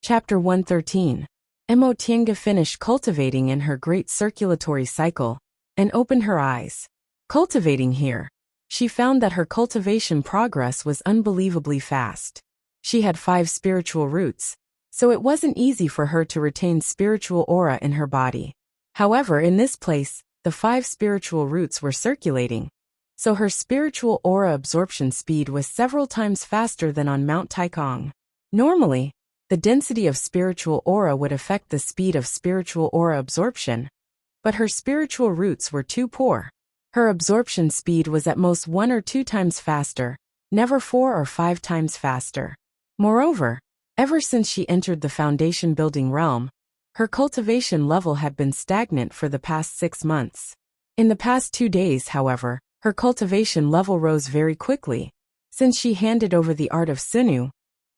Chapter 113. Emo Tienga finished cultivating in her great circulatory cycle and opened her eyes. Cultivating here, she found that her cultivation progress was unbelievably fast. She had 5 spiritual roots, so it wasn't easy for her to retain spiritual aura in her body. However, in this place, the 5 spiritual roots were circulating, so her spiritual aura absorption speed was several times faster than on Mount Taikong. Normally, the density of spiritual aura would affect the speed of spiritual aura absorption, but her spiritual roots were too poor. Her absorption speed was at most 1 or 2 times faster, never 4 or 5 times faster. Moreover, ever since she entered the foundation building realm, her cultivation level had been stagnant for the past 6 months. In the past 2 days, however, her cultivation level rose very quickly. Since she handed over the art of Sinu,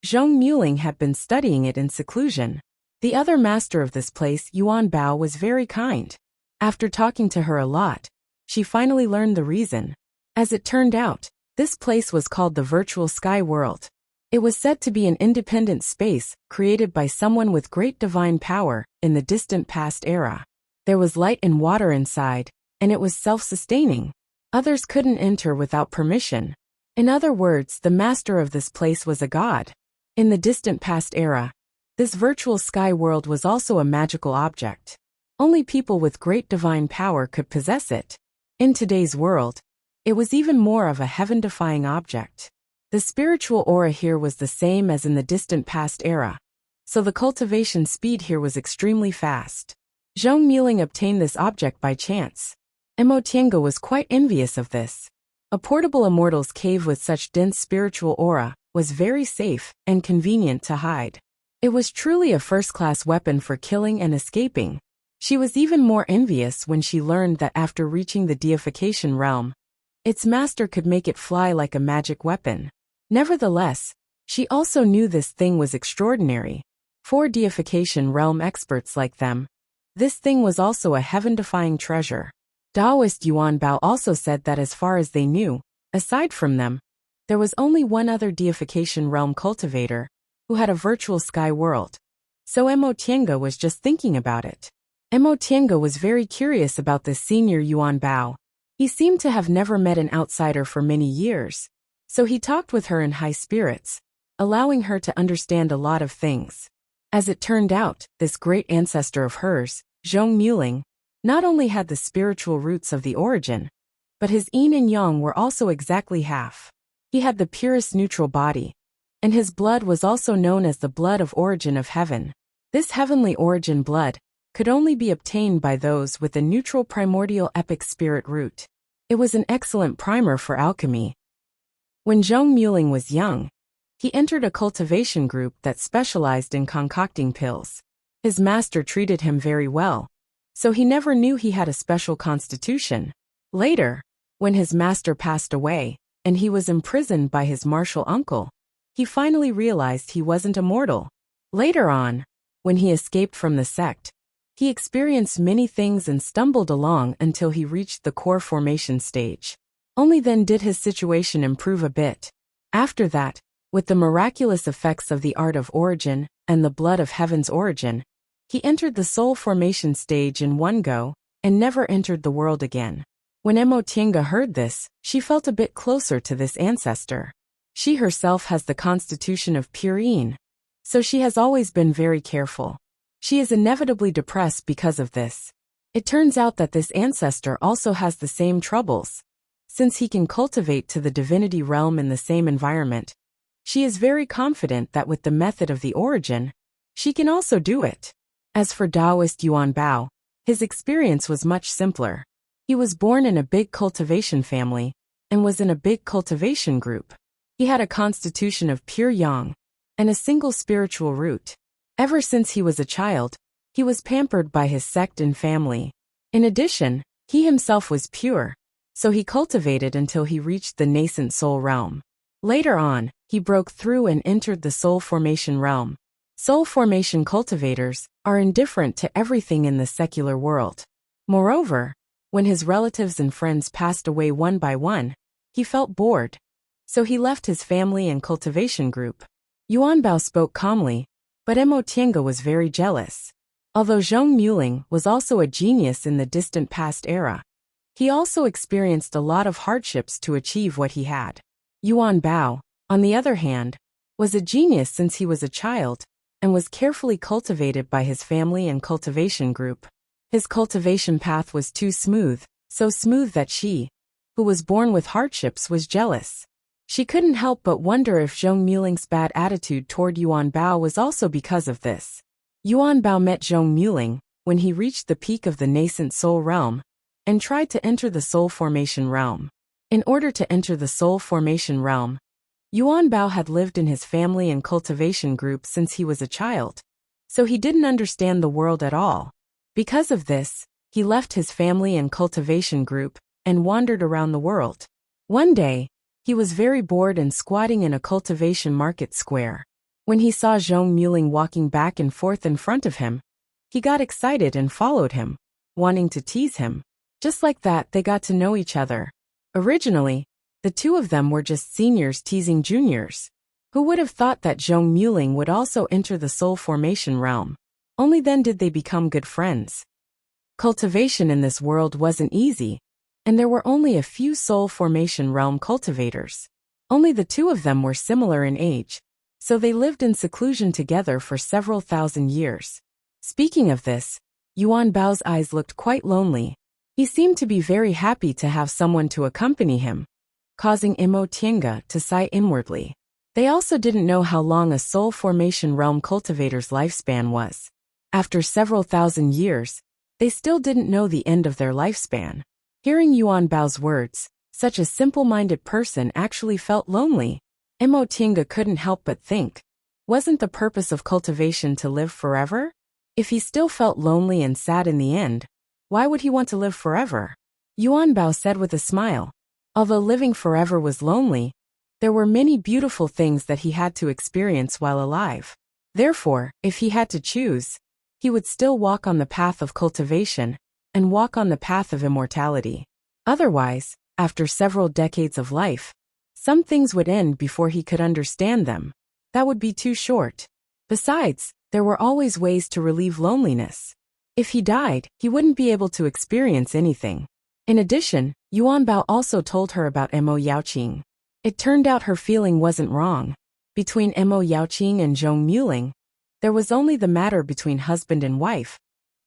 Zhong Muling had been studying it in seclusion. The other master of this place, Yuan Bao, was very kind. After talking to her a lot, she finally learned the reason. As it turned out, this place was called the Virtual Sky World. It was said to be an independent space created by someone with great divine power in the distant past era. There was light and water inside, and it was self-sustaining. Others couldn't enter without permission. In other words, the master of this place was a god. In the distant past era, this virtual sky world was also a magical object. Only people with great divine power could possess it. In today's world, it was even more of a heaven-defying object. The spiritual aura here was the same as in the distant past era, so the cultivation speed here was extremely fast. Zhong Muling obtained this object by chance. Emo Tienga was quite envious of this. A portable immortal's cave with such dense spiritual aura was very safe and convenient to hide. It was truly a first-class weapon for killing and escaping. She was even more envious when she learned that after reaching the deification realm, its master could make it fly like a magic weapon. Nevertheless, she also knew this thing was extraordinary. For deification realm experts like them, this thing was also a heaven-defying treasure. Taoist Yuan Bao also said that as far as they knew, aside from them, there was only one other deification realm cultivator who had a virtual sky world. So Emo Tienga was just thinking about it. Emo Tienga was very curious about this senior Yuan Bao. He seemed to have never met an outsider for many years, so he talked with her in high spirits, allowing her to understand a lot of things. As it turned out, this great ancestor of hers, Zhong Muling, not only had the spiritual roots of the origin, but his yin and yang were also exactly half. He had the purest neutral body, and his blood was also known as the blood of origin of heaven. This heavenly origin blood could only be obtained by those with a neutral primordial epic spirit root. It was an excellent primer for alchemy. When Zhong Muling was young, he entered a cultivation group that specialized in concocting pills. His master treated him very well, so he never knew he had a special constitution. Later, when his master passed away, and he was imprisoned by his martial uncle, he finally realized he wasn't immortal. Later on, when he escaped from the sect, he experienced many things and stumbled along until he reached the core formation stage. Only then did his situation improve a bit. After that, with the miraculous effects of the art of origin and the blood of heaven's origin, he entered the soul formation stage in one go and never entered the world again. When Emo Tienga heard this, she felt a bit closer to this ancestor. She herself has the constitution of pure yin, so she has always been very careful. She is inevitably depressed because of this. It turns out that this ancestor also has the same troubles. Since he can cultivate to the divinity realm in the same environment, she is very confident that with the method of the origin, she can also do it. As for Taoist Yuan Bao, his experience was much simpler. He was born in a big cultivation family and was in a big cultivation group. He had a constitution of pure yang and a single spiritual root. Ever since he was a child, he was pampered by his sect and family. In addition, he himself was pure, so he cultivated until he reached the nascent soul realm. Later on, he broke through and entered the soul formation realm. Soul formation cultivators are indifferent to everything in the secular world. Moreover, when his relatives and friends passed away one by one, he felt bored, so he left his family and cultivation group. Yuan Bao spoke calmly, But Mo Tiange was very jealous. Although Zhong Muling was also a genius in the distant past era, he also experienced a lot of hardships to achieve what he had. Yuan Bao, on the other hand, was a genius since he was a child and was carefully cultivated by his family and cultivation group. His cultivation path was too smooth, so smooth that she, who was born with hardships, was jealous. She couldn't help but wonder if Zhong Muling's bad attitude toward Yuan Bao was also because of this. Yuan Bao met Zhong Muling when he reached the peak of the nascent soul realm and tried to enter the soul formation realm. In order to enter the soul formation realm, Yuan Bao had lived in his family and cultivation group since he was a child, so he didn't understand the world at all. Because of this, he left his family and cultivation group and wandered around the world. One day, he was very bored and squatting in a cultivation market square. When he saw Zhong Muling walking back and forth in front of him, he got excited and followed him, wanting to tease him. Just like that, they got to know each other. Originally, the two of them were just seniors teasing juniors. Who would have thought that Zhong Muling would also enter the soul formation realm? Only then did they become good friends. Cultivation in this world wasn't easy, and there were only a few soul formation realm cultivators. Only the two of them were similar in age, so they lived in seclusion together for several thousand years. Speaking of this, Yuan Bao's eyes looked quite lonely. He seemed to be very happy to have someone to accompany him, causing Mo Tiange to sigh inwardly. They also didn't know how long a soul formation realm cultivator's lifespan was. After several thousand years, they still didn't know the end of their lifespan. Hearing Yuan Bao's words, such a simple-minded person actually felt lonely. Mo Tiange couldn't help but think, wasn't the purpose of cultivation to live forever? If he still felt lonely and sad in the end, why would he want to live forever? Yuan Bao said with a smile. Although living forever was lonely, there were many beautiful things that he had to experience while alive. Therefore, if he had to choose, he would still walk on the path of cultivation and walk on the path of immortality. Otherwise, after several decades of life, some things would end before he could understand them. That would be too short. Besides, there were always ways to relieve loneliness. If he died, he wouldn't be able to experience anything. In addition, Yuan Bao also told her about Mo Yaoqing. It turned out her feeling wasn't wrong. Between Mo Yaoqing and Zhong Muling, there was only the matter between husband and wife,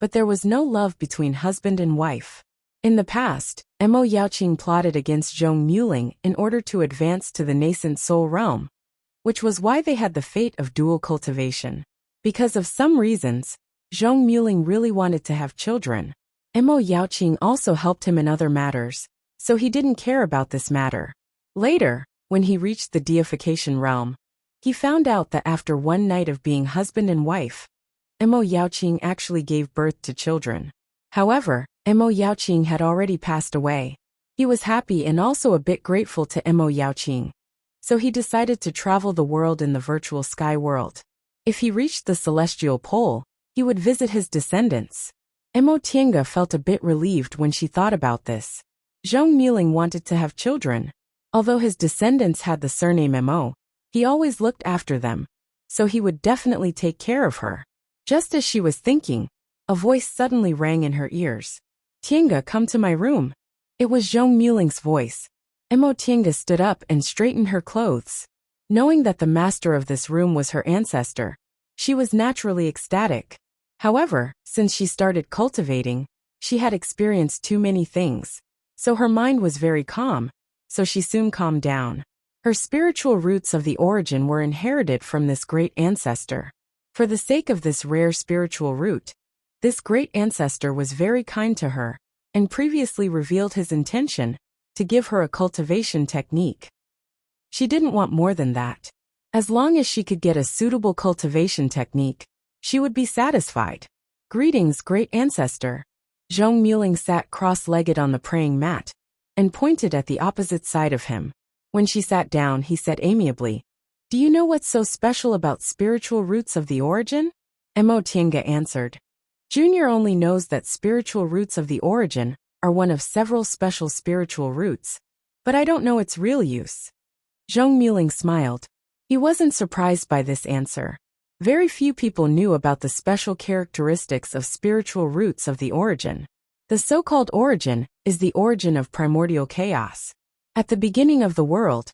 but there was no love between husband and wife. In the past, Mo Yaoqing plotted against Zhong Muling in order to advance to the nascent soul realm, which was why they had the fate of dual cultivation. Because of some reasons, Zhong Muling really wanted to have children. Mo Yaoqing also helped him in other matters, so he didn't care about this matter. Later, when he reached the deification realm, he found out that after one night of being husband and wife, Mo Yaoqing actually gave birth to children. However, Mo Yaoqing had already passed away. He was happy and also a bit grateful to Mo Yaoqing, so he decided to travel the world in the virtual sky world. If he reached the celestial pole, he would visit his descendants. Mo Tiange felt a bit relieved when she thought about this. Zhong Muling wanted to have children. Although his descendants had the surname Mo, he always looked after them, so he would definitely take care of her. Just as she was thinking, a voice suddenly rang in her ears. Tiange, come to my room. It was Zhong Muling's voice. Mo Tiange stood up and straightened her clothes. Knowing that the master of this room was her ancestor, she was naturally ecstatic. However, since she started cultivating, she had experienced too many things, so her mind was very calm, so she soon calmed down. Her spiritual roots of the origin were inherited from this great ancestor. For the sake of this rare spiritual root, this great ancestor was very kind to her, and previously revealed his intention to give her a cultivation technique. She didn't want more than that. As long as she could get a suitable cultivation technique, she would be satisfied. Greetings, great ancestor. Zhong Muling sat cross-legged on the praying mat and pointed at the opposite side of him. When she sat down, he said amiably, "Do you know what's so special about spiritual roots of the origin?" Mo Tiange answered, "Junior only knows that spiritual roots of the origin are one of several special spiritual roots, but I don't know its real use." Zhong Muling smiled. He wasn't surprised by this answer. Very few people knew about the special characteristics of spiritual roots of the origin. The so-called origin is the origin of primordial chaos. At the beginning of the world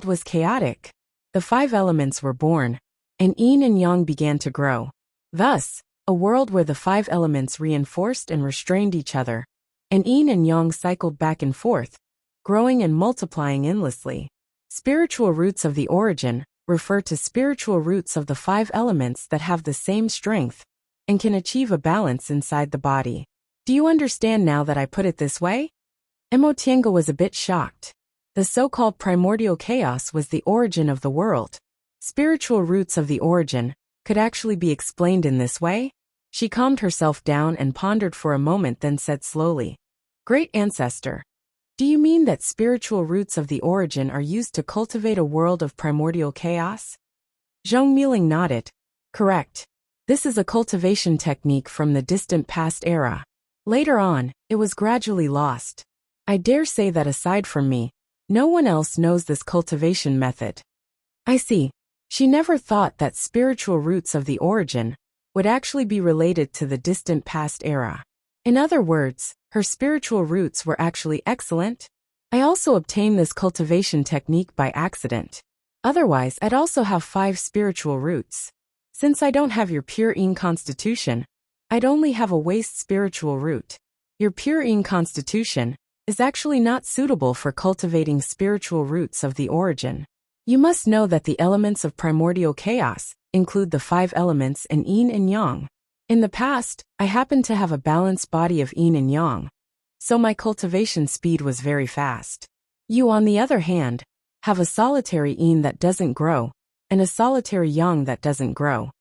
was chaotic. The 5 elements were born, and yin and yang began to grow. Thus, a world where the 5 elements reinforced and restrained each other, and yin and yang cycled back and forth, growing and multiplying endlessly. Spiritual roots of the origin refer to spiritual roots of the 5 elements that have the same strength and can achieve a balance inside the body. Do you understand now that I put it this way? Emotienga was a bit shocked. The so-called primordial chaos was the origin of the world. Spiritual roots of the origin could actually be explained in this way? She calmed herself down and pondered for a moment, then said slowly, "Great ancestor, do you mean that spiritual roots of the origin are used to cultivate a world of primordial chaos?" Zhong Miling nodded. "Correct. This is a cultivation technique from the distant past era. Later on, it was gradually lost. I dare say that aside from me, no one else knows this cultivation method." I see. She never thought that spiritual roots of the origin would actually be related to the distant past era. In other words, her spiritual roots were actually excellent. I also obtained this cultivation technique by accident. Otherwise, I'd also have 5 spiritual roots. Since I don't have your pure yin constitution, I'd only have a waste spiritual root. Your pure yin constitution is actually not suitable for cultivating spiritual roots of the origin. You must know that the elements of primordial chaos include the 5 elements and yin and yang. In the past, I happened to have a balanced body of yin and yang, so my cultivation speed was very fast. You, on the other hand, have a solitary yin that doesn't grow, and a solitary yang that doesn't grow.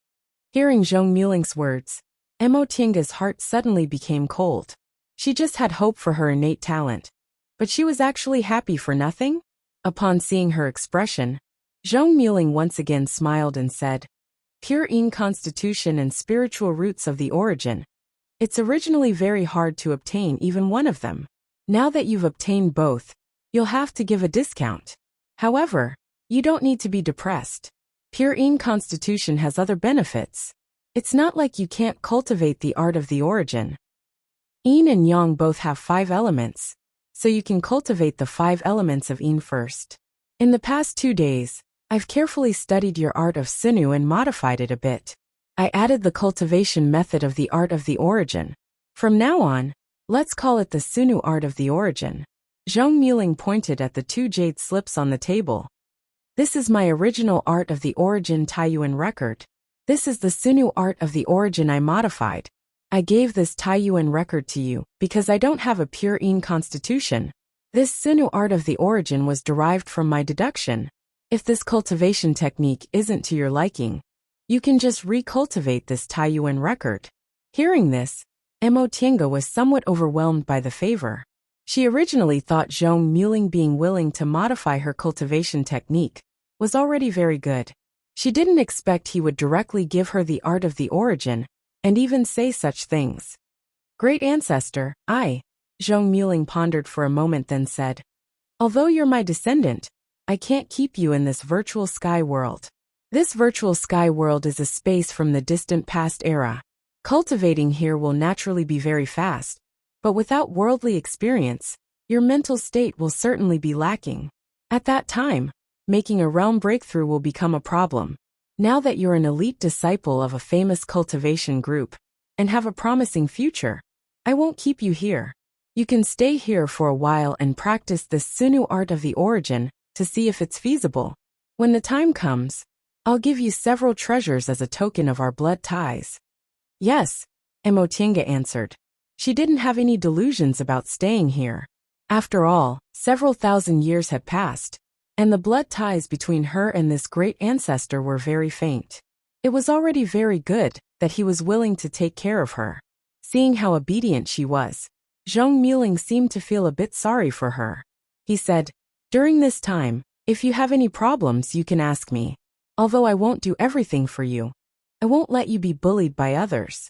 Hearing Zhong Miling's words, Emotienga's heart suddenly became cold. She just had hope for her innate talent, but she was actually happy for nothing? Upon seeing her expression, Zhong Miling once again smiled and said, "Pure yin constitution and spiritual roots of the origin. It's originally very hard to obtain even one of them. Now that you've obtained both, you'll have to give a discount. However, you don't need to be depressed. Pure yin constitution has other benefits. It's not like you can't cultivate the art of the origin. Yin and yang both have 5 elements, so you can cultivate the 5 elements of yin first. In the past 2 days, I've carefully studied your art of Sinu and modified it a bit. I added the cultivation method of the art of the origin. From now on, let's call it the Sinu art of the origin." Zhong Miling pointed at the 2 jade slips on the table. "This is my original art of the origin Taiyuan record. This is the Sinu art of the origin I modified. I gave this Taiyuan record to you because I don't have a pure yin constitution. This Sinu art of the origin was derived from my deduction. If this cultivation technique isn't to your liking, you can just recultivate this Taiyuan record." Hearing this, Emotienga was somewhat overwhelmed by the favor. She originally thought Zhong Miling being willing to modify her cultivation technique was already very good. She didn't expect he would directly give her the art of the origin and even say such things. "Great ancestor, Zhong Miling pondered for a moment, then said, "Although you're my descendant, I can't keep you in this virtual sky world. This virtual sky world is a space from the distant past era. Cultivating here will naturally be very fast, but without worldly experience, your mental state will certainly be lacking. At that time, making a realm breakthrough will become a problem. Now that you're an elite disciple of a famous cultivation group and have a promising future, I won't keep you here. You can stay here for a while and practice this Sinu art of the origin to see if it's feasible. When the time comes, I'll give you several treasures as a token of our blood ties." "Yes," Emotienga answered. She didn't have any delusions about staying here. After all, several thousand years had passed, and the blood ties between her and this great ancestor were very faint. It was already very good that he was willing to take care of her. Seeing how obedient she was, Zhong Miling seemed to feel a bit sorry for her. He said, "During this time, if you have any problems, you can ask me. Although I won't do everything for you, I won't let you be bullied by others."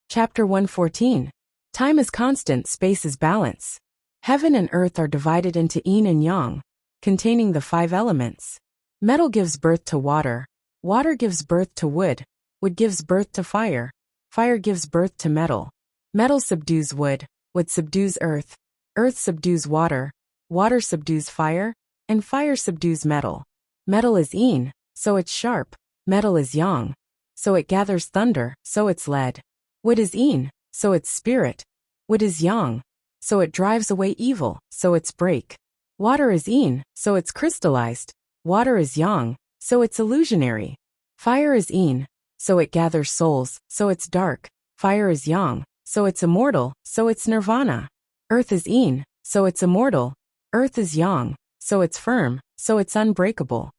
Chapter 114. Time is constant, space is balance. Heaven and earth are divided into yin and yang, containing the 5 elements. Metal gives birth to water. Water gives birth to wood. Wood gives birth to fire. Fire gives birth to metal. Metal subdues wood. Wood subdues earth. Earth subdues water. Water subdues fire. And fire subdues metal. Metal is yin, so it's sharp. Metal is yang, so it gathers thunder, so it's lead. Wood is yin, so it's spirit. Wood is yang, so it drives away evil, so it's break. Water is yin, so it's crystallized. Water is yang, so it's illusionary. Fire is yin, so it gathers souls, so it's dark. Fire is yang, so it's immortal, so it's nirvana. Earth is yin, so it's immortal. Earth is yang, so it's firm, so it's unbreakable.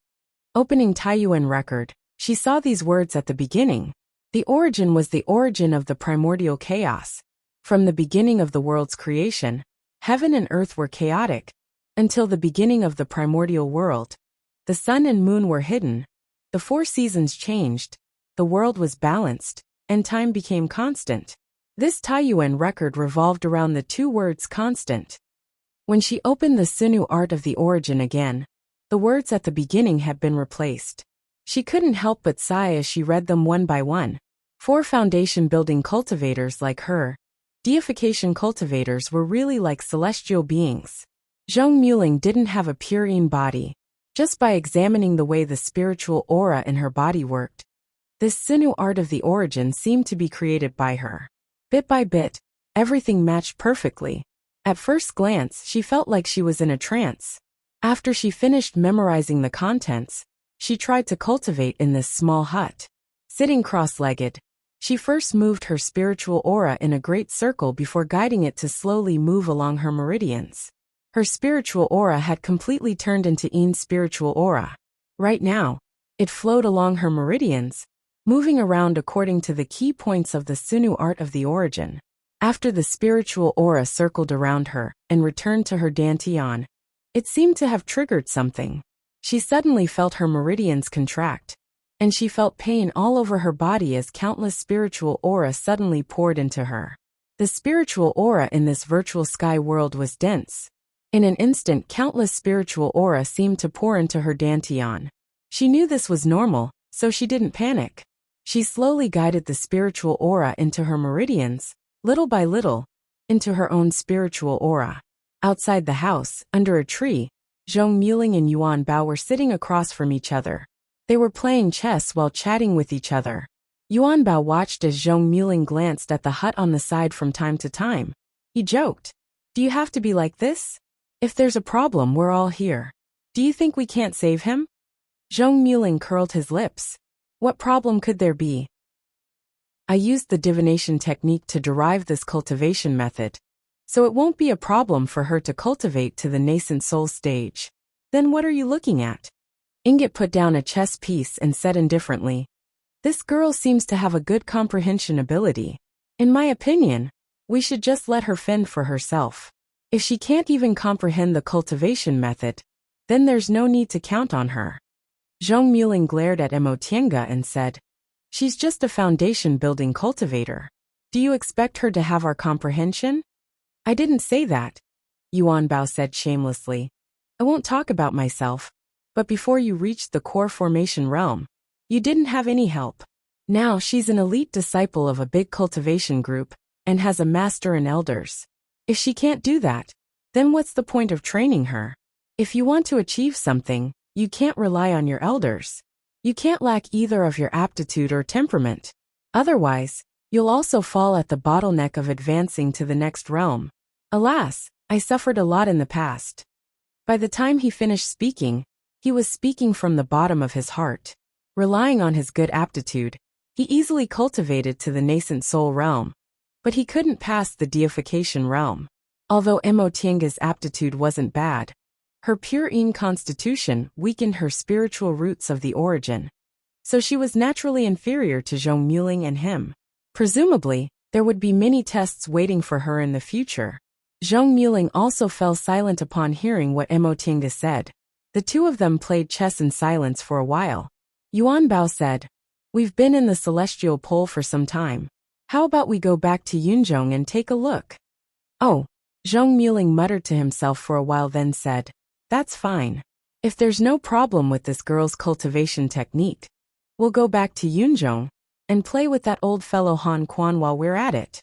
Opening Taiyuan record, she saw these words at the beginning. The origin was the origin of the primordial chaos. From the beginning of the world's creation, heaven and earth were chaotic. Until the beginning of the primordial world, the sun and moon were hidden. The 4 seasons changed. The world was balanced, and time became constant. This Taiyuan record revolved around the 2 words constant. When she opened the Sunu art of the origin again, the words at the beginning had been replaced. She couldn't help but sigh as she read them one by one. 4 foundation-building cultivators like her, deification cultivators, were really like celestial beings. Zhong Muling didn't have a pure yin body. Just by examining the way the spiritual aura in her body worked, this Sinu art of the origin seemed to be created by her. Bit by bit, everything matched perfectly. At first glance, she felt like she was in a trance. After she finished memorizing the contents, she tried to cultivate in this small hut. Sitting cross-legged, she first moved her spiritual aura in a great circle before guiding it to slowly move along her meridians. Her spiritual aura had completely turned into Yin's spiritual aura. Right now, it flowed along her meridians, moving around according to the key points of the Sunu art of the origin. After the spiritual aura circled around her and returned to her dantian, it seemed to have triggered something. She suddenly felt her meridians contract, and she felt pain all over her body as countless spiritual aura suddenly poured into her. The spiritual aura in this virtual sky world was dense. In an instant, countless spiritual aura seemed to pour into her dantian. She knew this was normal, so she didn't panic. She slowly guided the spiritual aura into her meridians, little by little, into her own spiritual aura. Outside the house, under a tree, Zhong Muling and Yuan Bao were sitting across from each other. They were playing chess while chatting with each other. Yuan Bao watched as Zhong Muling glanced at the hut on the side from time to time. He joked, "Do you have to be like this? If there's a problem, we're all here. Do you think we can't save him?" Zhong Muling curled his lips. What problem could there be? I used the divination technique to derive this cultivation method, so it won't be a problem for her to cultivate to the nascent soul stage. Then what are you looking at? Ingot put down a chess piece and said indifferently, "This girl seems to have a good comprehension ability. In my opinion, we should just let her fend for herself. If she can't even comprehend the cultivation method, then there's no need to count on her." Zhong Muling glared at Mo Tiange and said, "She's just a foundation-building cultivator. Do you expect her to have our comprehension?" "I didn't say that," Yuan Bao said shamelessly. "I won't talk about myself, but before you reached the core formation realm, you didn't have any help. Now she's an elite disciple of a big cultivation group and has a master and elders. If she can't do that, then what's the point of training her? If you want to achieve something, you can't rely on your elders. You can't lack either of your aptitude or temperament. Otherwise, you'll also fall at the bottleneck of advancing to the next realm. Alas, I suffered a lot in the past." By the time he finished speaking, he was speaking from the bottom of his heart. Relying on his good aptitude, he easily cultivated to the nascent soul realm. But he couldn't pass the deification realm. Although Mo Tiange's aptitude wasn't bad, her pure Yin constitution weakened her spiritual roots of the origin. So she was naturally inferior to Zhong Muling and him. Presumably, there would be many tests waiting for her in the future. Zhong Muling also fell silent upon hearing what Mo Tiange said. The two of them played chess in silence for a while. Yuan Bao said, "We've been in the celestial pole for some time. How about we go back to Yunzhong and take a look?" "Oh," Zhong Muling muttered to himself for a while, then said, "That's fine. If there's no problem with this girl's cultivation technique, we'll go back to Yunzhong and play with that old fellow Han Quan while we're at it.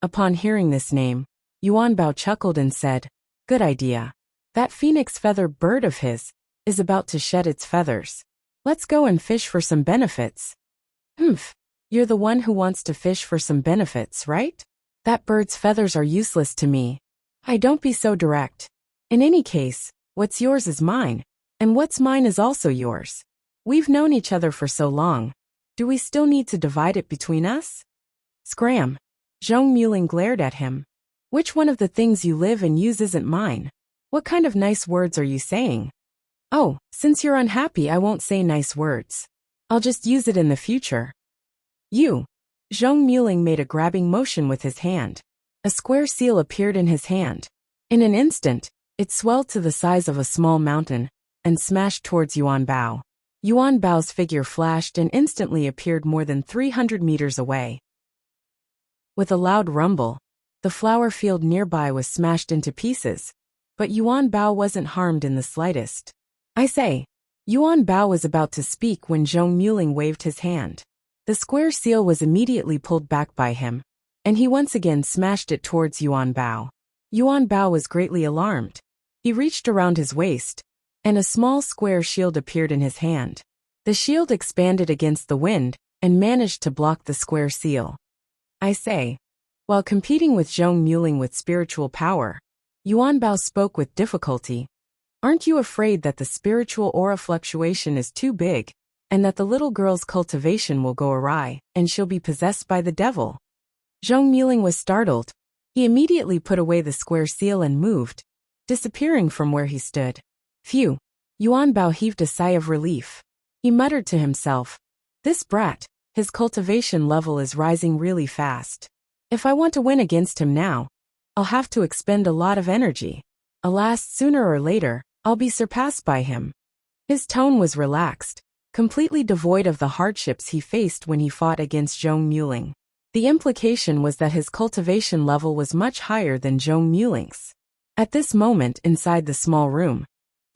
Upon hearing this name, Yuan Bao chuckled and said, "Good idea. That phoenix feather bird of his is about to shed its feathers. Let's go and fish for some benefits." "Humph, you're the one who wants to fish for some benefits, right? That bird's feathers are useless to me." Don't be so direct. In any case, what's yours is mine, and what's mine is also yours. We've known each other for so long. Do we still need to divide it between us? Scram. Zhong Muling glared at him. Which one of the things you live and use isn't mine? What kind of nice words are you saying? Oh, since you're unhappy, I won't say nice words. I'll just use it in the future. You. Zhong Muling made a grabbing motion with his hand. A square seal appeared in his hand. In an instant, it swelled to the size of a small mountain and smashed towards Yuan Bao. Yuan Bao's figure flashed and instantly appeared more than 300 meters away. With a loud rumble, the flower field nearby was smashed into pieces, but Yuan Bao wasn't harmed in the slightest. I say, Yuan Bao was about to speak when Zhong Muling waved his hand. The square seal was immediately pulled back by him, and he once again smashed it towards Yuan Bao. Yuan Bao was greatly alarmed. He reached around his waist, and a small square shield appeared in his hand. The shield expanded against the wind and managed to block the square seal. I say, while competing with Zhong Muling with spiritual power, Yuan Bao spoke with difficulty. Aren't you afraid that the spiritual aura fluctuation is too big, and that the little girl's cultivation will go awry, and she'll be possessed by the devil? Zhong Muling was startled. He immediately put away the square seal and moved, disappearing from where he stood. Phew! Yuan Bao heaved a sigh of relief. He muttered to himself, "This brat, his cultivation level is rising really fast. If I want to win against him now, I'll have to expend a lot of energy. Alas, sooner or later, I'll be surpassed by him." His tone was relaxed, completely devoid of the hardships he faced when he fought against Zhong Muling. The implication was that his cultivation level was much higher than Zhong Muling's. At this moment inside the small room,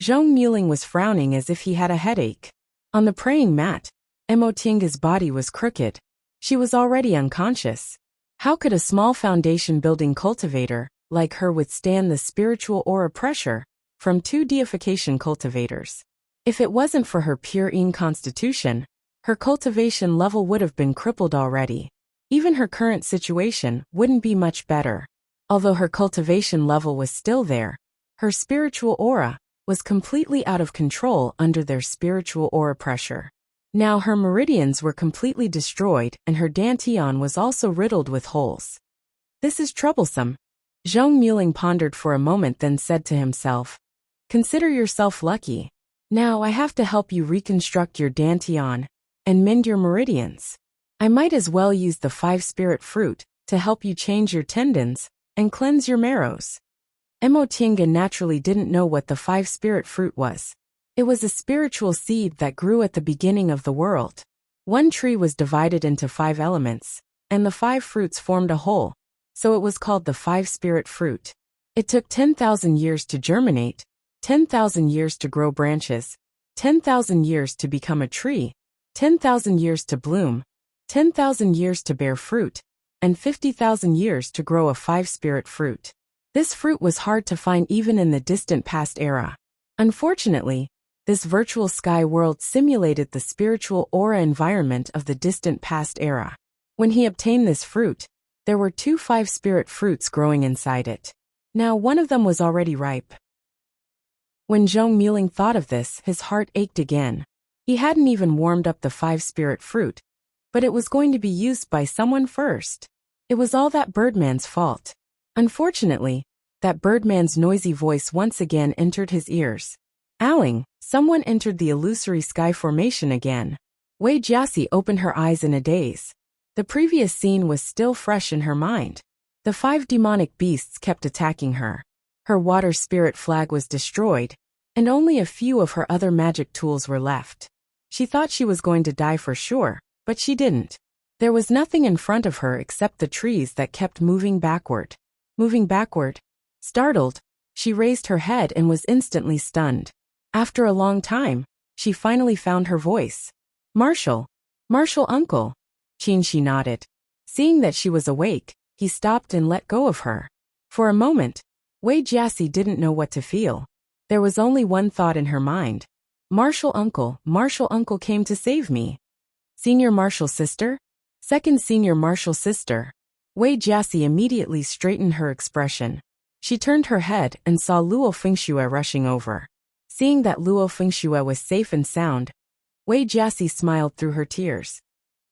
Zhong Muling was frowning as if he had a headache. On the praying mat, Emotinga's body was crooked. She was already unconscious. How could a small foundation-building cultivator like her withstand the spiritual aura pressure from two deification cultivators? If it wasn't for her pure Yin constitution, her cultivation level would have been crippled already. Even her current situation wouldn't be much better. Although her cultivation level was still there, her spiritual aura was completely out of control under their spiritual aura pressure. Now her meridians were completely destroyed and her dantian was also riddled with holes. This is troublesome. Zhong Muling pondered for a moment, then said to himself, "Consider yourself lucky. Now I have to help you reconstruct your dantian and mend your meridians. I might as well use the 5 spirit fruit to help you change your tendons and cleanse your marrows." Emotinga naturally didn't know what the 5 spirit fruit was. It was a spiritual seed that grew at the beginning of the world. One tree was divided into 5 elements, and the 5 fruits formed a whole, so it was called the 5 spirit fruit. It took 10,000 years to germinate, 10,000 years to grow branches, 10,000 years to become a tree, 10,000 years to bloom, 10,000 years to bear fruit, and 50,000 years to grow a 5 spirit fruit. This fruit was hard to find even in the distant past era. Unfortunately, this virtual sky world simulated the spiritual aura environment of the distant past era. When he obtained this fruit, there were 2 5 spirit fruits growing inside it. Now one of them was already ripe. When Zhong Muling thought of this, his heart ached again. He hadn't even warmed up the 5 spirit fruit, but it was going to be used by someone first. It was all that birdman's fault. Unfortunately, that birdman's noisy voice once again entered his ears. "Aling, someone entered the illusory sky formation again." Wei Jiaxi opened her eyes in a daze. The previous scene was still fresh in her mind. The 5 demonic beasts kept attacking her. Her water spirit flag was destroyed, and only a few of her other magic tools were left. She thought she was going to die for sure, but she didn't. There was nothing in front of her except the trees that kept moving backward. Moving backward. Startled, she raised her head and was instantly stunned. After a long time, she finally found her voice. Marshall. Marshall uncle. Qinshi nodded. Seeing that she was awake, he stopped and let go of her. For a moment, Wei Jiaxi didn't know what to feel. There was only one thought in her mind. Marshall uncle came to save me. Senior Marshall sister? Second senior Marshall sister. Wei Jiaxi immediately straightened her expression. She turned her head and saw Luo Fengxue rushing over. Seeing that Luo Fengxue was safe and sound, Wei Jiaxi smiled through her tears.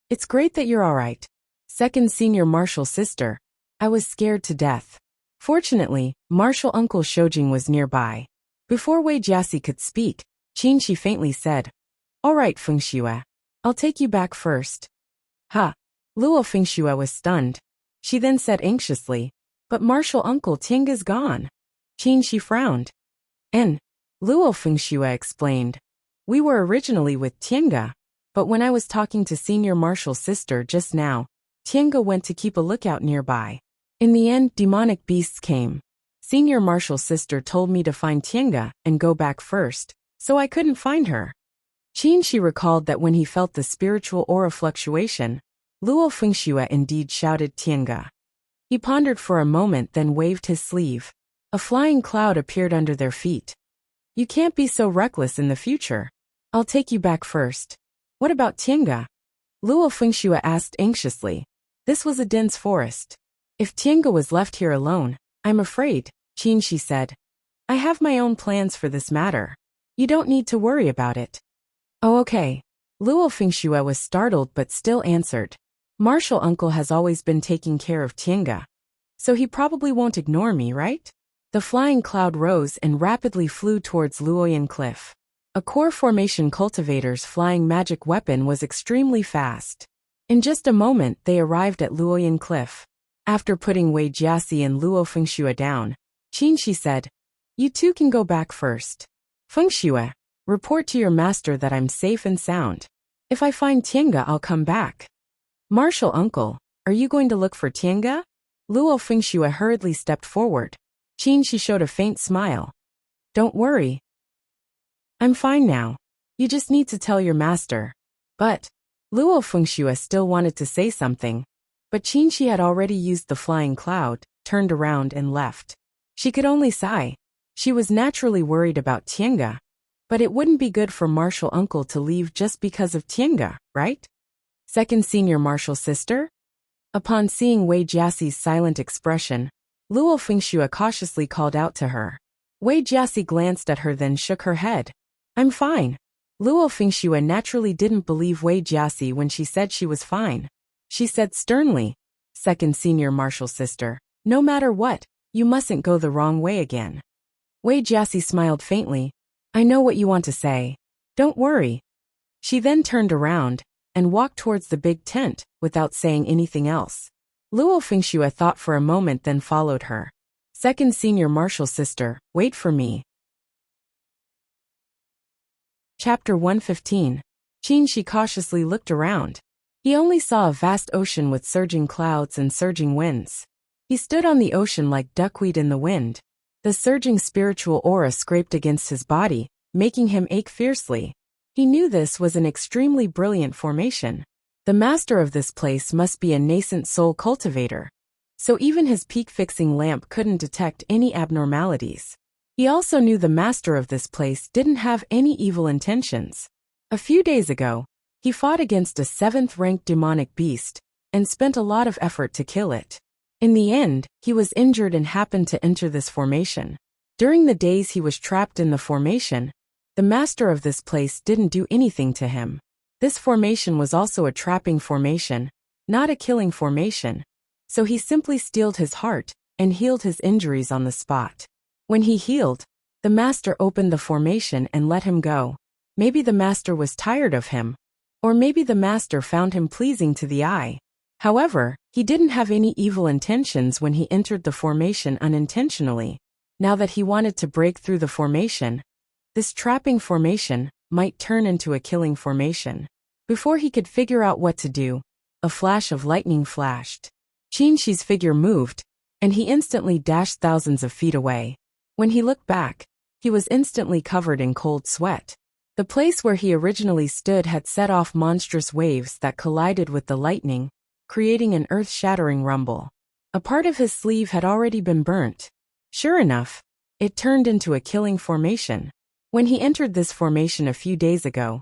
It's great that you're alright. Second senior Marshall sister. I was scared to death. Fortunately, Marshall uncle Shoujing was nearby. Before Wei Jiaxi could speak, Qinshi faintly said, Alright Fengxue. I'll take you back first. Ha! Luo Fengxue was stunned. She then said anxiously, But Marshall uncle Tiange's gone. Qinshi frowned. And Luo Fengxue explained, We were originally with Tiange, but when I was talking to senior Marshall's sister just now, Tiange went to keep a lookout nearby. In the end, demonic beasts came. Senior Marshall's sister told me to find Tiange and go back first, so I couldn't find her. Qinshi recalled that when he felt the spiritual aura fluctuation, Luo Fengxue indeed shouted Tiange. He pondered for a moment, then waved his sleeve. A flying cloud appeared under their feet. You can't be so reckless in the future. I'll take you back first. What about Tiange? Luo Fengxue asked anxiously. This was a dense forest. If Tiange was left here alone, I'm afraid, Qinshi said. I have my own plans for this matter. You don't need to worry about it. Oh, okay. Luo Fengxue was startled but still answered. Marshall uncle has always been taking care of Tiange. So he probably won't ignore me, right? The flying cloud rose and rapidly flew towards Luoyan Cliff. A core formation cultivator's flying magic weapon was extremely fast. In just a moment they arrived at Luoyan Cliff. After putting Wei Jiaxi and Luo Fengxue down, Qinshi said, You two can go back first. Fengxue, report to your master that I'm safe and sound. If I find Tiange, I'll come back. Marshall uncle, are you going to look for Tiange? Luo Fengxue hurriedly stepped forward. Qinshi showed a faint smile. Don't worry. I'm fine now. You just need to tell your master. But Luo Fengxue still wanted to say something, but Qinshi had already used the flying cloud, turned around and left. She could only sigh. She was naturally worried about Tiange, but it wouldn't be good for Marshall uncle to leave just because of Tiange, right? Second senior Marshall sister? Upon seeing Wei Jiaxi's silent expression, Luo Fengxue cautiously called out to her. Wei Jiaxi glanced at her then shook her head. I'm fine. Luo Fengxue naturally didn't believe Wei Jiaxi when she said she was fine. She said sternly, Second senior Marshall sister, no matter what, you mustn't go the wrong way again. Wei Jiaxi smiled faintly. I know what you want to say. Don't worry. She then turned around and walked towards the big tent without saying anything else. Luo Fengxue thought for a moment then followed her. Second senior Marshall sister, wait for me. Chapter 115. Qinshi cautiously looked around. He only saw a vast ocean with surging clouds and surging winds. He stood on the ocean like duckweed in the wind. The surging spiritual aura scraped against his body, making him ache fiercely. He knew this was an extremely brilliant formation. The master of this place must be a nascent soul cultivator. So even his peak-fixing lamp couldn't detect any abnormalities. He also knew the master of this place didn't have any evil intentions. A few days ago, he fought against a 7th-ranked demonic beast and spent a lot of effort to kill it. In the end, he was injured and happened to enter this formation. During the days he was trapped in the formation, the master of this place didn't do anything to him. This formation was also a trapping formation, not a killing formation, so he simply steeled his heart and healed his injuries on the spot. When he healed, the master opened the formation and let him go. Maybe the master was tired of him, or maybe the master found him pleasing to the eye. However, he didn't have any evil intentions when he entered the formation unintentionally. Now that he wanted to break through the formation, this trapping formation might turn into a killing formation. Before he could figure out what to do, a flash of lightning flashed. Qinshi's figure moved, and he instantly dashed thousands of feet away. When he looked back, he was instantly covered in cold sweat. The place where he originally stood had set off monstrous waves that collided with the lightning, creating an earth-shattering rumble. A part of his sleeve had already been burnt. Sure enough, it turned into a killing formation. When he entered this formation a few days ago,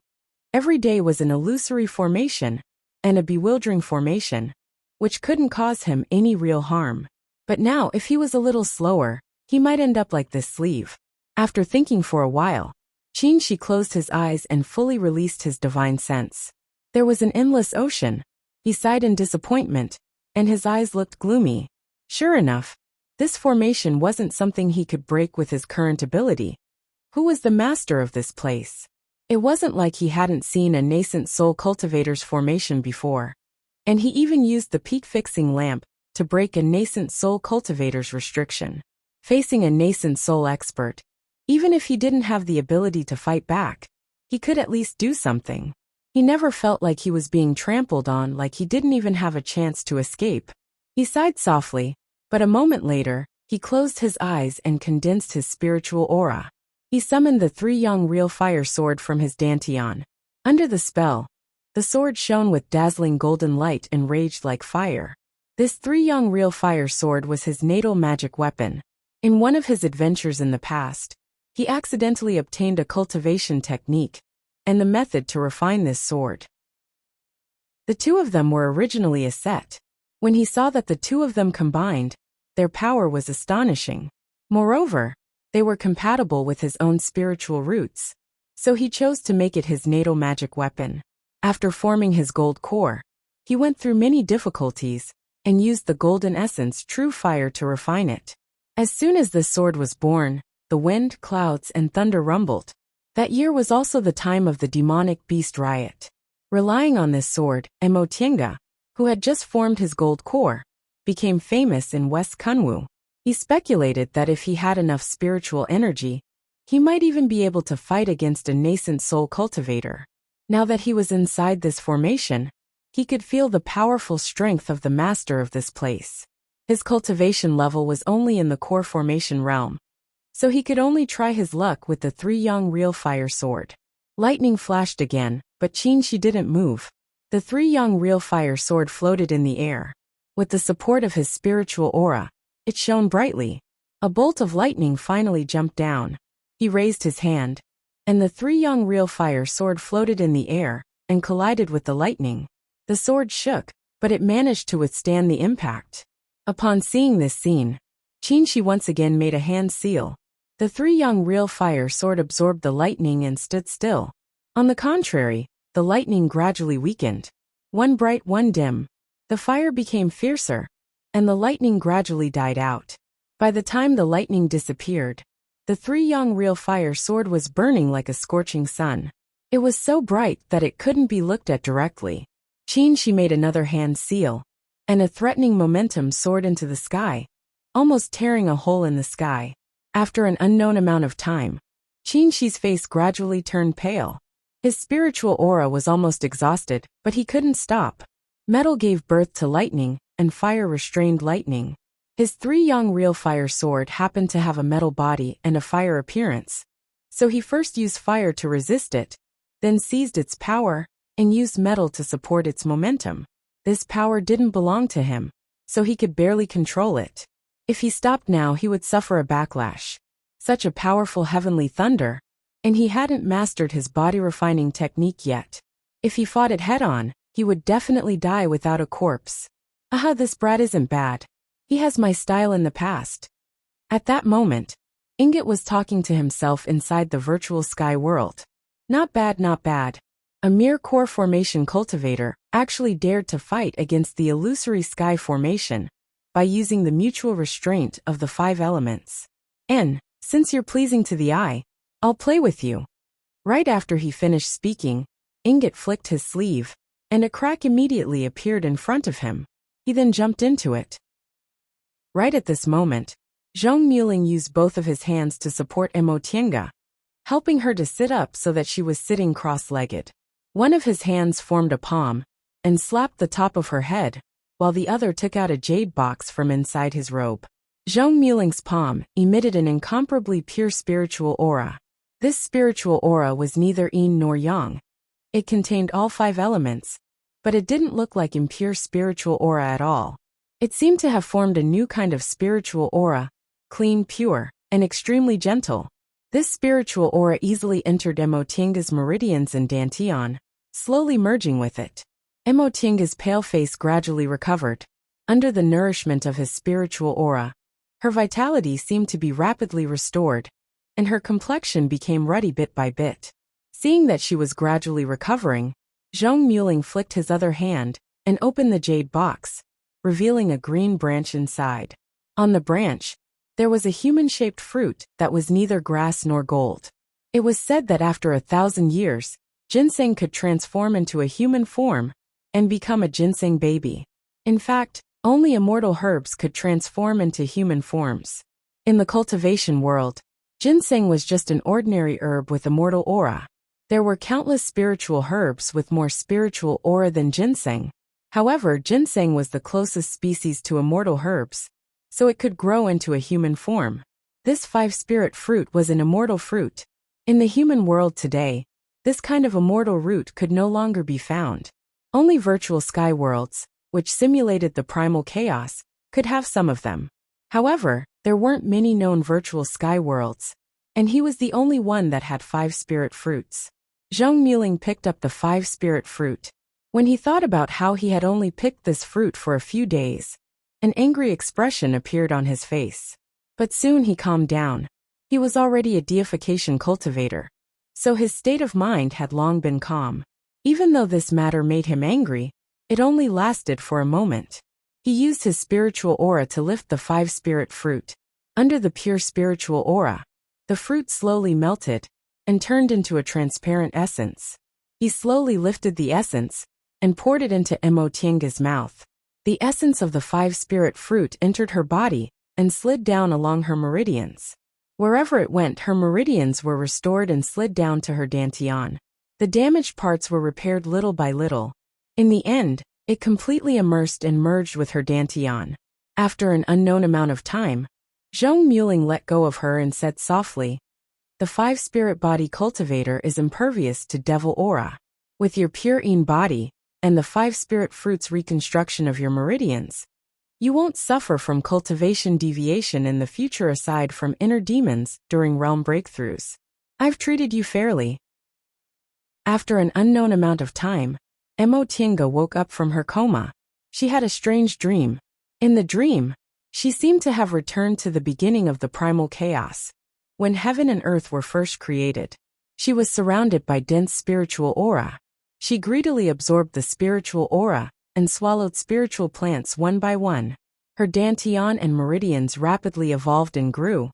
every day was an illusory formation and a bewildering formation, which couldn't cause him any real harm. But now, if he was a little slower, he might end up like this sleeve. After thinking for a while, Qin closed his eyes and fully released his divine sense. There was an endless ocean. He sighed in disappointment, and his eyes looked gloomy. Sure enough, this formation wasn't something he could break with his current ability. Who was the master of this place? It wasn't like he hadn't seen a nascent soul cultivator's formation before. And he even used the peak-fixing lamp to break a nascent soul cultivator's restriction. Facing a nascent soul expert, even if he didn't have the ability to fight back, he could at least do something. He never felt like he was being trampled on, like he didn't even have a chance to escape. He sighed softly, but a moment later, he closed his eyes and condensed his spiritual aura. He summoned the 3 young real fire sword from his dantian. Under the spell, the sword shone with dazzling golden light and raged like fire. This 3 young real fire sword was his natal magic weapon. In one of his adventures in the past, he accidentally obtained a cultivation technique and the method to refine this sword. The 2 of them were originally a set. When he saw that the 2 of them combined, their power was astonishing. Moreover, they were compatible with his own spiritual roots, so he chose to make it his natal magic weapon. After forming his gold core, he went through many difficulties and used the golden essence true fire to refine it. As soon as the sword was born, the wind, clouds, and thunder rumbled. That year was also the time of the demonic beast riot. Relying on this sword, Emotienga, who had just formed his gold core, became famous in West Kunwu. He speculated that if he had enough spiritual energy, he might even be able to fight against a nascent soul cultivator. Now that he was inside this formation, he could feel the powerful strength of the master of this place. His cultivation level was only in the core formation realm, so he could only try his luck with the 3 young real fire sword. Lightning flashed again, but Qin didn't move. The 3 young real fire sword floated in the air. With the support of his spiritual aura, it shone brightly. A bolt of lightning finally jumped down. He raised his hand, and the 3 young real fire sword floated in the air and collided with the lightning. The sword shook, but it managed to withstand the impact. Upon seeing this scene, Qin once again made a hand seal. The 3 young real fire sword absorbed the lightning and stood still. On the contrary, the lightning gradually weakened. One bright, one dim. The fire became fiercer, and the lightning gradually died out. By the time the lightning disappeared, the 3 young real fire sword was burning like a scorching sun. It was so bright that it couldn't be looked at directly. Qin made another hand seal, and a threatening momentum soared into the sky, almost tearing a hole in the sky. After an unknown amount of time, Qin's face gradually turned pale. His spiritual aura was almost exhausted, but he couldn't stop. Metal gave birth to lightning, and fire restrained lightning. His 3 young real fire sword happened to have a metal body and a fire appearance, so he first used fire to resist it, then seized its power, and used metal to support its momentum. This power didn't belong to him, so he could barely control it. If he stopped now, he would suffer a backlash. Such a powerful heavenly thunder, and he hadn't mastered his body-refining technique yet. If he fought it head-on, he would definitely die without a corpse. Aha, this brat isn't bad. He has my style in the past. At that moment, Ingot was talking to himself inside the virtual sky world. Not bad, not bad. A mere core formation cultivator actually dared to fight against the illusory sky formation by using the mutual restraint of the 5 elements. And, since you're pleasing to the eye, I'll play with you. Right after he finished speaking, Ingot flicked his sleeve, and a crack immediately appeared in front of him. He then jumped into it. Right at this moment, Zhong Muling used both of his hands to support Emotienga, helping her to sit up so that she was sitting cross-legged. One of his hands formed a palm and slapped the top of her head, while the other took out a jade box from inside his robe. Zhong Muling's palm emitted an incomparably pure spiritual aura. This spiritual aura was neither yin nor yang. It contained all 5 elements, but it didn't look like impure spiritual aura at all. It seemed to have formed a new kind of spiritual aura, clean, pure, and extremely gentle. This spiritual aura easily entered Emotienga's meridians and dantian, slowly merging with it. Emotienga's pale face gradually recovered. Under the nourishment of his spiritual aura, her vitality seemed to be rapidly restored, and her complexion became ruddy bit by bit. Seeing that she was gradually recovering, Zhong Muling flicked his other hand and opened the jade box, revealing a green branch inside. On the branch, there was a human-shaped fruit that was neither grass nor gold. It was said that after 1,000 years, ginseng could transform into a human form and become a ginseng baby. In fact, only immortal herbs could transform into human forms. In the cultivation world, ginseng was just an ordinary herb with immortal aura. There were countless spiritual herbs with more spiritual aura than ginseng. However, ginseng was the closest species to immortal herbs, so it could grow into a human form. This 5-spirit fruit was an immortal fruit. In the human world today, this kind of immortal root could no longer be found. Only virtual sky worlds, which simulated the primal chaos, could have some of them. However, there weren't many known virtual sky worlds, and he was the only one that had 5 spirit fruits. Zhong Muling picked up the 5-spirit fruit. When he thought about how he had only picked this fruit for a few days, an angry expression appeared on his face. But soon he calmed down. He was already a deification cultivator, so his state of mind had long been calm. Even though this matter made him angry, it only lasted for a moment. He used his spiritual aura to lift the 5-spirit fruit. Under the pure spiritual aura, the fruit slowly melted and turned into a transparent essence. He slowly lifted the essence and poured it into Emotienga's mouth. The essence of the 5-spirit fruit entered her body and slid down along her meridians. Wherever it went, her meridians were restored and slid down to her dantian. The damaged parts were repaired little by little. In the end, it completely immersed and merged with her dantian. After an unknown amount of time, Zhong Muling let go of her and said softly, "The 5-spirit body cultivator is impervious to devil aura. With your pure yin body, and the 5-spirit fruit's reconstruction of your meridians, you won't suffer from cultivation deviation in the future aside from inner demons during realm breakthroughs. I've treated you fairly." After an unknown amount of time, Emotienga woke up from her coma. She had a strange dream. In the dream, she seemed to have returned to the beginning of the primal chaos, when heaven and earth were first created. She was surrounded by dense spiritual aura. She greedily absorbed the spiritual aura and swallowed spiritual plants one by one. Her dantian and meridians rapidly evolved and grew,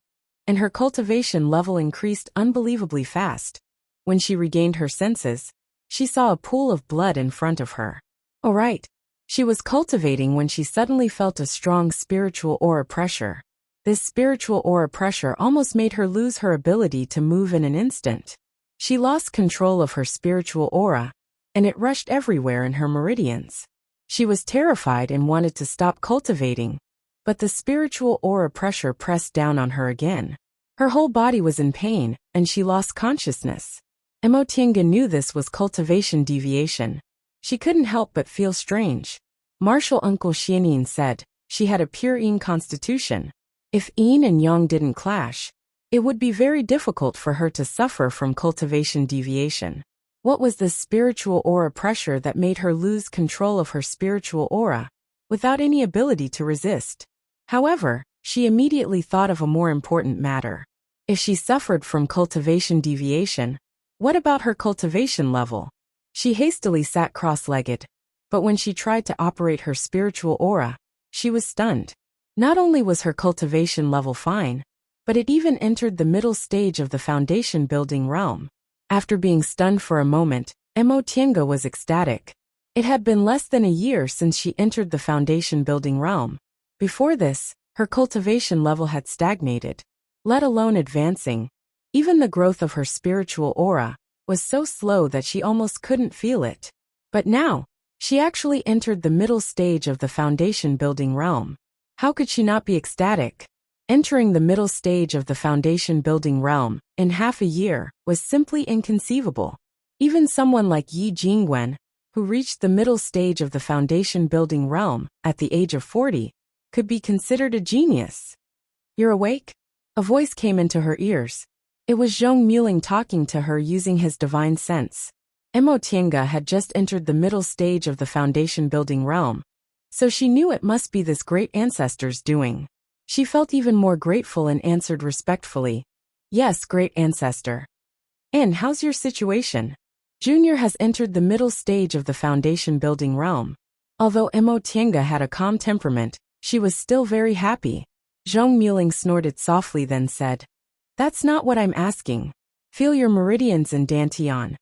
and her cultivation level increased unbelievably fast. When she regained her senses, she saw a pool of blood in front of her. All right. She was cultivating when she suddenly felt a strong spiritual aura pressure. This spiritual aura pressure almost made her lose her ability to move in an instant. She lost control of her spiritual aura, and it rushed everywhere in her meridians. She was terrified and wanted to stop cultivating, but the spiritual aura pressure pressed down on her again. Her whole body was in pain, and she lost consciousness. Emotienga knew this was cultivation deviation. She couldn't help but feel strange. Martial Uncle Xianin said she had a pure yin constitution. If yin and yang didn't clash, it would be very difficult for her to suffer from cultivation deviation. What was the spiritual aura pressure that made her lose control of her spiritual aura, without any ability to resist? However, she immediately thought of a more important matter. If she suffered from cultivation deviation, what about her cultivation level? She hastily sat cross-legged, but when she tried to operate her spiritual aura, she was stunned. Not only was her cultivation level fine, but it even entered the middle stage of the foundation building realm. After being stunned for a moment, Emotienga was ecstatic. It had been less than a year since she entered the foundation building realm. Before this, her cultivation level had stagnated, let alone advancing. Even the growth of her spiritual aura was so slow that she almost couldn't feel it. But now, she actually entered the middle stage of the foundation building realm. How could she not be ecstatic? Entering the middle stage of the foundation building realm in half a year was simply inconceivable. Even someone like Yi Jingwen, who reached the middle stage of the foundation building realm at the age of 40, could be considered a genius. "You're awake?" A voice came into her ears. It was Zhong Muling talking to her using his divine sense. Mo Tiange had just entered the middle stage of the foundation building realm, so she knew it must be this great ancestor's doing. She felt even more grateful and answered respectfully, "Yes, great ancestor." "And how's your situation?" Junior has entered the middle stage of the foundation building realm. Although Mo Tiange had a calm temperament, she was still very happy. Zhong Muling snorted softly then said, "That's not what I'm asking. Feel your meridians and dantian."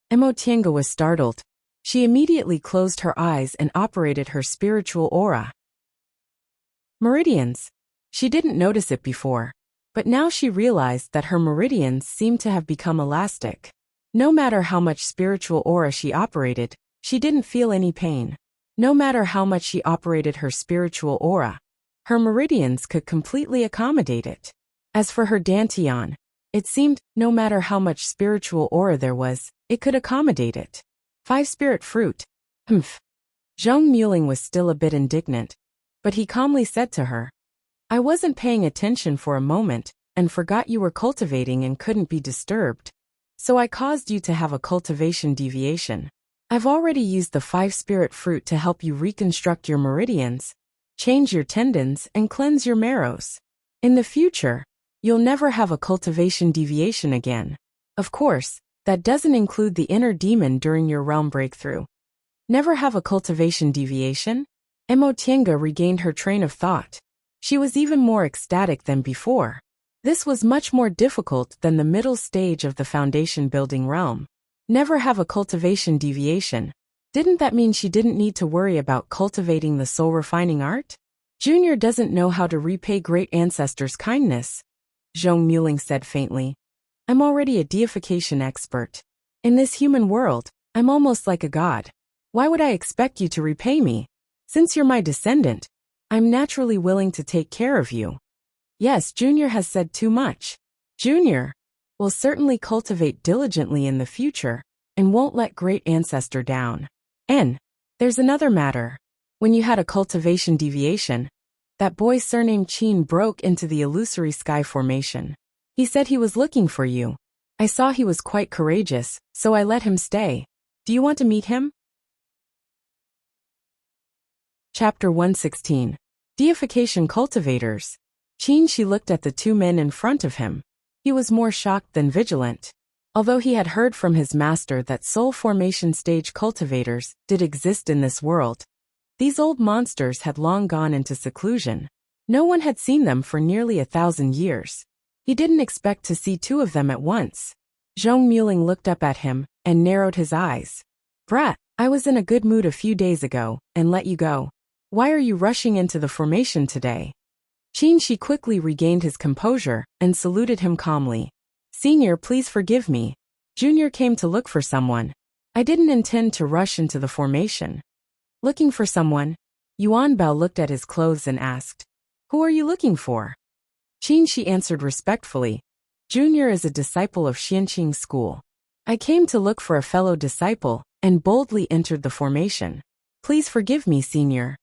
Mo Tiange was startled. She immediately closed her eyes and operated her spiritual aura. Meridians. She didn't notice it before, but now she realized that her meridians seemed to have become elastic. No matter how much spiritual aura she operated, she didn't feel any pain. No matter how much she operated her spiritual aura, her meridians could completely accommodate it. As for her dantian, it seemed, no matter how much spiritual aura there was, it could accommodate it. 5 spirit fruit. Humph. Zhong Muling was still a bit indignant, but he calmly said to her, "I wasn't paying attention for a moment, and forgot you were cultivating and couldn't be disturbed. So I caused you to have a cultivation deviation. I've already used the 5 spirit fruit to help you reconstruct your meridians, change your tendons, and cleanse your marrows. In the future, you'll never have a cultivation deviation again. Of course, that doesn't include the inner demon during your realm breakthrough." Never have a cultivation deviation? Mo Tiange regained her train of thought. She was even more ecstatic than before. This was much more difficult than the middle stage of the foundation building realm. Never have a cultivation deviation. Didn't that mean she didn't need to worry about cultivating the soul refining art? Junior doesn't know how to repay great ancestors' kindness, Zhong Muling said faintly. "I'm already a deification expert. In this human world, I'm almost like a god. Why would I expect you to repay me? Since you're my descendant, I'm naturally willing to take care of you." Yes, Junior has said too much. Junior will certainly cultivate diligently in the future and won't let great ancestor down. And there's another matter. When you had a cultivation deviation, that boy surnamed Qin broke into the illusory sky formation. He said he was looking for you. I saw he was quite courageous, so I let him stay. Do you want to meet him? Chapter 116. Deification Cultivators. She looked at the 2 men in front of him. He was more shocked than vigilant. Although he had heard from his master that soul formation stage cultivators did exist in this world, these old monsters had long gone into seclusion. No one had seen them for nearly 1,000 years. He didn't expect to see 2 of them at once. Zhong Muling looked up at him and narrowed his eyes. "Brat, I was in a good mood a few days ago and let you go. Why are you rushing into the formation today?" She quickly regained his composure and saluted him calmly. "Senior, please forgive me. Junior came to look for someone. I didn't intend to rush into the formation." "Looking for someone?" Yuan Bao looked at his clothes and asked, "Who are you looking for?" She answered respectfully, "Junior is a disciple of Xianqing School. I came to look for a fellow disciple and boldly entered the formation. Please forgive me, Senior."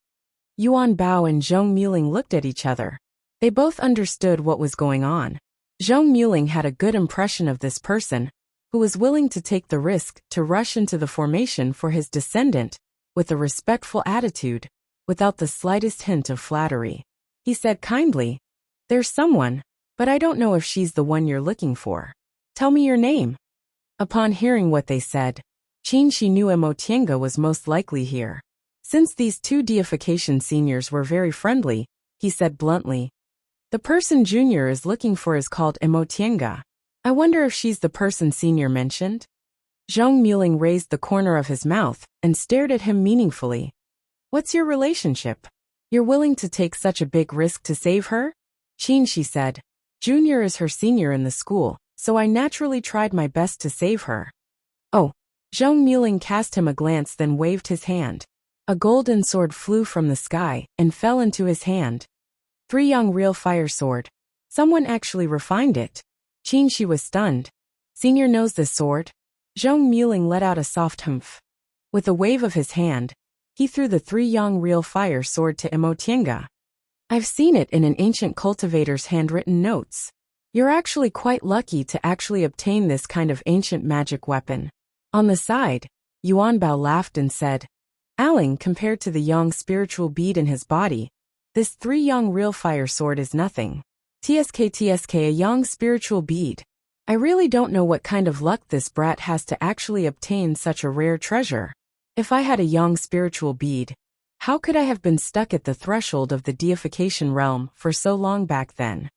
Yuan Bao and Zhong Muling looked at each other. They both understood what was going on. Zhong Muling had a good impression of this person, who was willing to take the risk to rush into the formation for his descendant, with a respectful attitude, without the slightest hint of flattery. He said kindly, "There's someone, but I don't know if she's the one you're looking for. Tell me your name." Upon hearing what they said, she knew Mo Tiange was most likely here. Since these 2 deification seniors were very friendly, he said bluntly, "The person Junior is looking for is called Mo Tiange. I wonder if she's the person Senior mentioned?" Zhong Muling raised the corner of his mouth and stared at him meaningfully. "What's your relationship? You're willing to take such a big risk to save her?" She said, "Junior is her senior in the school, so I naturally tried my best to save her." "Oh." Zhong Muling cast him a glance then waved his hand. A golden sword flew from the sky and fell into his hand. 3 young real fire sword. Someone actually refined it. Qin Shi was stunned. Senior knows this sword? Zhong Muling let out a soft humph. With a wave of his hand, he threw the 3 young real fire sword to Emotienga. I've seen it in an ancient cultivator's handwritten notes. You're actually quite lucky to actually obtain this kind of ancient magic weapon. On the side, Yuan Bao laughed and said, Aling, compared to the yang spiritual bead in his body, this 3 young real fire sword is nothing. TSK, a yang spiritual bead. I really don't know what kind of luck this brat has to actually obtain such a rare treasure. If I had a yang spiritual bead, how could I have been stuck at the threshold of the deification realm for so long back then?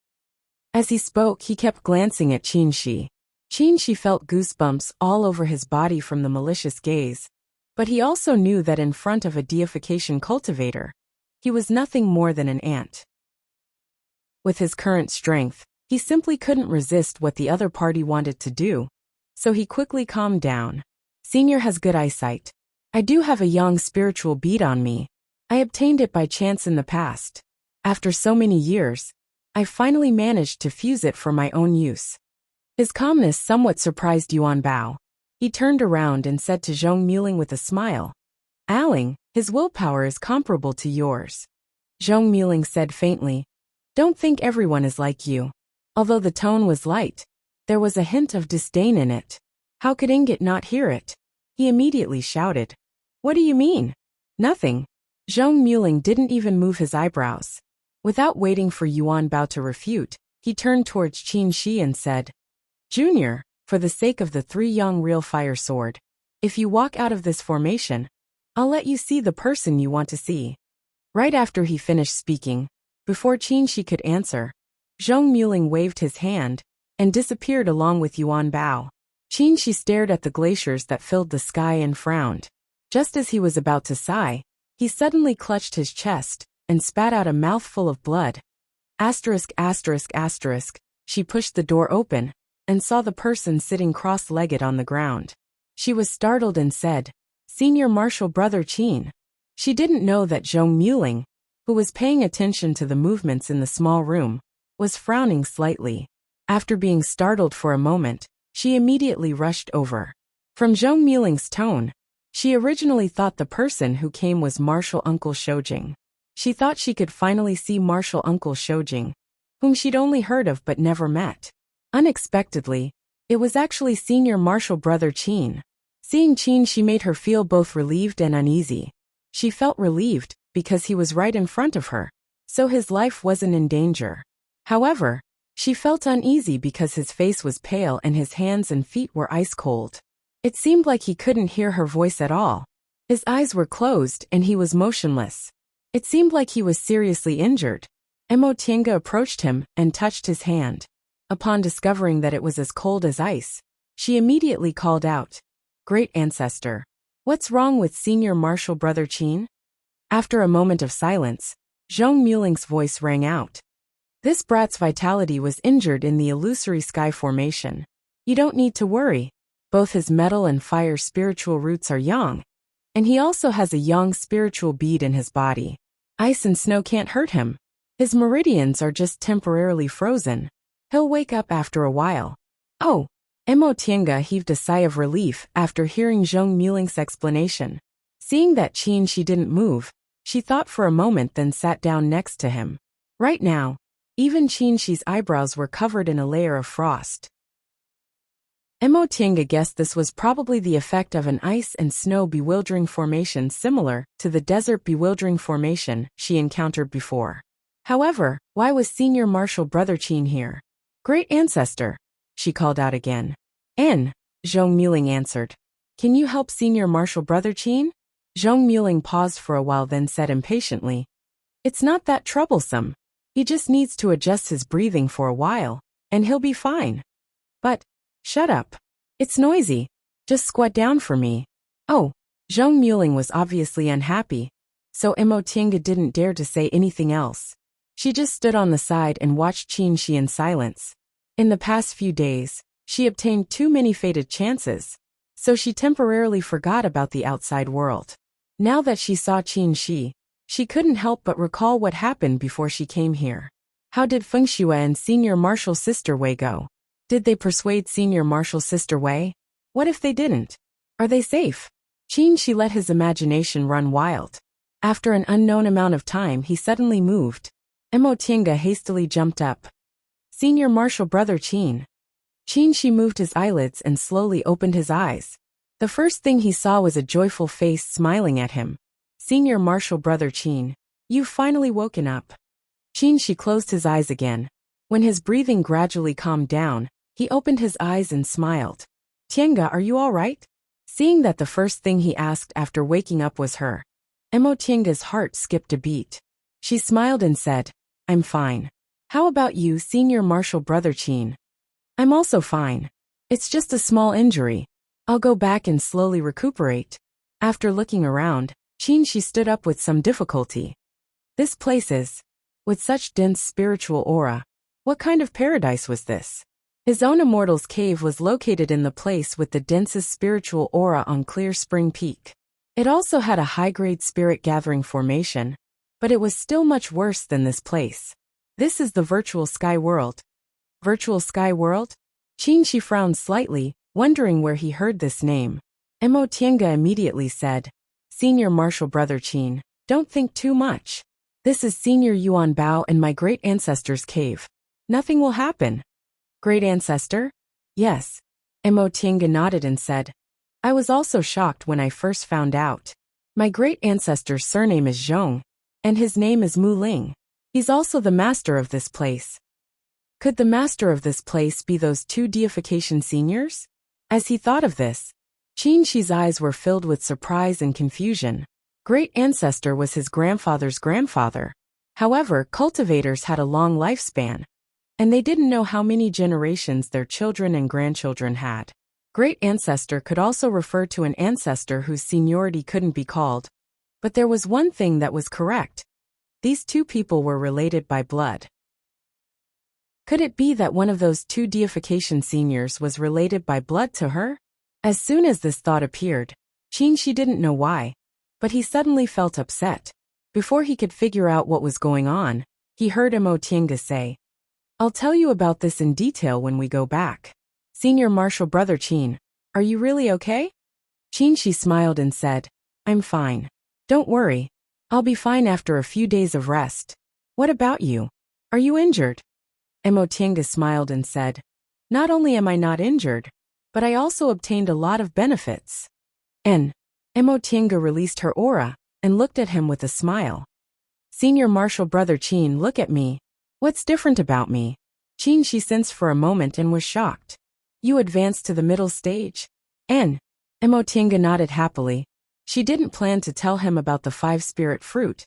As he spoke, he kept glancing at Qin Shi. Qin Shi felt goosebumps all over his body from the malicious gaze, but he also knew that in front of a deification cultivator, he was nothing more than an ant. With his current strength, he simply couldn't resist what the other party wanted to do, so he quickly calmed down. Senior has good eyesight. I do have a yang spiritual bead on me. I obtained it by chance in the past. After so many years, I finally managed to fuse it for my own use. His calmness somewhat surprised Yuan Bao. He turned around and said to Zhong Muling with a smile, Aling, his willpower is comparable to yours. Zhong Muling said faintly, Don't think everyone is like you. Although the tone was light, there was a hint of disdain in it. How could Ingot not hear it? He immediately shouted, What do you mean? Nothing. Zhong Muling didn't even move his eyebrows. Without waiting for Yuan Bao to refute, he turned towards Qin Shi and said, Junior, for the sake of the 3 young real fire sword, if you walk out of this formation, I'll let you see the person you want to see. Right after he finished speaking, before Qin Shi could answer, Zhong Muling waved his hand and disappeared along with Yuan Bao. Qin Shi stared at the glaciers that filled the sky and frowned. Just as he was about to sigh, he suddenly clutched his chest and spat out a mouthful of blood. Asterisk. She pushed the door open and saw the person sitting cross-legged on the ground. She was startled and said, Senior Marshal Brother Qin. She didn't know that Zhong Muling, who was paying attention to the movements in the small room, was frowning slightly. After being startled for a moment, she immediately rushed over. From Zhong Muling's tone, she originally thought the person who came was Marshal Uncle Shoujing. She thought she could finally see Marshal Uncle Shoujing, whom she'd only heard of but never met. Unexpectedly, it was actually Senior Marshal Brother Qin. Seeing Qin, she made her feel both relieved and uneasy. She felt relieved because he was right in front of her, so his life wasn't in danger. However, she felt uneasy because his face was pale and his hands and feet were ice cold. It seemed like he couldn't hear her voice at all. His eyes were closed and he was motionless. It seemed like he was seriously injured. Emotienga approached him and touched his hand. Upon discovering that it was as cold as ice, she immediately called out, Great Ancestor, what's wrong with Senior Marshal Brother Qin? After a moment of silence, Zhong Muling's voice rang out. This brat's vitality was injured in the illusory sky formation. You don't need to worry. Both his metal and fire spiritual roots are yang, and he also has a yang spiritual bead in his body. Ice and snow can't hurt him. His meridians are just temporarily frozen. He'll wake up after a while. Oh, Emotienga heaved a sigh of relief after hearing Zhong Muling's explanation. Seeing that Qin Shi didn't move, she thought for a moment then sat down next to him. Right now, even Qin Shi's eyebrows were covered in a layer of frost. Emotienga guessed this was probably the effect of an ice and snow bewildering formation similar to the desert bewildering formation she encountered before. However, why was Senior Marshal Brother Qin here? Great Ancestor, she called out again. Zhong Muling answered. Can you help Senior Marshal Brother Qin? Zhong Muling paused for a while then said impatiently. It's not that troublesome. He just needs to adjust his breathing for a while, and he'll be fine. But, shut up. It's noisy. Just squat down for me. Oh, Zhong Muling was obviously unhappy, so Emotienga didn't dare to say anything else. She just stood on the side and watched Qin Shi in silence. In the past few days, she obtained too many fated chances, so she temporarily forgot about the outside world. Now that she saw Qin Shi, She couldn't help but recall what happened before she came here. How did Feng Shui and Senior Marshal Sister Wei go? Did they persuade Senior Marshal Sister Wei? What if they didn't? Are they safe? She let his imagination run wild. After an unknown amount of time, he suddenly moved. Mo Tiange hastily jumped up. Senior Marshal Brother Qin. She moved his eyelids and slowly opened his eyes. The first thing he saw was a joyful face smiling at him. Senior Marshal Brother Qin, you've finally woken up. She closed his eyes again. When his breathing gradually calmed down, he opened his eyes and smiled. Tiange, are you all right? Seeing that the first thing he asked after waking up was her, Mo Tiange's heart skipped a beat. She smiled and said, I'm fine. How about you, Senior Marshal Brother Qin? I'm also fine. It's just a small injury. I'll go back and slowly recuperate. After looking around, she stood up with some difficulty. This place is, with such dense spiritual aura, what kind of paradise was this? His own immortal's cave was located in the place with the densest spiritual aura on Clear Spring Peak. It also had a high-grade spirit gathering formation, but it was still much worse than this place. This is the Virtual Sky World. Virtual Sky World? She frowned slightly, wondering where he heard this name. Mo Tiange immediately said, Senior Marshal Brother Qin, don't think too much. This is Senior Yuan Bao and my great ancestor's cave. Nothing will happen. Great ancestor? Yes. Mo Tiange nodded and said, I was also shocked when I first found out. My great ancestor's surname is Zhong, and his name is Mu Ling. He's also the master of this place. Could the master of this place be those two deification seniors? As he thought of this, Shi's eyes were filled with surprise and confusion. Great ancestor was his grandfather's grandfather. However, cultivators had a long lifespan, and they didn't know how many generations their children and grandchildren had. Great ancestor could also refer to an ancestor whose seniority couldn't be called. But there was one thing that was correct. These two people were related by blood. Could it be that one of those two deification seniors was related by blood to her? As soon as this thought appeared, she didn't know why, but he suddenly felt upset. Before he could figure out what was going on, he heard Mo Tiange say, I'll tell you about this in detail when we go back. Senior Marshal Brother Qin, are you really okay? She smiled and said, I'm fine. Don't worry. I'll be fine after a few days of rest. What about you? Are you injured? Mo Tiange smiled and said, Not only am I not injured, but I also obtained a lot of benefits. Mo Tiange released her aura and looked at him with a smile. Senior Marshal Brother Qin, look at me. What's different about me? She sensed for a moment and was shocked. You advanced to the middle stage? Mo Tiange nodded happily. She didn't plan to tell him about the 5-spirit fruit,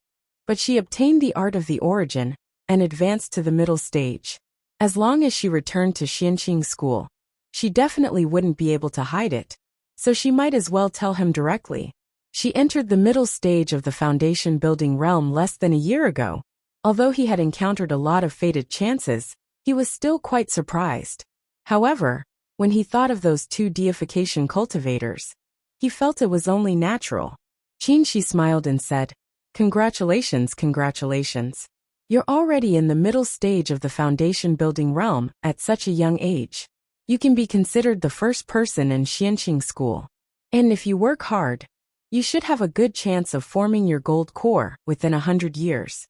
but she obtained the art of the origin and advanced to the middle stage. As long as she returned to Xianqing school, she definitely wouldn't be able to hide it, so she might as well tell him directly. She entered the middle stage of the foundation building realm less than a year ago. Although he had encountered a lot of fated chances, he was still quite surprised. However, when he thought of those two deification cultivators, he felt it was only natural. She smiled and said, Congratulations, congratulations. You're already in the middle stage of the foundation building realm at such a young age. You can be considered the first person in Xianqing school. And if you work hard, you should have a good chance of forming your gold core within 100 years.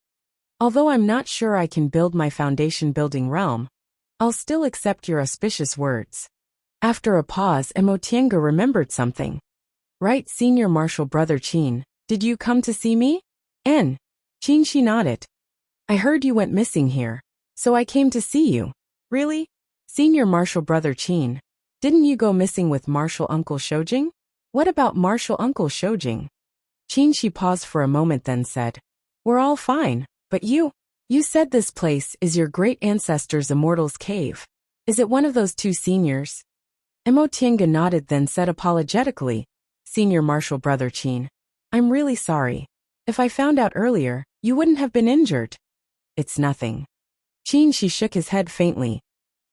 Although I'm not sure I can build my foundation building realm, I'll still accept your auspicious words. After a pause, Mo Tiange remembered something. Right, Senior Marshal Brother Qin, did you come to see me? She nodded. I heard you went missing here, so I came to see you. Really? Senior Marshal Brother Qin, didn't you go missing with Marshal Uncle Shoujing? What about Marshal Uncle Shoujing? She paused for a moment then said, We're all fine. But you said this place is your great ancestor's immortal's cave. Is it one of those two seniors? Mo Tiange nodded then said apologetically, Senior Marshal Brother Qin, I'm really sorry. If I found out earlier, you wouldn't have been injured. It's nothing. She shook his head faintly.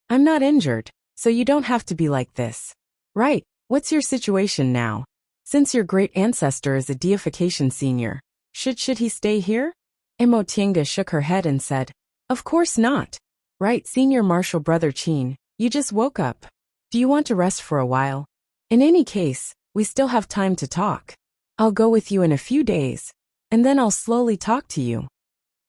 I'm not injured, so you don't have to be like this. Right, what's your situation now? Since your great ancestor is a deification senior, Should he stay here? Emotienga shook her head and said, Of course not. Right, Senior Marshal Brother Qin, you just woke up. Do you want to rest for a while? In any case, we still have time to talk. I'll go with you in a few days, and then I'll slowly talk to you.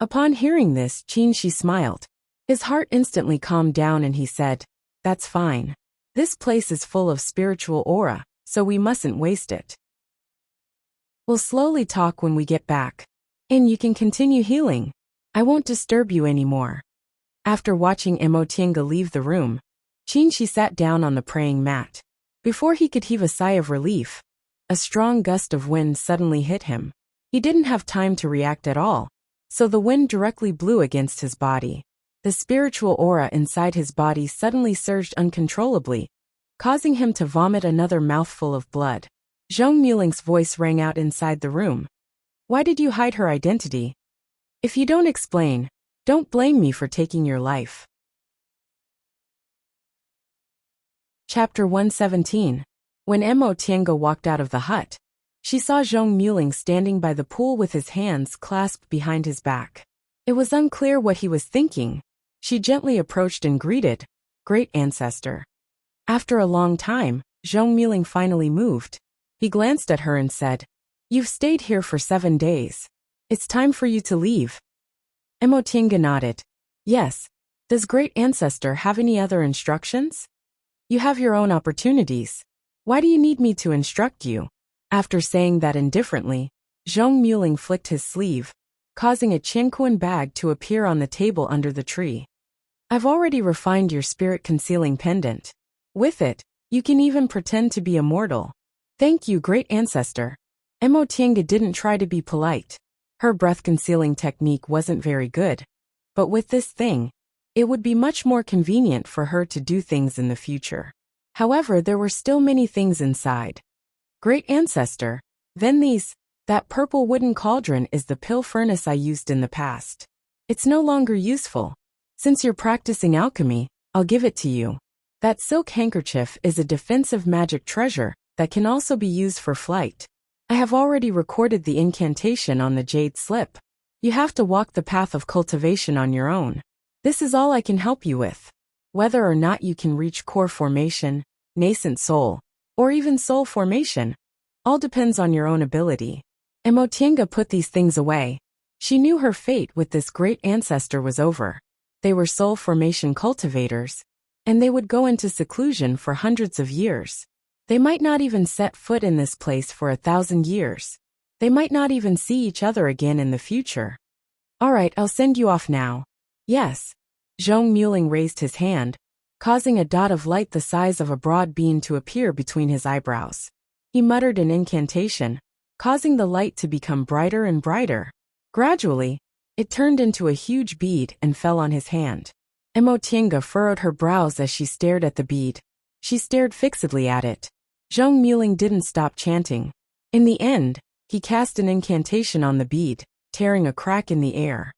Upon hearing this, Qin Shi smiled. His heart instantly calmed down and he said, That's fine. This place is full of spiritual aura, so we mustn't waste it. We'll slowly talk when we get back. And you can continue healing. I won't disturb you anymore. After watching Emotienga leave the room, Qin Shi sat down on the praying mat. Before he could heave a sigh of relief, a strong gust of wind suddenly hit him. He didn't have time to react at all, so the wind directly blew against his body. The spiritual aura inside his body suddenly surged uncontrollably, causing him to vomit another mouthful of blood. Zhong Muling's voice rang out inside the room. Why did you hide her identity? If you don't explain, don't blame me for taking your life. Chapter 117. When Emotienga walked out of the hut, she saw Zhong Muling standing by the pool with his hands clasped behind his back. It was unclear what he was thinking. She gently approached and greeted, Great Ancestor. After a long time, Zhong Muling finally moved. He glanced at her and said, You've stayed here for 7 days. It's time for you to leave. Emotienga nodded. Yes. Does Great Ancestor have any other instructions? You have your own opportunities. Why do you need me to instruct you? After saying that indifferently, Zhong Muling flicked his sleeve, causing a Qianquan bag to appear on the table under the tree. I've already refined your spirit-concealing pendant. With it, you can even pretend to be immortal. Thank you, Great Ancestor. Emotienga didn't try to be polite. Her breath-concealing technique wasn't very good. But with this thing, it would be much more convenient for her to do things in the future. However, there were still many things inside. Great Ancestor, then that purple wooden cauldron is the pill furnace I used in the past. It's no longer useful. Since you're practicing alchemy, I'll give it to you. That silk handkerchief is a defensive magic treasure that can also be used for flight. I have already recorded the incantation on the jade slip. You have to walk the path of cultivation on your own. This is all I can help you with. Whether or not you can reach core formation, nascent soul, or even soul formation, all depends on your own ability. Emotienga put these things away. She knew her fate with this Great Ancestor was over. They were soul formation cultivators, and they would go into seclusion for hundreds of years. They might not even set foot in this place for 1,000 years. They might not even see each other again in the future. All right, I'll send you off now. Yes. Zhong Muling raised his hand, causing a dot of light the size of a broad bean to appear between his eyebrows. He muttered an incantation, causing the light to become brighter and brighter. Gradually, it turned into a huge bead and fell on his hand. Emotienga furrowed her brows as she stared at the bead. She stared fixedly at it. Zhong Muling didn't stop chanting. In the end, he cast an incantation on the bead, tearing a crack in the air.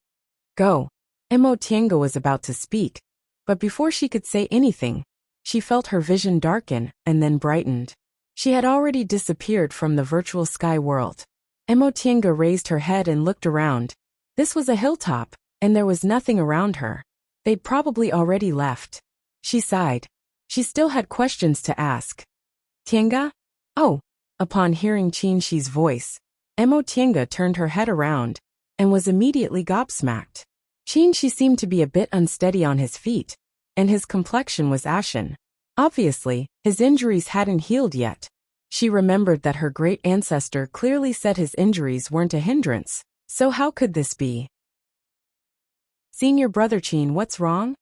Go. Emotienga was about to speak, but before she could say anything, she felt her vision darken and then brightened. She had already disappeared from the virtual sky world. Emotienga raised her head and looked around. This was a hilltop, and there was nothing around her. They'd probably already left. She sighed. She still had questions to ask. Tienga? Oh. Upon hearing Qin Shi's voice, Emotienga turned her head around and was immediately gobsmacked. Qin Shi seemed to be a bit unsteady on his feet, and his complexion was ashen. Obviously, his injuries hadn't healed yet. She remembered that her great ancestor clearly said his injuries weren't a hindrance, so how could this be? Senior Brother Qin, what's wrong?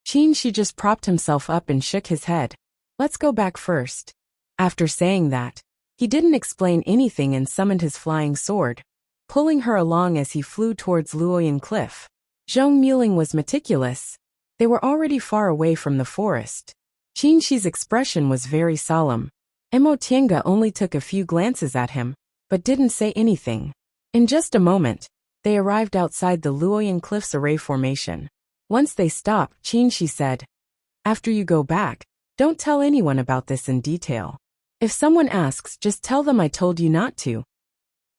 Qin Shi just propped himself up and shook his head. Let's go back first. After saying that, he didn't explain anything and summoned his flying sword, pulling her along as he flew towards Luoyan Cliff. Zhong Muling was meticulous. They were already far away from the forest. Qin Shi's expression was very solemn. Emotienga only took a few glances at him, but didn't say anything. In just a moment, they arrived outside the Luoyan Cliff's array formation. Once they stopped, Qin Shi said, After you go back, don't tell anyone about this in detail. If someone asks, just tell them I told you not to.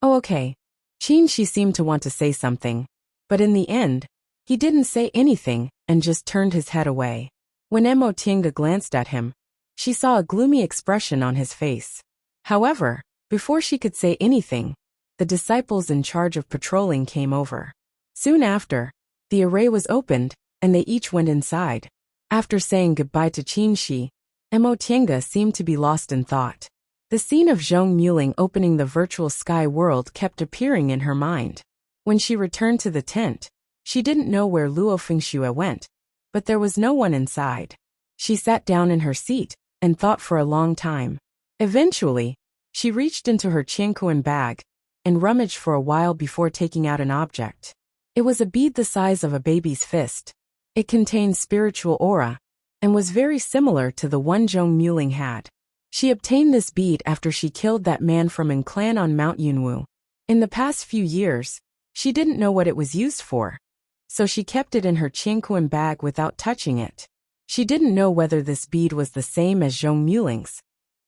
Oh, okay. Qin seemed to want to say something, but in the end, he didn't say anything and just turned his head away. When Emo Tiange glanced at him, she saw a gloomy expression on his face. However, before she could say anything, the disciples in charge of patrolling came over. Soon after, the array was opened, and they each went inside. After saying goodbye to Qin, Emo Tiange seemed to be lost in thought. The scene of Zhong Muling opening the virtual sky world kept appearing in her mind. When she returned to the tent, she didn't know where Luo Fengxue went, but there was no one inside. She sat down in her seat and thought for a long time. Eventually, she reached into her Qiankuan bag and rummaged for a while before taking out an object. It was a bead the size of a baby's fist. It contained spiritual aura and was very similar to the one Zhong Muling had. She obtained this bead after she killed that man from An clan on Mount Yunwu. In the past few years, she didn't know what it was used for, so she kept it in her Qiankuan bag without touching it. She didn't know whether this bead was the same as Zhong Muling's,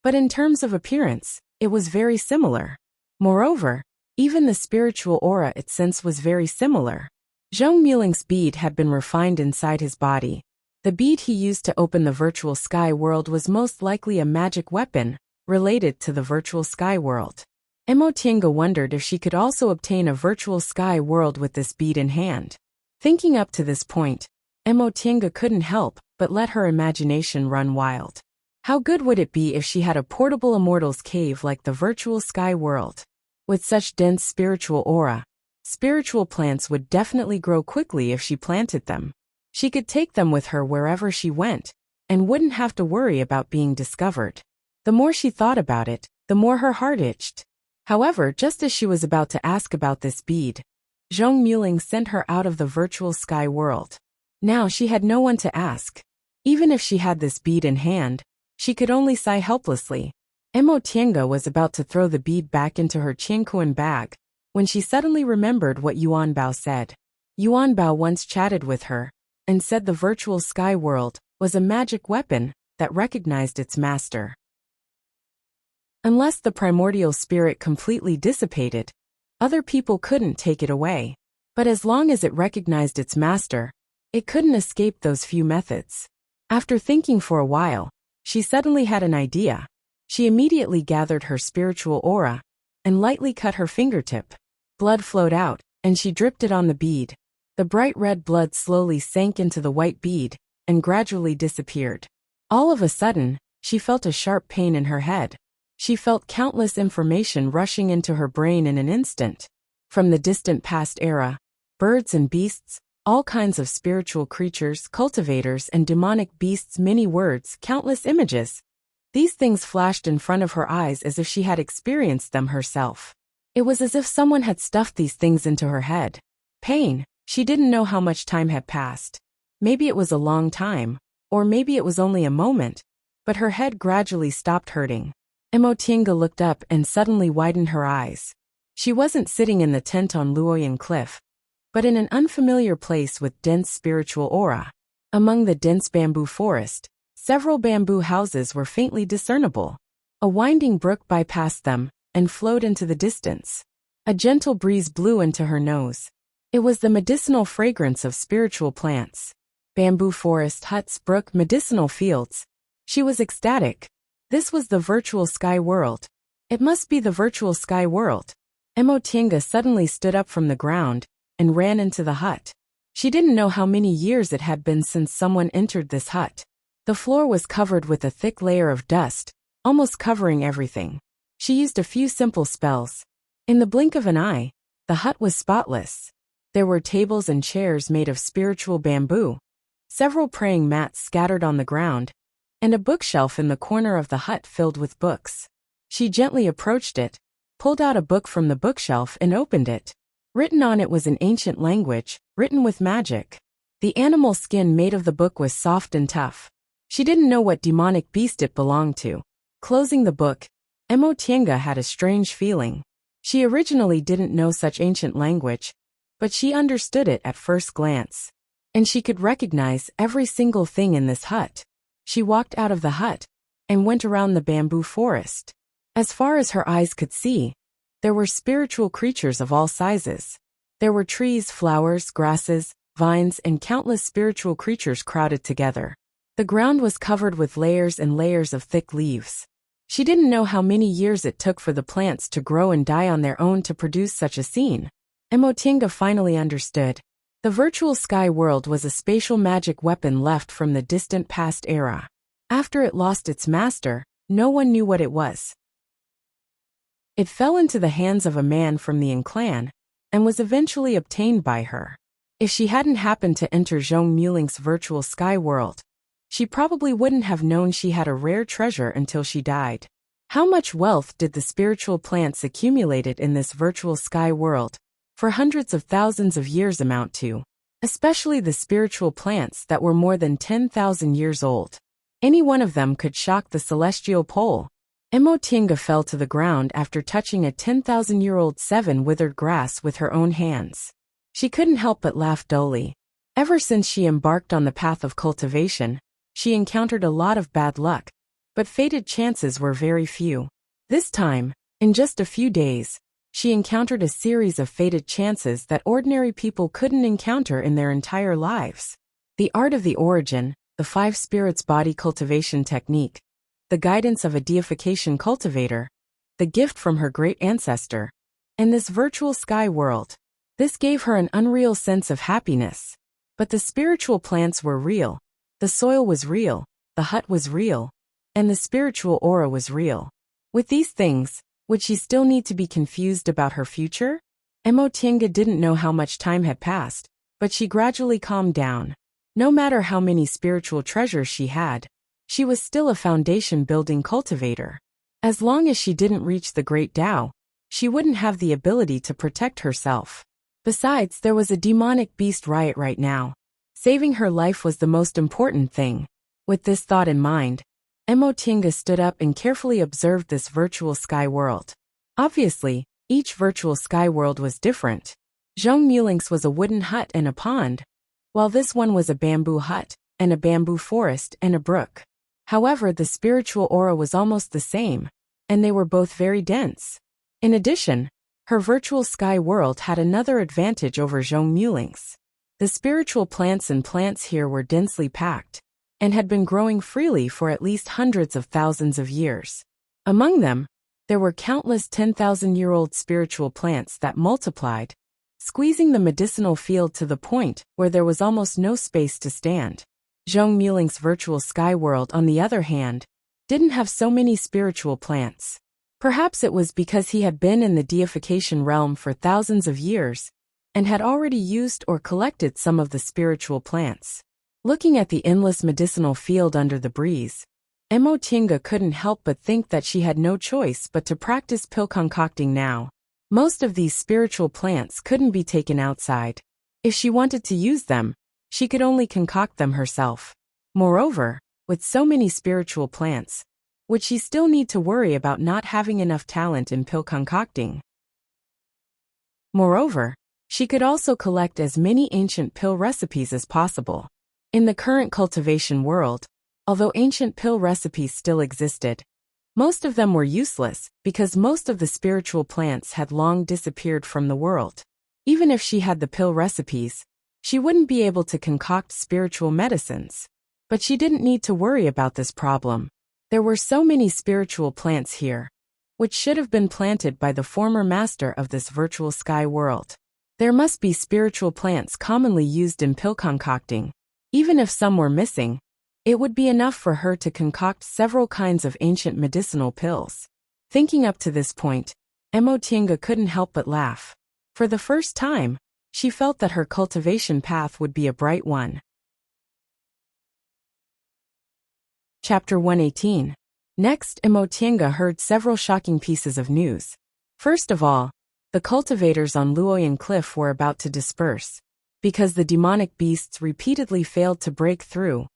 but in terms of appearance, it was very similar. Moreover, even the spiritual aura it sensed was very similar. Zhong Muling's bead had been refined inside his body. The bead he used to open the virtual sky world was most likely a magic weapon related to the virtual sky world. Emo Tiange wondered if she could also obtain a virtual sky world with this bead in hand. Thinking up to this point, Emo Tiange couldn't help but let her imagination run wild. How good would it be if she had a portable immortal's cave like the virtual sky world? With such dense spiritual aura, spiritual plants would definitely grow quickly if she planted them. She could take them with her wherever she went, and wouldn't have to worry about being discovered. The more she thought about it, the more her heart itched. However, just as she was about to ask about this bead, Zhong Muling sent her out of the virtual sky world. Now she had no one to ask. Even if she had this bead in hand, she could only sigh helplessly. Emo Tiange was about to throw the bead back into her Qiankuan bag, when she suddenly remembered what Yuan Bao said. Yuan Bao once chatted with her, and said the virtual sky world was a magic weapon that recognized its master. Unless the primordial spirit completely dissipated, other people couldn't take it away. But as long as it recognized its master, it couldn't escape those few methods. After thinking for a while, she suddenly had an idea. She immediately gathered her spiritual aura and lightly cut her fingertip. Blood flowed out, and she dripped it on the bead. The bright red blood slowly sank into the white bead and gradually disappeared. All of a sudden, she felt a sharp pain in her head. She felt countless information rushing into her brain in an instant. From the distant past era, birds and beasts, all kinds of spiritual creatures, cultivators and demonic beasts, many words, countless images. These things flashed in front of her eyes as if she had experienced them herself. It was as if someone had stuffed these things into her head. Pain. She didn't know how much time had passed. Maybe it was a long time, or maybe it was only a moment, but her head gradually stopped hurting. Emo Tiange looked up and suddenly widened her eyes. She wasn't sitting in the tent on Luoyan Cliff, but in an unfamiliar place with dense spiritual aura. Among the dense bamboo forest, several bamboo houses were faintly discernible. A winding brook bypassed them and flowed into the distance. A gentle breeze blew into her nose. It was the medicinal fragrance of spiritual plants. Bamboo forest, huts, brook, medicinal fields. She was ecstatic. This was the virtual sky world. It must be the virtual sky world. Emo Tiange suddenly stood up from the ground and ran into the hut. She didn't know how many years it had been since someone entered this hut. The floor was covered with a thick layer of dust, almost covering everything. She used a few simple spells. In the blink of an eye, the hut was spotless. There were tables and chairs made of spiritual bamboo, several praying mats scattered on the ground, and a bookshelf in the corner of the hut filled with books. She gently approached it, pulled out a book from the bookshelf and opened it. Written on it was an ancient language, written with magic. The animal skin made of the book was soft and tough. She didn't know what demonic beast it belonged to. Closing the book, Emo Tiange had a strange feeling. She originally didn't know such ancient language, but she understood it at first glance. And she could recognize every single thing in this hut. She walked out of the hut and went around the bamboo forest. As far as her eyes could see, There were spiritual creatures of all sizes. There were trees, flowers, grasses, vines, and countless spiritual creatures crowded together. The ground was covered with layers and layers of thick leaves. She didn't know how many years it took for the plants to grow and die on their own to produce such a scene. Emotinga finally understood. The virtual sky world was a spatial magic weapon left from the distant past era. After it lost its master, no one knew what it was. It fell into the hands of a man from the Yin clan, and was eventually obtained by her. If she hadn't happened to enter Zhong Muling's virtual sky world, she probably wouldn't have known she had a rare treasure until she died. How much wealth did the spiritual plants accumulated in this virtual sky world for hundreds of thousands of years amount to? Especially the spiritual plants that were more than 10,000 years old. Any one of them could shock the celestial pole. Emotinga fell to the ground after touching a 10,000-year-old withered grass with her own hands. She couldn't help but laugh dully. Ever since she embarked on the path of cultivation, she encountered a lot of bad luck, but fated chances were very few. This time, in just a few days, she encountered a series of fated chances that ordinary people couldn't encounter in their entire lives. The art of the origin, the 5 spirits body cultivation technique, the guidance of a deification cultivator, the gift from her great ancestor, and this virtual sky world. This gave her an unreal sense of happiness. But the spiritual plants were real, the soil was real, the hut was real, and the spiritual aura was real. With these things, would she still need to be confused about her future? Emotinga didn't know how much time had passed, but she gradually calmed down. No matter how many spiritual treasures she had, she was still a foundation-building cultivator. As long as she didn't reach the Great Tao, she wouldn't have the ability to protect herself. Besides, there was a demonic beast riot right now. Saving her life was the most important thing. With this thought in mind, Emotinga stood up and carefully observed this virtual sky world. Obviously, each virtual sky world was different. Zhong Muling's was a wooden hut and a pond, while this one was a bamboo hut, and a bamboo forest and a brook. However, the spiritual aura was almost the same, and they were both very dense. In addition, her virtual sky world had another advantage over Zhong Muling's. The spiritual plants here were densely packed, and had been growing freely for at least hundreds of thousands of years. Among them, there were countless 10,000-year-old spiritual plants that multiplied, squeezing the medicinal field to the point where there was almost no space to stand. Zhong Muling's virtual sky world, on the other hand, didn't have so many spiritual plants. Perhaps it was because he had been in the deification realm for thousands of years, and had already used or collected some of the spiritual plants. Looking at the endless medicinal field under the breeze, Emotinga couldn't help but think that she had no choice but to practice pill concocting now. Most of these spiritual plants couldn't be taken outside. If she wanted to use them, she could only concoct them herself. Moreover, with so many spiritual plants, would she still need to worry about not having enough talent in pill concocting? Moreover, she could also collect as many ancient pill recipes as possible. In the current cultivation world, although ancient pill recipes still existed, most of them were useless because most of the spiritual plants had long disappeared from the world. Even if she had the pill recipes, she wouldn't be able to concoct spiritual medicines. But she didn't need to worry about this problem. There were so many spiritual plants here, which should have been planted by the former master of this virtual sky world. There must be spiritual plants commonly used in pill concocting. Even if some were missing, it would be enough for her to concoct several kinds of ancient medicinal pills. Thinking up to this point, Emotinga couldn't help but laugh. For the first time, she felt that her cultivation path would be a bright one. Chapter 118. Next, Emotinga heard several shocking pieces of news. First of all, the cultivators on Luoyan Cliff were about to disperse. Because the demonic beasts repeatedly failed to break through,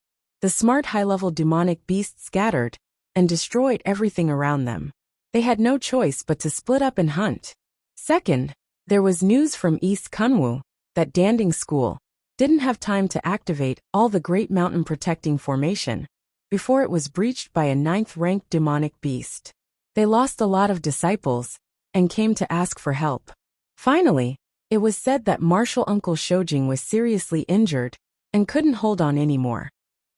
the smart high-level demonic beasts scattered and destroyed everything around them. They had no choice but to split up and hunt. Second, there was news from East Kunwu that Danding School didn't have time to activate all the Great Mountain Protecting Formation before it was breached by a 9th-ranked demonic beast. They lost a lot of disciples, and came to ask for help. Finally, it was said that martial uncle Shojing was seriously injured and couldn't hold on anymore.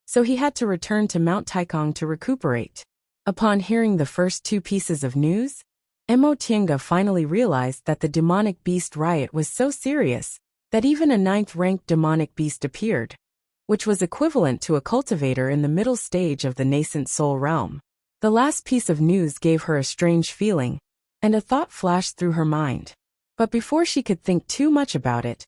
So he had to return to Mount Taikong to recuperate. Upon hearing the first two pieces of news, Mo Tiange finally realized that the demonic beast riot was so serious that even a 9th-ranked demonic beast appeared, which was equivalent to a cultivator in the middle stage of the nascent soul realm. The last piece of news gave her a strange feeling, and a thought flashed through her mind. But before she could think too much about it,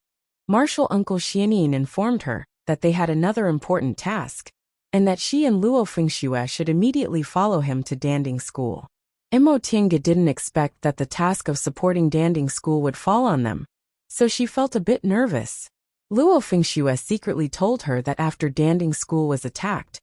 martial uncle Xianin informed her that they had another important task, and that she and Luo Fengxue should immediately follow him to Danding School. Mo Tiange didn't expect that the task of supporting Danding School would fall on them, so she felt a bit nervous. Luo Fengxue secretly told her that after Danding School was attacked,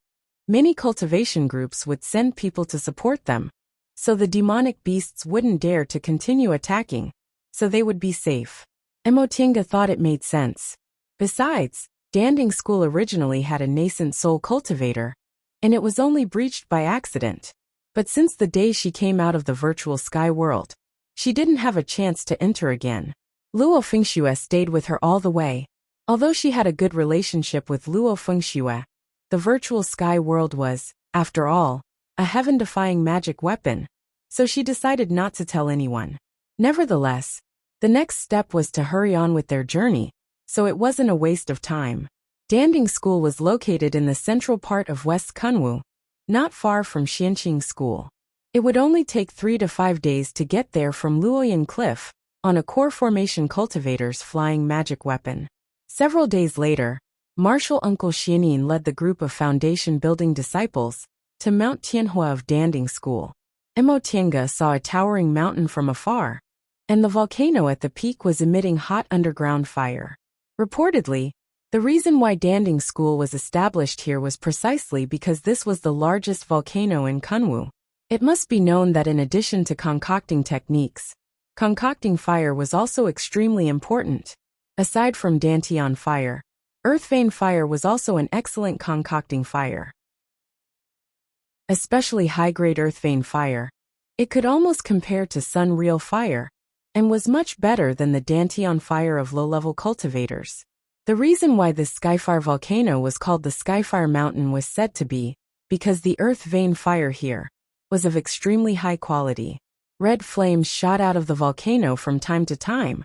many cultivation groups would send people to support them, so the demonic beasts wouldn't dare to continue attacking, so they would be safe. Mo Tiange thought it made sense. Besides, Danding School originally had a nascent soul cultivator, and it was only breached by accident. But since the day she came out of the virtual sky world, she didn't have a chance to enter again. Luo Fengxue stayed with her all the way. Although she had a good relationship with Luo Fengxue, the virtual sky world was, after all, a heaven-defying magic weapon, so she decided not to tell anyone. Nevertheless, the next step was to hurry on with their journey, so it wasn't a waste of time. Danding School was located in the central part of West Kunwu, not far from Xianqing School. It would only take 3 to 5 days to get there from Luoyan Cliff, on a core formation cultivator's flying magic weapon. Several days later, martial uncle Xianin led the group of foundation-building disciples to Mount Tianhua of Danding School. Mo Tiange saw a towering mountain from afar, and the volcano at the peak was emitting hot underground fire. Reportedly, the reason why Danding School was established here was precisely because this was the largest volcano in Kunwu. It must be known that in addition to concocting techniques, concocting fire was also extremely important. Aside from Dantian fire, earth vein fire was also an excellent concocting fire. Especially high-grade earth vein fire, it could almost compare to sun real fire, and was much better than the Dantian fire of low-level cultivators. The reason why this Skyfire volcano was called the Skyfire Mountain was said to be because the earth vein fire here was of extremely high quality. Red flames shot out of the volcano from time to time,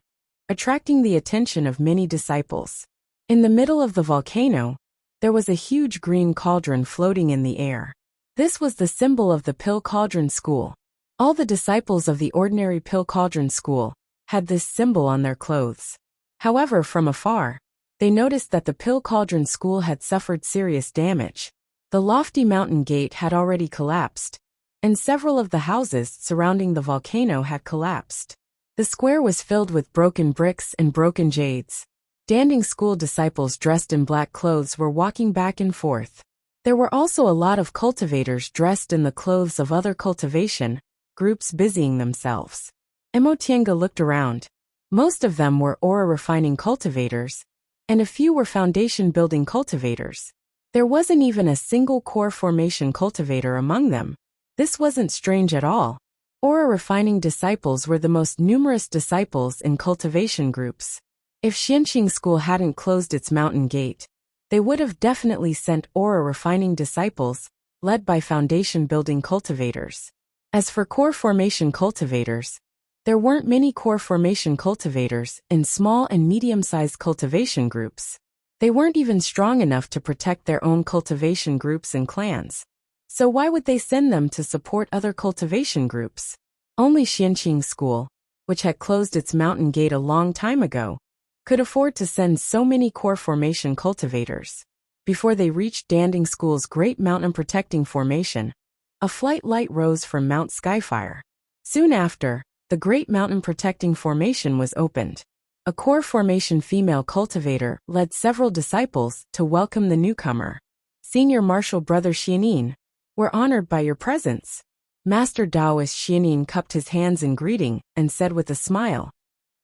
attracting the attention of many disciples. In the middle of the volcano, there was a huge green cauldron floating in the air. This was the symbol of the Pill Cauldron School. All the disciples of the ordinary Pill Cauldron School had this symbol on their clothes. However, from afar, they noticed that the Pill Cauldron School had suffered serious damage. The lofty mountain gate had already collapsed, and several of the houses surrounding the volcano had collapsed. The square was filled with broken bricks and broken jades. Danding School disciples dressed in black clothes were walking back and forth. There were also a lot of cultivators dressed in the clothes of other cultivation groups busying themselves. Mo Tiange looked around. Most of them were aura refining cultivators, and a few were foundation building cultivators. There wasn't even a single core formation cultivator among them. This wasn't strange at all. Aura refining disciples were the most numerous disciples in cultivation groups. If Xianqing School hadn't closed its mountain gate, they would have definitely sent aura refining disciples, led by foundation building cultivators. As for core formation cultivators, there weren't many core formation cultivators in small and medium-sized cultivation groups. They weren't even strong enough to protect their own cultivation groups and clans. So why would they send them to support other cultivation groups? Only Xianqing School, which had closed its mountain gate a long time ago, could afford to send so many core formation cultivators. Before they reached Danding School's Great Mountain Protecting Formation, a flight light rose from Mount Skyfire. Soon after, the Great Mountain Protecting Formation was opened. A core formation female cultivator led several disciples to welcome the newcomer. Senior Martial Brother Xianin, we're honored by your presence. Master Taoist Xianin cupped his hands in greeting and said with a smile,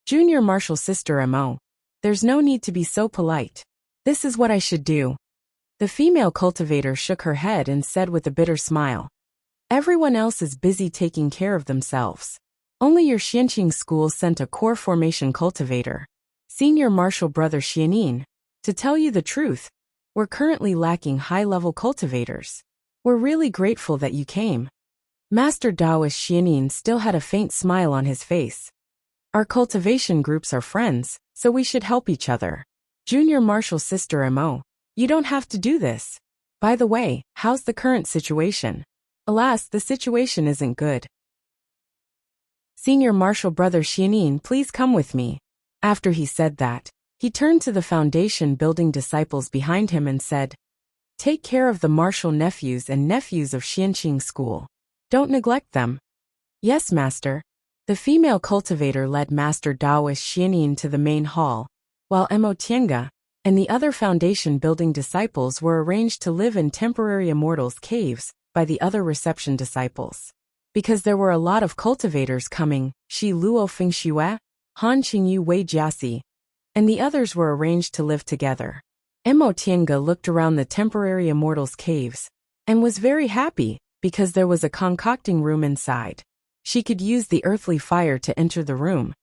Junior Martial Sister Mo, there's no need to be so polite. This is what I should do. The female cultivator shook her head and said with a bitter smile, everyone else is busy taking care of themselves. Only your Xianqing school sent a core formation cultivator. Senior Martial Brother Xianin, to tell you the truth, we're currently lacking high-level cultivators. We're really grateful that you came. Master Daoist Xianin still had a faint smile on his face. Our cultivation groups are friends, so we should help each other. Junior Martial Sister Mo, you don't have to do this. By the way, how's the current situation? Alas, the situation isn't good. Senior Martial Brother Xianin, please come with me. After he said that, he turned to the foundation building disciples behind him and said, take care of the martial nephews and nephews of Xianqing School. Don't neglect them. Yes, Master. The female cultivator led Master Daoist Xianin to the main hall, while Mo Tiange and the other foundation building disciples were arranged to live in temporary immortals' caves by the other reception disciples. Because there were a lot of cultivators coming, Shi Luo Fengxue, Han Qingyu Wei Jiasi, and the others were arranged to live together. Mo Tiange looked around the temporary immortals' caves and was very happy because there was a concocting room inside. She could use the earthly fire to enter the room,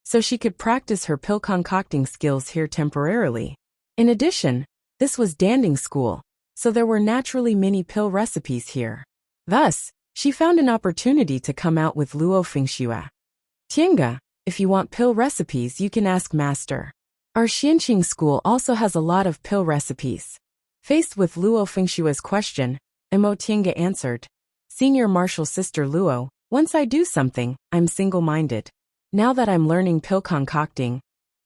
so she could practice her pill concocting skills here temporarily. In addition, this was danding school, so there were naturally many pill recipes here. Thus, she found an opportunity to come out with Luo Fengxue. Tiange, if you want pill recipes, you can ask Master. Our Xianqing school also has a lot of pill recipes. Faced with Luo Fengshue's question, Mo Tiange answered, Senior Martial Sister Luo, once I do something, I'm single-minded. Now that I'm learning pill concocting,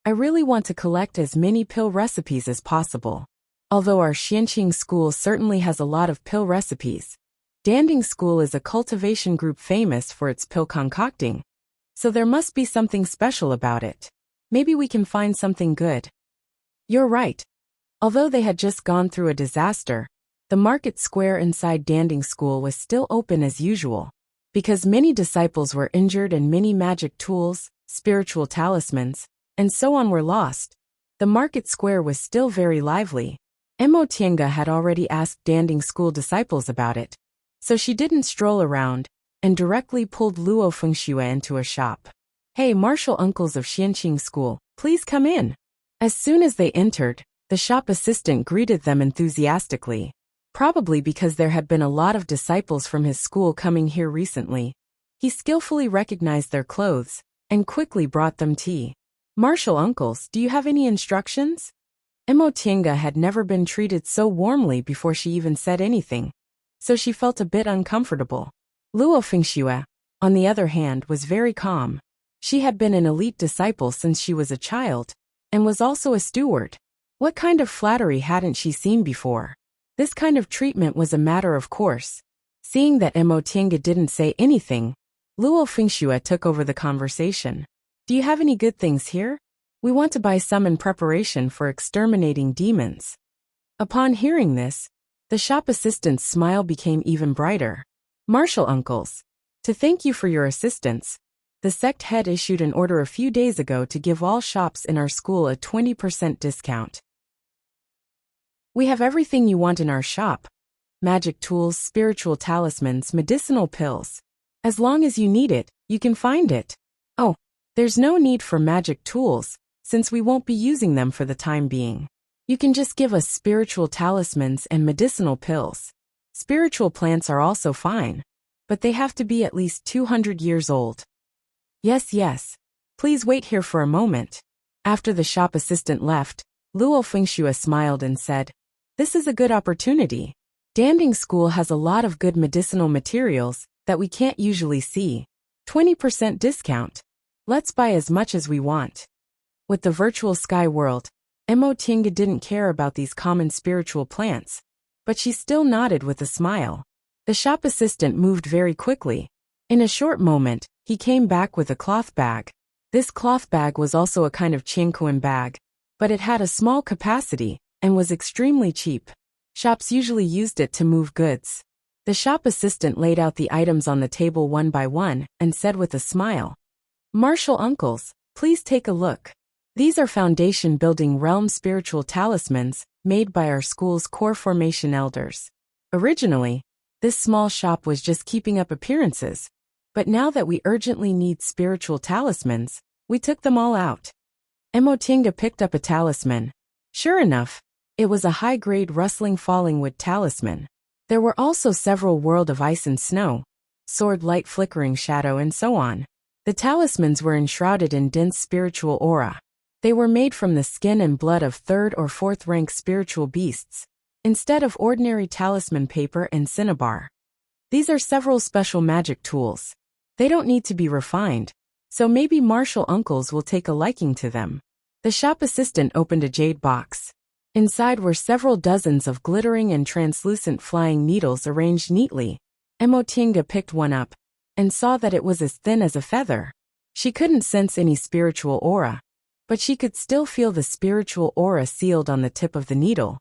I really want to collect as many pill recipes as possible. Although our Xianqing school certainly has a lot of pill recipes, Danding School is a cultivation group famous for its pill concocting, so there must be something special about it. Maybe we can find something good. You're right. Although they had just gone through a disaster, the market square inside Danding School was still open as usual. Because many disciples were injured and many magic tools, spiritual talismans, and so on were lost, the market square was still very lively. Mo Tiange had already asked Danding School disciples about it, so she didn't stroll around and directly pulled Luo Fengxue into a shop. Hey, martial uncles of Xianqing School, please come in. As soon as they entered, the shop assistant greeted them enthusiastically. Probably because there had been a lot of disciples from his school coming here recently, he skillfully recognized their clothes and quickly brought them tea. Martial uncles, do you have any instructions? Mo Tiange had never been treated so warmly before she even said anything, so she felt a bit uncomfortable. Luo Fengxue, on the other hand, was very calm. She had been an elite disciple since she was a child, and was also a steward. What kind of flattery hadn't she seen before? This kind of treatment was a matter of course. Seeing that Mo Tiange didn't say anything, Luo Fengxue took over the conversation. Do you have any good things here? We want to buy some in preparation for exterminating demons. Upon hearing this, the shop assistant's smile became even brighter. Martial uncles, to thank you for your assistance, the sect head issued an order a few days ago to give all shops in our school a 20% discount. We have everything you want in our shop. Magic tools, spiritual talismans, medicinal pills. As long as you need it, you can find it. Oh, there's no need for magic tools, since we won't be using them for the time being. You can just give us spiritual talismans and medicinal pills. Spiritual plants are also fine, but they have to be at least 200 years old. Yes. Please wait here for a moment. After the shop assistant left, Luo Fengxue smiled and said, this is a good opportunity. Danding School has a lot of good medicinal materials that we can't usually see. 20% discount. Let's buy as much as we want. With the virtual sky world, Mo Tiange didn't care about these common spiritual plants, but she still nodded with a smile. The shop assistant moved very quickly. In a short moment, he came back with a cloth bag. This cloth bag was also a kind of Qianquan bag, but it had a small capacity and was extremely cheap. Shops usually used it to move goods. The shop assistant laid out the items on the table one by one and said with a smile, Martial uncles, please take a look. These are foundation building realm spiritual talismans made by our school's core formation elders. Originally, this small shop was just keeping up appearances, But now that we urgently need spiritual talismans, we took them all out. Emotinga picked up a talisman. Sure enough, it was a high-grade rustling falling wood talisman. There were also several world of ice and snow, sword light flickering shadow and so on. The talismans were enshrouded in dense spiritual aura. They were made from the skin and blood of 3rd or 4th rank spiritual beasts, instead of ordinary talisman paper and cinnabar. These are several special magic tools. They don't need to be refined, so maybe martial uncles will take a liking to them. The shop assistant opened a jade box. Inside were several dozens of glittering and translucent flying needles arranged neatly. Emotinga picked one up and saw that it was as thin as a feather. She couldn't sense any spiritual aura, but she could still feel the spiritual aura sealed on the tip of the needle.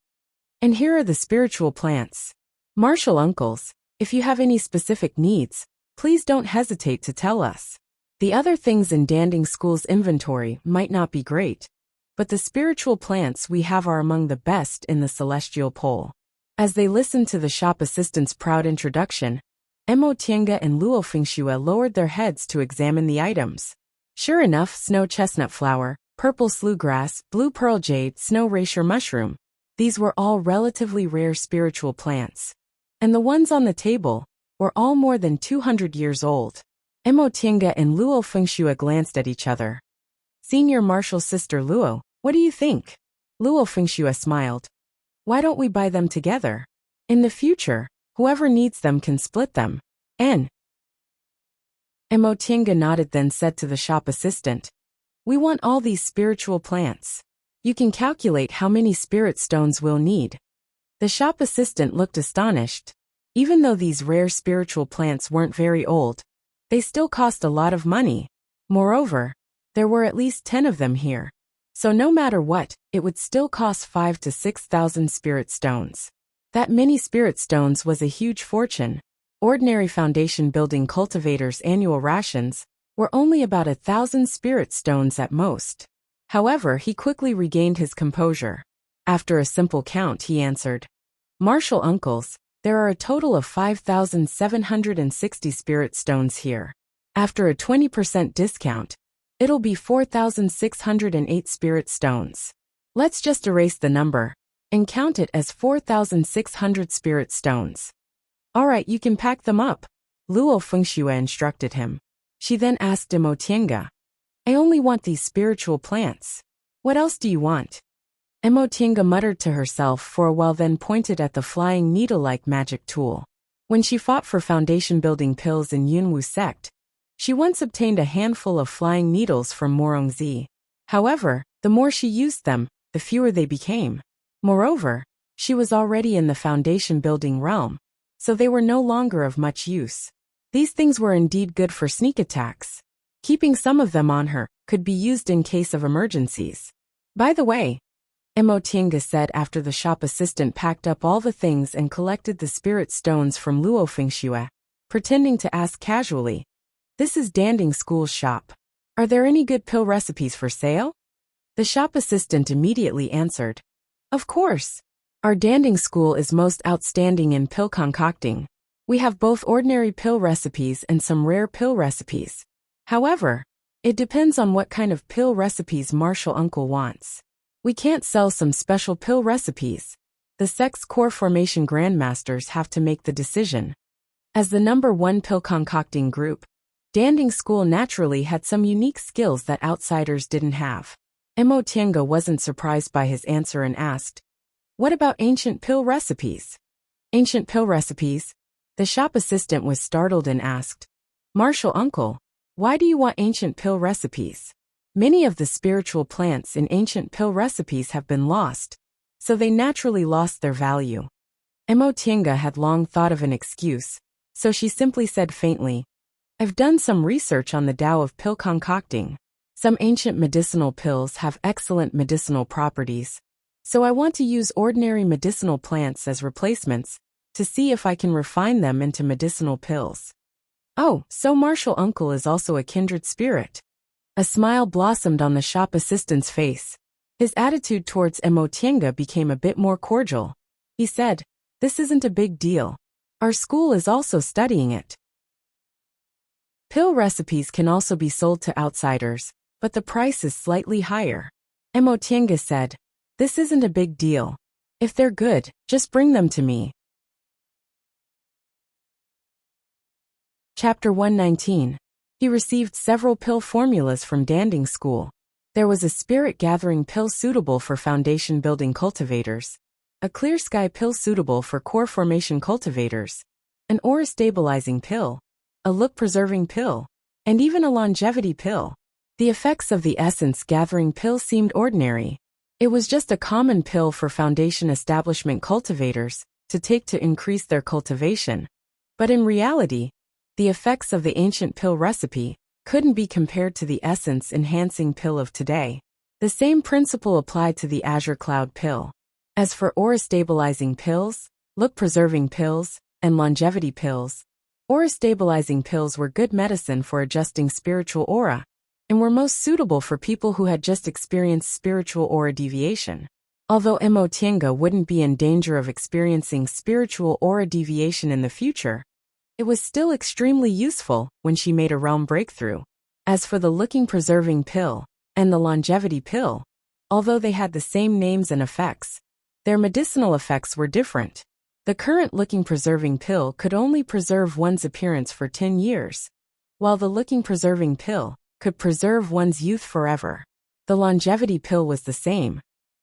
And here are the spiritual plants. Martial uncles, if you have any specific needs, please don't hesitate to tell us. The other things in Danding School's inventory might not be great, but the spiritual plants we have are among the best in the celestial pole. As they listened to the shop assistant's proud introduction, Emotinga and Luo Fengxue lowered their heads to examine the items. Sure enough, snow chestnut flower, purple slewgrass, blue pearl jade, snow rasher mushroom. These were all relatively rare spiritual plants. And the ones on the table were all more than 200 years old. Emotinga and Luo Fengxue glanced at each other. Senior Martial Sister Luo, what do you think? Luo Fengxue smiled. Why don't we buy them together? In the future, whoever needs them can split them. And Emotinga nodded, then said to the shop assistant, we want all these spiritual plants. You can calculate how many spirit stones we'll need. The shop assistant looked astonished. Even though these rare spiritual plants weren't very old, they still cost a lot of money. Moreover, there were at least 10 of them here. So no matter what, it would still cost 5,000 to 6,000 spirit stones. That many spirit stones was a huge fortune. Ordinary foundation building cultivators' annual rations were only about 1,000 spirit stones at most. However, he quickly regained his composure. After a simple count, he answered, Martial uncles, there are a total of 5,760 spirit stones here. After a 20% discount, it'll be 4,608 spirit stones. Let's just erase the number and count it as 4,600 spirit stones. Alright, you can pack them up, Luo Fengxue instructed him. She then asked Emotinga, I only want these spiritual plants. What else do you want? Emotinga muttered to herself for a while, then pointed at the flying needle-like magic tool. When she fought for foundation building pills in Yunwu sect, she once obtained a handful of flying needles from Morongzi. However, the more she used them, the fewer they became. Moreover, she was already in the foundation building realm, so they were no longer of much use. These things were indeed good for sneak attacks. Keeping some of them on her could be used in case of emergencies. By the way, Emotinga said after the shop assistant packed up all the things and collected the spirit stones from Luo Fengxue, pretending to ask casually, this is Danding School's shop. Are there any good pill recipes for sale? The shop assistant immediately answered, of course. Our Danding School is most outstanding in pill concocting. We have both ordinary pill recipes and some rare pill recipes. However, it depends on what kind of pill recipes Martial Uncle wants. We can't sell some special pill recipes. The sect's core formation grandmasters have to make the decision. As the #1 pill concocting group, Danding School naturally had some unique skills that outsiders didn't have. Emotinga wasn't surprised by his answer and asked, what about ancient pill recipes? Ancient pill recipes? The shop assistant was startled and asked, Martial Uncle, why do you want ancient pill recipes? Many of the spiritual plants in ancient pill recipes have been lost, so they naturally lost their value. Emotinga had long thought of an excuse, so she simply said faintly, I've done some research on the Tao of pill concocting. Some ancient medicinal pills have excellent medicinal properties, so I want to use ordinary medicinal plants as replacements to see if I can refine them into medicinal pills. Oh, so Martial Uncle is also a kindred spirit. A smile blossomed on the shop assistant's face. His attitude towards Emotinga became a bit more cordial. He said, this isn't a big deal. Our school is also studying it. Pill recipes can also be sold to outsiders, but the price is slightly higher. Emotienga said, "This isn't a big deal. If they're good, just bring them to me." Chapter 119. He received several pill formulas from Danding School. There was a spirit-gathering pill suitable for foundation-building cultivators, a clear sky pill suitable for core formation cultivators, an aura-stabilizing pill, a look-preserving pill, and even a longevity pill. The effects of the essence-gathering pill seemed ordinary. It was just a common pill for foundation establishment cultivators to take to increase their cultivation. But in reality, the effects of the ancient pill recipe couldn't be compared to the essence-enhancing pill of today. The same principle applied to the Azure Cloud pill. As for aura-stabilizing pills, look-preserving pills, and longevity pills, aura-stabilizing pills were good medicine for adjusting spiritual aura, and were most suitable for people who had just experienced spiritual aura deviation. Although Emotienga wouldn't be in danger of experiencing spiritual aura deviation in the future, it was still extremely useful when she made a realm breakthrough. As for the looking-preserving pill and the longevity pill, although they had the same names and effects, their medicinal effects were different. The current looking-preserving pill could only preserve one's appearance for 10 years, while the looking-preserving pill could preserve one's youth forever. The longevity pill was the same.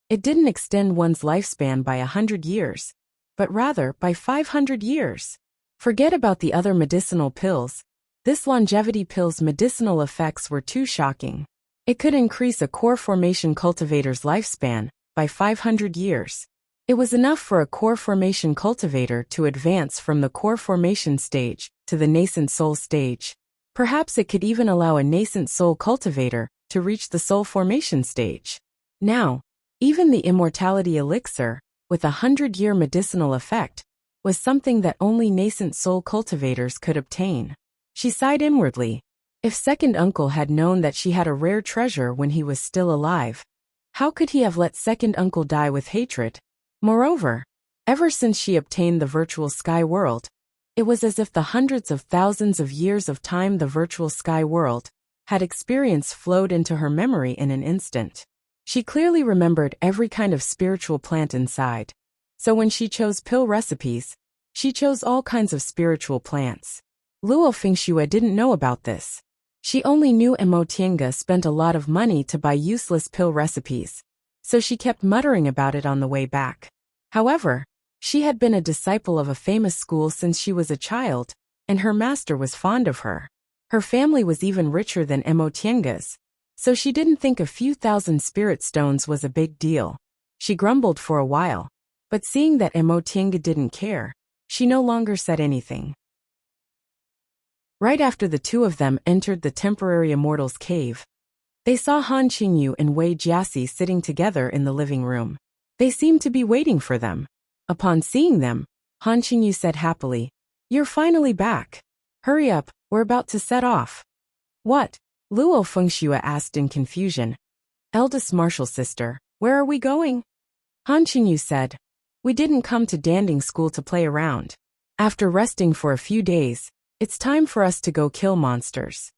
It didn't extend one's lifespan by 100 years, but rather by 500 years. Forget about the other medicinal pills. This longevity pill's medicinal effects were too shocking. It could increase a core formation cultivator's lifespan by 500 years. It was enough for a core formation cultivator to advance from the core formation stage to the nascent soul stage. Perhaps it could even allow a nascent soul cultivator to reach the soul formation stage. Now, even the immortality elixir, with a 100-year medicinal effect, was something that only nascent soul cultivators could obtain. She sighed inwardly. If Second Uncle had known that she had a rare treasure when he was still alive, how could he have let Second Uncle die with hatred? Moreover, ever since she obtained the virtual sky world, it was as if the hundreds of thousands of years of time the virtual sky world had experienced flowed into her memory in an instant. She clearly remembered every kind of spiritual plant inside. So when she chose pill recipes, she chose all kinds of spiritual plants. Luo Fengxue didn't know about this. She only knew Emotienga spent a lot of money to buy useless pill recipes, so she kept muttering about it on the way back. However, she had been a disciple of a famous school since she was a child, and her master was fond of her. Her family was even richer than Emotienga's, so she didn't think a few thousand spirit stones was a big deal. She grumbled for a while, but seeing that Emotienga didn't care, she no longer said anything. Right after the two of them entered the temporary immortal's cave, they saw Han Qingyu and Wei Jiaxi sitting together in the living room. They seemed to be waiting for them. Upon seeing them, Han Qingyu said happily, "You're finally back. Hurry up, we're about to set off." "What?" Luo Fengxue asked in confusion. "Eldest martial sister, where are we going?" Han Qingyu said, "We didn't come to Danding School to play around. After resting for a few days, it's time for us to go kill monsters."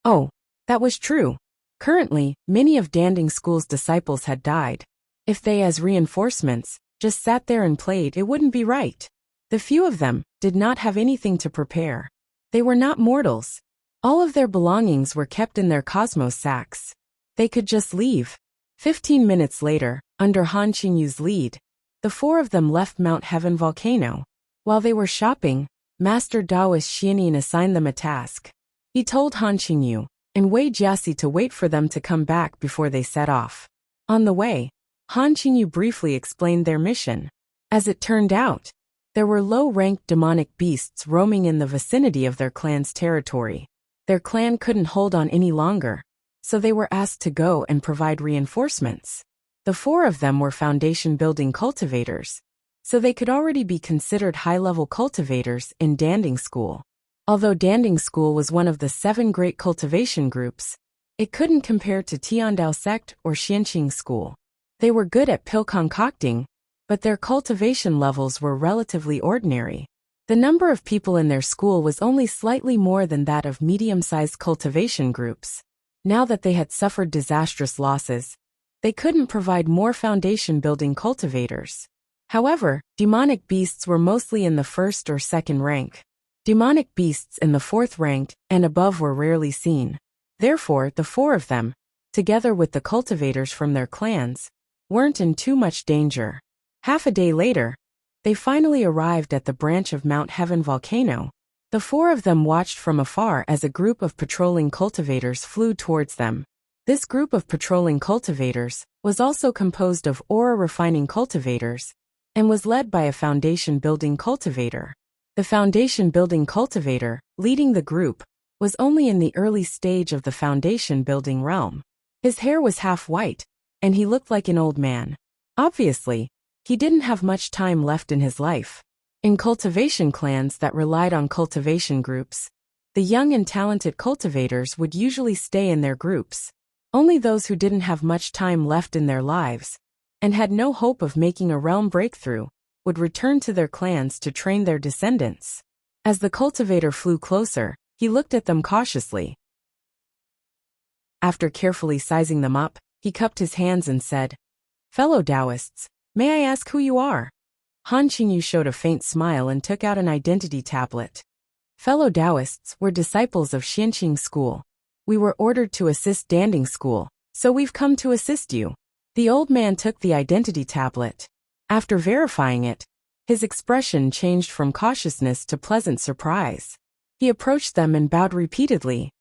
Oh, that was true. Currently, many of Danding School's disciples had died. If they, as reinforcements, just sat there and played, it wouldn't be right. The few of them did not have anything to prepare. They were not mortals. All of their belongings were kept in their cosmos sacks. They could just leave. 15 minutes later, under Han Qingyu's lead, the four of them left Mount Heaven volcano. While they were shopping, Master Taoist Xianyin assigned them a task. He told Han Qingyu and Wei Jiaxi to wait for them to come back before they set off. On the way, Han Qingyu briefly explained their mission. As it turned out, there were low-ranked demonic beasts roaming in the vicinity of their clan's territory. Their clan couldn't hold on any longer, so they were asked to go and provide reinforcements. The four of them were foundation-building cultivators, so they could already be considered high-level cultivators in Danding School. Although Danding School was one of the 7 great cultivation groups, it couldn't compare to Tiandao Sect or Xianqing School. They were good at pill concocting, but their cultivation levels were relatively ordinary. The number of people in their school was only slightly more than that of medium-sized cultivation groups. Now that they had suffered disastrous losses, they couldn't provide more foundation-building cultivators. However, demonic beasts were mostly in the first or second rank. Demonic beasts in the fourth rank and above were rarely seen. Therefore, the four of them, together with the cultivators from their clans, weren't in too much danger. Half a day later, they finally arrived at the branch of Mount Heaven volcano. The four of them watched from afar as a group of patrolling cultivators flew towards them. This group of patrolling cultivators was also composed of ore refining cultivators and was led by a foundation-building cultivator. The foundation-building cultivator, leading the group, was only in the early stage of the foundation-building realm. His hair was half white, and he looked like an old man. Obviously, he didn't have much time left in his life. In cultivation clans that relied on cultivation groups, the young and talented cultivators would usually stay in their groups. Only those who didn't have much time left in their lives and had no hope of making a realm breakthrough would return to their clans to train their descendants. As the cultivator flew closer, he looked at them cautiously. After carefully sizing them up, he cupped his hands and said, "Fellow Taoists, may I ask who you are?" Han Qingyu showed a faint smile and took out an identity tablet. Fellow Taoists were disciples of Xianqing School. We were ordered to assist Danding School, so we've come to assist you. The old man took the identity tablet. After verifying it, his expression changed from cautiousness to pleasant surprise. He approached them and bowed repeatedly.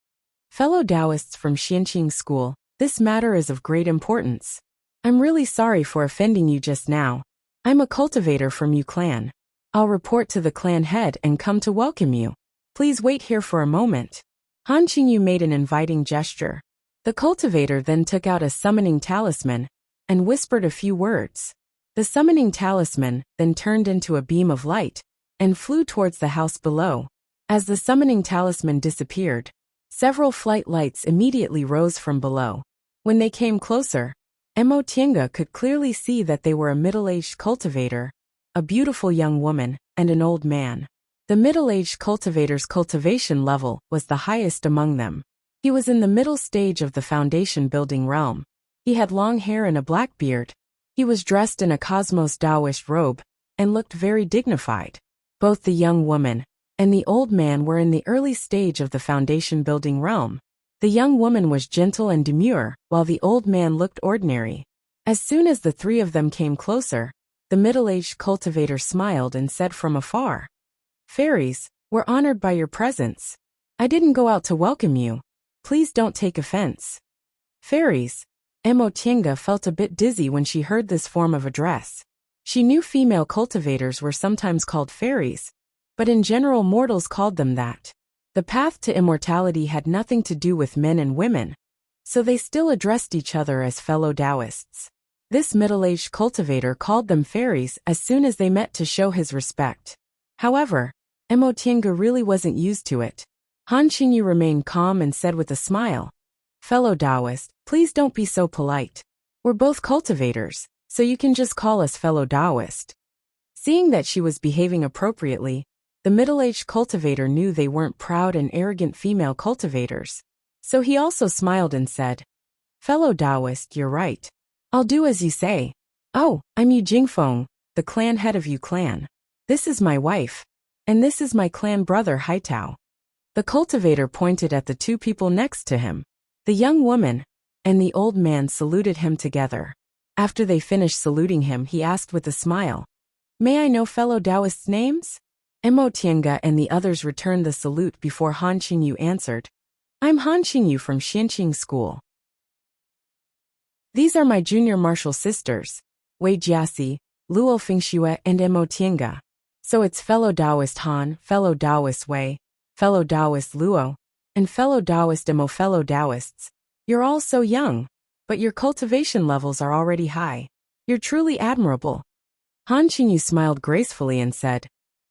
Fellow Taoists from Xianqing School, this matter is of great importance. I'm really sorry for offending you just now. I'm a cultivator from Yu clan. I'll report to the clan head and come to welcome you. Please wait here for a moment. Han Qingyu made an inviting gesture. The cultivator then took out a summoning talisman and whispered a few words. The summoning talisman then turned into a beam of light and flew towards the house below. As the summoning talisman disappeared, several flight lights immediately rose from below. When they came closer, Mo Tiange could clearly see that they were a middle-aged cultivator, a beautiful young woman, and an old man. The middle-aged cultivator's cultivation level was the highest among them. He was in the middle stage of the foundation-building realm. He had long hair and a black beard. He was dressed in a Cosmos Taoist robe and looked very dignified. Both the young woman and the old man were in the early stage of the foundation-building realm. The young woman was gentle and demure, while the old man looked ordinary. As soon as the three of them came closer, the middle-aged cultivator smiled and said from afar, "Fairies, we're honored by your presence. I didn't go out to welcome you. Please don't take offense." Fairies. Mo Tiange felt a bit dizzy when she heard this form of address. She knew female cultivators were sometimes called fairies, but in general mortals called them that. The path to immortality had nothing to do with men and women, so they still addressed each other as fellow Taoists. This middle-aged cultivator called them fairies as soon as they met to show his respect. However, Mo Tiange really wasn't used to it. Han Qingyu remained calm and said with a smile, "Fellow Taoist, please don't be so polite. We're both cultivators, so you can just call us fellow Taoist." Seeing that she was behaving appropriately, the middle-aged cultivator knew they weren't proud and arrogant female cultivators, so he also smiled and said, "Fellow Taoist, you're right. I'll do as you say. Oh, I'm Yu Jingfeng, the clan head of Yu clan. This is my wife, and this is my clan brother Haitao." The cultivator pointed at the two people next to him. The young woman and the old man saluted him together. After they finished saluting him, he asked with a smile, "May I know fellow Taoists' names?" Mo Tiange and the others returned the salute before Han Qingyu answered, "I'm Han Qingyu from Xianqing School. These are my junior martial sisters, Wei Jiasi, Luo Fingxue, and Mo Tiange. So it's fellow Taoist Han, fellow Taoist Wei, fellow Taoist Luo, and fellow Taoist Mo. Fellow Taoists, you're all so young, but your cultivation levels are already high. You're truly admirable." Han Qingyu smiled gracefully and said,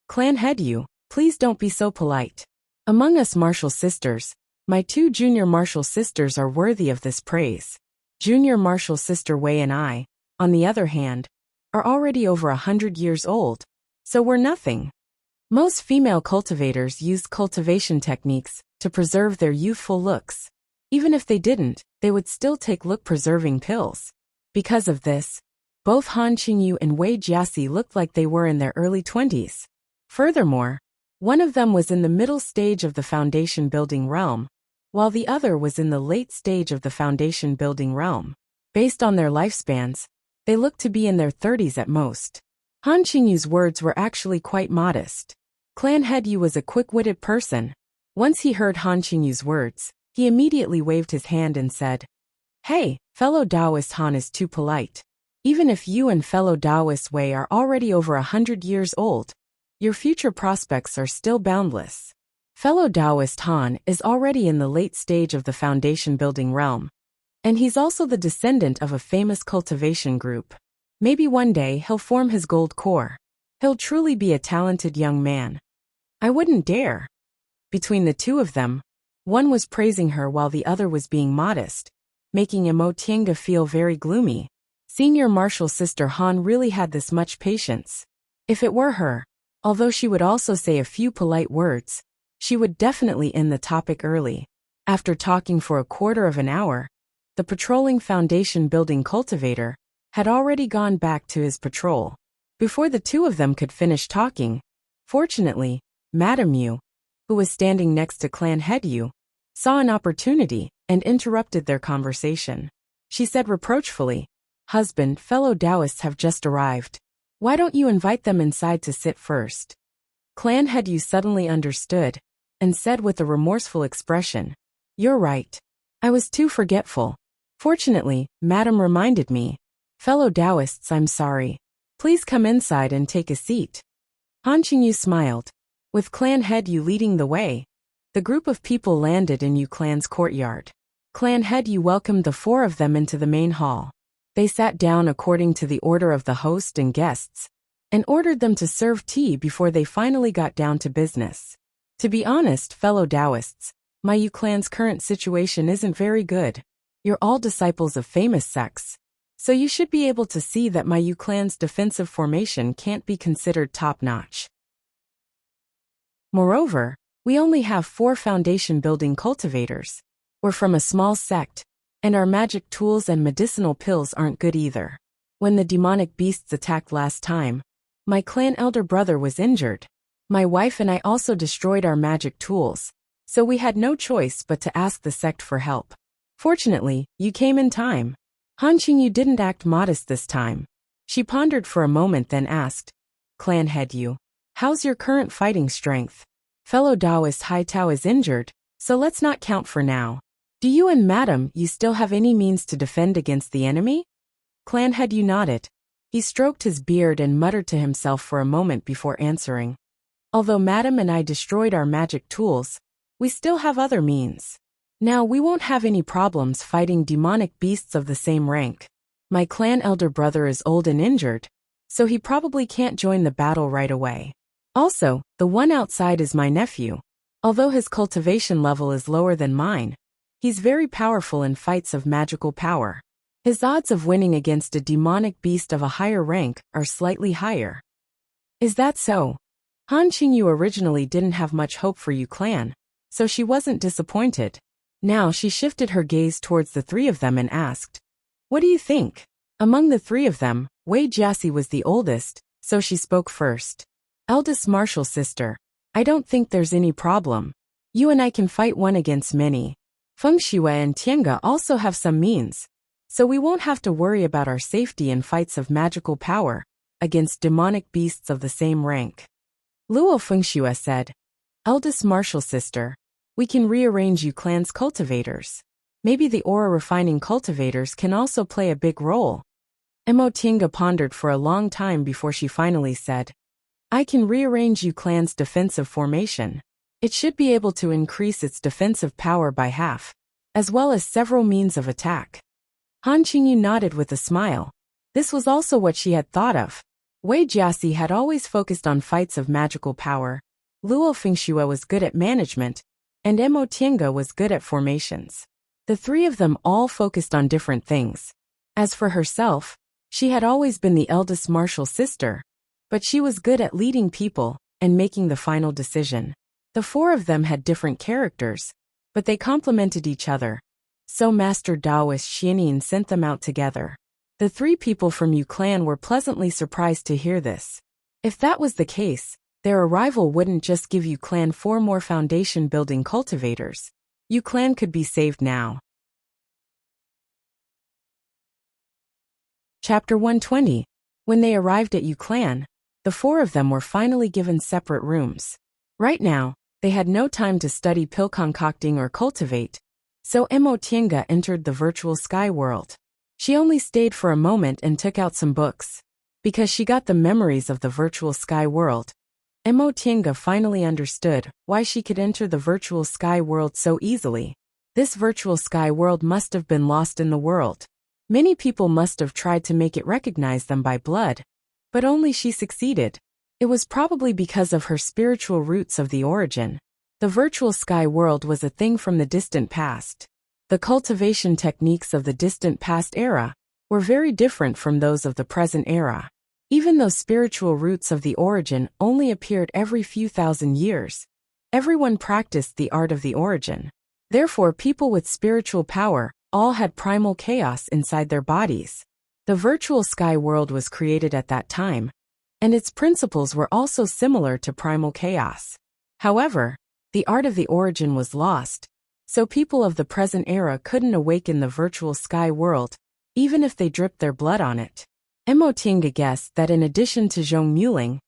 "Clan head Yu, please don't be so polite. Among us martial sisters, my two junior martial sisters are worthy of this praise. Junior martial sister Wei and I, on the other hand, are already over 100 years old, so we're nothing. Most female cultivators used cultivation techniques to preserve their youthful looks. Even if they didn't, they would still take look-preserving pills. Because of this, both Han Qingyu and Wei Jiaxi looked like they were in their early 20s. Furthermore, one of them was in the middle stage of the foundation building realm, while the other was in the late stage of the foundation building realm. Based on their lifespans, they looked to be in their 30s at most. Han Qingyu's words were actually quite modest. Clan Head Yu was a quick-witted person. Once he heard Han Qingyu's words, he immediately waved his hand and said, "Hey, fellow Taoist, Han is too polite. Even if you and fellow Taoist Wei are already over 100 years old, your future prospects are still boundless." Fellow Taoist Han is already in the late stage of the foundation building realm, and he's also the descendant of a famous cultivation group. Maybe one day he'll form his gold core. He'll truly be a talented young man. I wouldn't dare. Between the two of them, one was praising her while the other was being modest, making Mo Tiange feel very gloomy. Senior Marshal Sister Han really had this much patience. If it were her, although she would also say a few polite words, she would definitely end the topic early. After talking for a quarter of an hour, the patrolling foundation building cultivator had already gone back to his patrol. Before the two of them could finish talking, fortunately, Madame Yu, who was standing next to Clan Head Yu, saw an opportunity and interrupted their conversation. She said reproachfully, "Husband, fellow Taoists have just arrived. Why don't you invite them inside to sit first?" Clan Head Yu suddenly understood and said with a remorseful expression, "You're right. I was too forgetful. Fortunately, Madam reminded me. Fellow Taoists, I'm sorry. Please come inside and take a seat." Han Qingyu smiled. With Clan Head Yu leading the way, the group of people landed in Yu Clan's courtyard. Clan Head Yu welcomed the four of them into the main hall. They sat down according to the order of the host and guests, and ordered them to serve tea before they finally got down to business. To be honest, fellow Taoists, my Yu Clan's current situation isn't very good. You're all disciples of famous sects, so you should be able to see that my Yu Clan's defensive formation can't be considered top-notch. Moreover, we only have 4 foundation-building cultivators. We're from a small sect, and our magic tools and medicinal pills aren't good either. When the demonic beasts attacked last time, my clan elder brother was injured. My wife and I also destroyed our magic tools, so we had no choice but to ask the sect for help. Fortunately, you came in time. Han Qingyu didn't act modest this time. She pondered for a moment then asked, "Clan Head Yu, how's your current fighting strength? Fellow Taoist Hai Tao is injured, so let's not count for now. Do you and Madam Yu still have any means to defend against the enemy?" Clan Head Yu nodded. He stroked his beard and muttered to himself for a moment before answering. "Although Madam and I destroyed our magic tools, we still have other means. Now we won't have any problems fighting demonic beasts of the same rank. My clan elder brother is old and injured, so he probably can't join the battle right away. Also, the one outside is my nephew. Although his cultivation level is lower than mine, he's very powerful in fights of magical power. His odds of winning against a demonic beast of a higher rank are slightly higher." "Is that so?" Han Qingyu originally didn't have much hope for Yu Clan, so she wasn't disappointed. Now she shifted her gaze towards the 3 of them and asked, "What do you think?" Among the 3 of them, Wei Jiaxi was the oldest, so she spoke first. "Eldest Marshal Sister, I don't think there's any problem. You and I can fight one against many. Feng Xue and Tiange also have some means, so we won't have to worry about our safety in fights of magical power against demonic beasts of the same rank." Luo Fengxue said, "Eldest Marshal Sister, we can rearrange Yu Clan's cultivators. Maybe the aura refining cultivators can also play a big role." Mo Tiange pondered for a long time before she finally said, "I can rearrange Yu Clan's defensive formation. It should be able to increase its defensive power by half, as well as several means of attack." Han Qingyu nodded with a smile. This was also what she had thought of. Wei Jiaxi had always focused on fights of magical power. Luo Fengxue was good at management, and Mo Tiange was good at formations. The 3 of them all focused on different things. As for herself, she had always been the eldest martial sister, but she was good at leading people and making the final decision. The four of them had different characters, but they complemented each other. So Master Taoist Xianyin sent them out together. The three people from Yu clan were pleasantly surprised to hear this. If that was the case, their arrival wouldn't just give Yu clan 4 more foundation-building cultivators. Yu clan could be saved now. Chapter 120. When they arrived at Yu clan, the 4 of them were finally given separate rooms. Right now, they had no time to study pill concocting or cultivate, so Mo Tiange entered the virtual sky world. She only stayed for a moment and took out some books. Because she got the memories of the virtual sky world, Mo Tiange finally understood why she could enter the virtual sky world so easily. This virtual sky world must have been lost in the world. Many people must have tried to make it recognize them by blood, but only she succeeded. It was probably because of her spiritual roots of the origin. The virtual sky world was a thing from the distant past. The cultivation techniques of the distant past era were very different from those of the present era. Even though spiritual roots of the origin only appeared every few thousand years, everyone practiced the art of the origin. Therefore, people with spiritual power all had primal chaos inside their bodies. The virtual sky world was created at that time, and its principles were also similar to primal chaos. However, the art of the origin was lost, so people of the present era couldn't awaken the virtual sky world, even if they dripped their blood on it. Mo Tiange guessed that in addition to Zhong Muling,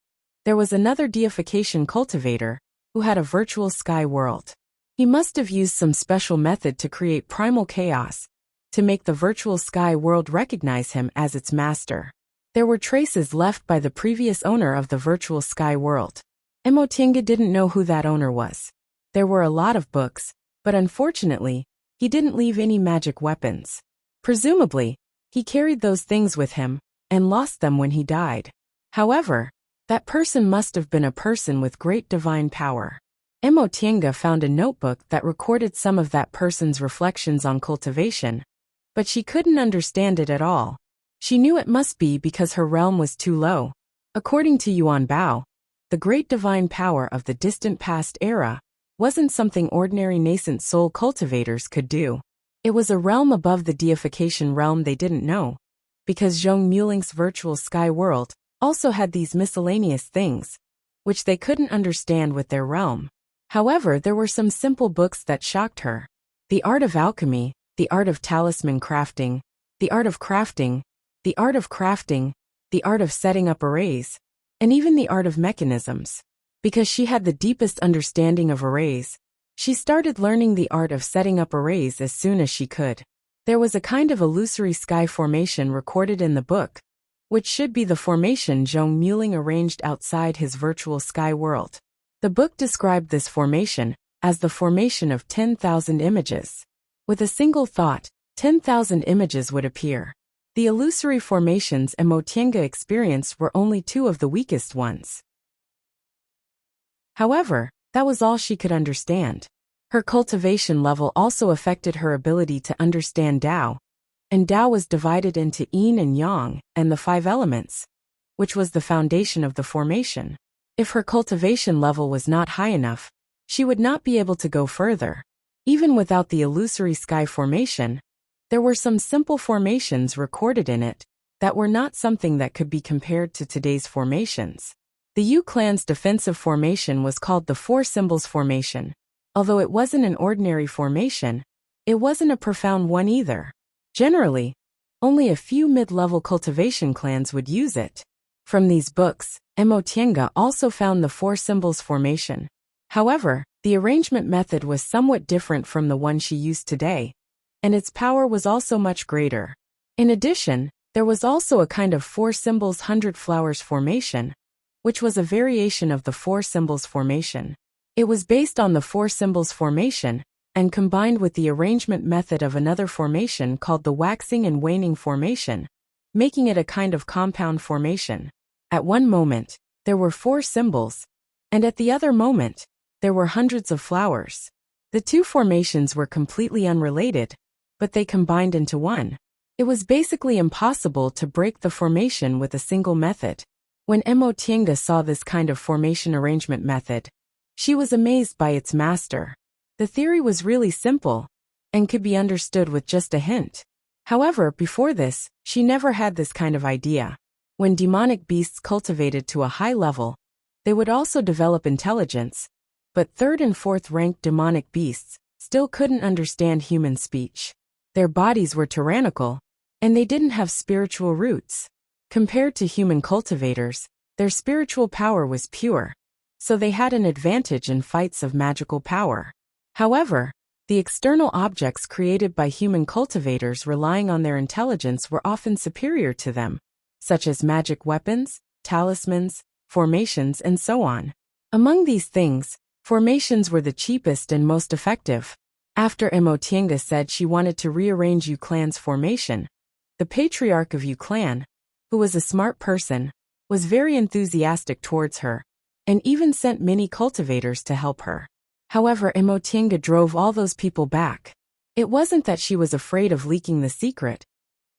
there was another deification cultivator who had a virtual sky world. He must have used some special method to create primal chaos, to make the virtual sky world recognize him as its master. There were traces left by the previous owner of the virtual sky world. Mo Tiange didn't know who that owner was. There were a lot of books, but unfortunately, he didn't leave any magic weapons. Presumably, he carried those things with him, and lost them when he died. However, that person must have been a person with great divine power. Mo Tiange found a notebook that recorded some of that person's reflections on cultivation, but she couldn't understand it at all. She knew it must be because her realm was too low. According to Yuan Bao, the great divine power of the distant past era wasn't something ordinary nascent soul cultivators could do. It was a realm above the deification realm they didn't know, because Zhong Muling's virtual sky world also had these miscellaneous things, which they couldn't understand with their realm. However, there were some simple books that shocked her. The art of alchemy, the art of talisman crafting, the art of crafting, the art of crafting, the art of setting up arrays, and even the art of mechanisms. Because she had the deepest understanding of arrays, she started learning the art of setting up arrays as soon as she could. There was a kind of illusory sky formation recorded in the book, which should be the formation Zhong Muling arranged outside his virtual sky world. The book described this formation as the formation of 10,000 images. With a single thought, 10,000 images would appear. The illusory formations Mo Tiange experienced were only 2 of the weakest ones. However, that was all she could understand. Her cultivation level also affected her ability to understand Tao, and Tao was divided into Yin and Yang and the 5 elements, which was the foundation of the formation. If her cultivation level was not high enough, she would not be able to go further. Even without the illusory sky formation, there were some simple formations recorded in it that were not something that could be compared to today's formations. The Yu clan's defensive formation was called the 4 Symbols formation. Although it wasn't an ordinary formation, it wasn't a profound one either. Generally, only a few mid-level cultivation clans would use it. From these books, Mo Tiange also found the 4 Symbols formation. However, the arrangement method was somewhat different from the one she used today, and its power was also much greater. In addition, there was also a kind of 4 Symbols 100 Flowers formation, which was a variation of the 4 Symbols formation. It was based on the 4 Symbols formation, and combined with the arrangement method of another formation called the waxing and waning formation, making it a kind of compound formation. At one moment, there were 4 symbols, and at the other moment, there were hundreds of flowers. The 2 formations were completely unrelated, but they combined into one. It was basically impossible to break the formation with a single method. When Mo Tiange saw this kind of formation arrangement method, she was amazed by its master. The theory was really simple and could be understood with just a hint. However, before this, she never had this kind of idea. When demonic beasts cultivated to a high level, they would also develop intelligence, but third and fourth ranked demonic beasts still couldn't understand human speech. Their bodies were tyrannical, and they didn't have spiritual roots. Compared to human cultivators, their spiritual power was pure, so they had an advantage in fights of magical power. However, the external objects created by human cultivators relying on their intelligence were often superior to them, such as magic weapons, talismans, formations, and so on. Among these things, formations were the cheapest and most effective. After Mo Tiange said she wanted to rearrange Yu Clan's formation, the patriarch of Yu Clan, who was a smart person, was very enthusiastic towards her, and even sent many cultivators to help her. However, Mo Tiange drove all those people back. It wasn't that she was afraid of leaking the secret,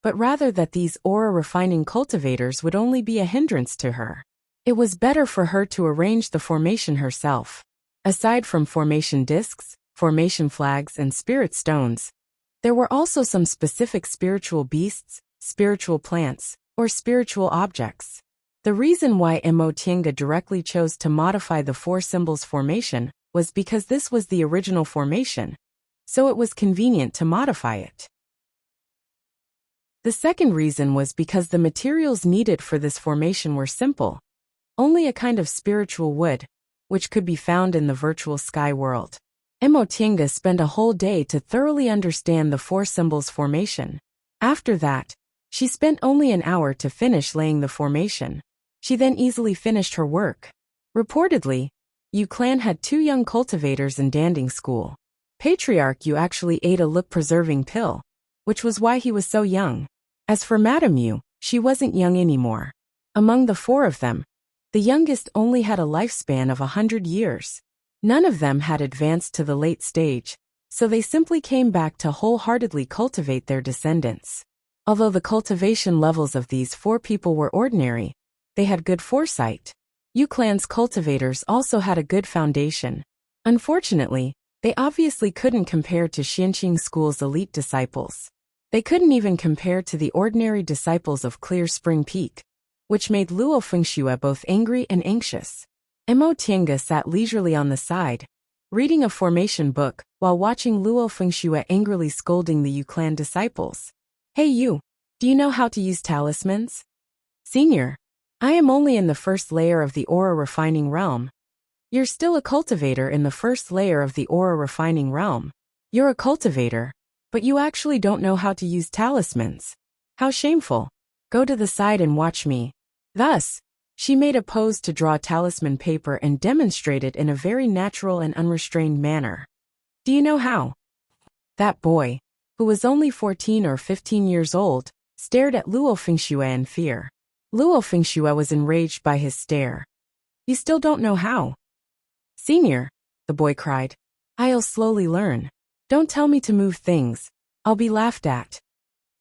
but rather that these aura-refining cultivators would only be a hindrance to her. It was better for her to arrange the formation herself. Aside from formation discs, formation flags, and spirit stones, there were also some specific spiritual beasts, spiritual plants, or spiritual objects. The reason why Mo Tiange directly chose to modify the four symbols formation was because this was the original formation, so it was convenient to modify it. The second reason was because the materials needed for this formation were simple, only a kind of spiritual wood, which could be found in the virtual sky world. Mo Tiange spent a whole day to thoroughly understand the four symbols formation. After that, she spent only an hour to finish laying the formation. She then easily finished her work. Reportedly, Yu Clan had 2 young cultivators in Danding School. Patriarch Yu actually ate a look-preserving pill, which was why he was so young. As for Madame Yu, she wasn't young anymore. Among the 4 of them, the youngest only had a lifespan of 100 years. None of them had advanced to the late stage, so they simply came back to wholeheartedly cultivate their descendants. Although the cultivation levels of these 4 people were ordinary, they had good foresight. Yu Clan's cultivators also had a good foundation. Unfortunately, they obviously couldn't compare to Xianqing School's elite disciples. They couldn't even compare to the ordinary disciples of Clear Spring Peak, which made Luo Fengxue both angry and anxious. Mo Tiange sat leisurely on the side, reading a formation book while watching Luo Fengxue angrily scolding the Yu Clan disciples. "Hey you, do you know how to use talismans?" "Senior, I am only in the first layer of the aura refining realm." "You're still a cultivator in the first layer of the aura refining realm. You're a cultivator, but you actually don't know how to use talismans. How shameful. Go to the side and watch me." Thus, she made a pose to draw talisman paper and demonstrate it in a very natural and unrestrained manner. "Do you know how?" That boy, who was only 14 or 15 years old, stared at Luo Fengxue in fear. Luo Fengxue was enraged by his stare. "You still don't know how?" "Senior," the boy cried, "I'll slowly learn. Don't tell me to move things. I'll be laughed at."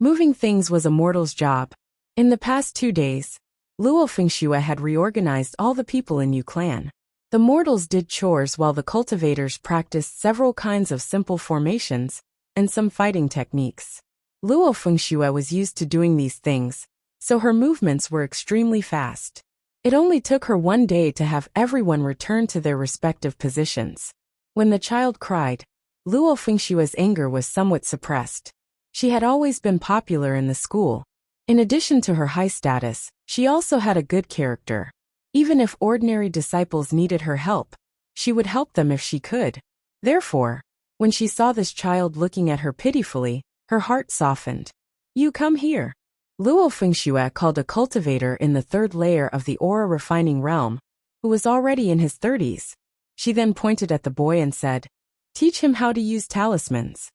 Moving things was a mortal's job. In the past 2 days, Luo Fengxue had reorganized all the people in Yu Clan. The mortals did chores while the cultivators practiced several kinds of simple formations and some fighting techniques. Luo Fengxue was used to doing these things, so her movements were extremely fast. It only took her 1 day to have everyone return to their respective positions. When the child cried, Luo Fengxue's anger was somewhat suppressed. She had always been popular in the school. In addition to her high status, she also had a good character. Even if ordinary disciples needed her help, she would help them if she could. Therefore, when she saw this child looking at her pitifully, her heart softened. "You come here." Luo Fengxue called a cultivator in the 3rd layer of the aura refining realm, who was already in his 30s. She then pointed at the boy and said, "Teach him how to use talismans."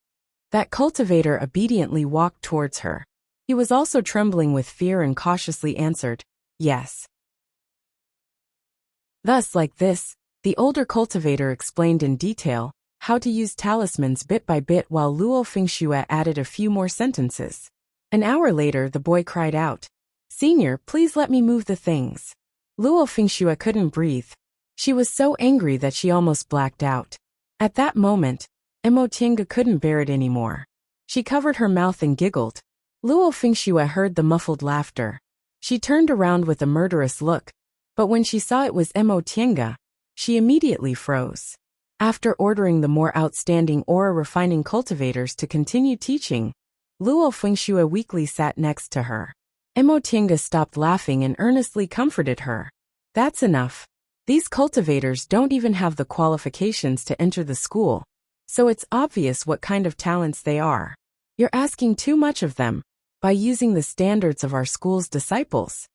That cultivator obediently walked towards her. He was also trembling with fear and cautiously answered, "Yes." Thus, like this, the older cultivator explained in detail how to use talismans bit by bit while Luo Fengxue added a few more sentences. An hour later, the boy cried out, "Senior, please let me move the things." Luo Fengxue couldn't breathe. She was so angry that she almost blacked out. At that moment, Mo Tiange couldn't bear it anymore. She covered her mouth and giggled. Luo Fengxue heard the muffled laughter. She turned around with a murderous look, but when she saw it was Mo Tiange, she immediately froze. After ordering the more outstanding aura refining cultivators to continue teaching, Luo Fengxue weakly sat next to her. Mo Tiange stopped laughing and earnestly comforted her. That's enough. These cultivators don't even have the qualifications to enter the school, so it's obvious what kind of talents they are. You're asking too much of them by using the standards of our school's disciples.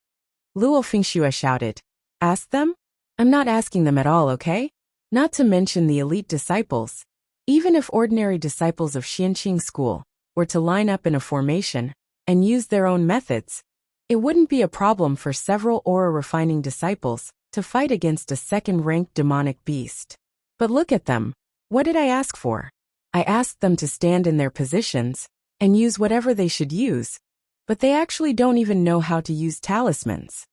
Luo Fengxue shouted. Ask them? I'm not asking them at all, okay? Not to mention the elite disciples. Even if ordinary disciples of Xianqing School were to line up in a formation and use their own methods, it wouldn't be a problem for several aura refining disciples to fight against a second-ranked demonic beast. But look at them. What did I ask for? I asked them to stand in their positions and use whatever they should use, but they actually don't even know how to use talismans.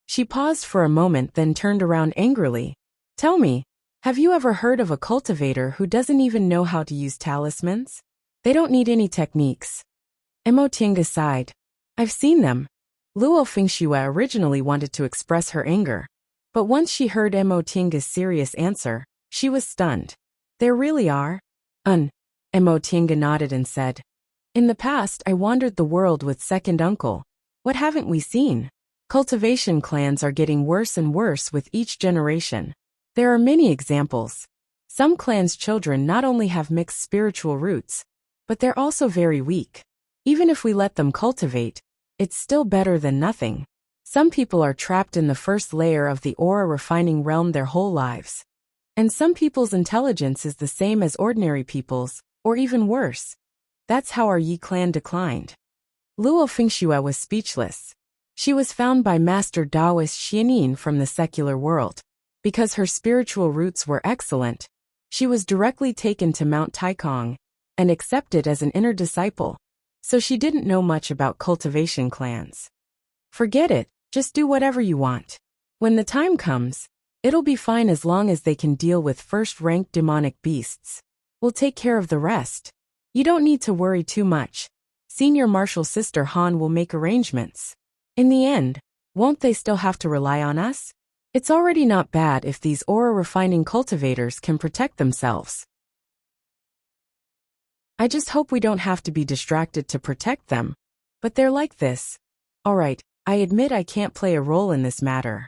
She paused for a moment, then turned around angrily. Tell me, have you ever heard of a cultivator who doesn't even know how to use talismans? They don't need any techniques. Mo Tiange sighed. I've seen them. Luo Fengxue originally wanted to express her anger, but once she heard Mo Tiange's serious answer, she was stunned. There really are? Mo Tiange nodded and said, in the past I wandered the world with second uncle. What haven't we seen? Cultivation clans are getting worse and worse with each generation. There are many examples. Some clans' children not only have mixed spiritual roots, but they're also very weak. Even if we let them cultivate, it's still better than nothing. Some people are trapped in the first layer of the aura refining realm their whole lives. And some people's intelligence is the same as ordinary people's, or even worse. That's how our Yi clan declined. Luo Fengxue was speechless. She was found by Master Taoist Xianin from the secular world. Because her spiritual roots were excellent, she was directly taken to Mount Taikong and accepted as an inner disciple, so she didn't know much about cultivation clans. Forget it, just do whatever you want. When the time comes, it'll be fine as long as they can deal with first-ranked demonic beasts. We'll take care of the rest. You don't need to worry too much. Senior Martial Sister Han will make arrangements. In the end, won't they still have to rely on us? It's already not bad if these aura refining cultivators can protect themselves. I just hope we don't have to be distracted to protect them. But they're like this. Alright, I admit I can't play a role in this matter.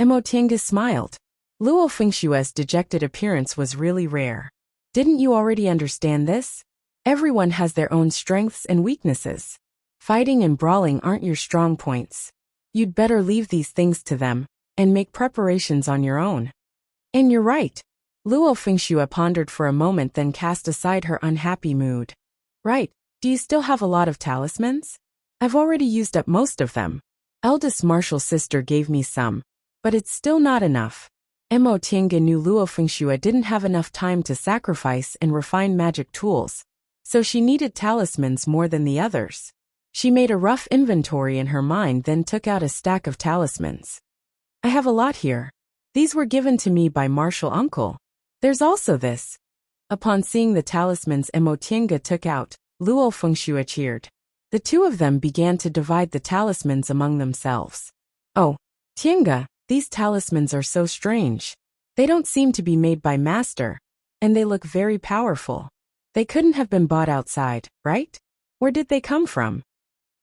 Mo Tiange smiled. Luo Fengxue's dejected appearance was really rare. Didn't you already understand this? Everyone has their own strengths and weaknesses. Fighting and brawling aren't your strong points. You'd better leave these things to them and make preparations on your own. And you're right. Luo Fengxue pondered for a moment, then cast aside her unhappy mood. Right, do you still have a lot of talismans? I've already used up most of them. Eldest Martial Sister gave me some, but it's still not enough. Mo Tiange knew Luo Fengxue didn't have enough time to sacrifice and refine magic tools, so she needed talismans more than the others. She made a rough inventory in her mind, then took out a stack of talismans. I have a lot here. These were given to me by Martial Uncle. There's also this. Upon seeing the talismans Mo Tiange took out, Luo Fengxue cheered. The two of them began to divide the talismans among themselves. Oh, Tiange, these talismans are so strange. They don't seem to be made by Master, and they look very powerful. They couldn't have been bought outside, right? Where did they come from?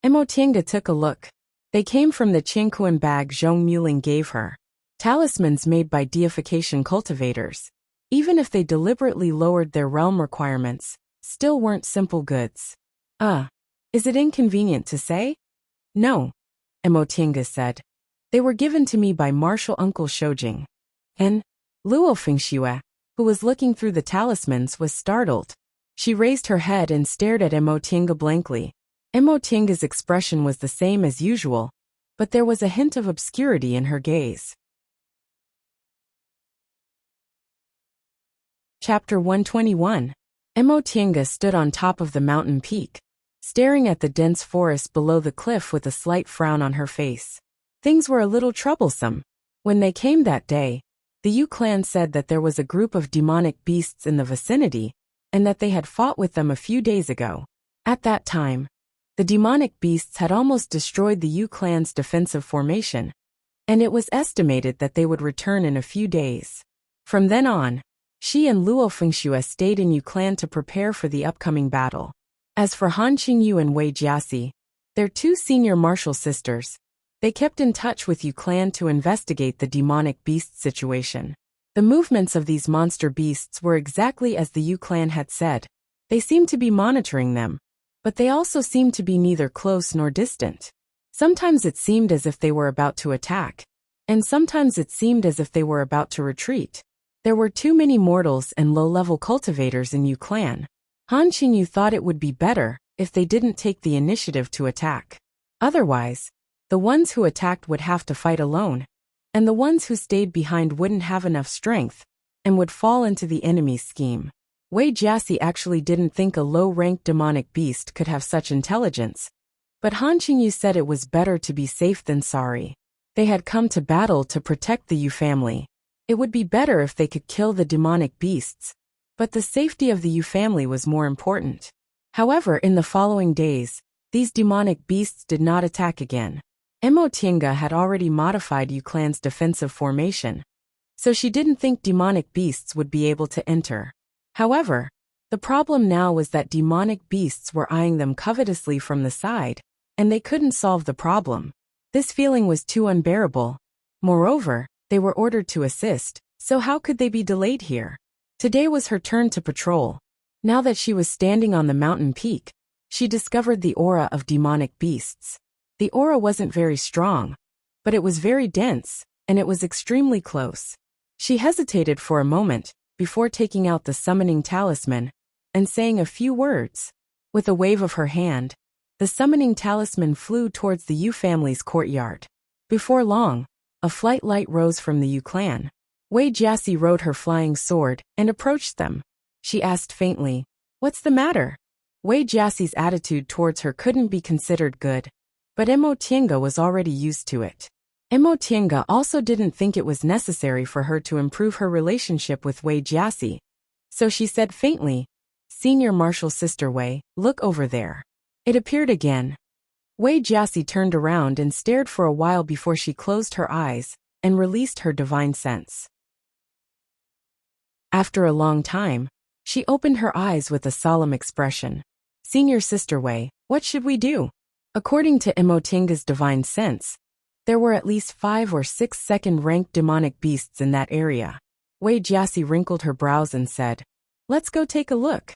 Mo Tiange took a look. They came from the Qingquan bag Zhong Muling gave her. Talismans made by deification cultivators, even if they deliberately lowered their realm requirements, still weren't simple goods. Is it inconvenient to say? No, Mo Tiange said. They were given to me by Martial Uncle Shoujing. And Luo Fengxue, who was looking through the talismans, was startled. She raised her head and stared at Mo Tiange blankly. Mo Tiange's expression was the same as usual, but there was a hint of obscurity in her gaze. Chapter 121. Mo Tiange stood on top of the mountain peak, staring at the dense forest below the cliff with a slight frown on her face. Things were a little troublesome. When they came that day, the Yu clan said that there was a group of demonic beasts in the vicinity, and that they had fought with them a few days ago. At that time, the demonic beasts had almost destroyed the Yu clan's defensive formation, and it was estimated that they would return in a few days. From then on, she and Luo Fengxue stayed in Yu clan to prepare for the upcoming battle. As for Han Qingyu and Wei Jiaxi, their two senior martial sisters, they kept in touch with Yu clan to investigate the demonic beast situation. The movements of these monster beasts were exactly as the Yu clan had said. They seemed to be monitoring them, but they also seemed to be neither close nor distant. Sometimes it seemed as if they were about to attack, and sometimes it seemed as if they were about to retreat. There were too many mortals and low-level cultivators in Yu clan. Han Qingyu thought it would be better if they didn't take the initiative to attack. Otherwise, the ones who attacked would have to fight alone, and the ones who stayed behind wouldn't have enough strength and would fall into the enemy's scheme. Wei Jiaxi actually didn't think a low-ranked demonic beast could have such intelligence, but Han Qingyu said it was better to be safe than sorry. They had come to battle to protect the Yu family. It would be better if they could kill the demonic beasts, but the safety of the Yu family was more important. However, in the following days, these demonic beasts did not attack again. Mo Tiange had already modified Yu clan's defensive formation, so she didn't think demonic beasts would be able to enter. However, the problem now was that demonic beasts were eyeing them covetously from the side, and they couldn't solve the problem. This feeling was too unbearable. Moreover, they were ordered to assist, so how could they be delayed here? Today was her turn to patrol. Now that she was standing on the mountain peak, she discovered the aura of demonic beasts. The aura wasn't very strong, but it was very dense, and it was extremely close. She hesitated for a moment before taking out the summoning talisman and saying a few words. With a wave of her hand, the summoning talisman flew towards the Yu family's courtyard. Before long, a flight light rose from the Yu clan. Wei Jiaxi rode her flying sword and approached them. She asked faintly, "What's the matter?" Wei Jiaxi's attitude towards her couldn't be considered good, but Mo Tiange was already used to it. Mo Tiange also didn't think it was necessary for her to improve her relationship with Wei Jiaxi, so she said faintly, "Senior martial sister Wei, look over there." It appeared again. Wei Jiaxi turned around and stared for a while before she closed her eyes and released her divine sense. After a long time, she opened her eyes with a solemn expression. "Senior sister Wei, what should we do?" According to Mo Tiange's divine sense, there were at least 5 or 6 second-ranked demonic beasts in that area. Wei Jiaxi wrinkled her brows and said, "Let's go take a look."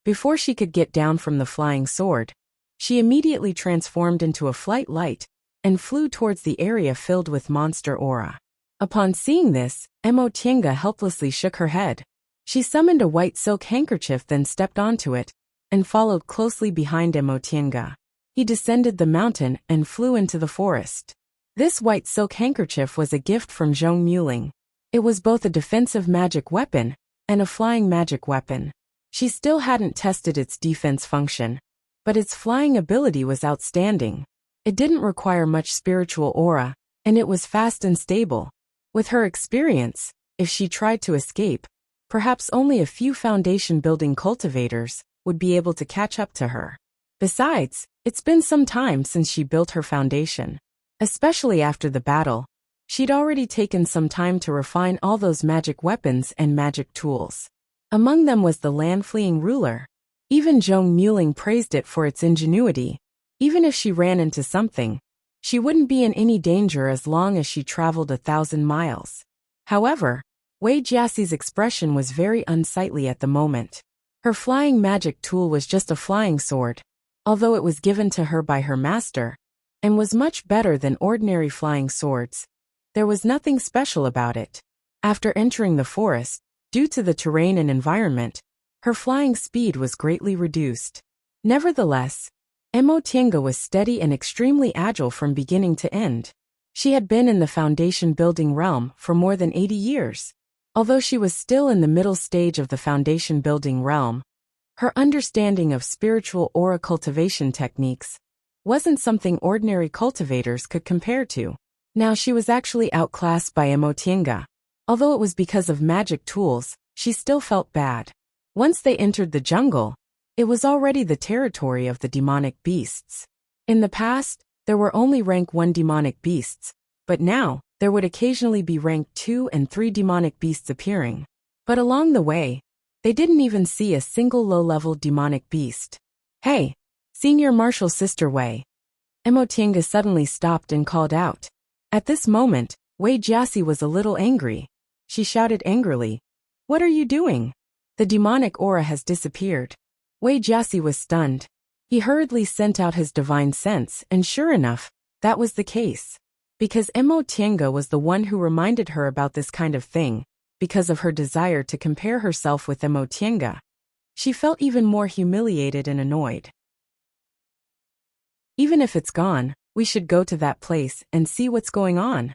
Before she could get down from the flying sword, she immediately transformed into a flight light and flew towards the area filled with monster aura. Upon seeing this, Mo Tiange helplessly shook her head. She summoned a white silk handkerchief, then stepped onto it and followed closely behind Mo Tiange. He descended the mountain and flew into the forest. This white silk handkerchief was a gift from Zhong Muling. It was both a defensive magic weapon and a flying magic weapon. She still hadn't tested its defense function, but its flying ability was outstanding. It didn't require much spiritual aura, and it was fast and stable. With her experience, if she tried to escape, perhaps only a few foundation-building cultivators would be able to catch up to her. Besides, it's been some time since she built her foundation. Especially after the battle, she'd already taken some time to refine all those magic weapons and magic tools. Among them was the land-fleeing ruler. Even Zhong Muling praised it for its ingenuity. Even if she ran into something, she wouldn't be in any danger as long as she traveled 1,000 miles. However, Wei Jiaxi's expression was very unsightly at the moment. Her flying magic tool was just a flying sword, although it was given to her by her master, and was much better than ordinary flying swords. There was nothing special about it. After entering the forest, due to the terrain and environment, her flying speed was greatly reduced. Nevertheless, Mo Tiange was steady and extremely agile from beginning to end. She had been in the foundation-building realm for more than 80 years. Although she was still in the middle stage of the foundation-building realm, her understanding of spiritual aura cultivation techniques wasn't something ordinary cultivators could compare to. Now she was actually outclassed by Emotienga. Although it was because of magic tools, she still felt bad. Once they entered the jungle, it was already the territory of the demonic beasts. In the past, there were only rank 1 demonic beasts, but now, there would occasionally be rank 2 and 3 demonic beasts appearing. But along the way, they didn't even see a single low-level demonic beast. "Hey, Senior Martial Sister Wei." Emotienga suddenly stopped and called out. At this moment, Wei Jiaxi was a little angry. She shouted angrily, "What are you doing? The demonic aura has disappeared." Wei Jiaxi was stunned. He hurriedly sent out his divine sense, and sure enough, that was the case. Because Emotienga was the one who reminded her about this kind of thing, because of her desire to compare herself with Emotienga, she felt even more humiliated and annoyed. "Even if it's gone, we should go to that place and see what's going on."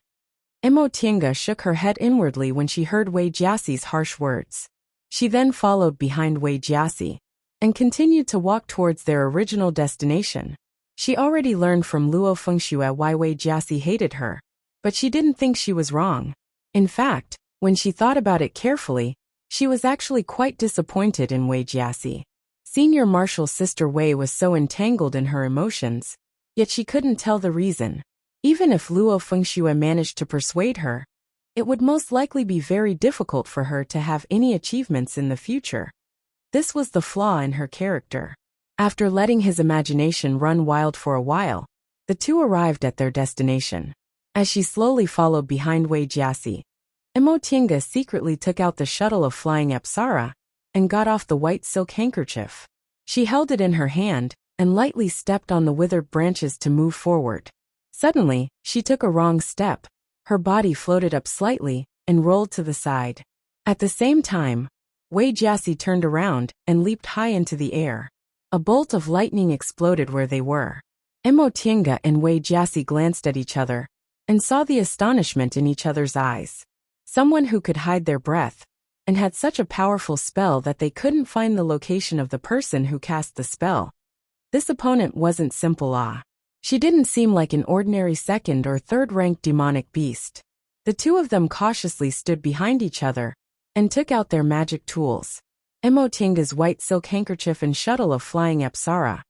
Emotienga shook her head inwardly when she heard Wei Jiaxi's harsh words. She then followed behind Wei Jiaxi and continued to walk towards their original destination. She already learned from Luo Fengxue why Wei Jiaxi hated her, but she didn't think she was wrong. In fact, when she thought about it carefully, she was actually quite disappointed in Wei Jiaxi. Senior Martial Sister Wei was so entangled in her emotions, yet she couldn't tell the reason. Even if Luo Fengxue managed to persuade her, it would most likely be very difficult for her to have any achievements in the future. This was the flaw in her character. After letting his imagination run wild for a while, the two arrived at their destination. As she slowly followed behind Wei Jiaxi, Emotienga secretly took out the shuttle of flying Apsara and got off the white silk handkerchief. She held it in her hand and lightly stepped on the withered branches to move forward. Suddenly, she took a wrong step. Her body floated up slightly and rolled to the side. At the same time, Wei Jiaxi turned around and leaped high into the air. A bolt of lightning exploded where they were. Emotienga and Wei Jiaxi glanced at each other and saw the astonishment in each other's eyes. Someone who could hide their breath and had such a powerful spell that they couldn't find the location of the person who cast the spell. This opponent wasn't Simple Ah. She didn't seem like an ordinary second or third-ranked demonic beast. The two of them cautiously stood behind each other and took out their magic tools. Emotienga's white silk handkerchief and shuttle of flying Apsara.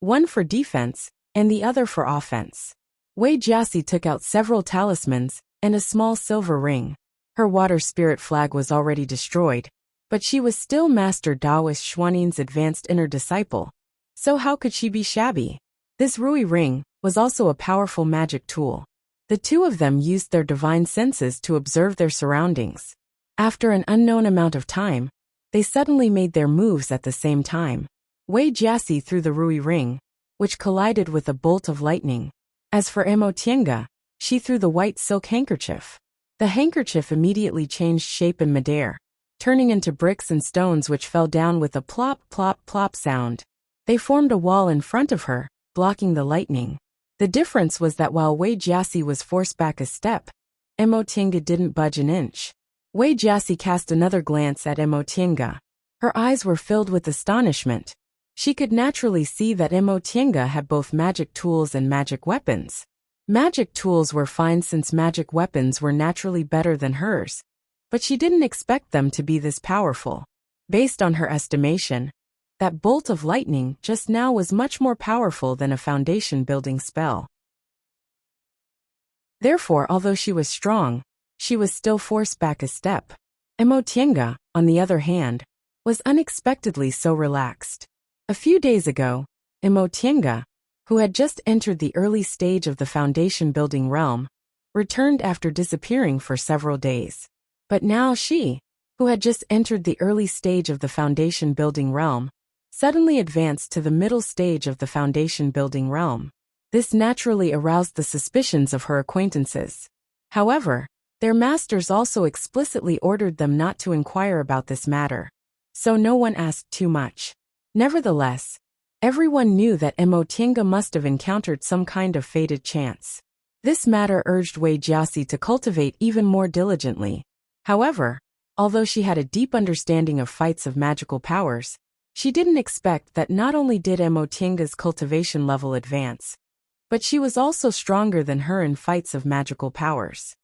One for defense, and the other for offense. Wei Jiaxi took out several talismans and a small silver ring. Her water spirit flag was already destroyed, but she was still Master Daoist Xuanin's advanced inner disciple. So how could she be shabby? This Rui ring was also a powerful magic tool. The two of them used their divine senses to observe their surroundings. After an unknown amount of time, they suddenly made their moves at the same time. Wei Jiaxi threw the Rui ring, which collided with a bolt of lightning. As for Emotienga, she threw the white silk handkerchief. The handkerchief immediately changed shape in midair, turning into bricks and stones which fell down with a plop plop plop sound. They formed a wall in front of her, blocking the lightning. The difference was that while Wei Jiaxi was forced back a step, Emotienga didn't budge an inch. Wei Jiaxi cast another glance at Emotienga. Her eyes were filled with astonishment. She could naturally see that Emotienga had both magic tools and magic weapons. Magic tools were fine since magic weapons were naturally better than hers, but she didn't expect them to be this powerful. Based on her estimation, that bolt of lightning just now was much more powerful than a foundation-building spell. Therefore, although she was strong, she was still forced back a step. Emotienga, on the other hand, was unexpectedly so relaxed. A few days ago, Emotienga, who had just entered the early stage of the foundation-building realm, returned after disappearing for several days. But now she, who had just entered the early stage of the foundation-building realm, suddenly advanced to the middle stage of the foundation-building realm. This naturally aroused the suspicions of her acquaintances. However, their masters also explicitly ordered them not to inquire about this matter, so no one asked too much. Nevertheless, everyone knew that Emotienga must have encountered some kind of fated chance. This matter urged Wei Jiaxi to cultivate even more diligently. However, although she had a deep understanding of fights of magical powers, she didn't expect that not only did Emotienga's cultivation level advance, But she was also stronger than her in fights of magical powers.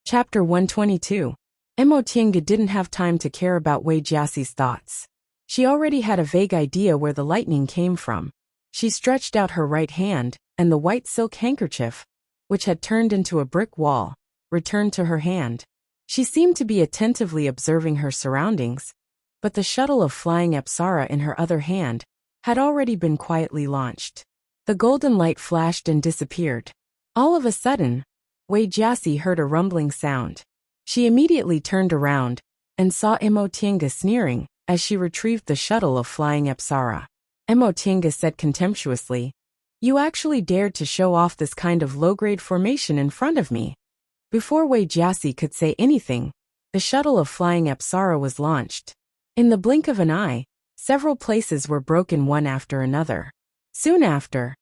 Chapter 122. Emotianga didn't have time to care about Wei Jiaxi's thoughts. She already had a vague idea where the lightning came from. She stretched out her right hand, and the white silk handkerchief, which had turned into a brick wall, returned to her hand. She seemed to be attentively observing her surroundings, but the shuttle of flying Apsara in her other hand had already been quietly launched. The golden light flashed and disappeared. All of a sudden, Wei Jiaxi heard a rumbling sound. She immediately turned around and saw Emotianga sneering as she retrieved the shuttle of flying Apsara. Emotianga said contemptuously, "You actually dared to show off this kind of low-grade formation in front of me." Before Wei Jiaxi could say anything, the shuttle of flying Apsara was launched. In the blink of an eye, several places were broken one after another. Soon after,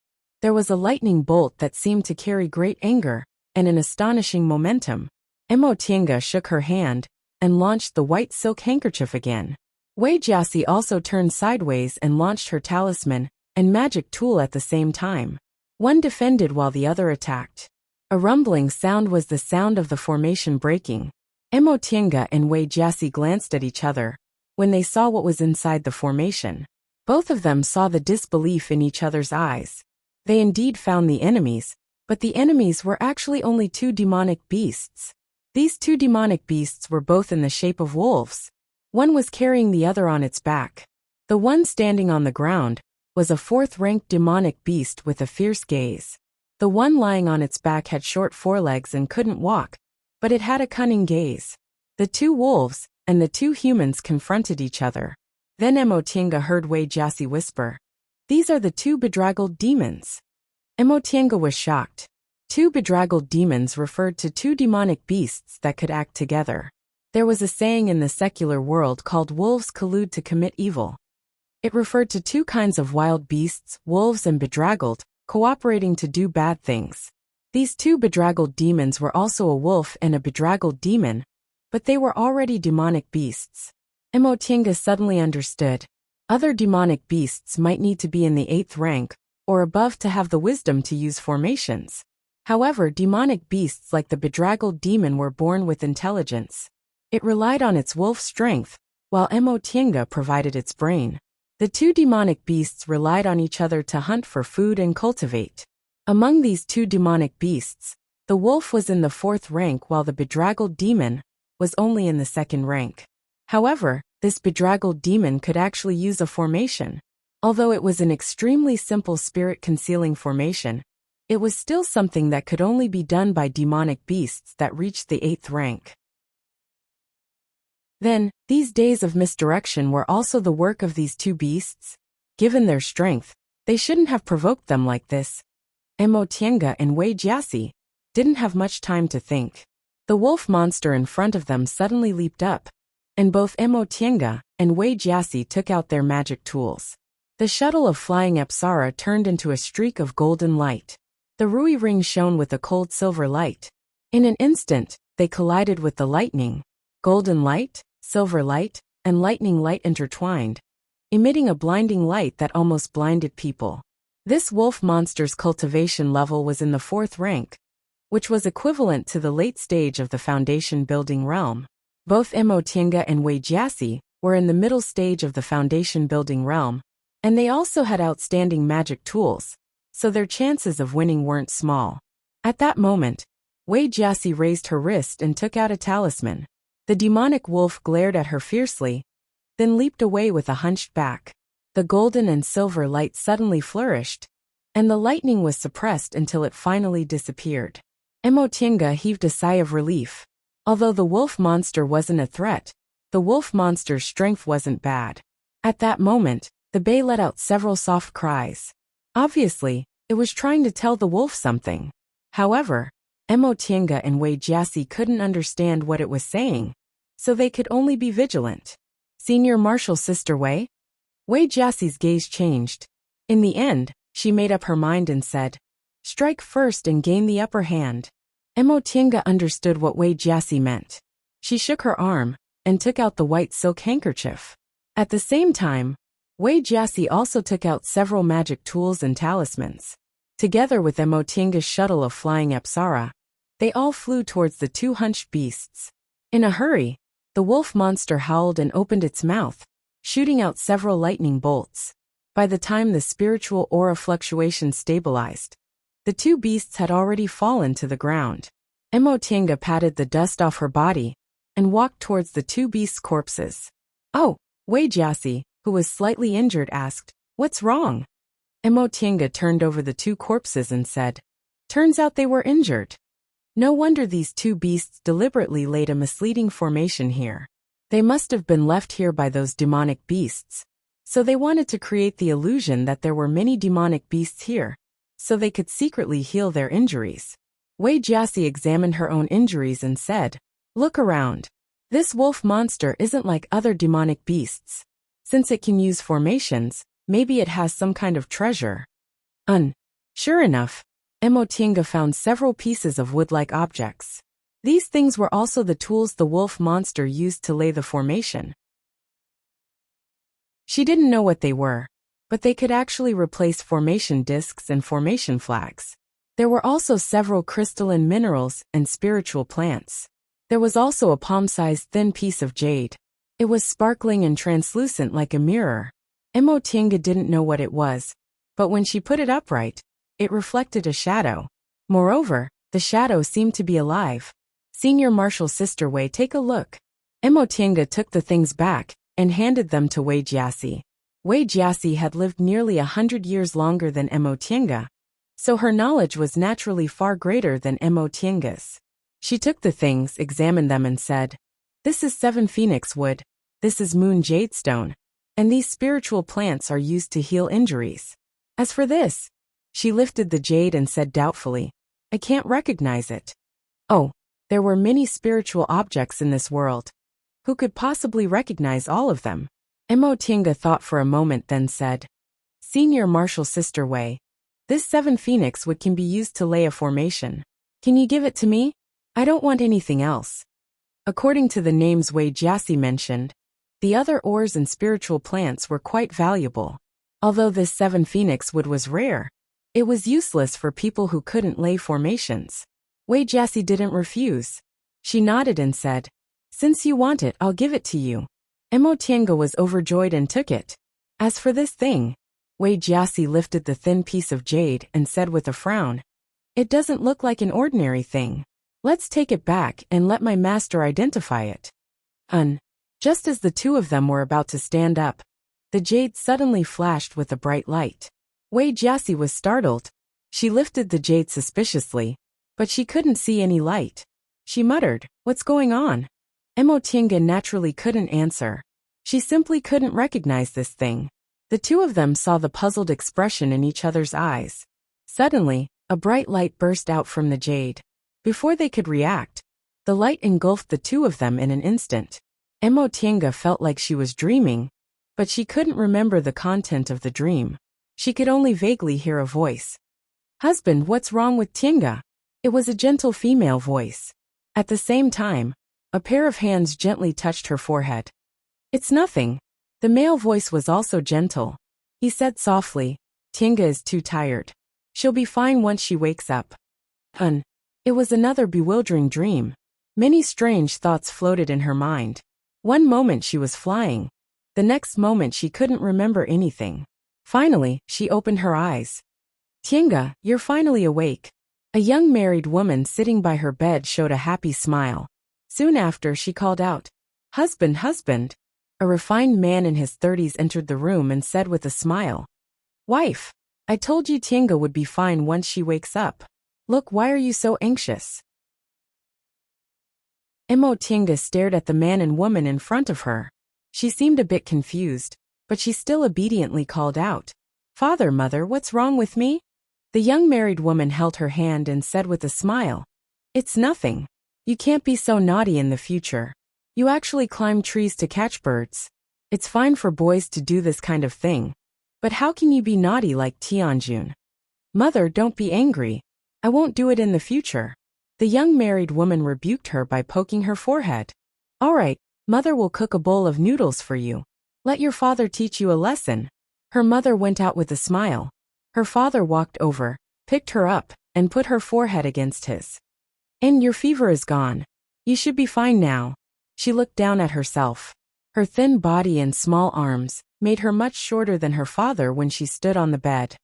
there was a lightning bolt that seemed to carry great anger and an astonishing momentum. Emotianga shook her hand and launched the white silk handkerchief again. Wei Jiaxi also turned sideways and launched her talisman and magic tool at the same time. One defended while the other attacked. A rumbling sound was the sound of the formation breaking. Emotianga and Wei Jiaxi glanced at each other when they saw what was inside the formation. Both of them saw the disbelief in each other's eyes. They indeed found the enemies, but the enemies were actually only two demonic beasts. These two demonic beasts were both in the shape of wolves. One was carrying the other on its back. The one standing on the ground was a fourth-ranked demonic beast with a fierce gaze. The one lying on its back had short forelegs and couldn't walk, but it had a cunning gaze. The two wolves and the two humans confronted each other. Then Emotianga heard Wei Jiaxi whisper, "These are the two bedraggled demons." Emotianga was shocked. Two bedraggled demons referred to two demonic beasts that could act together. There was a saying in the secular world called wolves collude to commit evil. It referred to two kinds of wild beasts, wolves and bedraggled, cooperating to do bad things. These two bedraggled demons were also a wolf and a bedraggled demon, but they were already demonic beasts. Emotianga suddenly understood. Other demonic beasts might need to be in the 8th rank or above to have the wisdom to use formations. However, demonic beasts like the bedraggled demon were born with intelligence. It relied on its wolf strength, while Emotianga provided its brain. The two demonic beasts relied on each other to hunt for food and cultivate. Among these two demonic beasts, the wolf was in the 4th rank while the bedraggled demon was only in the 2nd rank. However, this bedraggled demon could actually use a formation. Although it was an extremely simple spirit-concealing formation, it was still something that could only be done by demonic beasts that reached the 8th rank. Then, these days of misdirection were also the work of these two beasts. Given their strength, they shouldn't have provoked them like this. Emotianga and Wei Jiaxi didn't have much time to think. The wolf monster in front of them suddenly leaped up, and both Emotianga and Wei Jiaxi took out their magic tools. The shuttle of flying Apsara turned into a streak of golden light. The Rui ring shone with a cold silver light. In an instant, they collided with the lightning. Golden light, silver light, and lightning light intertwined, emitting a blinding light that almost blinded people. This wolf monster's cultivation level was in the 4th rank, which was equivalent to the late stage of the foundation building realm. Both Emotianga and Wei Jiaxi were in the middle stage of the foundation building realm, and they also had outstanding magic tools, so their chances of winning weren't small. At that moment, Wei Jiaxi raised her wrist and took out a talisman. The demonic wolf glared at her fiercely, then leaped away with a hunched back. The golden and silver light suddenly flourished, and the lightning was suppressed until it finally disappeared. Emotianga heaved a sigh of relief. Although the wolf monster wasn't a threat, the wolf monster's strength wasn't bad. At that moment, the bay let out several soft cries. Obviously, it was trying to tell the wolf something. However, Emotianga and Wei Jiaxi couldn't understand what it was saying, so they could only be vigilant. Senior Marshal Sister Wei? Wei Jiaxi's gaze changed. In the end, she made up her mind and said, "Strike first and gain the upper hand." Emotianga understood what Wei Jiaxi meant. She shook her arm and took out the white silk handkerchief. At the same time, Wei Jiasi also took out several magic tools and talismans. Together with Emotinga's shuttle of flying Apsara, they all flew towards the two hunched beasts. In a hurry, the wolf monster howled and opened its mouth, shooting out several lightning bolts. By the time the spiritual aura fluctuation stabilized, the two beasts had already fallen to the ground. Emotinga patted the dust off her body and walked towards the two beasts' corpses. Oh, Wei Jiasi, who was slightly injured, asked, "What's wrong?" Emotinga turned over the two corpses and said, "Turns out they were injured. No wonder these two beasts deliberately laid a misleading formation here. They must have been left here by those demonic beasts. So they wanted to create the illusion that there were many demonic beasts here, so they could secretly heal their injuries." Wei Jiasi examined her own injuries and said, "Look around. This wolf monster isn't like other demonic beasts. Since it can use formations, maybe it has some kind of treasure." Sure enough, Emotinga found several pieces of wood-like objects. These things were also the tools the wolf monster used to lay the formation. She didn't know what they were, but they could actually replace formation discs and formation flags. There were also several crystalline minerals and spiritual plants. There was also a palm-sized thin piece of jade. It was sparkling and translucent like a mirror. Emotinga didn't know what it was, but when she put it upright, it reflected a shadow. Moreover, the shadow seemed to be alive. "Senior Marshal Sister Wei, take a look." Emotinga took the things back and handed them to Wei Jiasi. Wei Jiasi had lived nearly 100 years longer than Emotinga, so her knowledge was naturally far greater than Emotinga's. She took the things, examined them and said, "This is 7 phoenix wood, this is moon jadestone, and these spiritual plants are used to heal injuries. As for this," she lifted the jade and said doubtfully, "I can't recognize it." Oh, there were many spiritual objects in this world. Who could possibly recognize all of them? Emotinga thought for a moment, then said, "Senior Marshal Sister Wei, this 7 phoenix wood can be used to lay a formation. Can you give it to me? I don't want anything else." According to the names Wei Jiasi mentioned, the other ores and spiritual plants were quite valuable. Although this 7 phoenix wood was rare, it was useless for people who couldn't lay formations. Wei Jiasi didn't refuse. She nodded and said, "Since you want it, I'll give it to you." Emotinga was overjoyed and took it. As for this thing, Wei Jiasi lifted the thin piece of jade and said with a frown, "It doesn't look like an ordinary thing. Let's take it back and let my master identify it." Just as the two of them were about to stand up, the jade suddenly flashed with a bright light. Wei Jiasi was startled. She lifted the jade suspiciously, but she couldn't see any light. She muttered, "What's going on?" Emotinga naturally couldn't answer. She simply couldn't recognize this thing. The two of them saw the puzzled expression in each other's eyes. Suddenly, a bright light burst out from the jade. Before they could react, the light engulfed the two of them in an instant. Emotinga felt like she was dreaming, but she couldn't remember the content of the dream. She could only vaguely hear a voice. "Husband, what's wrong with Tinga?" It was a gentle female voice. At the same time, a pair of hands gently touched her forehead. "It's nothing." The male voice was also gentle. He said softly, "Tinga is too tired. She'll be fine once she wakes up." It was another bewildering dream. Many strange thoughts floated in her mind. One moment she was flying. The next moment she couldn't remember anything. Finally, she opened her eyes. "Tinga, you're finally awake." A young married woman sitting by her bed showed a happy smile. Soon after, she called out, "Husband, husband." A refined man in his 30s entered the room and said with a smile, "Wife, I told you Tinga would be fine once she wakes up. Look, why are you so anxious?" Emotinga stared at the man and woman in front of her. She seemed a bit confused, but she still obediently called out, "Father, mother, what's wrong with me?" The young married woman held her hand and said with a smile, "It's nothing. You can't be so naughty in the future. You actually climb trees to catch birds. It's fine for boys to do this kind of thing. But how can you be naughty like Tianjun?" "Mother, don't be angry. I won't do it in the future." The young married woman rebuked her by poking her forehead. "All right, mother will cook a bowl of noodles for you. Let your father teach you a lesson. Her mother went out with a smile. Her father walked over, picked her up, and put her forehead against his. And your fever is gone. You should be fine now. She looked down at herself. Her thin body and small arms made her much shorter than her father when she stood on the bed.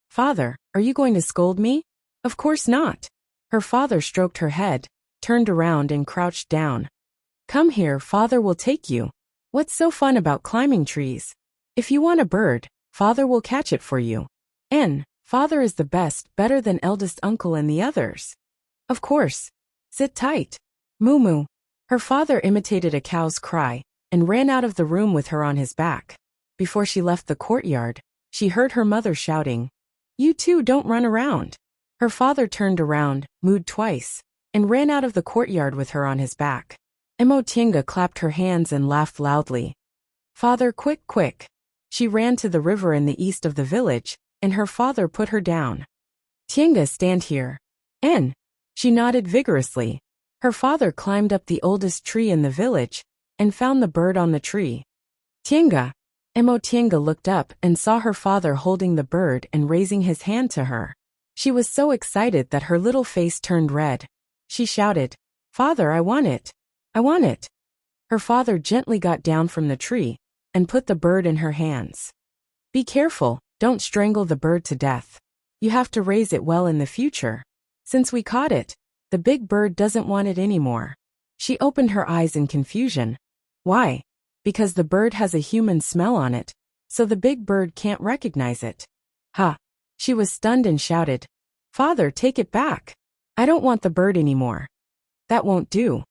Father, are you going to scold me? Of course not. Her father stroked her head, turned around and crouched down. Come here, father will take you. What's so fun about climbing trees? If you want a bird, father will catch it for you. And father is the best, better than eldest uncle and the others. Of course. Sit tight. Moo moo. Her father imitated a cow's cry and ran out of the room with her on his back. Before she left the courtyard, she heard her mother shouting, You two don't run around. Her father turned around, mooed twice, and ran out of the courtyard with her on his back. Emotinga clapped her hands and laughed loudly. Father, quick, quick. She ran to the river in the east of the village, and her father put her down. Tienga, stand here. And she nodded vigorously. Her father climbed up the oldest tree in the village and found the bird on the tree. Tienga. Emotinga looked up and saw her father holding the bird and raising his hand to her. She was so excited that her little face turned red. She shouted, Father, I want it. I want it. Her father gently got down from the tree and put the bird in her hands. Be careful, don't strangle the bird to death. You have to raise it well in the future. Since we caught it, the big bird doesn't want it anymore. She opened her eyes in confusion. Why? Because the bird has a human smell on it, so the big bird can't recognize it. Ha! She was stunned and shouted, Father, take it back. I don't want the bird anymore. That won't do.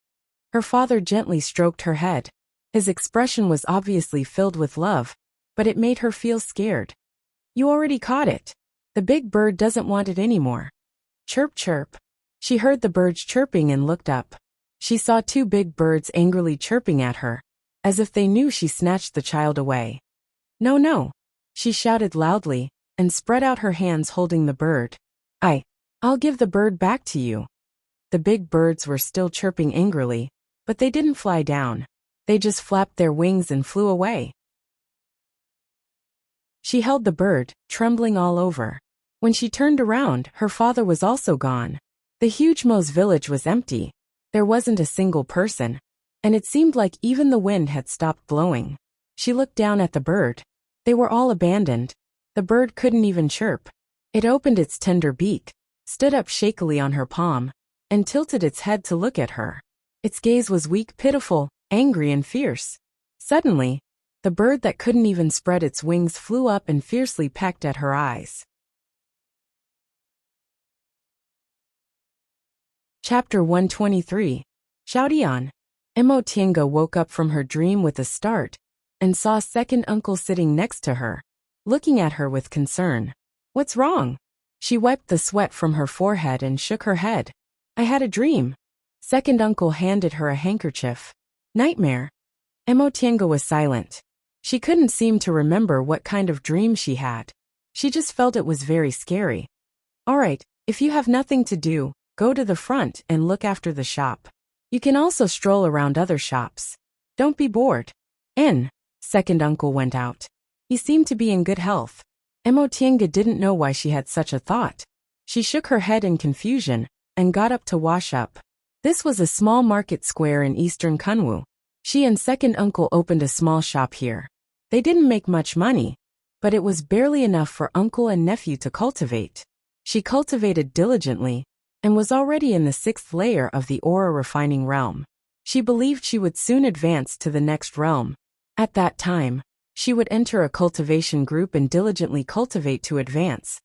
Her father gently stroked her head. His expression was obviously filled with love, but it made her feel scared. You already caught it. The big bird doesn't want it anymore. Chirp, chirp. She heard the birds chirping and looked up. She saw two big birds angrily chirping at her, as if they knew she snatched the child away. No, no. She shouted loudly and spread out her hands holding the bird. I'll give the bird back to you. The big birds were still chirping angrily, but they didn't fly down. They just flapped their wings and flew away. She held the bird, trembling all over. When she turned around, her father was also gone. The huge Mo's village was empty. There wasn't a single person, and it seemed like even the wind had stopped blowing. She looked down at the bird. They were all abandoned. The bird couldn't even chirp. It opened its tender beak, stood up shakily on her palm, and tilted its head to look at her. Its gaze was weak, pitiful, angry, and fierce. Suddenly, the bird that couldn't even spread its wings flew up and fiercely pecked at her eyes. Chapter 123. Xiaodian. Emotinga woke up from her dream with a start and saw second uncle sitting next to her, looking at her with concern. What's wrong? She wiped the sweat from her forehead and shook her head. I had a dream. Second uncle handed her a handkerchief. Nightmare. Emotinga was silent. She couldn't seem to remember what kind of dream she had. She just felt it was very scary. All right, if you have nothing to do, go to the front and look after the shop. You can also stroll around other shops. Don't be bored. Second uncle went out. He seemed to be in good health. Emotinga didn't know why she had such a thought. She shook her head in confusion and got up to wash up. This was a small market square in eastern Kunwu. She and second uncle opened a small shop here. They didn't make much money, but it was barely enough for uncle and nephew to cultivate. She cultivated diligently and was already in the 6th layer of the ore refining realm. She believed she would soon advance to the next realm. At that time, she would enter a cultivation group and diligently cultivate to advance.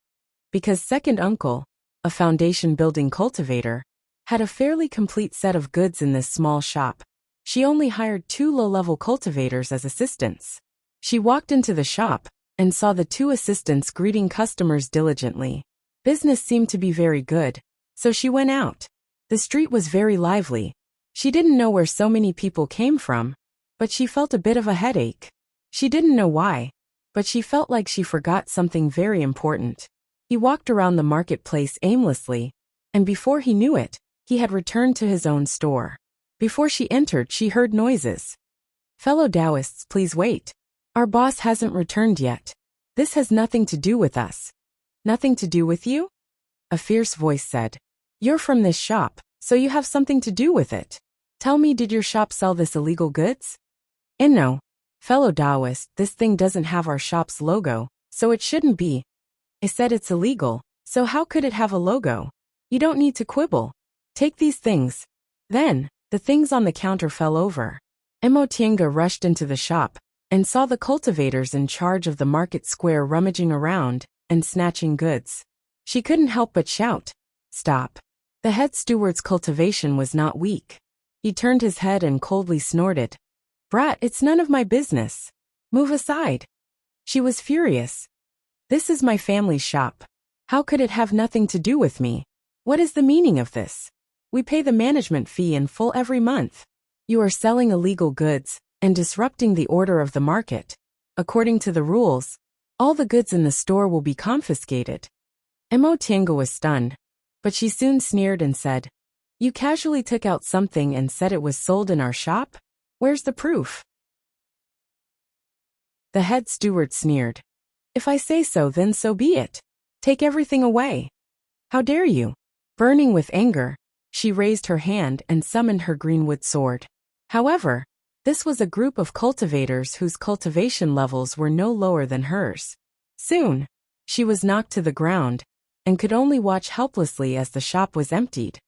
Because second uncle, a foundation-building cultivator, had a fairly complete set of goods in this small shop, she only hired 2 low-level cultivators as assistants. She walked into the shop and saw the 2 assistants greeting customers diligently. Business seemed to be very good, so she went out. The street was very lively. She didn't know where so many people came from, but she felt a bit of a headache. She didn't know why, but she felt like she forgot something very important. He walked around the marketplace aimlessly, and before he knew it, he had returned to his own store. Before she entered, she heard noises. Fellow Taoists, please wait. Our boss hasn't returned yet. This has nothing to do with us. Nothing to do with you? A fierce voice said. You're from this shop, so you have something to do with it. Tell me, did your shop sell this illegal goods? And no. Fellow Taoist, this thing doesn't have our shop's logo, so it shouldn't be. I said it's illegal, so how could it have a logo? You don't need to quibble. Take these things. Then, the things on the counter fell over. Mo Tiange rushed into the shop and saw the cultivators in charge of the market square rummaging around and snatching goods. She couldn't help but shout, "Stop." The head steward's cultivation was not weak. He turned his head and coldly snorted, "Brat, it's none of my business. Move aside." She was furious. This is my family's shop. How could it have nothing to do with me? What is the meaning of this? We pay the management fee in full every month. You are selling illegal goods and disrupting the order of the market. According to the rules, all the goods in the store will be confiscated. Mo Tiange was stunned, but she soon sneered and said, "You casually took out something and said it was sold in our shop? Where's the proof?" The head steward sneered, "If I say so, then so be it. Take everything away." "How dare you?" Burning with anger, she raised her hand and summoned her greenwood sword. However, this was a group of cultivators whose cultivation levels were no lower than hers. Soon, she was knocked to the ground and could only watch helplessly as the shop was emptied.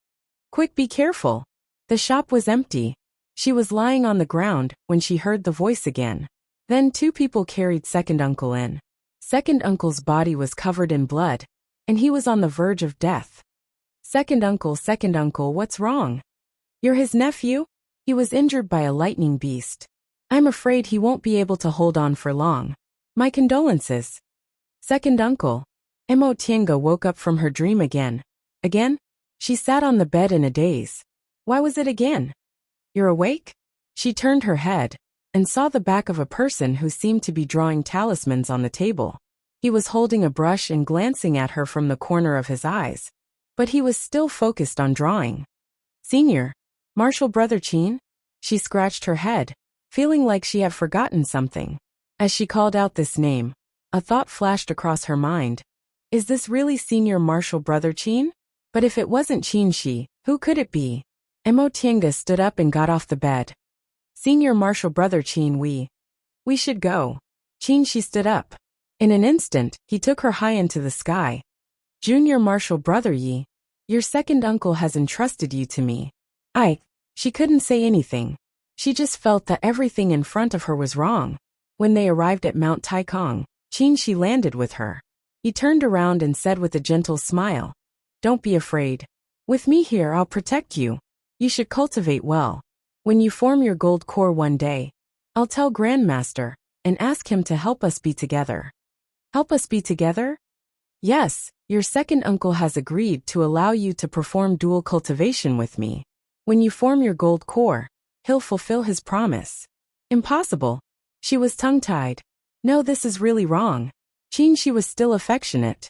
"Quick, be careful." The shop was empty. She was lying on the ground when she heard the voice again. Then two people carried Second Uncle in. Second Uncle's body was covered in blood, and he was on the verge of death. Second Uncle, what's wrong?" "You're his nephew? He was injured by a lightning beast. I'm afraid he won't be able to hold on for long. My condolences." Second Uncle. Mo Tiange woke up from her dream again. Again? She sat on the bed in a daze. Why was it again? "You're awake?" She turned her head and saw the back of a person who seemed to be drawing talismans on the table. He was holding a brush and glancing at her from the corner of his eyes, but he was still focused on drawing. "Senior, Marshal Brother Qin?" She scratched her head, feeling like she had forgotten something. As she called out this name, a thought flashed across her mind. Is this really Senior Marshal Brother Qin? But if it wasn't Qin, who could it be? Mo Tiange stood up and got off the bed. "Senior Marshal Brother Qin, we should go." Qin, she stood up. In an instant, he took her high into the sky. "Junior Marshal Brother Yi, your second uncle has entrusted you to me." She couldn't say anything. She just felt that everything in front of her was wrong. When they arrived at Mount Taikong, Qin she landed with her. He turned around and said with a gentle smile, "Don't be afraid. With me here, I'll protect you. You should cultivate well. When you form your gold core one day, I'll tell Grandmaster and ask him to help us be together." "Help us be together?" "Yes, your second uncle has agreed to allow you to perform dual cultivation with me. When you form your gold core, he'll fulfill his promise." "Impossible." She was tongue-tied. "No, this is really wrong." Qin, she was still affectionate.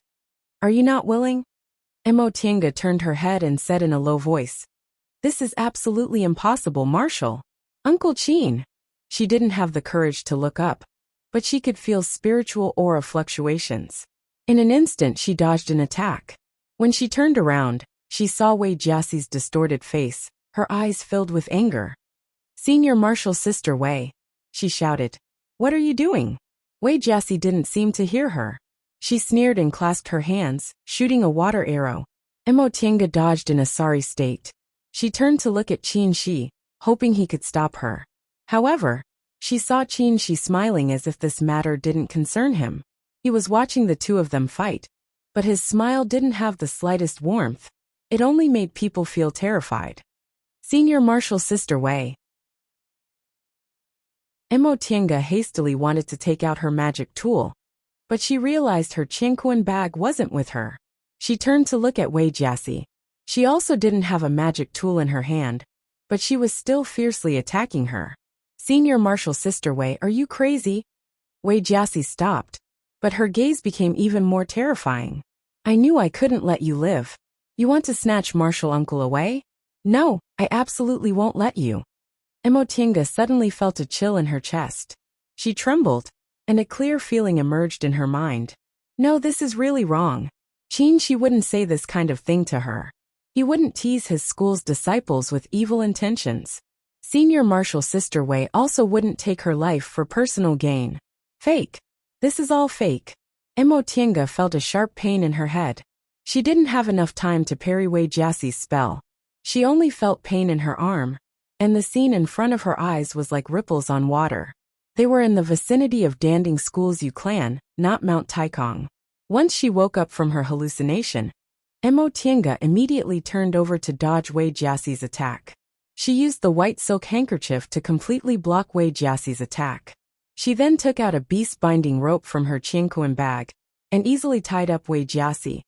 "Are you not willing?" Mo Tiange turned her head and said in a low voice, "This is absolutely impossible, Marshal. Uncle Qin." She didn't have the courage to look up, but she could feel spiritual aura fluctuations. In an instant she dodged an attack. When she turned around, she saw Wei Jiaxi's distorted face, her eyes filled with anger. "Senior Marshal Sister Wei," she shouted. "What are you doing?" Wei Jiaxi didn't seem to hear her. She sneered and clasped her hands, shooting a water arrow. Mo Tiange dodged in a sorry state. She turned to look at Qin Shi, hoping he could stop her. However, she saw Qin Shi smiling as if this matter didn't concern him. He was watching the two of them fight, but his smile didn't have the slightest warmth. It only made people feel terrified. "Senior Marshal Sister Wei." Mo Tiange hastily wanted to take out her magic tool, but she realized her Qianquan bag wasn't with her. She turned to look at Wei Jiaxi. She also didn't have a magic tool in her hand, but she was still fiercely attacking her. "Senior Marshal Sister Wei, are you crazy?" Wei Jiaxi stopped, but her gaze became even more terrifying. "I knew I couldn't let you live. You want to snatch Marshal Uncle away? No, I absolutely won't let you." Mo Tiange suddenly felt a chill in her chest. She trembled. and a clear feeling emerged in her mind. No, this is really wrong. She wouldn't say this kind of thing to her. He wouldn't tease his school's disciples with evil intentions. Senior Marshal Sister Wei also wouldn't take her life for personal gain. Fake. This is all fake. Mo Tiange felt a sharp pain in her head. She didn't have enough time to parry Wei Jiaxi's spell. She only felt pain in her arm, and the scene in front of her eyes was like ripples on water. They were in the vicinity of Danding School's Clan, not Mount Taikong. Once she woke up from her hallucination, Mo Tiange immediately turned over to dodge Wei Jiaxi's attack. She used the white silk handkerchief to completely block Wei Jiaxi's attack. She then took out a beast-binding rope from her Qianquan bag and easily tied up Wei Jiaxi,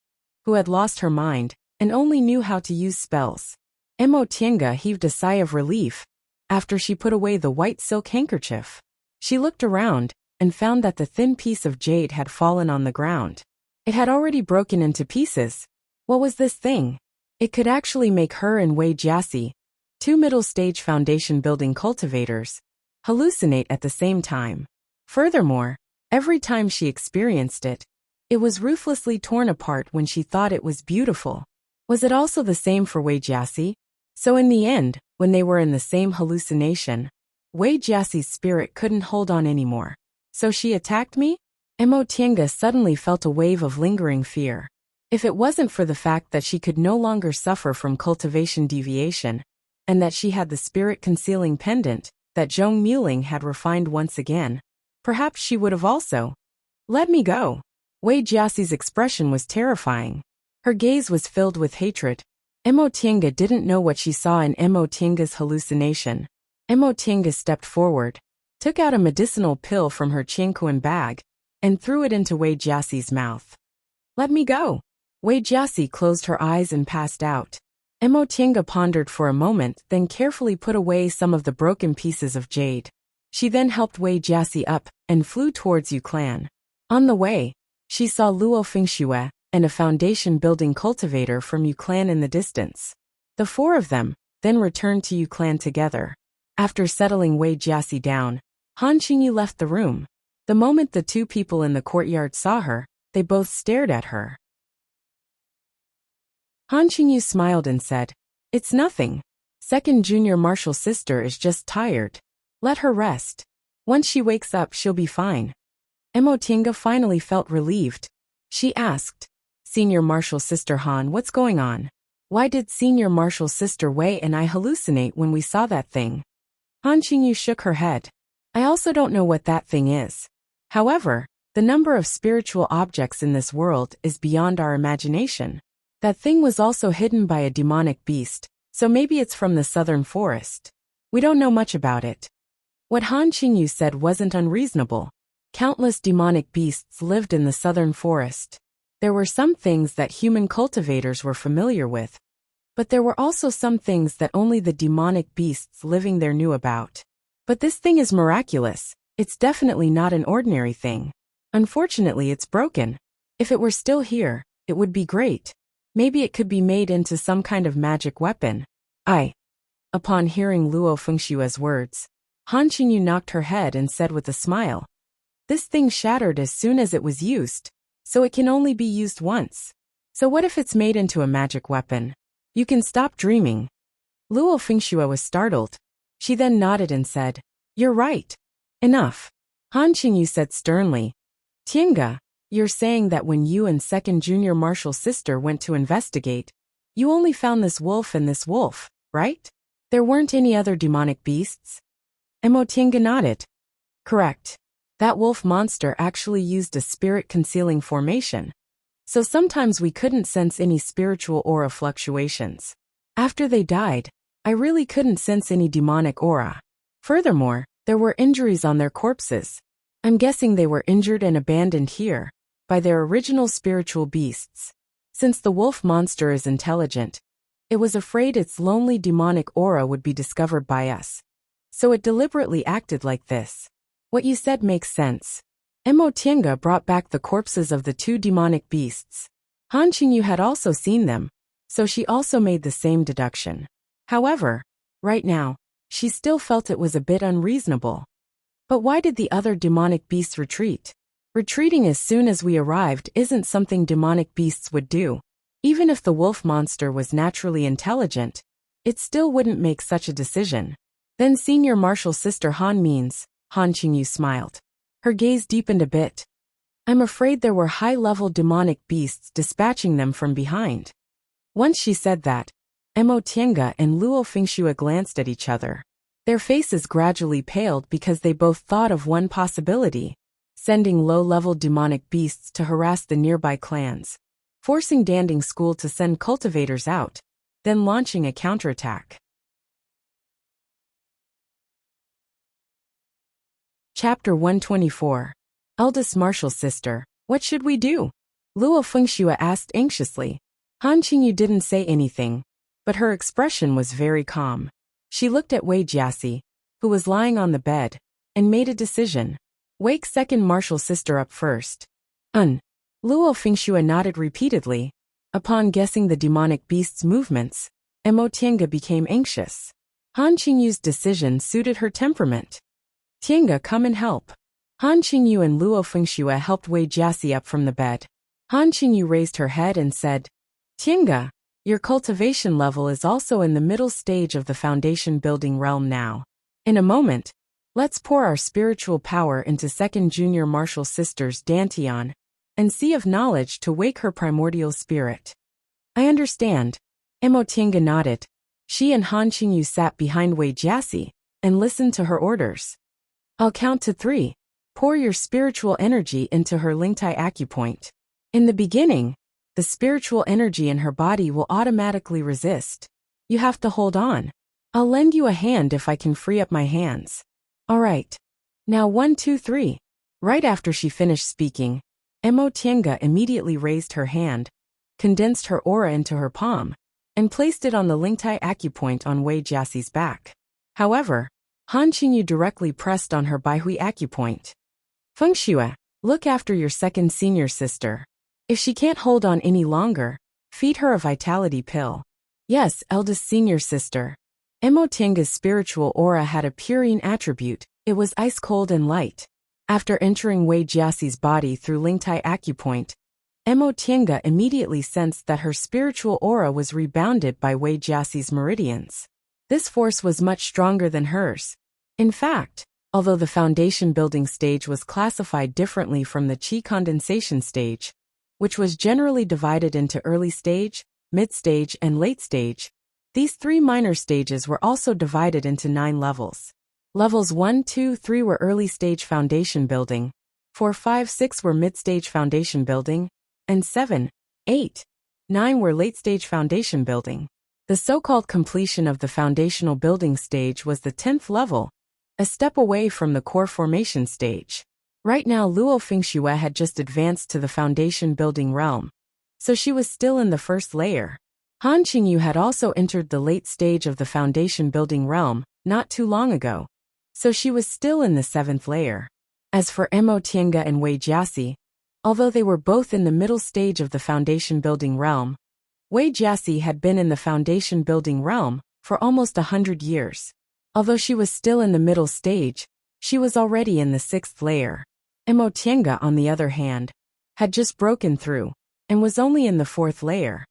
who had lost her mind and only knew how to use spells. Mo Tiange heaved a sigh of relief after she put away the white silk handkerchief. She looked around and found that the thin piece of jade had fallen on the ground. It had already broken into pieces. What was this thing? It could actually make her and Wei Jiaxi, two middle-stage foundation-building cultivators, hallucinate at the same time. Furthermore, every time she experienced it, it was ruthlessly torn apart when she thought it was beautiful. Was it also the same for Wei Jiaxi? So in the end, when they were in the same hallucination, Wei Jiaxi's spirit couldn't hold on anymore. So she attacked me? Mo Tiange suddenly felt a wave of lingering fear. If it wasn't for the fact that she could no longer suffer from cultivation deviation, and that she had the spirit-concealing pendant that Zhong Muling had refined once again, perhaps she would have also. Let me go. Wei Jiaxi's expression was terrifying. Her gaze was filled with hatred. Mo Tiange didn't know what she saw in Mo Tiange's hallucination. Mo Tiange stepped forward, took out a medicinal pill from her Qianquan bag, and threw it into Wei Jiaxi's mouth. Let me go. Wei Jiaxi closed her eyes and passed out. Mo Tiange pondered for a moment, then carefully put away some of the broken pieces of jade. She then helped Wei Jiaxi up and flew towards Clan. On the way, she saw Luo Fengxue and a foundation-building cultivator from Clan in the distance. The four of them then returned to Clan together. After settling Wei Jiaxi down, Han Qingyu left the room. The moment the two people in the courtyard saw her, they both stared at her. Han Qingyu smiled and said, "It's nothing. Second junior marshal sister is just tired. Let her rest. Once she wakes up, she'll be fine." Mo Tiange finally felt relieved. She asked, "Senior marshal sister Han, what's going on? Why did senior marshal sister Wei and I hallucinate when we saw that thing?" Han Qingyu shook her head. "I also don't know what that thing is. However, the number of spiritual objects in this world is beyond our imagination. That thing was also hidden by a demonic beast, so maybe it's from the southern forest. We don't know much about it." What Han Qingyu said wasn't unreasonable. Countless demonic beasts lived in the southern forest. There were some things that human cultivators were familiar with, but there were also some things that only the demonic beasts living there knew about. But this thing is miraculous. It's definitely not an ordinary thing. Unfortunately, it's broken. If it were still here, it would be great. Maybe it could be made into some kind of magic weapon. Upon hearing Luo Fengxue's words, Han Qingyu knocked her head and said with a smile, "This thing shattered as soon as it was used, so it can only be used once. So what if it's made into a magic weapon? You can stop dreaming." Luo Fengxue was startled. She then nodded and said, "You're right. Enough." Han Qingyu said sternly, "Tiange, you're saying that when you and second junior marshal sister went to investigate, you only found this wolf and this wolf, right? There weren't any other demonic beasts?" Mo Tiange nodded. "Correct. That wolf monster actually used a spirit-concealing formation, so sometimes we couldn't sense any spiritual aura fluctuations. After they died, I really couldn't sense any demonic aura. Furthermore, there were injuries on their corpses. I'm guessing they were injured and abandoned here by their original spiritual beasts. Since the wolf monster is intelligent, it was afraid its lonely demonic aura would be discovered by us. So it deliberately acted like this. What you said makes sense." Mo Tiange brought back the corpses of the two demonic beasts. Han Qingyu had also seen them, so she also made the same deduction. However, right now, she still felt it was a bit unreasonable. But why did the other demonic beasts retreat? Retreating as soon as we arrived isn't something demonic beasts would do. Even if the wolf monster was naturally intelligent, it still wouldn't make such a decision. Then Senior Martial Sister Han means, Han Qingyu smiled. Her gaze deepened a bit. I'm afraid there were high-level demonic beasts dispatching them from behind. Once she said that, Mo Tiange and Luo Fengxue glanced at each other. Their faces gradually paled because they both thought of one possibility: sending low-level demonic beasts to harass the nearby clans, forcing Danding School to send cultivators out, then launching a counterattack. Chapter 124. Eldest Martial Sister, what should we do? Luo Fengxue asked anxiously. Han Qingyu didn't say anything, but her expression was very calm. She looked at Wei Jiaxi, who was lying on the bed, and made a decision. Wake second martial sister up first. Luo Fengxue nodded repeatedly. Upon guessing the demonic beast's movements, Mo Tiange became anxious. Han Qingyu's decision suited her temperament. Tiange, come and help. Han Qingyu and Luo Fengxue helped Wei Jiaxi up from the bed. Han Qingyu raised her head and said, Tiange, your cultivation level is also in the middle stage of the foundation building realm now. In a moment, let's pour our spiritual power into second junior martial sister's Dantian, and sea of knowledge to wake her primordial spirit. I understand. Mo Tiange nodded. She and Han Qingyu sat behind Wei Jiaxi and listened to her orders. I'll count to 3. Pour your spiritual energy into her Lingtai acupoint. In the beginning, the spiritual energy in her body will automatically resist. You have to hold on. I'll lend you a hand if I can free up my hands. All right. Now 1, 2, 3. Right after she finished speaking, Mo Tiange immediately raised her hand, condensed her aura into her palm, and placed it on the Lingtai acupoint on Wei Jiaxi's back. However, Han Qingyu directly pressed on her Baihui acupoint. Fengxue, look after your second senior sister. If she can't hold on any longer, feed her a vitality pill. Yes, eldest senior sister. Mo Tiange's spiritual aura had a purine attribute. It was ice cold and light. After entering Wei Jiaxi's body through Lingtai acupoint, Mo Tiange immediately sensed that her spiritual aura was rebounded by Wei Jiaxi's meridians. This force was much stronger than hers. In fact, although the foundation building stage was classified differently from the qi condensation stage, which was generally divided into early stage, mid-stage, and late stage, these 3 minor stages were also divided into 9 levels. Levels 1, 2, 3 were early stage foundation building, 4, 5, 6 were mid-stage foundation building, and 7, 8, 9 were late-stage foundation building. The so-called completion of the foundational building stage was the 10th level, a step away from the core formation stage. Right now Luo Fengxue had just advanced to the foundation building realm, so she was still in the first layer. Han Qingyu had also entered the late stage of the foundation building realm not too long ago, so she was still in the 7th layer. As for Mo Tiange and Wei Jiaxi, although they were both in the middle stage of the foundation building realm, Wei Jiaxi had been in the foundation building realm for almost 100 years. Although she was still in the middle stage, she was already in the 6th layer. Mo Tiange, on the other hand, had just broken through, and was only in the 4th layer.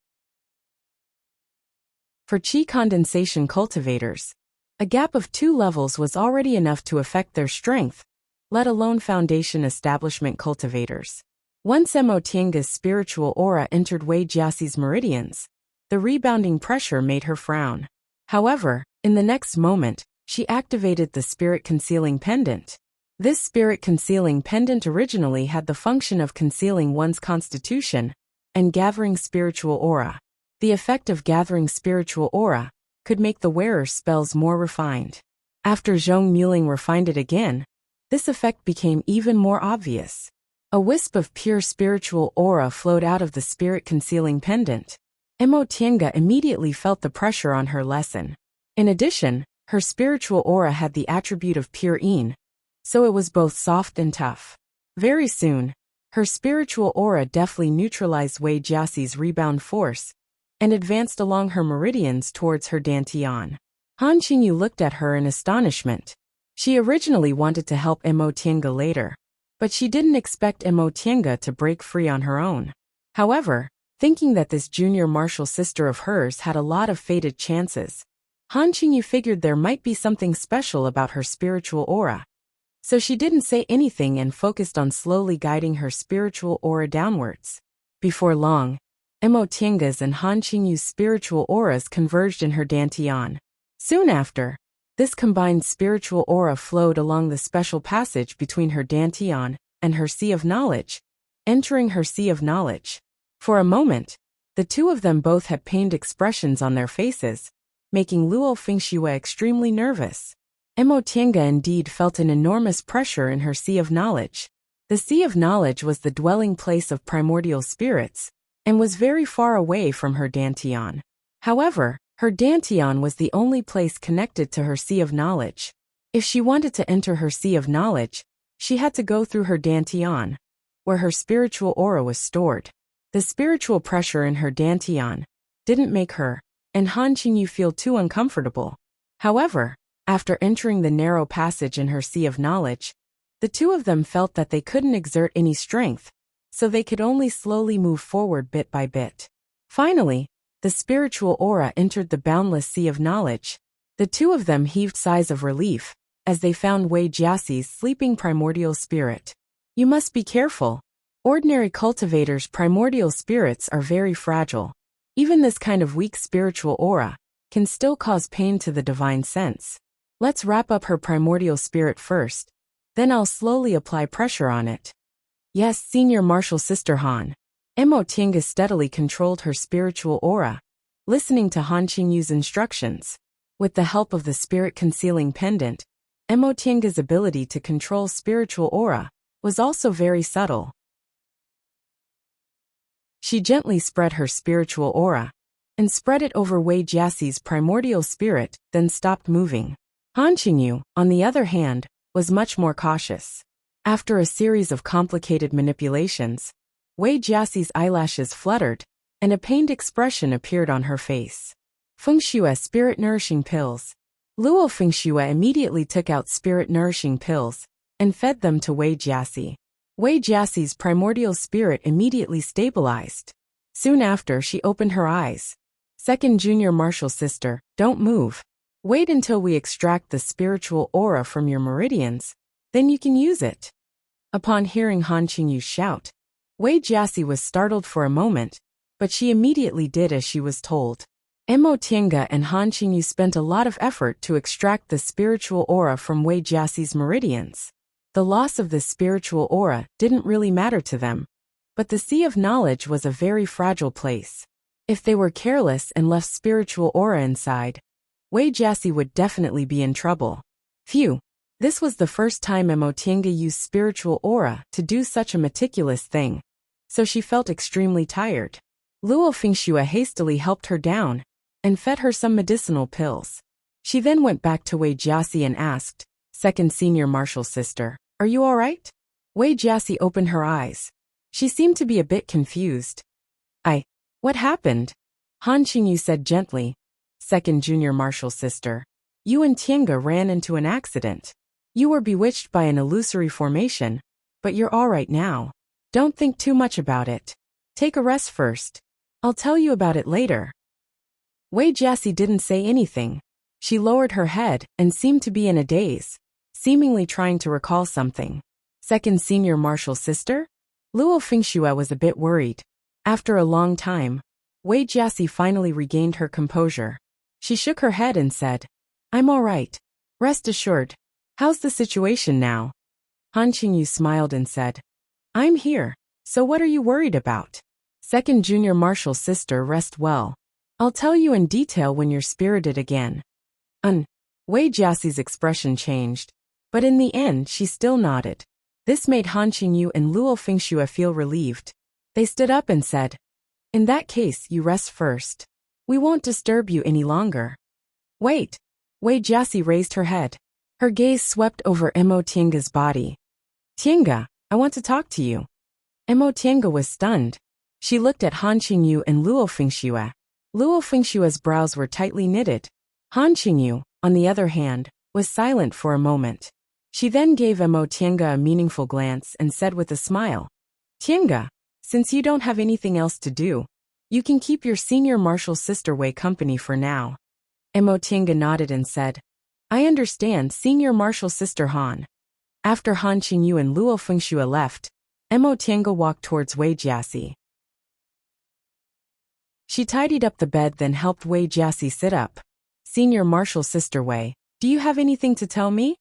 For qi condensation cultivators, a gap of 2 levels was already enough to affect their strength, let alone foundation establishment cultivators. Once Mo Tiange's spiritual aura entered Wei Jiaxi's meridians, the rebounding pressure made her frown. However, in the next moment, she activated the spirit-concealing pendant. This spirit-concealing pendant originally had the function of concealing one's constitution and gathering spiritual aura. The effect of gathering spiritual aura could make the wearer's spells more refined. After Zhong Muling refined it again, this effect became even more obvious. A wisp of pure spiritual aura flowed out of the spirit-concealing pendant. Mo Tiange immediately felt the pressure on her lessen. In addition, her spiritual aura had the attribute of pure yin, so it was both soft and tough. Very soon, her spiritual aura deftly neutralized Wei Jiaxi's rebound force and advanced along her meridians towards her dantian. Han Qingyu looked at her in astonishment. She originally wanted to help Mo Tiange later, but she didn't expect Mo Tiange to break free on her own. However, thinking that this junior martial sister of hers had a lot of fated chances, Han Qingyu figured there might be something special about her spiritual aura. So she didn't say anything and focused on slowly guiding her spiritual aura downwards. Before long, Mo Tiange's and Han Qingyu's spiritual auras converged in her dantian. Soon after, this combined spiritual aura flowed along the special passage between her dantian and her sea of knowledge, entering her sea of knowledge. For a moment, the two of them both had pained expressions on their faces, making Luo Fengxue extremely nervous. Mo Tiange indeed felt an enormous pressure in her sea of knowledge. The sea of knowledge was the dwelling place of primordial spirits, and was very far away from her dantian. However, her dantian was the only place connected to her sea of knowledge. If she wanted to enter her sea of knowledge, she had to go through her dantian, where her spiritual aura was stored. The spiritual pressure in her dantian didn't make her and Han Qingyu feel too uncomfortable. However, after entering the narrow passage in her sea of knowledge, the two of them felt that they couldn't exert any strength, so they could only slowly move forward bit by bit. Finally, the spiritual aura entered the boundless sea of knowledge. The two of them heaved sighs of relief as they found Wei Jiaxi's sleeping primordial spirit. You must be careful. Ordinary cultivators' primordial spirits are very fragile. Even this kind of weak spiritual aura can still cause pain to the divine sense. Let's wrap up her primordial spirit first, then I'll slowly apply pressure on it. Yes, senior martial sister Han. Mo Tiange steadily controlled her spiritual aura, listening to Han Qingyu's instructions. With the help of the spirit-concealing pendant, Mo Tiange's ability to control spiritual aura was also very subtle. She gently spread her spiritual aura and spread it over Wei Jiaxi's primordial spirit, then stopped moving. Han Qingyu, on the other hand, was much more cautious. After a series of complicated manipulations, Wei Jiaxi's eyelashes fluttered, and a pained expression appeared on her face. Fengxue spirit-nourishing pills. Luo Fengxue immediately took out spirit-nourishing pills and fed them to Wei Jiaxi. Wei Jiaxi's primordial spirit immediately stabilized. Soon after, she opened her eyes. Second junior martial sister, don't move. Wait until we extract the spiritual aura from your meridians, then you can use it. Upon hearing Han Qingyu's shout, Wei Jiaxi was startled for a moment, but she immediately did as she was told. Mo Tiange and Han Qingyu spent a lot of effort to extract the spiritual aura from Wei Jiaxi's meridians. The loss of the spiritual aura didn't really matter to them, but the sea of knowledge was a very fragile place. If they were careless and left spiritual aura inside, Wei Jiaxi would definitely be in trouble. Phew, this was the first time Mo Tiange used spiritual aura to do such a meticulous thing, so she felt extremely tired. Luo Fengxue hastily helped her down and fed her some medicinal pills. She then went back to Wei Jiaxi and asked, Second senior martial sister, are you all right? Wei Jiaxi opened her eyes. She seemed to be a bit confused. What happened? Han Qingyu said gently. Second junior martial sister, you and Tiange ran into an accident. You were bewitched by an illusory formation, but you're all right now. Don't think too much about it. Take a rest first. I'll tell you about it later. Wei Jiaxi didn't say anything. She lowered her head and seemed to be in a daze, seemingly trying to recall something. Second senior martial sister? Luo Fengxue was a bit worried. After a long time, Wei Jiaxi finally regained her composure. She shook her head and said, I'm all right. Rest assured. How's the situation now? Han Qingyu smiled and said, I'm here, so what are you worried about? Second junior martial sister, rest well. I'll tell you in detail when you're spirited again. Wei Jiaxi's expression changed, but in the end she still nodded. This made Han Qingyu and Luo Fengxue feel relieved. They stood up and said, In that case, you rest first. We won't disturb you any longer. Wait. Wei Jiaxi raised her head. Her gaze swept over Mo Tiange's body. Tiange, I want to talk to you. Mo Tiange was stunned. She looked at Han Qingyu and Luo Fengxue. Luo Fengxue's brows were tightly knitted. Han Qingyu, on the other hand, was silent for a moment. She then gave Emo Tienga a meaningful glance and said with a smile, "Tienga, since you don't have anything else to do, you can keep your senior martial sister Wei company for now." Emo Tienga nodded and said, "I understand, senior martial sister Han." After Han Qingyu and Luo Fengxue left, Emo Tienga walked towards Wei Jiaxi. She tidied up the bed then helped Wei Jiaxi sit up. "Senior martial sister Wei, do you have anything to tell me?"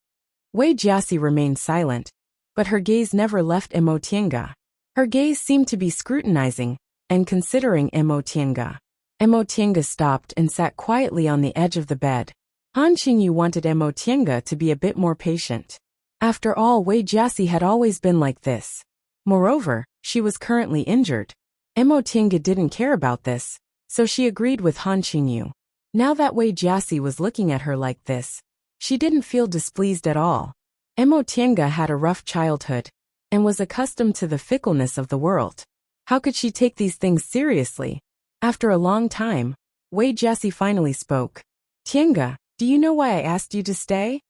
Wei Jiaxi remained silent, but her gaze never left Emo Tienga. Her gaze seemed to be scrutinizing and considering Emo Tienga. Emo Tienga stopped and sat quietly on the edge of the bed. Han Qingyu wanted Emo Tienga to be a bit more patient. After all, Wei Jiaxi had always been like this. Moreover, she was currently injured. Emo Tienga didn't care about this, so she agreed with Han Qingyu. Now that Wei Jiaxi was looking at her like this, she didn't feel displeased at all. Emo Tienga had a rough childhood and was accustomed to the fickleness of the world. How could she take these things seriously? After a long time, Wei Jiaxi finally spoke. "Tienga, do you know why I asked you to stay?"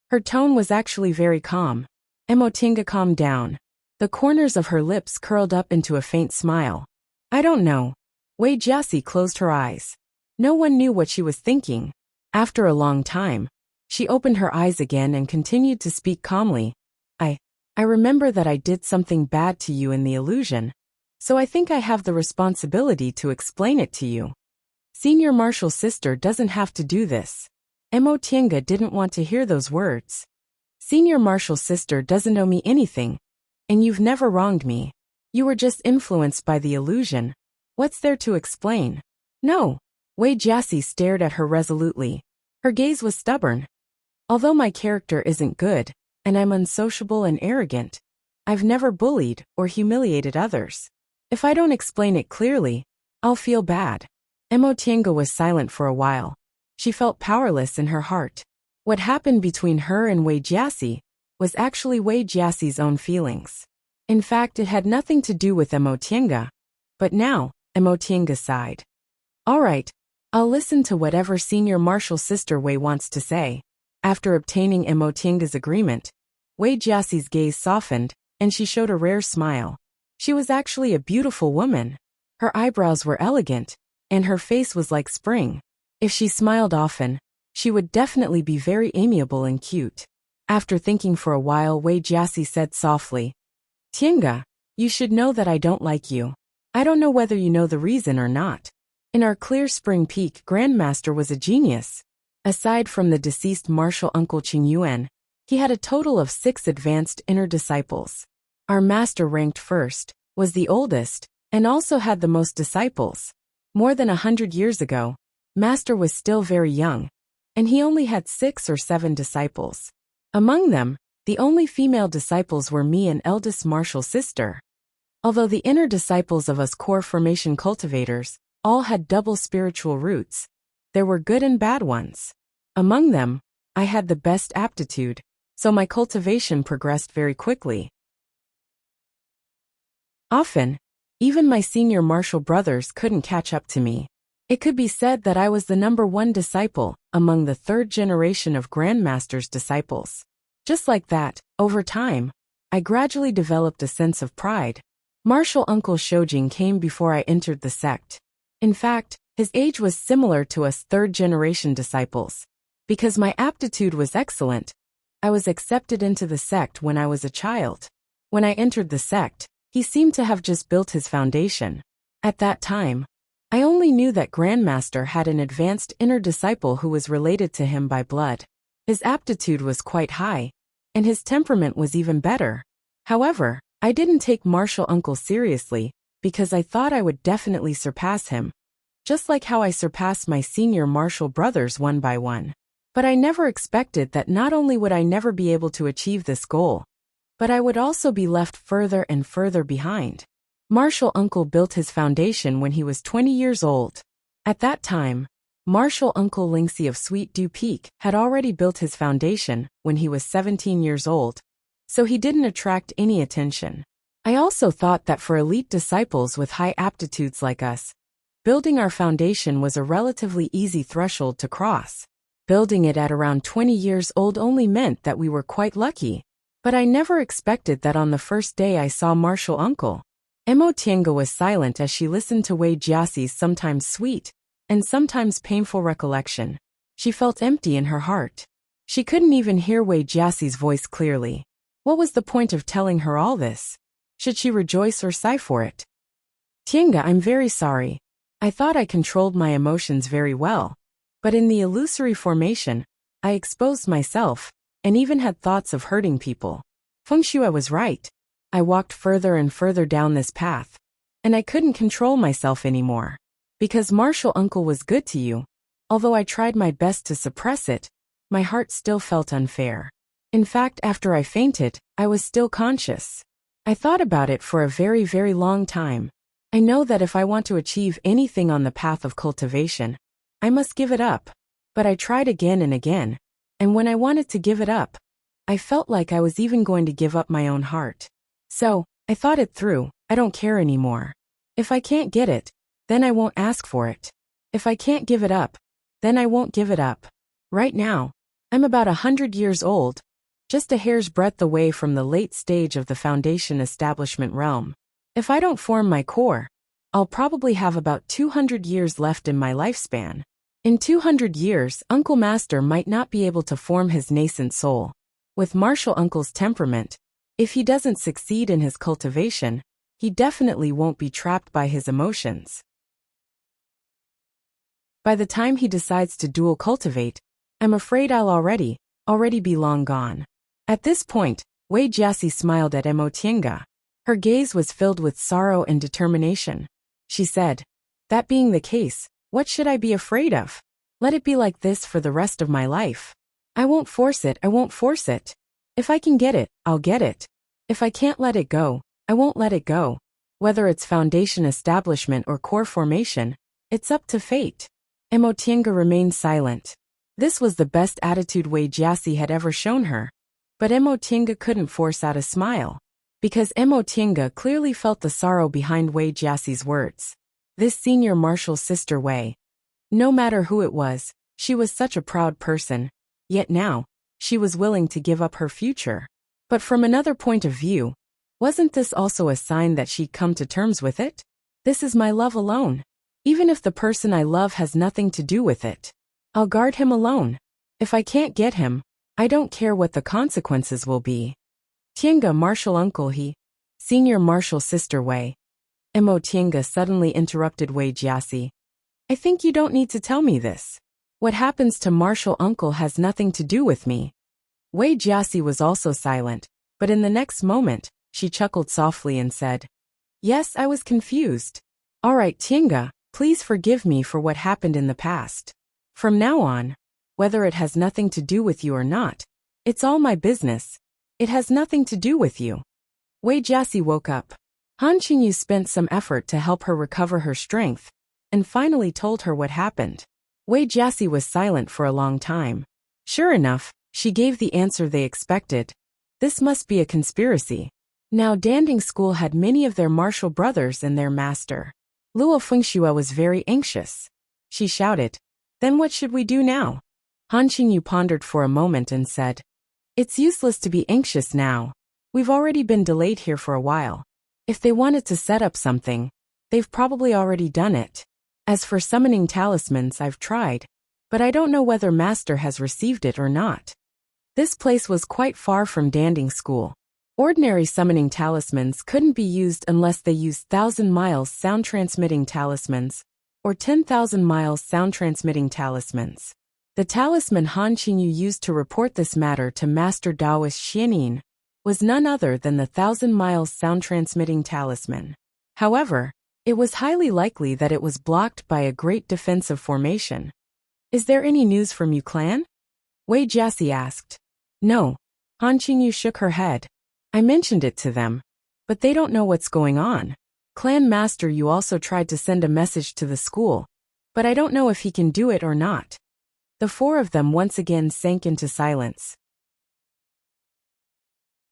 Her tone was actually very calm. Emo Tienga calmed down. The corners of her lips curled up into a faint smile. "I don't know." Wei Jiaxi closed her eyes. No one knew what she was thinking. After a long time, she opened her eyes again and continued to speak calmly. I remember that I did something bad to you in the illusion, so I think I have the responsibility to explain it to you. Senior martial sister doesn't have to do this." Emo Tienga didn't want to hear those words. "Senior martial sister doesn't owe me anything, and you've never wronged me. You were just influenced by the illusion. What's there to explain?" "No." Wei Jiaxi stared at her resolutely. Her gaze was stubborn. "Although my character isn't good, and I'm unsociable and arrogant, I've never bullied or humiliated others. If I don't explain it clearly, I'll feel bad." Emo Tienga was silent for a while. She felt powerless in her heart. What happened between her and Wei Jiaxi was actually Wei Jiaxi's own feelings. In fact, it had nothing to do with Emo Tienga. But now, Emo Tienga sighed. "All right, I'll listen to whatever senior martial sister Wei wants to say." After obtaining Emo Tienga's agreement, Wei Jiaxi's gaze softened, and she showed a rare smile. She was actually a beautiful woman. Her eyebrows were elegant, and her face was like spring. If she smiled often, she would definitely be very amiable and cute. After thinking for a while, Wei Jiaxi said softly, "Tienga, you should know that I don't like you. I don't know whether you know the reason or not. In our Clear Spring Peak, Grandmaster was a genius. Aside from the deceased martial uncle Qing Yuan, he had a total of 6 advanced inner disciples. Our master ranked first, was the oldest, and also had the most disciples. More than 100 years ago, Master was still very young, and he only had 6 or 7 disciples. Among them, the only female disciples were me and eldest martial sister. Although the inner disciples of us core formation cultivators all had double spiritual roots, there were good and bad ones. Among them, I had the best aptitude, so my cultivation progressed very quickly. Often, even my senior martial brothers couldn't catch up to me. It could be said that I was the #1 disciple among the 3rd generation of Grandmaster's disciples. Just like that, over time, I gradually developed a sense of pride. Martial Uncle Shoujing came before I entered the sect. In fact, his age was similar to us 3rd generation disciples. Because my aptitude was excellent, I was accepted into the sect when I was a child. When I entered the sect, he seemed to have just built his foundation. At that time, I only knew that Grandmaster had an advanced inner disciple who was related to him by blood. His aptitude was quite high, and his temperament was even better. However, I didn't take Martial Uncle seriously, because I thought I would definitely surpass him, just like how I surpassed my senior martial brothers one by one. But I never expected that not only would I never be able to achieve this goal, but I would also be left further and further behind. Martial Uncle built his foundation when he was 20 years old. At that time, Martial Uncle Lingxi of Sweet Dew Peak had already built his foundation when he was 17 years old, so he didn't attract any attention. I also thought that for elite disciples with high aptitudes like us, building our foundation was a relatively easy threshold to cross. Building it at around 20 years old only meant that we were quite lucky. But I never expected that on the first day I saw Martial Uncle. Mo Tienga was silent as she listened to Wei Jiaxi's sometimes sweet and sometimes painful recollection. She felt empty in her heart. She couldn't even hear Wei Jiaxi's voice clearly. What was the point of telling her all this? Should she rejoice or sigh for it? Tienga, I'm very sorry. I thought I controlled my emotions very well. But in the illusory formation, I exposed myself, and even had thoughts of hurting people. Feng Shui was right. I walked further and further down this path, and I couldn't control myself anymore. Because Martial Uncle was good to you, although I tried my best to suppress it, my heart still felt unfair. In fact, after I fainted, I was still conscious. I thought about it for a very, very long time. I know that if I want to achieve anything on the path of cultivation, I must give it up. But I tried again and again, and when I wanted to give it up, I felt like I was even going to give up my own heart. So, I thought it through. I don't care anymore. If I can't get it, then I won't ask for it. If I can't give it up, then I won't give it up. Right now, I'm about 100 years old, just a hair's breadth away from the late stage of the foundation establishment realm. If I don't form my core, I'll probably have about 200 years left in my lifespan. In 200 years, Uncle Master might not be able to form his nascent soul. With Martial Uncle's temperament, if he doesn't succeed in his cultivation, he definitely won't be trapped by his emotions. By the time he decides to dual cultivate, I'm afraid I'll already be long gone. At this point, Wei Jiaxi smiled at Mo Tienga. Her gaze was filled with sorrow and determination. She said, "That being the case, what should I be afraid of? Let it be like this for the rest of my life. I won't force it. If I can get it, I'll get it. If I can't let it go, I won't let it go. Whether it's foundation establishment or core formation, it's up to fate." Mo Tienga remained silent. This was the best attitude Wei Jiaxi had ever shown her. But Mo Tienga couldn't force out a smile. Because Mo Tienga clearly felt the sorrow behind Wei Jiaxi's words. This senior martial sister Wei. No matter who it was, she was such a proud person. Yet now, she was willing to give up her future. But from another point of view, wasn't this also a sign that she'd come to terms with it? This is my love alone. Even if the person I love has nothing to do with it, I'll guard him alone. If I can't get him, I don't care what the consequences will be. Tienga, Martial Uncle, senior martial sister Wei. Mo Tienga suddenly interrupted Wei Jiaxi. I think you don't need to tell me this. What happens to Martial Uncle has nothing to do with me. Wei Jiaxi was also silent, but in the next moment, she chuckled softly and said, "Yes, I was confused. All right, Tienga, please forgive me for what happened in the past. From now on, whether it has nothing to do with you or not, it's all my business. It has nothing to do with you." Wei Jiaxi woke up. Han Qingyu spent some effort to help her recover her strength, and finally told her what happened. Wei Jiaxi was silent for a long time. Sure enough, she gave the answer they expected. This must be a conspiracy. Now Danding School had many of their martial brothers and their master. Luo Fengshui was very anxious. She shouted, "Then what should we do now?" Han Qingyu pondered for a moment and said, "It's useless to be anxious now. We've already been delayed here for a while. If they wanted to set up something, they've probably already done it. As for summoning talismans, I've tried, but I don't know whether Master has received it or not." This place was quite far from Danding School. Ordinary summoning talismans couldn't be used unless they used 1,000 miles sound-transmitting talismans, or 10,000 miles sound-transmitting talismans. The talisman Han Qingyu used to report this matter to Master Daoist Xianin was none other than the 1,000 miles sound-transmitting talisman. However, it was highly likely that it was blocked by a great defensive formation. "Is there any news from you, clan?" Wei Jiaxi asked. "No." Han Qingyu shook her head. "I mentioned it to them, but they don't know what's going on. Clan Master Yu also tried to send a message to the school, but I don't know if he can do it or not." The four of them once again sank into silence.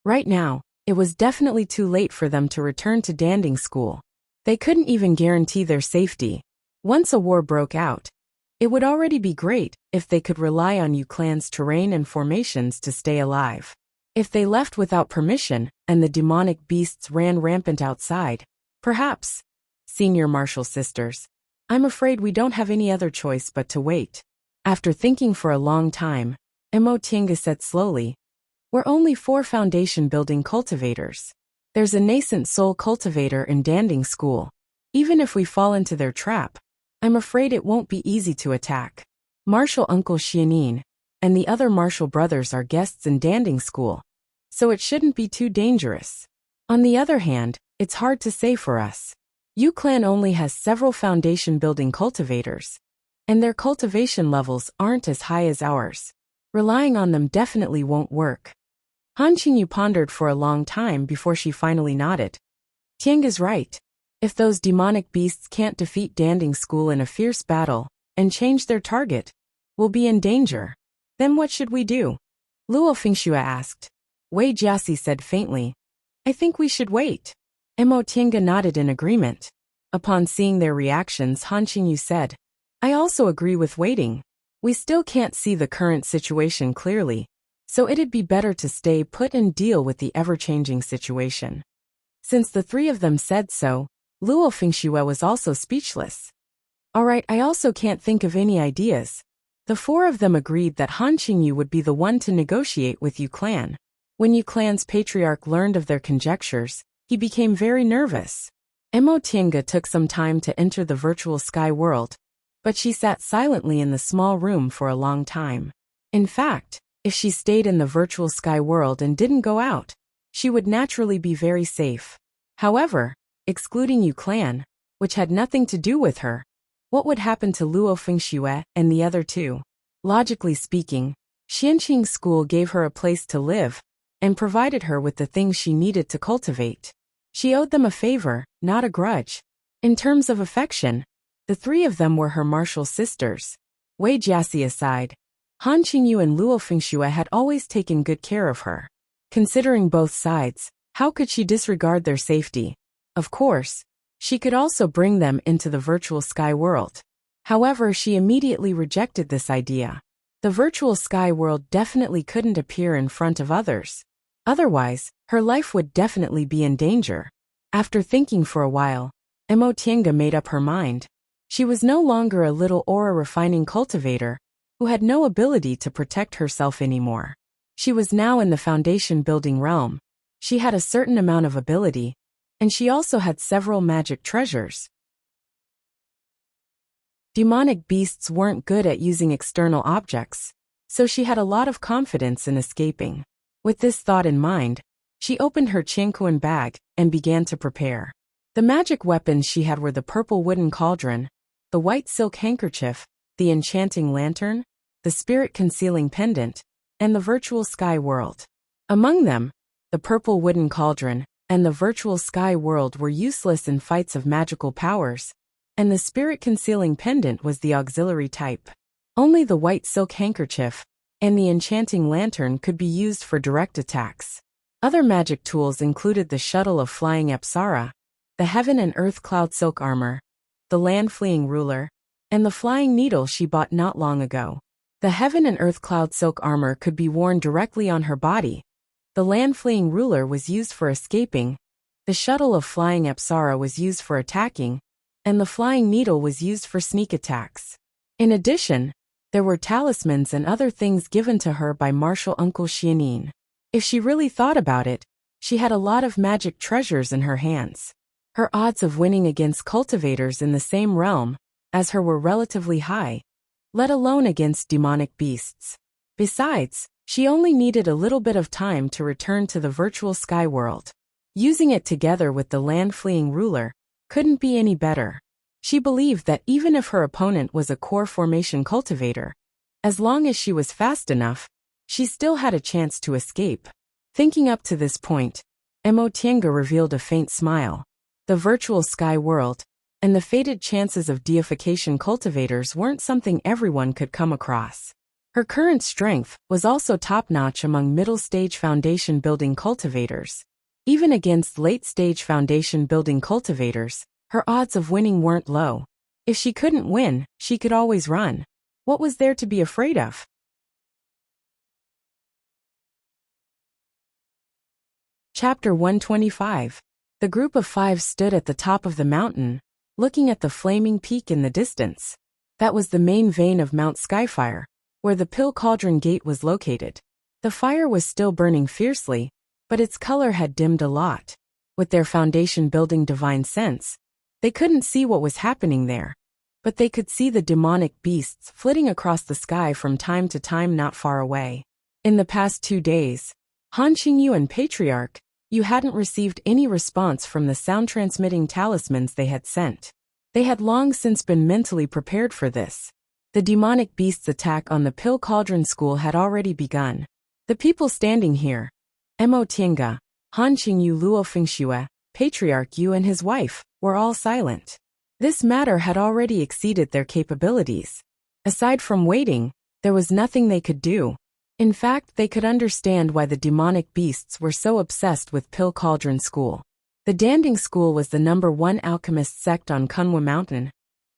Right now, it was definitely too late for them to return to Danding School. They couldn't even guarantee their safety. Once a war broke out, It would already be great if they could rely on you clan's terrain and formations to stay alive. If they left without permission and the demonic beasts ran rampant outside, perhaps. Senior Marshall sisters, I'm afraid we don't have any other choice but to wait. After thinking for a long time, Emotinga said slowly, we're only 4 foundation building cultivators. There's a nascent soul cultivator in Danding School. Even if we fall into their trap, I'm afraid it won't be easy to attack. Marshall Uncle Xianin and the other Marshall brothers are guests in Danding School, so it shouldn't be too dangerous. On the other hand, it's hard to say for us. Yu Clan only has several foundation building cultivators, and their cultivation levels aren't as high as ours. Relying on them definitely won't work. Han Qingyu pondered for a long time before she finally nodded. Tiang is right. If those demonic beasts can't defeat Danding School in a fierce battle and change their target, we'll be in danger. Then what should we do? Luo Fingxue asked. Wei Jiaxi said faintly, I think we should wait. Mo Tinga nodded in agreement. Upon seeing their reactions, Han Qingyu said, I also agree with waiting. We still can't see the current situation clearly, so it'd be better to stay put and deal with the ever-changing situation. Since the 3 of them said so, Luo Fingxue was also speechless. Alright, I also can't think of any ideas. The 4 of them agreed that Han Qingyu would be the one to negotiate with Yu Clan. When Yu Clan's patriarch learned of their conjectures, he became very nervous. Mo Tinga took some time to enter the virtual sky world, but she sat silently in the small room for a long time. In fact, if she stayed in the virtual sky world and didn't go out, she would naturally be very safe. However, excluding Yu Clan, which had nothing to do with her, what would happen to Luo Fingxue and the other 2? Logically speaking, Xianqing School gave her a place to live and provided her with the things she needed to cultivate. She owed them a favor, not a grudge. In terms of affection, the 3 of them were her martial sisters. Wei Jiaxi aside, Han Qingyu and Luo Fingxue had always taken good care of her. Considering both sides, how could she disregard their safety? Of course, she could also bring them into the virtual sky world. However, she immediately rejected this idea. The virtual sky world definitely couldn't appear in front of others. Otherwise, her life would definitely be in danger. After thinking for a while, Mo Tinga made up her mind. She was no longer a little aura-refining cultivator who had no ability to protect herself anymore. She was now in the foundation-building realm. She had a certain amount of ability, and she also had several magic treasures. Demonic beasts weren't good at using external objects, so she had a lot of confidence in escaping. With this thought in mind, she opened her Qianquan bag and began to prepare. The magic weapons she had were the purple wooden cauldron, the white silk handkerchief, the enchanting lantern, the spirit-concealing pendant, and the virtual sky world. Among them, the purple wooden cauldron and the virtual sky world were useless in fights of magical powers, and the spirit-concealing pendant was the auxiliary type. Only the white silk handkerchief and the enchanting lantern could be used for direct attacks. Other magic tools included the shuttle of flying Apsara, the heaven and earth cloud silk armor, the land-fleeing ruler, and the flying needle she bought not long ago. The heaven and earth cloud silk armor could be worn directly on her body. The land-fleeing ruler was used for escaping, the shuttle of flying Apsara was used for attacking, and the flying needle was used for sneak attacks. In addition, there were talismans and other things given to her by Marshal Uncle Xianin. If she really thought about it, she had a lot of magic treasures in her hands. Her odds of winning against cultivators in the same realm as her were relatively high, let alone against demonic beasts. Besides, she only needed a little bit of time to return to the virtual sky world. Using it together with the land-fleeing ruler couldn't be any better. She believed that even if her opponent was a core formation cultivator, as long as she was fast enough, she still had a chance to escape. Thinking up to this point, Mo Tianga revealed a faint smile. The virtual sky world and the fated chances of deification cultivators weren't something everyone could come across. Her current strength was also top-notch among middle-stage foundation-building cultivators. Even against late-stage foundation-building cultivators, her odds of winning weren't low. If she couldn't win, she could always run. What was there to be afraid of? Chapter 125. The group of five stood at the top of the mountain, looking at the flaming peak in the distance. That was the main vein of Mount Skyfire, where the Pill Cauldron Gate was located. The fire was still burning fiercely, but its color had dimmed a lot. With their foundation-building divine sense, they couldn't see what was happening there, but they could see the demonic beasts flitting across the sky from time to time not far away. In the past 2 days, Han Qingyu and Patriarch, you hadn't received any response from the sound-transmitting talismans they had sent. They had long since been mentally prepared for this. The demonic beast's attack on the Pill Cauldron School had already begun. The people standing here, Mo Tiange, Han Qingyu, Luo Fengxue, Patriarch Yu and his wife, were all silent. This matter had already exceeded their capabilities. Aside from waiting, there was nothing they could do. In fact, they could understand why the demonic beasts were so obsessed with Pill Cauldron School. The Danding School was the #1 alchemist sect on Kunwa Mountain,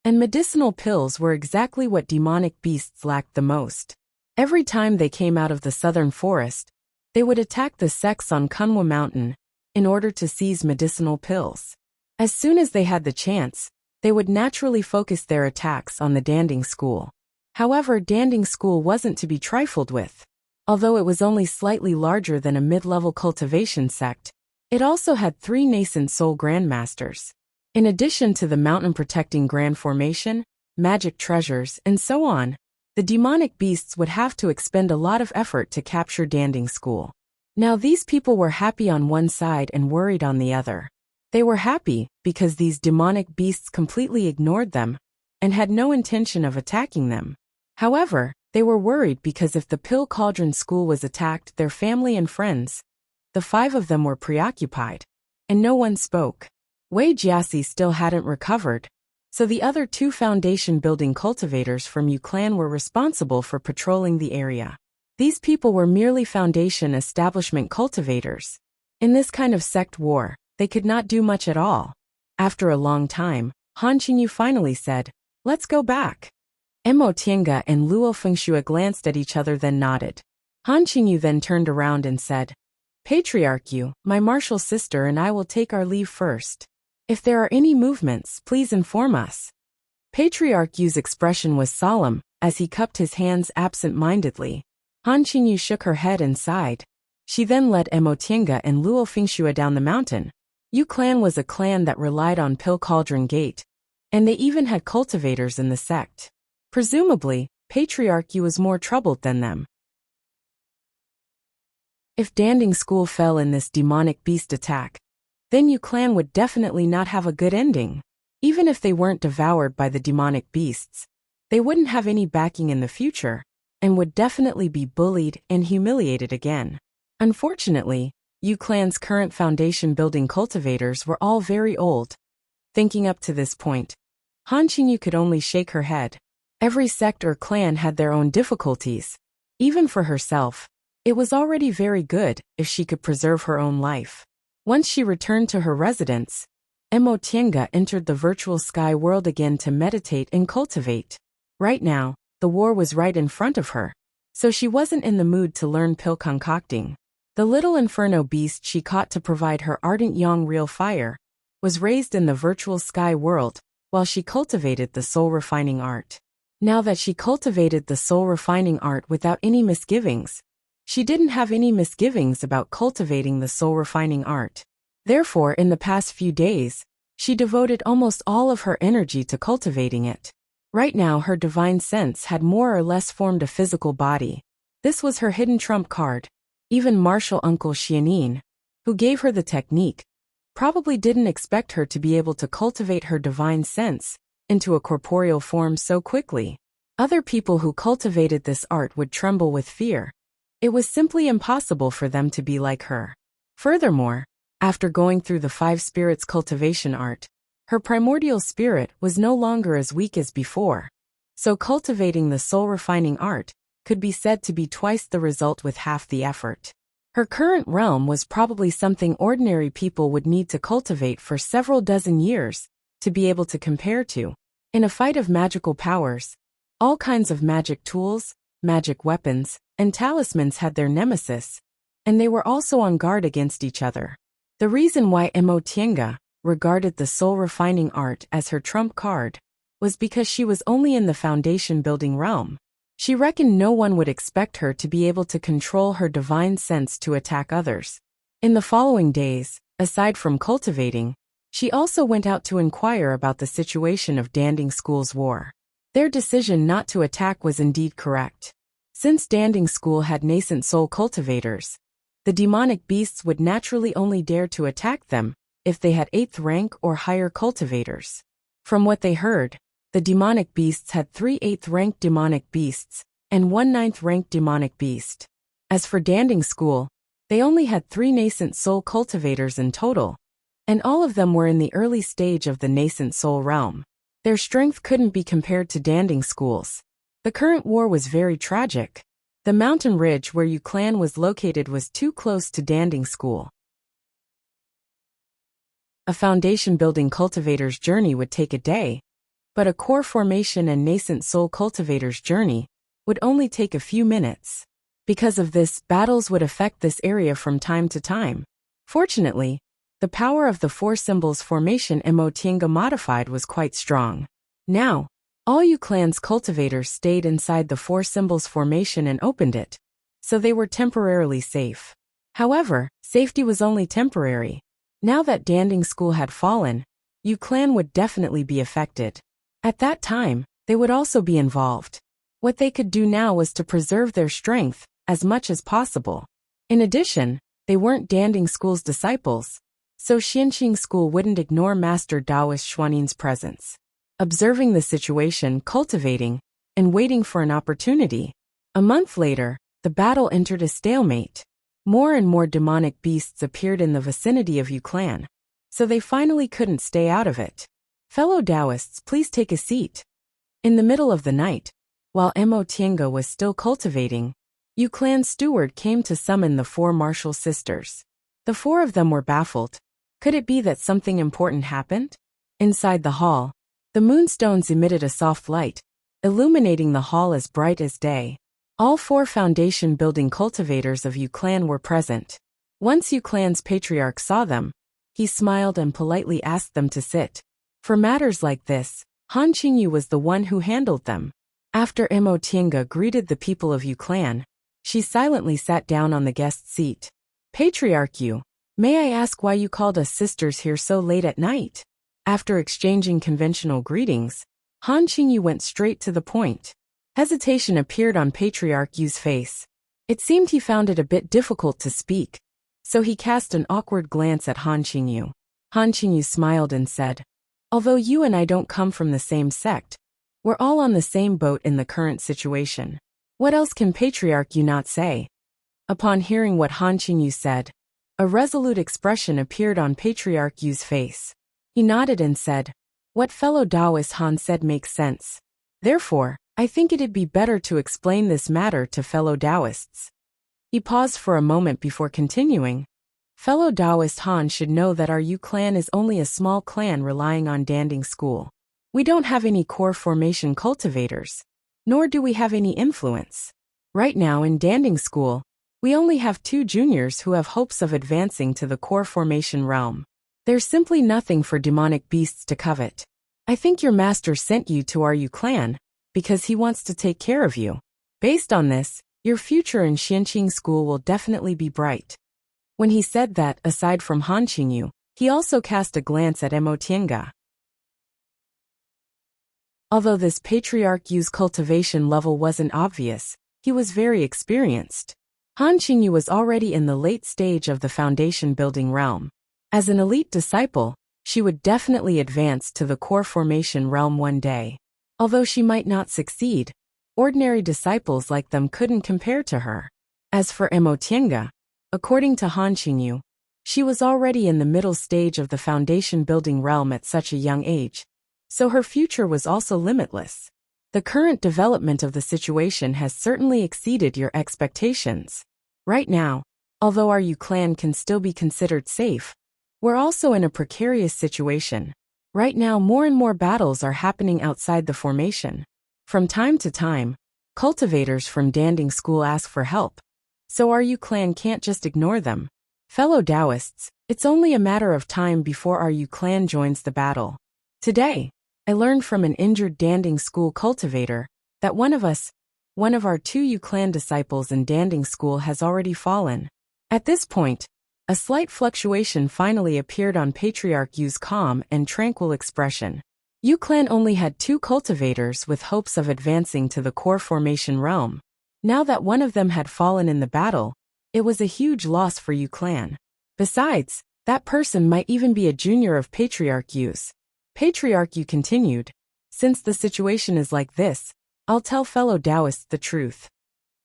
and medicinal pills were exactly what demonic beasts lacked the most. Every time they came out of the southern forest, they would attack the sects on Kunwa Mountain in order to seize medicinal pills. As soon as they had the chance, they would naturally focus their attacks on the Danding School. However, Danding School wasn't to be trifled with. Although it was only slightly larger than a mid-level cultivation sect, it also had 3 nascent soul grandmasters. In addition to the mountain-protecting grand formation, magic treasures, and so on, the demonic beasts would have to expend a lot of effort to capture Danding School. Now these people were happy on one side and worried on the other. They were happy because these demonic beasts completely ignored them and had no intention of attacking them. However, they were worried because if the Pill Cauldron School was attacked, their family and friends, the 5 of them were preoccupied, and no one spoke. Wei Jiasi still hadn't recovered, so the other 2 foundation-building cultivators from Yu clan were responsible for patrolling the area. These people were merely foundation establishment cultivators. In this kind of sect war, they could not do much at all. After a long time, Han Qingyu finally said, "Let's go back." Mo Tiange and Luo Fengxue glanced at each other then nodded. Han Qingyu then turned around and said, "Patriarch Yu, my martial sister and I will take our leave first. If there are any movements, please inform us." Patriarch Yu's expression was solemn, as he cupped his hands absent-mindedly. Han Qingyu shook her head and sighed. She then led Mo Tiange and Luo Fengxue down the mountain. Yu clan was a clan that relied on Pill Cauldron Gate, and they even had cultivators in the sect. Presumably, Patriarch Yu was more troubled than them. If Danding School fell in this demonic beast attack, then Yu clan would definitely not have a good ending. Even if they weren't devoured by the demonic beasts, they wouldn't have any backing in the future, and would definitely be bullied and humiliated again. Unfortunately, Yu clan's current foundation-building cultivators were all very old. Thinking up to this point, Han Qingyu could only shake her head. Every sect or clan had their own difficulties. Even for herself, it was already very good if she could preserve her own life. Once she returned to her residence, Mo Tiange entered the virtual sky world again to meditate and cultivate. Right now, the war was right in front of her, so she wasn't in the mood to learn pill concocting. The little inferno beast she caught to provide her ardent yang real fire was raised in the virtual sky world while she cultivated the soul refining art. Now that she cultivated the soul refining art without any misgivings, she didn't have any misgivings about cultivating the soul refining art. Therefore, in the past few days, she devoted almost all of her energy to cultivating it. Right now, her divine sense had more or less formed a physical body. This was her hidden trump card. Even martial uncle Xianin, who gave her the technique, probably didn't expect her to be able to cultivate her divine sense into a corporeal form so quickly. Other people who cultivated this art would tremble with fear. It was simply impossible for them to be like her. Furthermore, after going through the 5 spirits cultivation art, her primordial spirit was no longer as weak as before, so cultivating the soul refining art could be said to be twice the result with half the effort. Her current realm was probably something ordinary people would need to cultivate for several dozen years to be able to compare to. In a fight of magical powers, all kinds of magic tools, magic weapons, and talismans had their nemesis, and they were also on guard against each other. The reason why Emotienga regarded the soul-refining art as her trump card was because she was only in the foundation-building realm. She reckoned no one would expect her to be able to control her divine sense to attack others. In the following days, aside from cultivating, she also went out to inquire about the situation of Danding School's war. Their decision not to attack was indeed correct. Since Danding School had nascent soul cultivators, the demonic beasts would naturally only dare to attack them if they had 8th rank or higher cultivators. From what they heard, the demonic beasts had 3 8th rank demonic beasts and 1 9th rank demonic beast. As for Danding School, they only had 3 nascent soul cultivators in total, and all of them were in the early stage of the nascent soul realm. Their strength couldn't be compared to Danding School's. The current war was very tragic. The mountain ridge where Yu Clan was located was too close to Danding School. A foundation-building cultivator's journey would take a day, but a core formation and nascent soul cultivator's journey would only take a few minutes. Because of this, battles would affect this area from time to time. Fortunately, the power of the 4 symbols formation Emotienga modified was quite strong. Now, all Yu Clan's cultivators stayed inside the 4 symbols formation and opened it, so they were temporarily safe. However, safety was only temporary. Now that Danding School had fallen, Yu Clan would definitely be affected. At that time, they would also be involved. What they could do now was to preserve their strength as much as possible. In addition, they weren't Danding School's disciples, so Xianqing School wouldn't ignore Master Daoist Xuanin's presence. Observing the situation, cultivating, and waiting for an opportunity. A month later, the battle entered a stalemate. More and more demonic beasts appeared in the vicinity of Yu Clan, so they finally couldn't stay out of it. Fellow Taoists, please take a seat. In the middle of the night, while Emotienga was still cultivating, Yu Clan's steward came to summon the 4 martial sisters. The 4 of them were baffled. Could it be that something important happened? Inside the hall, the moonstones emitted a soft light, illuminating the hall as bright as day. All 4 foundation-building cultivators of Yu Clan were present. Once Yu Clan's patriarch saw them, he smiled and politely asked them to sit. For matters like this, Han Qingyu was the one who handled them. After Emotienga greeted the people of Yu Clan, she silently sat down on the guest seat. Patriarch Yu, may I ask why you called us sisters here so late at night? After exchanging conventional greetings, Han Qingyu went straight to the point. Hesitation appeared on Patriarch Yu's face. It seemed he found it a bit difficult to speak, so he cast an awkward glance at Han Qingyu. Han Qingyu smiled and said, although you and I don't come from the same sect, we're all on the same boat in the current situation. What else can Patriarch Yu not say? Upon hearing what Han Qingyu said, a resolute expression appeared on Patriarch Yu's face. He nodded and said, what fellow Taoist Han said makes sense. Therefore, I think it'd be better to explain this matter to fellow Taoists. He paused for a moment before continuing. Fellow Taoist Han should know that our Yu Clan is only a small clan relying on Danding School. We don't have any core formation cultivators, nor do we have any influence. Right now in Danding School, we only have 2 juniors who have hopes of advancing to the core formation realm. There's simply nothing for demonic beasts to covet. I think your master sent you to our Yu Clan because he wants to take care of you. Based on this, your future in Xianqing School will definitely be bright. When he said that, aside from Han Qingyu, he also cast a glance at Emotienga. Although this Patriarch Yu's cultivation level wasn't obvious, he was very experienced. Han Qingyu was already in the late stage of the foundation-building realm. As an elite disciple, she would definitely advance to the core formation realm one day. Although she might not succeed, ordinary disciples like them couldn't compare to her. As for Emotienga, according to Han Qingyu, she was already in the middle stage of the foundation-building realm at such a young age, so her future was also limitless. The current development of the situation has certainly exceeded your expectations. Right now, although our Yu Clan can still be considered safe, we're also in a precarious situation. Right now, more and more battles are happening outside the formation. From time to time, cultivators from Danding School ask for help. So our Yu clan can't just ignore them. Fellow Taoists, it's only a matter of time before our Yu clan joins the battle. Today, I learned from an injured Danding School cultivator that one of our 2 Yu clan disciples in Danding School has already fallen. At this point, a slight fluctuation finally appeared on Patriarch Yu's calm and tranquil expression. Yu clan only had 2 cultivators with hopes of advancing to the core formation realm. Now that one of them had fallen in the battle, it was a huge loss for Yu clan. Besides, that person might even be a junior of Patriarch Yu's. Patriarch Yu continued, "Since the situation is like this, I'll tell fellow Taoists the truth."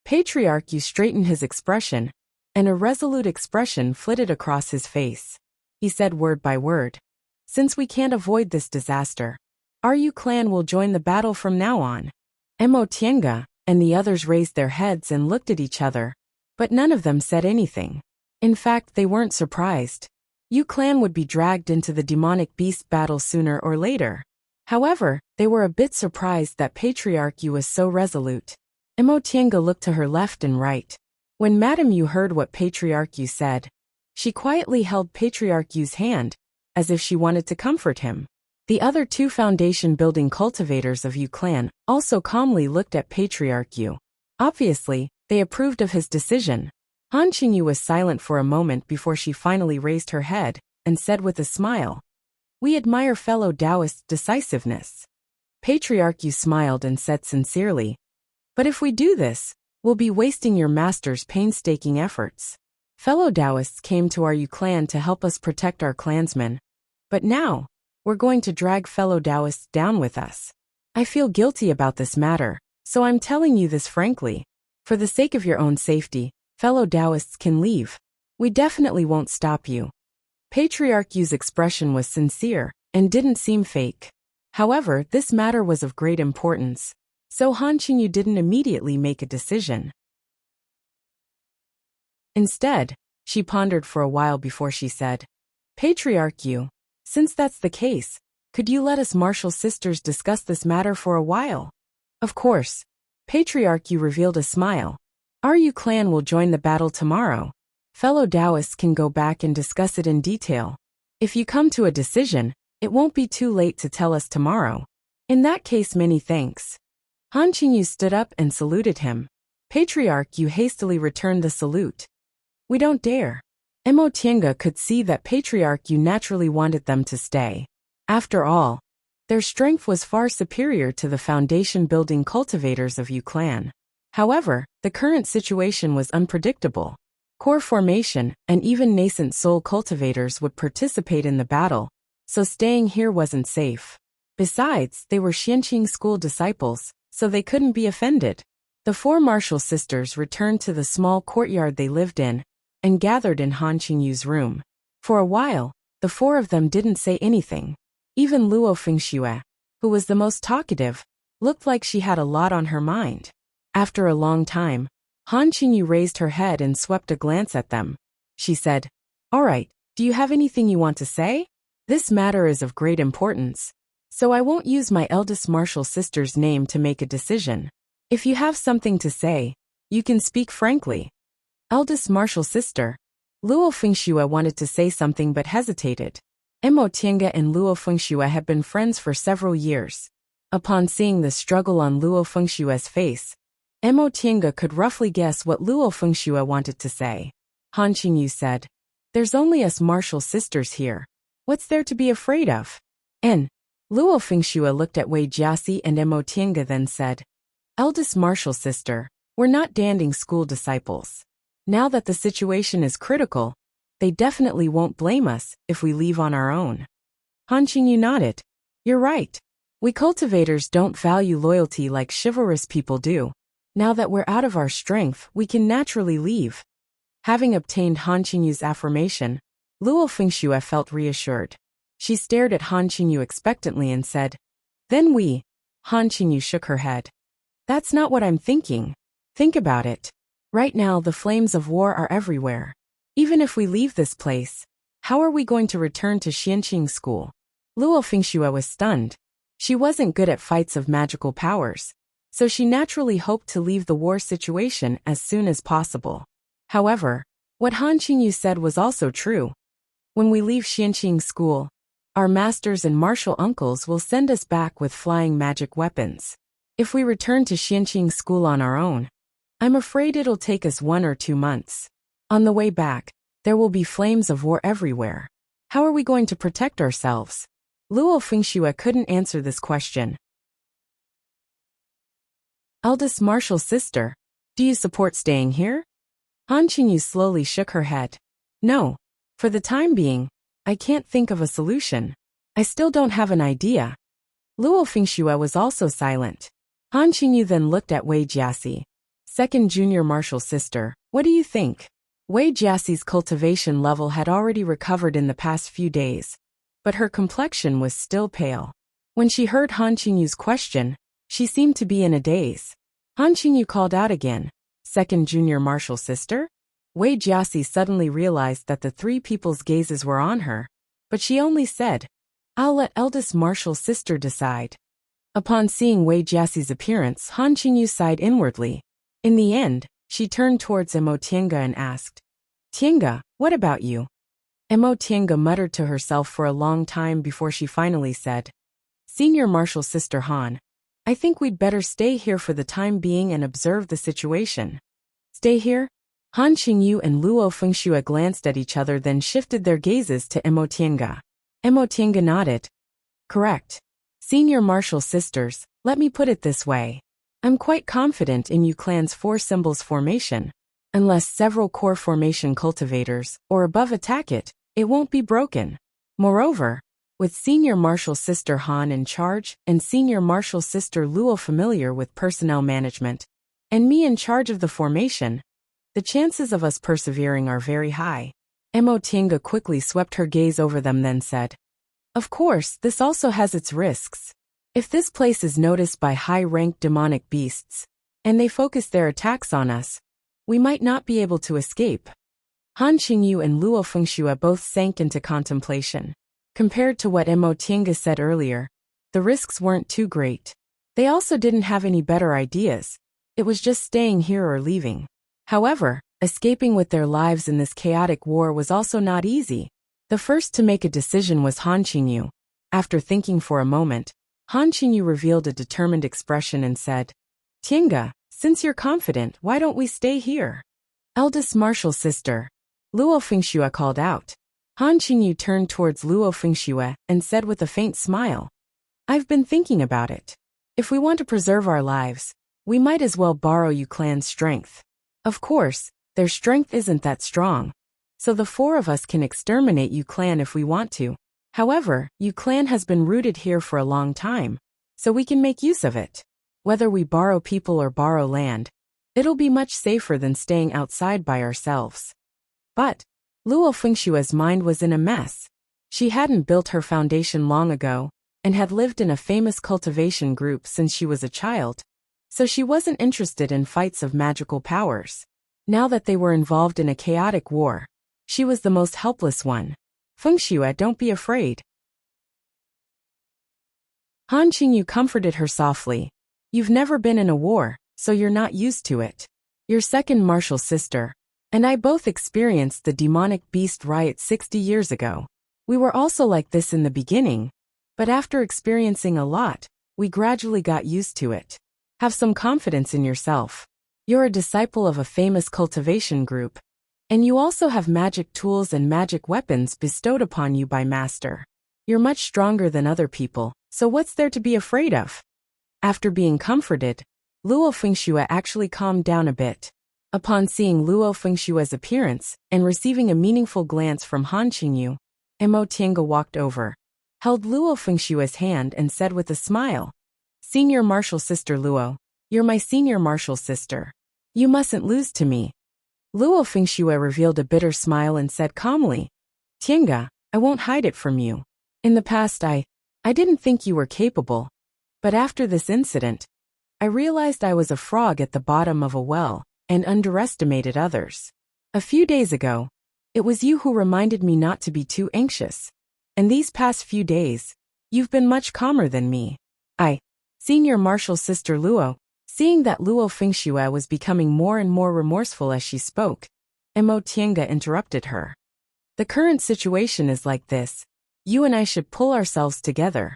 Patriarch Yu straightened his expression, and a resolute expression flitted across his face. He said word by word, "Since we can't avoid this disaster, our Yu clan will join the battle from now on." Mo Tienga and the others raised their heads and looked at each other, but none of them said anything. In fact, they weren't surprised. Yu clan would be dragged into the demonic beast battle sooner or later. However, they were a bit surprised that Patriarch Yu was so resolute. Mo Tienga looked to her left and right. When Madame Yu heard what Patriarch Yu said, she quietly held Patriarch Yu's hand, as if she wanted to comfort him. The other 2 foundation-building cultivators of Yu clan also calmly looked at Patriarch Yu. Obviously, they approved of his decision. Han Qingyu was silent for a moment before she finally raised her head and said with a smile, "We admire fellow Taoists' decisiveness." Patriarch Yu smiled and said sincerely, "But if we do this, we'll be wasting your master's painstaking efforts. Fellow Taoists came to our Yu clan to help us protect our clansmen, but now, we're going to drag fellow Taoists down with us. I feel guilty about this matter, so I'm telling you this frankly. For the sake of your own safety, fellow Taoists can leave. We definitely won't stop you." Patriarch Yu's expression was sincere and didn't seem fake. However, this matter was of great importance, so Han Qingyu didn't immediately make a decision. Instead, she pondered for a while before she said, "Patriarch Yu, since that's the case, could you let us martial sisters discuss this matter for a while?" "Of course." Patriarch Yu revealed a smile. "Our Yu clan will join the battle tomorrow. Fellow Taoists can go back and discuss it in detail. If you come to a decision, it won't be too late to tell us tomorrow. In that case, many thanks." Han Qingyu stood up and saluted him. Patriarch Yu hastily returned the salute. "We don't dare." Mo Tienga could see that Patriarch Yu naturally wanted them to stay. After all, their strength was far superior to the foundation-building cultivators of Yu clan. However, the current situation was unpredictable. Core formation and even nascent soul cultivators would participate in the battle, so staying here wasn't safe. Besides, they were Xianqing school disciples, so they couldn't be offended. The 4 martial sisters returned to the small courtyard they lived in and gathered in Han Qingyu's room. For a while, the 4 of them didn't say anything. Even Luo Fengxue, who was the most talkative, looked like she had a lot on her mind. After a long time, Han Qingyu raised her head and swept a glance at them. She said, "All right, do you have anything you want to say? This matter is of great importance, so I won't use my eldest martial sister's name to make a decision. If you have something to say, you can speak frankly." Eldest martial sister. Luo Fengxue wanted to say something but hesitated. Mo Tienga and Luo Fengxue had been friends for several years. Upon seeing the struggle on Luo Fengxue's face, Mo Tienga could roughly guess what Luo Fengxue wanted to say. Han Qingyu said, "There's only us martial sisters here. What's there to be afraid of?" And Luo Fengxue looked at Wei Jiaxi and Mo Tienga, then said, "Eldest martial sister, we're not Danding school disciples. Now that the situation is critical, they definitely won't blame us if we leave on our own." Han Qingyu nodded. "You're right. We cultivators don't value loyalty like chivalrous people do. Now that we're out of our strength, we can naturally leave." Having obtained Han Qingyu's affirmation, Luo Fengxue felt reassured. She stared at Han Qingyu expectantly and said, "Then we..." Han Qingyu shook her head. "That's not what I'm thinking. Think about it. Right now the flames of war are everywhere. Even if we leave this place, how are we going to return to Xianqing school? Luo Fengxue was stunned. She wasn't good at fights of magical powers, so she naturally hoped to leave the war situation as soon as possible. However, what Han Qingyu said was also true. When we leave Xianqing School, our masters and martial uncles will send us back with flying magic weapons. If we return to Xianqing School on our own, I'm afraid it'll take us 1 or 2 months. On the way back, there will be flames of war everywhere. How are we going to protect ourselves? Luo Fengxue couldn't answer this question. Eldest martial sister, do you support staying here? Han Qingyu slowly shook her head. No. For the time being, I can't think of a solution. I still don't have an idea. Luo Fengxue was also silent. Han Qingyu then looked at Wei Jiaxi. Second junior martial sister, what do you think? Wei Jiaxi's cultivation level had already recovered in the past few days, but her complexion was still pale. When she heard Han Qingyu's question, she seemed to be in a daze. Han Qingyu called out again, second junior martial sister? Wei Jiaxi suddenly realized that the 3 people's gazes were on her, but she only said, I'll let eldest martial sister decide. Upon seeing Wei Jiaxi's appearance, Han Qingyu sighed inwardly. In the end, she turned towards Emo Tiange and asked, Tiange, what about you? Emo Tiange muttered to herself for a long time before she finally said, Senior martial sister Han, I think we'd better stay here for the time being and observe the situation. Stay here? Han Qingyu and Luo Fengxue glanced at each other, then shifted their gazes to Emo Tiange. Emo Tiange nodded. Correct. Senior martial sisters, let me put it this way. I'm quite confident in Yu Clan's 4 symbols formation. Unless several core formation cultivators or above attack it, it won't be broken. Moreover, with senior martial sister Han in charge and senior martial sister Luo familiar with personnel management, and me in charge of the formation, the chances of us persevering are very high. Emo Tiange quickly swept her gaze over them, then said, Of course, this also has its risks. If this place is noticed by high-ranked demonic beasts, and they focus their attacks on us, we might not be able to escape. Han Qingyu and Luo Fengxue both sank into contemplation. Compared to what Emo Tiange said earlier, the risks weren't too great. They also didn't have any better ideas. It was just staying here or leaving. However, escaping with their lives in this chaotic war was also not easy. The first to make a decision was Han Qingyu. After thinking for a moment, Han Qingyu revealed a determined expression and said, Tiange, since you're confident, why don't we stay here? Eldest martial sister, Luo Fengxue called out. Han Qingyu turned towards Luo Fengxue and said with a faint smile, I've been thinking about it. If we want to preserve our lives, we might as well borrow Yu Clan's strength. Of course, their strength isn't that strong, so the 4 of us can exterminate Yu Clan if we want to. However, Yu Clan has been rooted here for a long time, so we can make use of it. Whether we borrow people or borrow land, it'll be much safer than staying outside by ourselves. But Luo Fengxue's mind was in a mess. She hadn't built her foundation long ago, and had lived in a famous cultivation group since she was a child, so she wasn't interested in fights of magical powers. Now that they were involved in a chaotic war, she was the most helpless one. Fengxue, don't be afraid. Han Qingyu comforted her softly. You've never been in a war, so you're not used to it. Your second martial sister and I both experienced the demonic beast riot 60 years ago. We were also like this in the beginning, but after experiencing a lot, we gradually got used to it. Have some confidence in yourself. You're a disciple of a famous cultivation group, and you also have magic tools and magic weapons bestowed upon you by Master. You're much stronger than other people, so what's there to be afraid of? After being comforted, Luo Fengxue actually calmed down a bit. Upon seeing Luo Fengshue's appearance and receiving a meaningful glance from Han Qingyu, Emo Tiange walked over, held Luo Fengshue's hand and said with a smile, Senior martial sister Luo, you're my senior martial sister. You mustn't lose to me. Luo Fengxue revealed a bitter smile and said calmly, Tiange, I won't hide it from you. In the past I didn't think you were capable, but after this incident, I realized I was a frog at the bottom of a well and underestimated others. A few days ago, it was you who reminded me not to be too anxious, and these past few days, You've been much calmer than me. Senior Marshal Sister Luo. Seeing that Luo Fengxue was becoming more and more remorseful as she spoke, Mo Tiange interrupted her. The current situation is like this. You and I should pull ourselves together.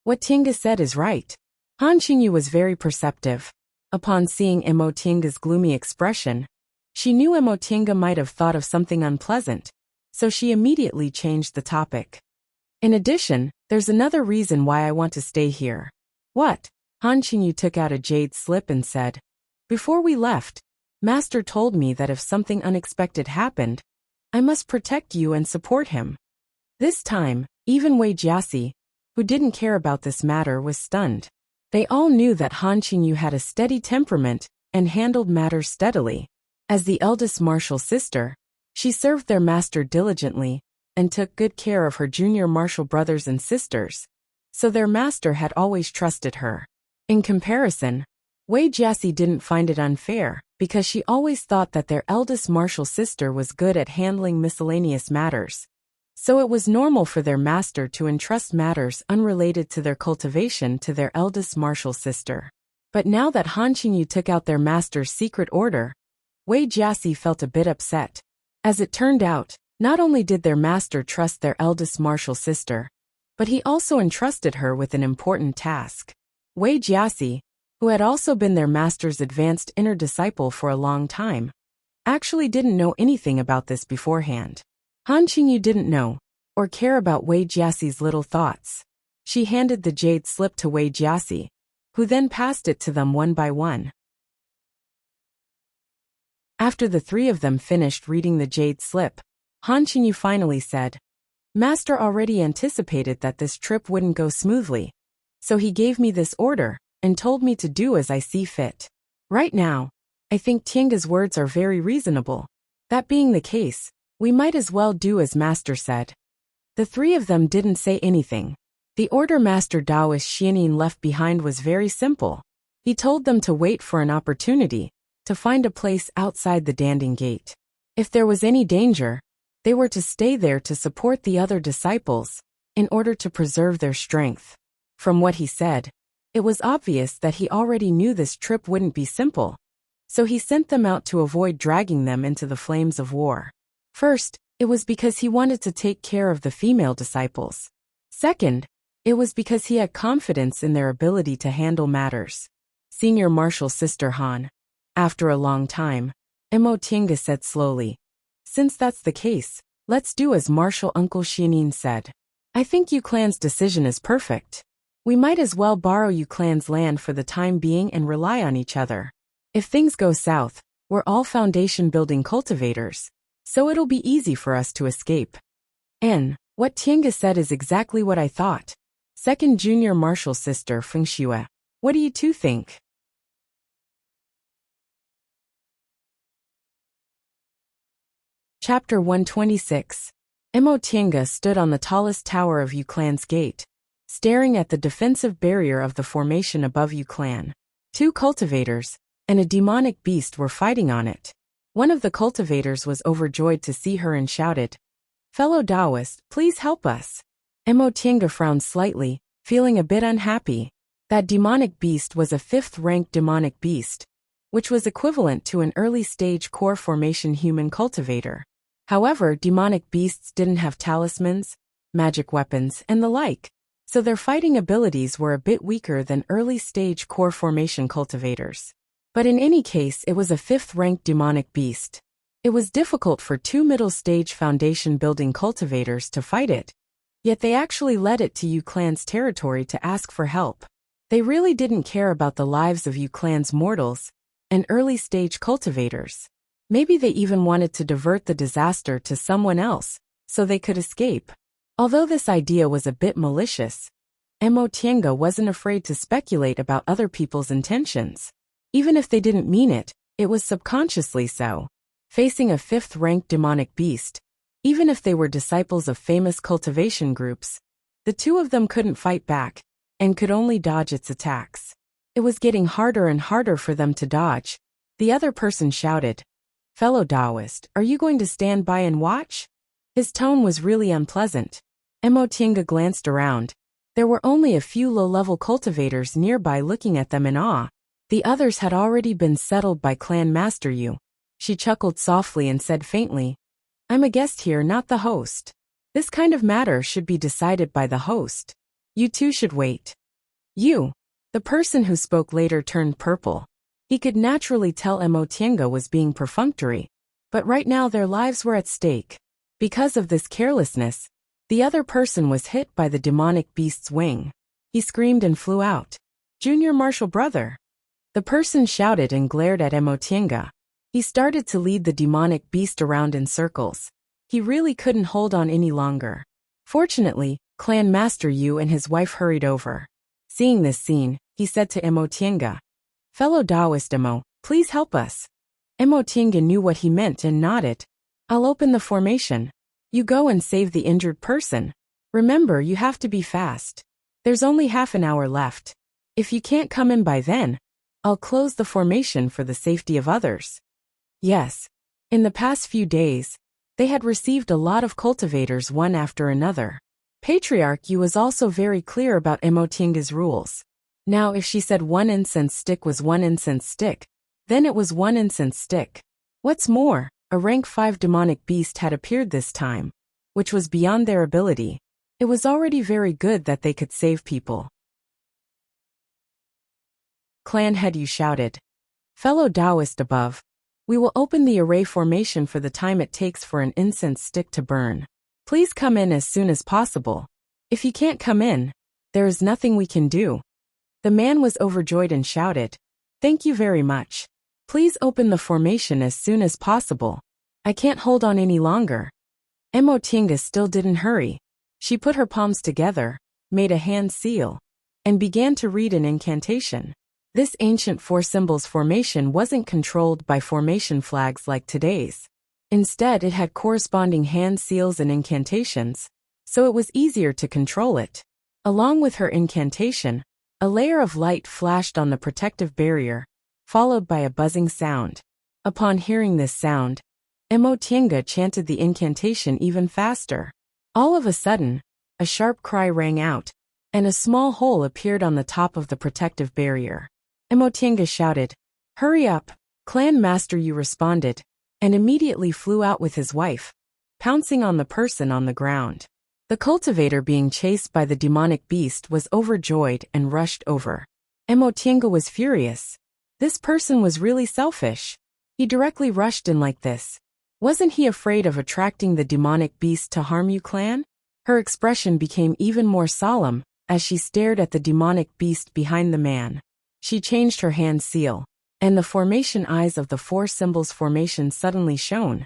What Tiange said is right. Han Qingyu was very perceptive. Upon seeing Mo Tiange's gloomy expression, she knew Mo Tiange might have thought of something unpleasant, so she immediately changed the topic. In addition, there's another reason why I want to stay here. What? Han Qingyu took out a jade slip and said, Before we left, Master told me that if something unexpected happened, I must protect you and support him. This time, even Wei Jiaxi, who didn't care about this matter, was stunned. They all knew that Han Qingyu had a steady temperament and handled matters steadily. As the eldest martial sister, she served their master diligently and took good care of her junior martial brothers and sisters, so their master had always trusted her. In comparison, Wei Jiaxi didn't find it unfair because she always thought that their eldest martial sister was good at handling miscellaneous matters. So it was normal for their master to entrust matters unrelated to their cultivation to their eldest martial sister. But now that Han Qingyu took out their master's secret order, Wei Jiaxi felt a bit upset. As it turned out, not only did their master trust their eldest martial sister, but he also entrusted her with an important task. Wei Jiaxi, who had also been their master's advanced inner disciple for a long time, actually didn't know anything about this beforehand. Han Qingyu didn't know or care about Wei Jiaxi's little thoughts. She handed the jade slip to Wei Jiaxi, who then passed it to them one by one. After the three of them finished reading the jade slip, Han Qingyu finally said, Master already anticipated that this trip wouldn't go smoothly, so he gave me this order and told me to do as I see fit. Right now, I think Tiange's words are very reasonable. That being the case, we might as well do as Master said. The three of them didn't say anything. The order Master Daoist Xianin left behind was very simple. He told them to wait for an opportunity, to find a place outside the Danding Gate. If there was any danger, they were to stay there to support the other disciples, in order to preserve their strength. From what he said, it was obvious that he already knew this trip wouldn't be simple, so he sent them out to avoid dragging them into the flames of war. First, it was because he wanted to take care of the female disciples. Second, it was because he had confidence in their ability to handle matters. Senior Martial Sister Han. After a long time, Mo Tiange said slowly, Since that's the case, let's do as Martial Uncle Xianin said. I think Yu Clan's decision is perfect. We might as well borrow Yu Clan's land for the time being and rely on each other. If things go south, we're all foundation-building cultivators, so it'll be easy for us to escape. What Tiange said is exactly what I thought. Second Junior Martial Sister Fengxue. What do you two think? Chapter 126. Mo Tiange stood on the tallest tower of Yu Clan's gate, staring at the defensive barrier of the formation above Yu Clan. Two cultivators and a demonic beast were fighting on it. One of the cultivators was overjoyed to see her and shouted, Fellow Taoist, please help us. Mo Tiange frowned slightly, feeling a bit unhappy. That demonic beast was a 5th-ranked demonic beast, which was equivalent to an early-stage core formation human cultivator. However, demonic beasts didn't have talismans, magic weapons, and the like, so their fighting abilities were a bit weaker than early-stage core formation cultivators. But in any case, it was a 5th-ranked demonic beast. It was difficult for two middle-stage foundation-building cultivators to fight it, yet they actually led it to Yu Clan's territory to ask for help. They really didn't care about the lives of Yu Clan's mortals and early-stage cultivators. Maybe they even wanted to divert the disaster to someone else, so they could escape. Although this idea was a bit malicious, Mo Tiange wasn't afraid to speculate about other people's intentions. Even if they didn't mean it, it was subconsciously so. Facing a 5th-ranked demonic beast, even if they were disciples of famous cultivation groups, the two of them couldn't fight back, and could only dodge its attacks. It was getting harder and harder for them to dodge. The other person shouted, Fellow Taoist, are you going to stand by and watch? His tone was really unpleasant. Mo Tiange glanced around. There were only a few low-level cultivators nearby looking at them in awe. The others had already been settled by Clan Master Yu. She chuckled softly and said faintly, "I'm a guest here, not the host. This kind of matter should be decided by the host. You two should wait." You. The person who spoke later turned purple. He could naturally tell Emotienga was being perfunctory, but right now their lives were at stake. Because of this carelessness, the other person was hit by the demonic beast's wing. He screamed and flew out. "Junior Marshal Brother!" The person shouted and glared at Emotienga. He started to lead the demonic beast around in circles. He really couldn't hold on any longer. Fortunately, Clan Master Yu and his wife hurried over. Seeing this scene, he said to Emotienga, "Fellow Taoist Emo, please help us." Emotienga knew what he meant and nodded. "I'll open the formation. You go and save the injured person. Remember, you have to be fast. There's only half an hour left. If you can't come in by then, I'll close the formation for the safety of others." Yes. In the past few days, they had received a lot of cultivators one after another. Patriarch Yu was also very clear about Emotienga's rules. Now if she said one incense stick was one incense stick, then it was one incense stick. What's more, a rank 5 demonic beast had appeared this time, which was beyond their ability. It was already very good that they could save people. Clan Head Yu shouted, "Fellow Taoist above, we will open the array formation for the time it takes for an incense stick to burn. Please come in as soon as possible. If you can't come in, there is nothing we can do." The man was overjoyed and shouted, "Thank you very much. Please open the formation as soon as possible. I can't hold on any longer." Emotienga still didn't hurry. She put her palms together, made a hand seal, and began to read an incantation. This ancient four symbols formation wasn't controlled by formation flags like today's. Instead, it had corresponding hand seals and incantations, so it was easier to control it. Along with her incantation, a layer of light flashed on the protective barrier, followed by a buzzing sound. Upon hearing this sound, Emotienga chanted the incantation even faster. All of a sudden, a sharp cry rang out, and a small hole appeared on the top of the protective barrier. Emotienga shouted, "Hurry up!" Clan Master Yu responded, and immediately flew out with his wife, pouncing on the person on the ground. The cultivator being chased by the demonic beast was overjoyed and rushed over. Emotienga was furious. This person was really selfish. He directly rushed in like this. Wasn't he afraid of attracting the demonic beast to harm you, clan? Her expression became even more solemn as she stared at the demonic beast behind the man. She changed her hand seal, and the formation eyes of the four symbols formation suddenly shone,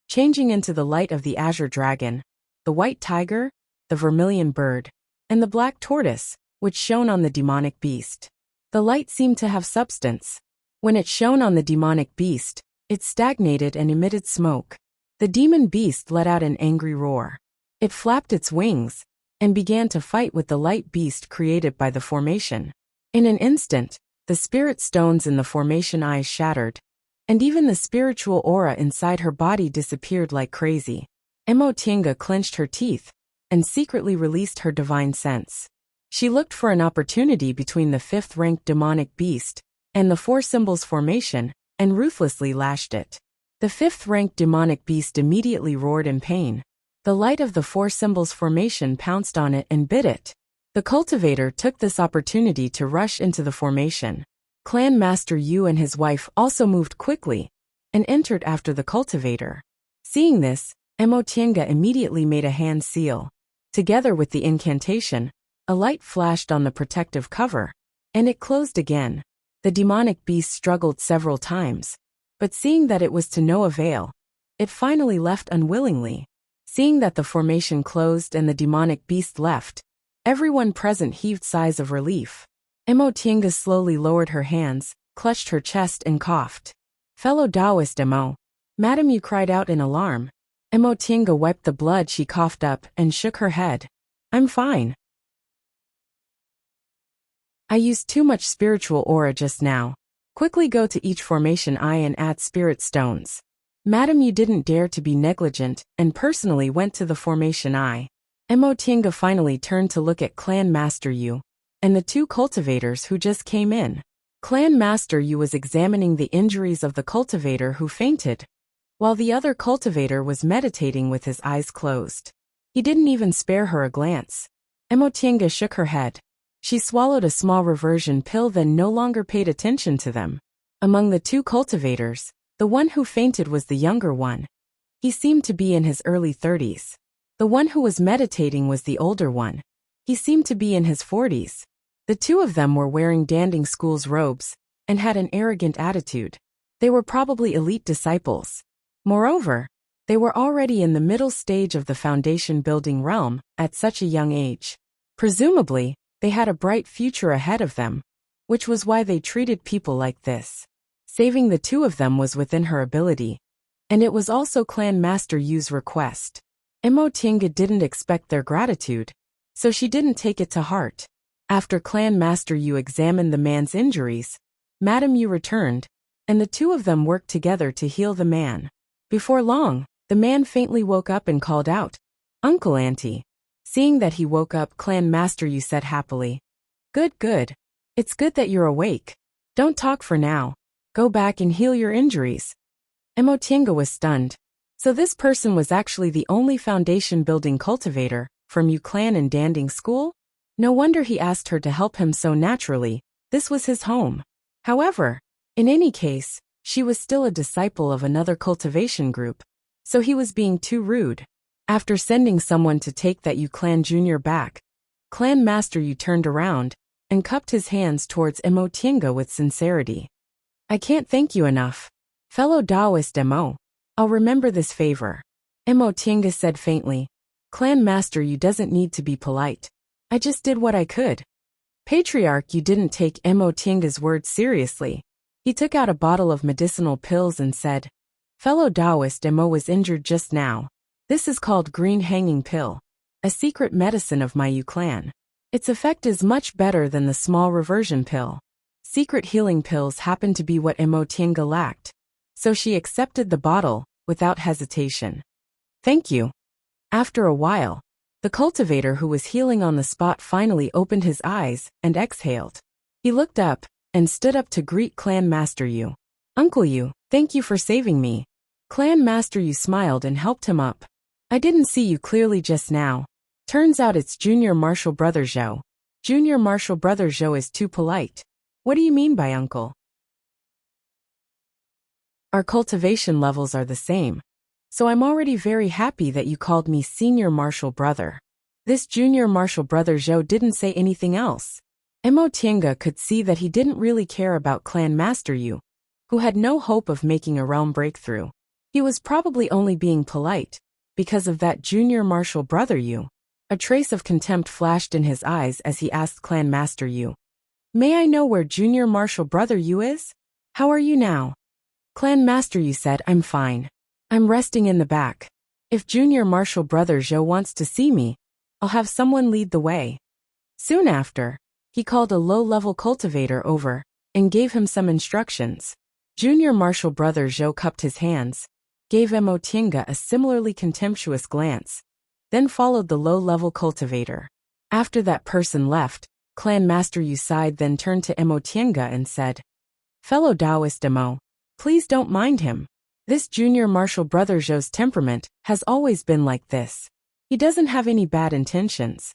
changing into the light of the azure dragon, the white tiger, the vermilion bird, and the black tortoise, which shone on the demonic beast. The light seemed to have substance. When it shone on the demonic beast, it stagnated and emitted smoke. The demon beast let out an angry roar. It flapped its wings and began to fight with the light beast created by the formation. In an instant, the spirit stones in the formation eyes shattered, and even the spiritual aura inside her body disappeared like crazy. Emotienga clenched her teeth and secretly released her divine sense. She looked for an opportunity between the 5th-ranked demonic beast and the four symbols formation and ruthlessly lashed it. The 5th-ranked demonic beast immediately roared in pain. The light of the four symbols formation pounced on it and bit it. The cultivator took this opportunity to rush into the formation. Clan Master Yu and his wife also moved quickly and entered after the cultivator. Seeing this, Emotienga immediately made a hand seal. Together with the incantation, a light flashed on the protective cover, and it closed again. The demonic beast struggled several times, but seeing that it was to no avail, it finally left unwillingly. Seeing that the formation closed and the demonic beast left, everyone present heaved sighs of relief. Emotienga slowly lowered her hands, clutched her chest and coughed. "Fellow Taoist Emo." Madam Yu cried out in alarm. Emotienga wiped the blood she coughed up and shook her head. "I'm fine. I used too much spiritual aura just now. Quickly go to each formation eye and add spirit stones." Madam Yu didn't dare to be negligent and personally went to the formation eye. Emotinga finally turned to look at Clan Master Yu and the two cultivators who just came in. Clan Master Yu was examining the injuries of the cultivator who fainted, while the other cultivator was meditating with his eyes closed. He didn't even spare her a glance. Emotinga shook her head. She swallowed a small reversion pill, then no longer paid attention to them. Among the two cultivators, the one who fainted was the younger one. He seemed to be in his early 30s. The one who was meditating was the older one. He seemed to be in his 40s. The two of them were wearing Danding School's robes and had an arrogant attitude. They were probably elite disciples. Moreover, they were already in the middle stage of the foundation building realm at such a young age. Presumably, they had a bright future ahead of them, which was why they treated people like this. Saving the two of them was within her ability, and it was also Clan Master Yu's request. Emotinga didn't expect their gratitude, so she didn't take it to heart. After Clan Master Yu examined the man's injuries, Madame Yu returned, and the two of them worked together to heal the man. Before long, the man faintly woke up and called out, "Uncle Auntie." Seeing that he woke up, Clan Master Yu said happily, "Good, good. It's good that you're awake. Don't talk for now. Go back and heal your injuries." Emotinga was stunned. So this person was actually the only foundation-building cultivator from Yu Clan and Danding School? No wonder he asked her to help him so naturally. This was his home. However, in any case, she was still a disciple of another cultivation group, so he was being too rude. After sending someone to take that Yu Clan Jr. back, Clan Master Yu turned around and cupped his hands towards Emotinga with sincerity. "I can't thank you enough. Fellow Taoist Emo, I'll remember this favor." Emotinga said faintly, "Clan Master Yu doesn't need to be polite. I just did what I could." Patriarch Yu didn't take Emotinga's words seriously. He took out a bottle of medicinal pills and said, "Fellow Taoist Emo was injured just now. This is called Green Hanging Pill, a secret medicine of my Yu Clan. Its effect is much better than the small reversion pill." Secret healing pills happened to be what Emotinga lacked, so she accepted the bottle without hesitation. "Thank you." After a while, the cultivator who was healing on the spot finally opened his eyes and exhaled. He looked up and stood up to greet Clan Master Yu. "Uncle Yu, thank you for saving me." Clan Master Yu smiled and helped him up. "I didn't see you clearly just now. Turns out it's Junior Marshal Brother Zhou. Junior Marshal Brother Zhou is too polite." "What do you mean by uncle?" "Our cultivation levels are the same, so I'm already very happy that you called me Senior Marshal Brother." This Junior Marshal Brother Zhou didn't say anything else. Emotinga could see that he didn't really care about Clan Master Yu, who had no hope of making a realm breakthrough. He was probably only being polite because of that Junior Marshal Brother Yu. A trace of contempt flashed in his eyes as he asked Clan Master Yu, "May I know where Junior Marshal Brother Yu is? How are you now?" Clan Master Yu said, "I'm fine. I'm resting in the back. If Junior Marshal Brother Zhou wants to see me, I'll have someone lead the way." Soon after, he called a low-level cultivator over and gave him some instructions. Junior Marshal Brother Zhou cupped his hands, gave Emotinga a similarly contemptuous glance, then followed the low-level cultivator. After that person left, Clan Master Yu sighed, then turned to Emotinga and said, "Fellow Taoist Emo, please don't mind him. This Junior Marshal Brother Zhou's temperament has always been like this. He doesn't have any bad intentions."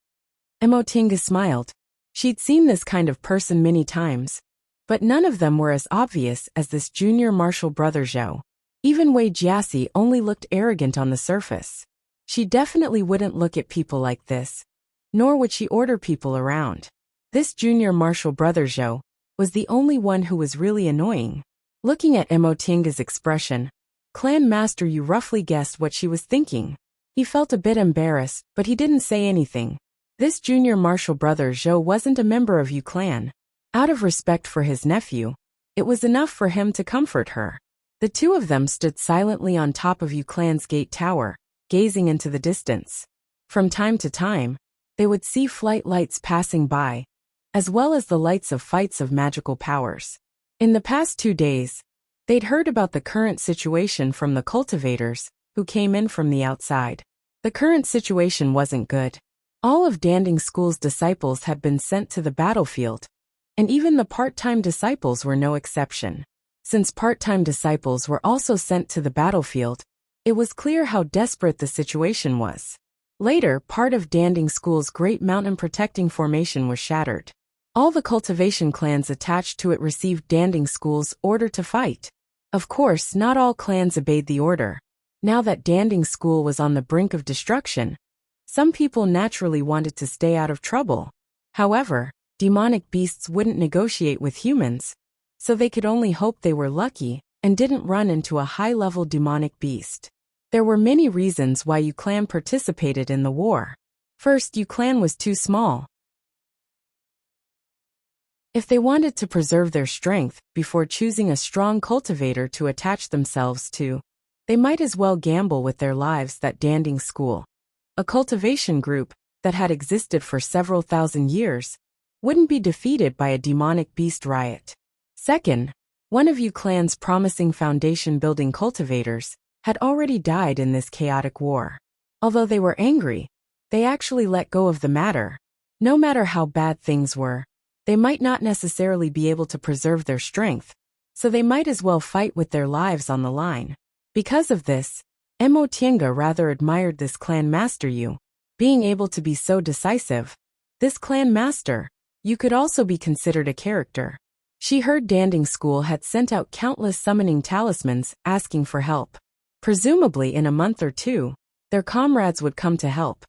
Emotinga smiled. She'd seen this kind of person many times, but none of them were as obvious as this Junior Marshal Brother Zhou. Even Wei Jiasi only looked arrogant on the surface. She definitely wouldn't look at people like this, nor would she order people around. This Junior Marshal Brother Zhou was the only one who was really annoying. Looking at Emotinga's expression, Clan Master Yu roughly guessed what she was thinking. He felt a bit embarrassed, but he didn't say anything. This Junior Marshal Brother Zhou wasn't a member of Yu Clan. Out of respect for his nephew, it was enough for him to comfort her. The two of them stood silently on top of Yu Clan's gate tower, gazing into the distance. From time to time, they would see flight lights passing by, as well as the lights of fights of magical powers. In the past 2 days, they'd heard about the current situation from the cultivators, who came in from the outside. The current situation wasn't good. All of Danding School's disciples had been sent to the battlefield, and even the part-time disciples were no exception. Since part-time disciples were also sent to the battlefield, it was clear how desperate the situation was. Later, part of Danding School's great mountain protecting formation was shattered. All the cultivation clans attached to it received Danding School's order to fight. Of course, not all clans obeyed the order. Now that Danding School was on the brink of destruction, some people naturally wanted to stay out of trouble. However, demonic beasts wouldn't negotiate with humans, so they could only hope they were lucky and didn't run into a high-level demonic beast. There were many reasons why Yu Clan participated in the war. First, Yu Clan was too small. If they wanted to preserve their strength before choosing a strong cultivator to attach themselves to, they might as well gamble with their lives. That Danding School, a cultivation group that had existed for several thousand years, wouldn't be defeated by a demonic beast riot. Second, one of Yu Clan's promising foundation-building cultivators had already died in this chaotic war. Although they were angry, they actually let go of the matter. No matter how bad things were, they might not necessarily be able to preserve their strength, so they might as well fight with their lives on the line. Because of this, Mo Tiange rather admired this clan master Yu. Being able to be so decisive, this clan master, Yu could also be considered a character. She heard Danding School had sent out countless summoning talismans asking for help. Presumably in a month or two, their comrades would come to help.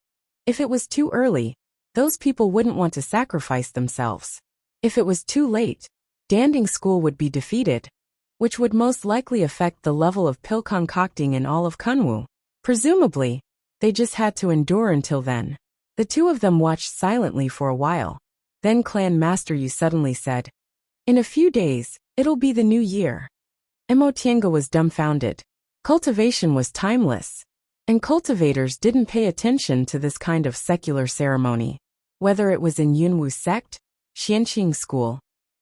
If it was too early, those people wouldn't want to sacrifice themselves. If it was too late, Danding School would be defeated, which would most likely affect the level of pill concocting in all of Kunwu. Presumably, they just had to endure until then. The two of them watched silently for a while. Then Clan Master Yu suddenly said, "In a few days, it'll be the new year." Mo Tiange was dumbfounded. Cultivation was timeless, and cultivators didn't pay attention to this kind of secular ceremony. Whether it was in Yunwu sect, Xianqing school,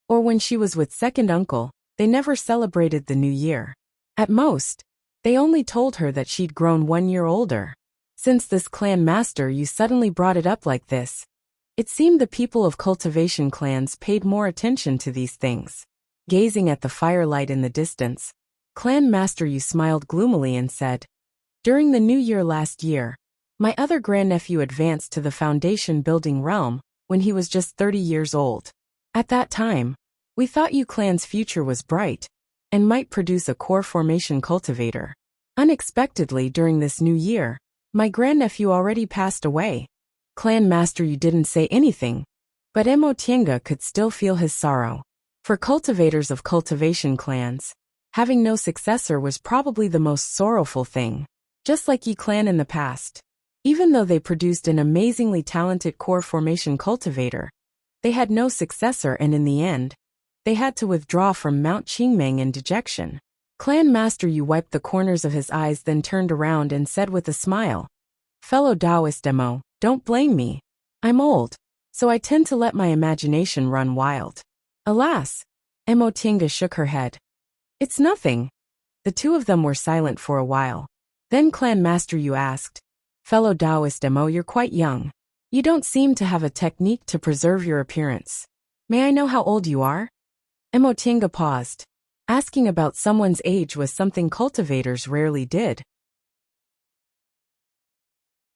or when she was with second uncle, they never celebrated the new year. At most, they only told her that she'd grown 1 year older. Since this clan master Yu suddenly brought it up like this, it seemed the people of cultivation clans paid more attention to these things. Gazing at the firelight in the distance, Clan Master Yu smiled gloomily and said, "During the new year last year, my other grandnephew advanced to the foundation-building realm when he was just 30 years old. At that time, we thought Yu Clan's future was bright and might produce a core formation cultivator. Unexpectedly during this new year, my grandnephew already passed away." Clan Master Yu didn't say anything, but Mo Tiange could still feel his sorrow. For cultivators of cultivation clans, having no successor was probably the most sorrowful thing. Just like Yi Clan in the past. Even though they produced an amazingly talented core formation cultivator, they had no successor, and in the end, they had to withdraw from Mount Qingmeng in dejection. Clan Master Yu wiped the corners of his eyes, then turned around and said with a smile, "Fellow Taoist Mo, don't blame me. I'm old, so I tend to let my imagination run wild." Alas, Mo Tiange shook her head. "It's nothing." The two of them were silent for a while. Then Clan Master Yu asked, "Fellow Taoist Mo, you're quite young. You don't seem to have a technique to preserve your appearance. May I know how old you are?" Mo Tiange paused. Asking about someone's age was something cultivators rarely did.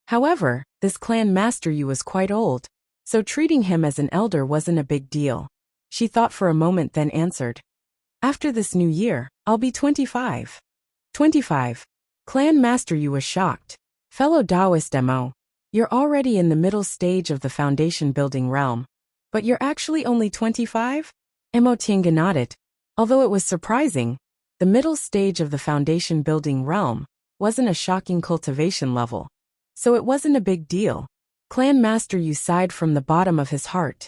However, this Clan Master Yu was quite old, so treating him as an elder wasn't a big deal. She thought for a moment, then answered, "After this new year, I'll be 25. 25. Clan Master Yu was shocked. "Fellow Taoist Mo, you're already in the middle stage of the foundation building realm, but you're actually only 25? Mo Tiange nodded. Although it was surprising, the middle stage of the foundation building realm wasn't a shocking cultivation level, so it wasn't a big deal. Clan Master Yu sighed from the bottom of his heart.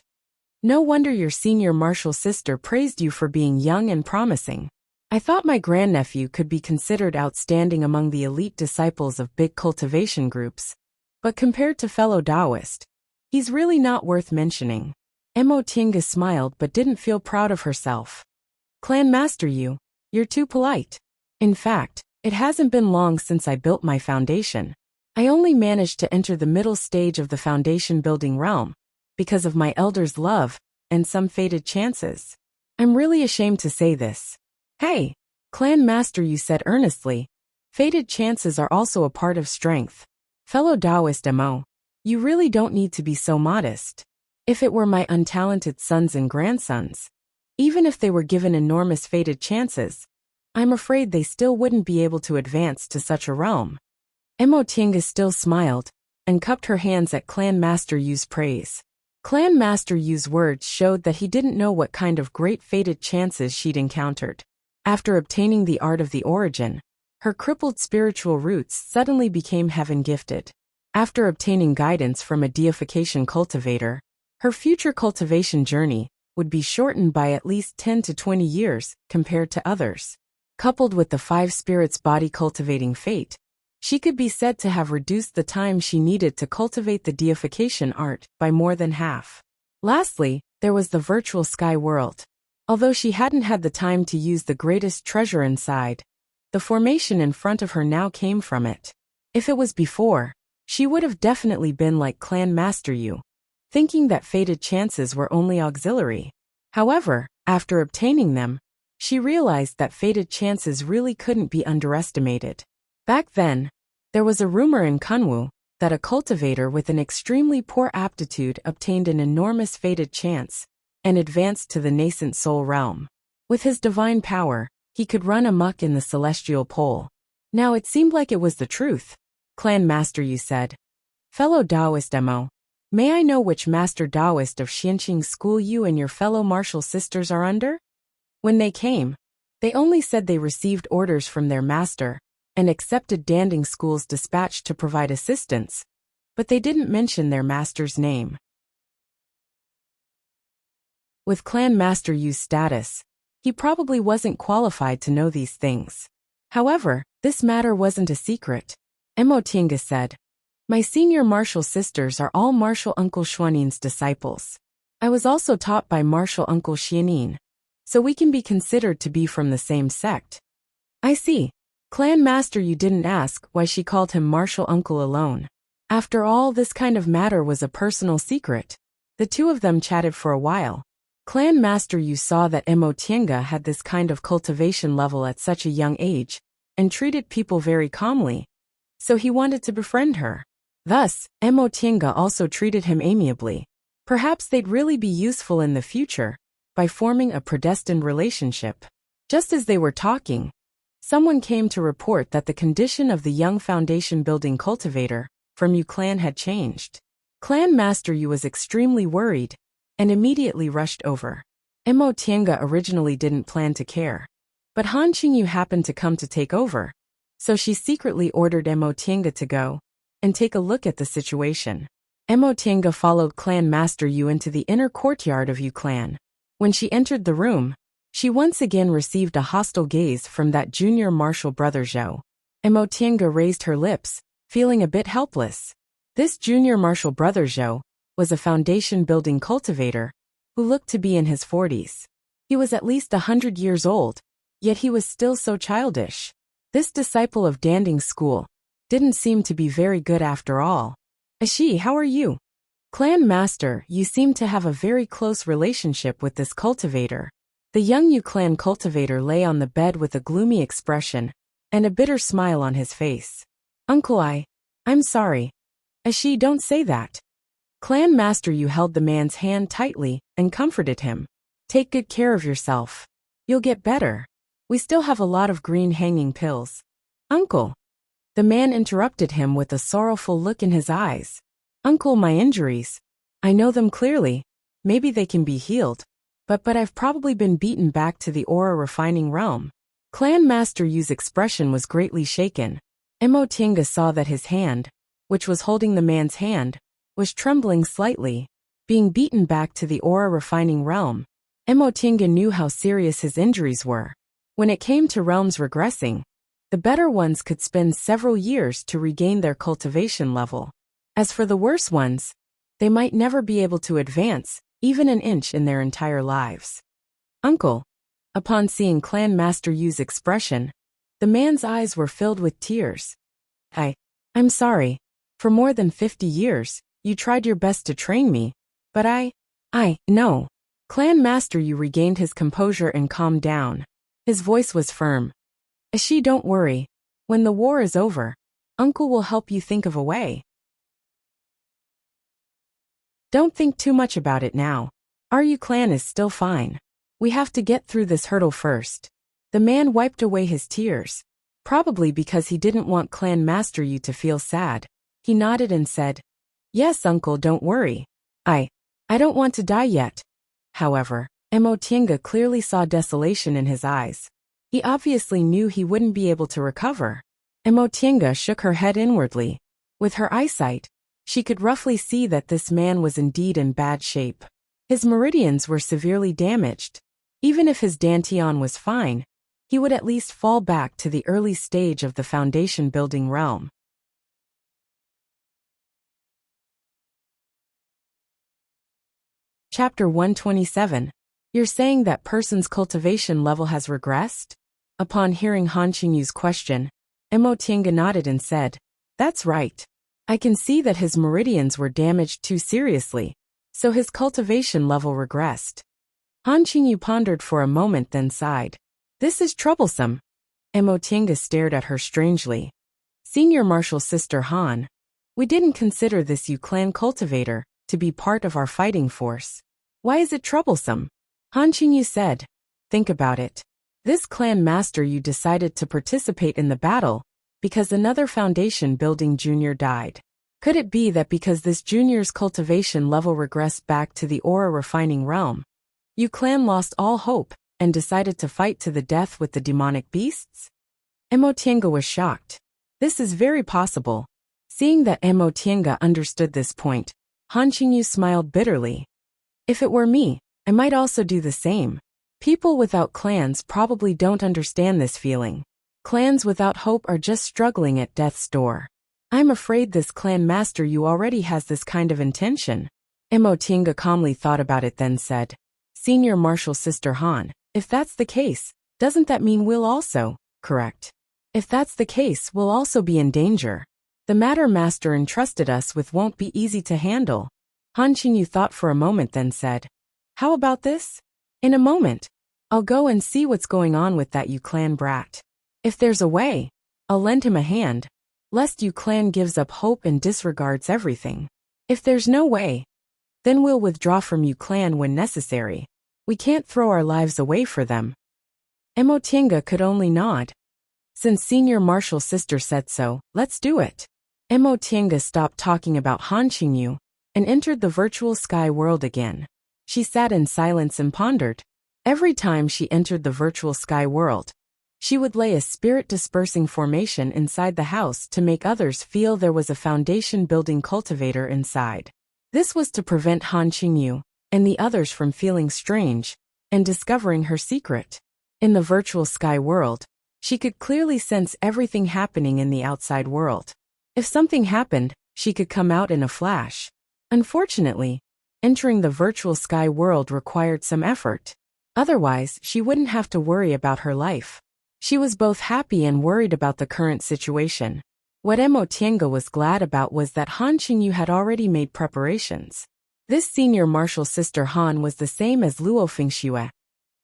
"No wonder your senior martial sister praised you for being young and promising. I thought my grandnephew could be considered outstanding among the elite disciples of big cultivation groups, but compared to fellow Taoist, he's really not worth mentioning." Mo Tiange smiled but didn't feel proud of herself. "Clan Master Yu, you're too polite. In fact, it hasn't been long since I built my foundation. I only managed to enter the middle stage of the foundation building realm because of my elder's love and some fated chances. I'm really ashamed to say this. Hey, Clan Master, you said earnestly. Fated chances are also a part of strength. Fellow Taoist Mo, you really don't need to be so modest. If it were my untalented sons and grandsons, even if they were given enormous fated chances, I'm afraid they still wouldn't be able to advance to such a realm. Mo Tiange still smiled and cupped her hands at Clan Master Yu's praise. Clan Master Yu's words showed that he didn't know what kind of great fated chances she'd encountered. After obtaining the art of the origin, her crippled spiritual roots suddenly became heaven-gifted. After obtaining guidance from a deification cultivator, her future cultivation journey would be shortened by at least 10 to 20 years compared to others. Coupled with the 5 spirits body cultivating fate, she could be said to have reduced the time she needed to cultivate the deification art by more than half. Lastly, there was the virtual sky world. Although she hadn't had the time to use the greatest treasure inside, the formation in front of her now came from it. If it was before, she would have definitely been like Clan Master Yu, thinking that fated chances were only auxiliary. However, after obtaining them, she realized that fated chances really couldn't be underestimated. Back then, there was a rumor in Kunwu that a cultivator with an extremely poor aptitude obtained an enormous fated chance and advanced to the nascent soul realm. With his divine power, he could run amok in the celestial pole. Now it seemed like it was the truth. Clan Master Yu said, Fellow Taoist Mo, may I know which Master Taoist of Xianqing school you and your fellow martial sisters are under? When they came, they only said they received orders from their master and accepted Danding School's dispatch to provide assistance, but they didn't mention their master's name. With Clan Master Yu's status, he probably wasn't qualified to know these things. However, this matter wasn't a secret. Mo Tiange said, My senior martial sisters are all Martial Uncle Xuanin's disciples. I was also taught by Martial Uncle Xianin, so we can be considered to be from the same sect. I see. Clan Master Yu didn't ask why she called him Martial Uncle alone. After all, this kind of matter was a personal secret. The two of them chatted for a while. Clan Master Yu saw that Mo Tiange had this kind of cultivation level at such a young age and treated people very calmly, so he wanted to befriend her. Thus, Mo Tiange also treated him amiably. Perhaps they'd really be useful in the future by forming a predestined relationship. Just as they were talking, someone came to report that the condition of the young foundation building cultivator from Yu clan had changed. Clan Master Yu was extremely worried and immediately rushed over. Mo Tiange originally didn't plan to care, but Han Qingyu happened to come to take over, so she secretly ordered Mo Tiange to go and take a look at the situation. Mo Tiange followed Clan Master Yu into the inner courtyard of Yu clan. When she entered the room, she once again received a hostile gaze from that junior martial brother Zhou. Mo Tiange raised her lips, feeling a bit helpless. This junior martial brother Zhou was a foundation-building cultivator who looked to be in his 40s. He was at least 100 years old, yet he was still so childish. This disciple of Danding School didn't seem to be very good after all. Ashi, how are you? Clan Master, you seem to have a very close relationship with this cultivator. The young Yu clan cultivator lay on the bed with a gloomy expression and a bitter smile on his face. Uncle, I'm sorry. Ashi, don't say that. Clan Master Yu held the man's hand tightly and comforted him. Take good care of yourself. You'll get better. We still have a lot of green hanging pills. Uncle. The man interrupted him with a sorrowful look in his eyes. Uncle, my injuries. I know them clearly. Maybe they can be healed. But I've probably been beaten back to the aura refining realm. Clan Master Yu's expression was greatly shaken. Mo Tiange saw that his hand, which was holding the man's hand, was trembling slightly. Being beaten back to the aura refining realm, Mo Tiange knew how serious his injuries were. When it came to realms regressing, the better ones could spend several years to regain their cultivation level. As for the worse ones, they might never be able to advance even an inch in their entire lives. Uncle. Upon seeing Clan Master Yu's expression, the man's eyes were filled with tears. I'm sorry. For more than 50 years, you tried your best to train me, but no. Clan Master Yu regained his composure and calmed down. His voice was firm. Ashi, don't worry. When the war is over, Uncle will help you think of a way. Don't think too much about it now. Our Yu clan is still fine. We have to get through this hurdle first. The man wiped away his tears. Probably because he didn't want Clan Master Yu to feel sad. He nodded and said, Yes, Uncle, don't worry. I don't want to die yet. However, Mo Tiange clearly saw desolation in his eyes. He obviously knew he wouldn't be able to recover. Mo Tiange shook her head inwardly. With her eyesight, she could roughly see that this man was indeed in bad shape. His meridians were severely damaged. Even if his dantian was fine, he would at least fall back to the early stage of the foundation building realm. Chapter 127. You're saying that person's cultivation level has regressed? Upon hearing Han Qingyu's question, Mo Tiange nodded and said, That's right. I can see that his meridians were damaged too seriously, so his cultivation level regressed. Han Qingyu pondered for a moment then sighed. This is troublesome. Mo Tiange stared at her strangely. Senior Martial Sister Han, we didn't consider this Yu clan cultivator to be part of our fighting force. Why is it troublesome? Han Qingyu said, Think about it. This clan master Yu decided to participate in the battle because another foundation building junior died. Could it be that because this junior's cultivation level regressed back to the aura refining realm, Yu clan lost all hope and decided to fight to the death with the demonic beasts? Mo Tiange was shocked. This is very possible. Seeing that Mo Tiange understood this point, Han Qingyu smiled bitterly. If it were me, I might also do the same. People without clans probably don't understand this feeling. Clans without hope are just struggling at death's door. I'm afraid this clan master Yu already has this kind of intention. Mo Tiange calmly thought about it then said, Senior Martial Sister Han, if that's the case, doesn't that mean we'll also, correct? If that's the case, we'll also be in danger. The matter Master entrusted us with won't be easy to handle. Han Qingyu thought for a moment then said, How about this? In a moment, I'll go and see what's going on with that Yu clan brat. If there's a way, I'll lend him a hand, lest Yu clan gives up hope and disregards everything. If there's no way, then we'll withdraw from Yu clan when necessary. We can't throw our lives away for them. Mo Tiange could only nod. Since Senior Martial Sister said so, let's do it. Mo Tiange stopped talking about Han Qingyu and entered the virtual sky world again. She sat in silence and pondered. Every time she entered the virtual sky world, she would lay a spirit-dispersing formation inside the house to make others feel there was a foundation-building cultivator inside. This was to prevent Han Qingyu and the others from feeling strange and discovering her secret. In the virtual sky world, she could clearly sense everything happening in the outside world. If something happened, she could come out in a flash. Unfortunately, entering the virtual sky world required some effort. Otherwise, she wouldn't have to worry about her life. She was both happy and worried about the current situation. What Mo Tiange was glad about was that Han Qingyu had already made preparations. This senior martial sister Han was the same as Luo Fengxue.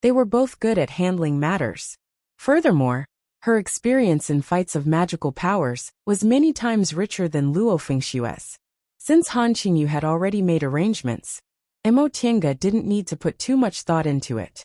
They were both good at handling matters. Furthermore, her experience in fights of magical powers was many times richer than Luo Fengxue's. Since Han Qingyu had already made arrangements, Mo Tiange didn't need to put too much thought into it.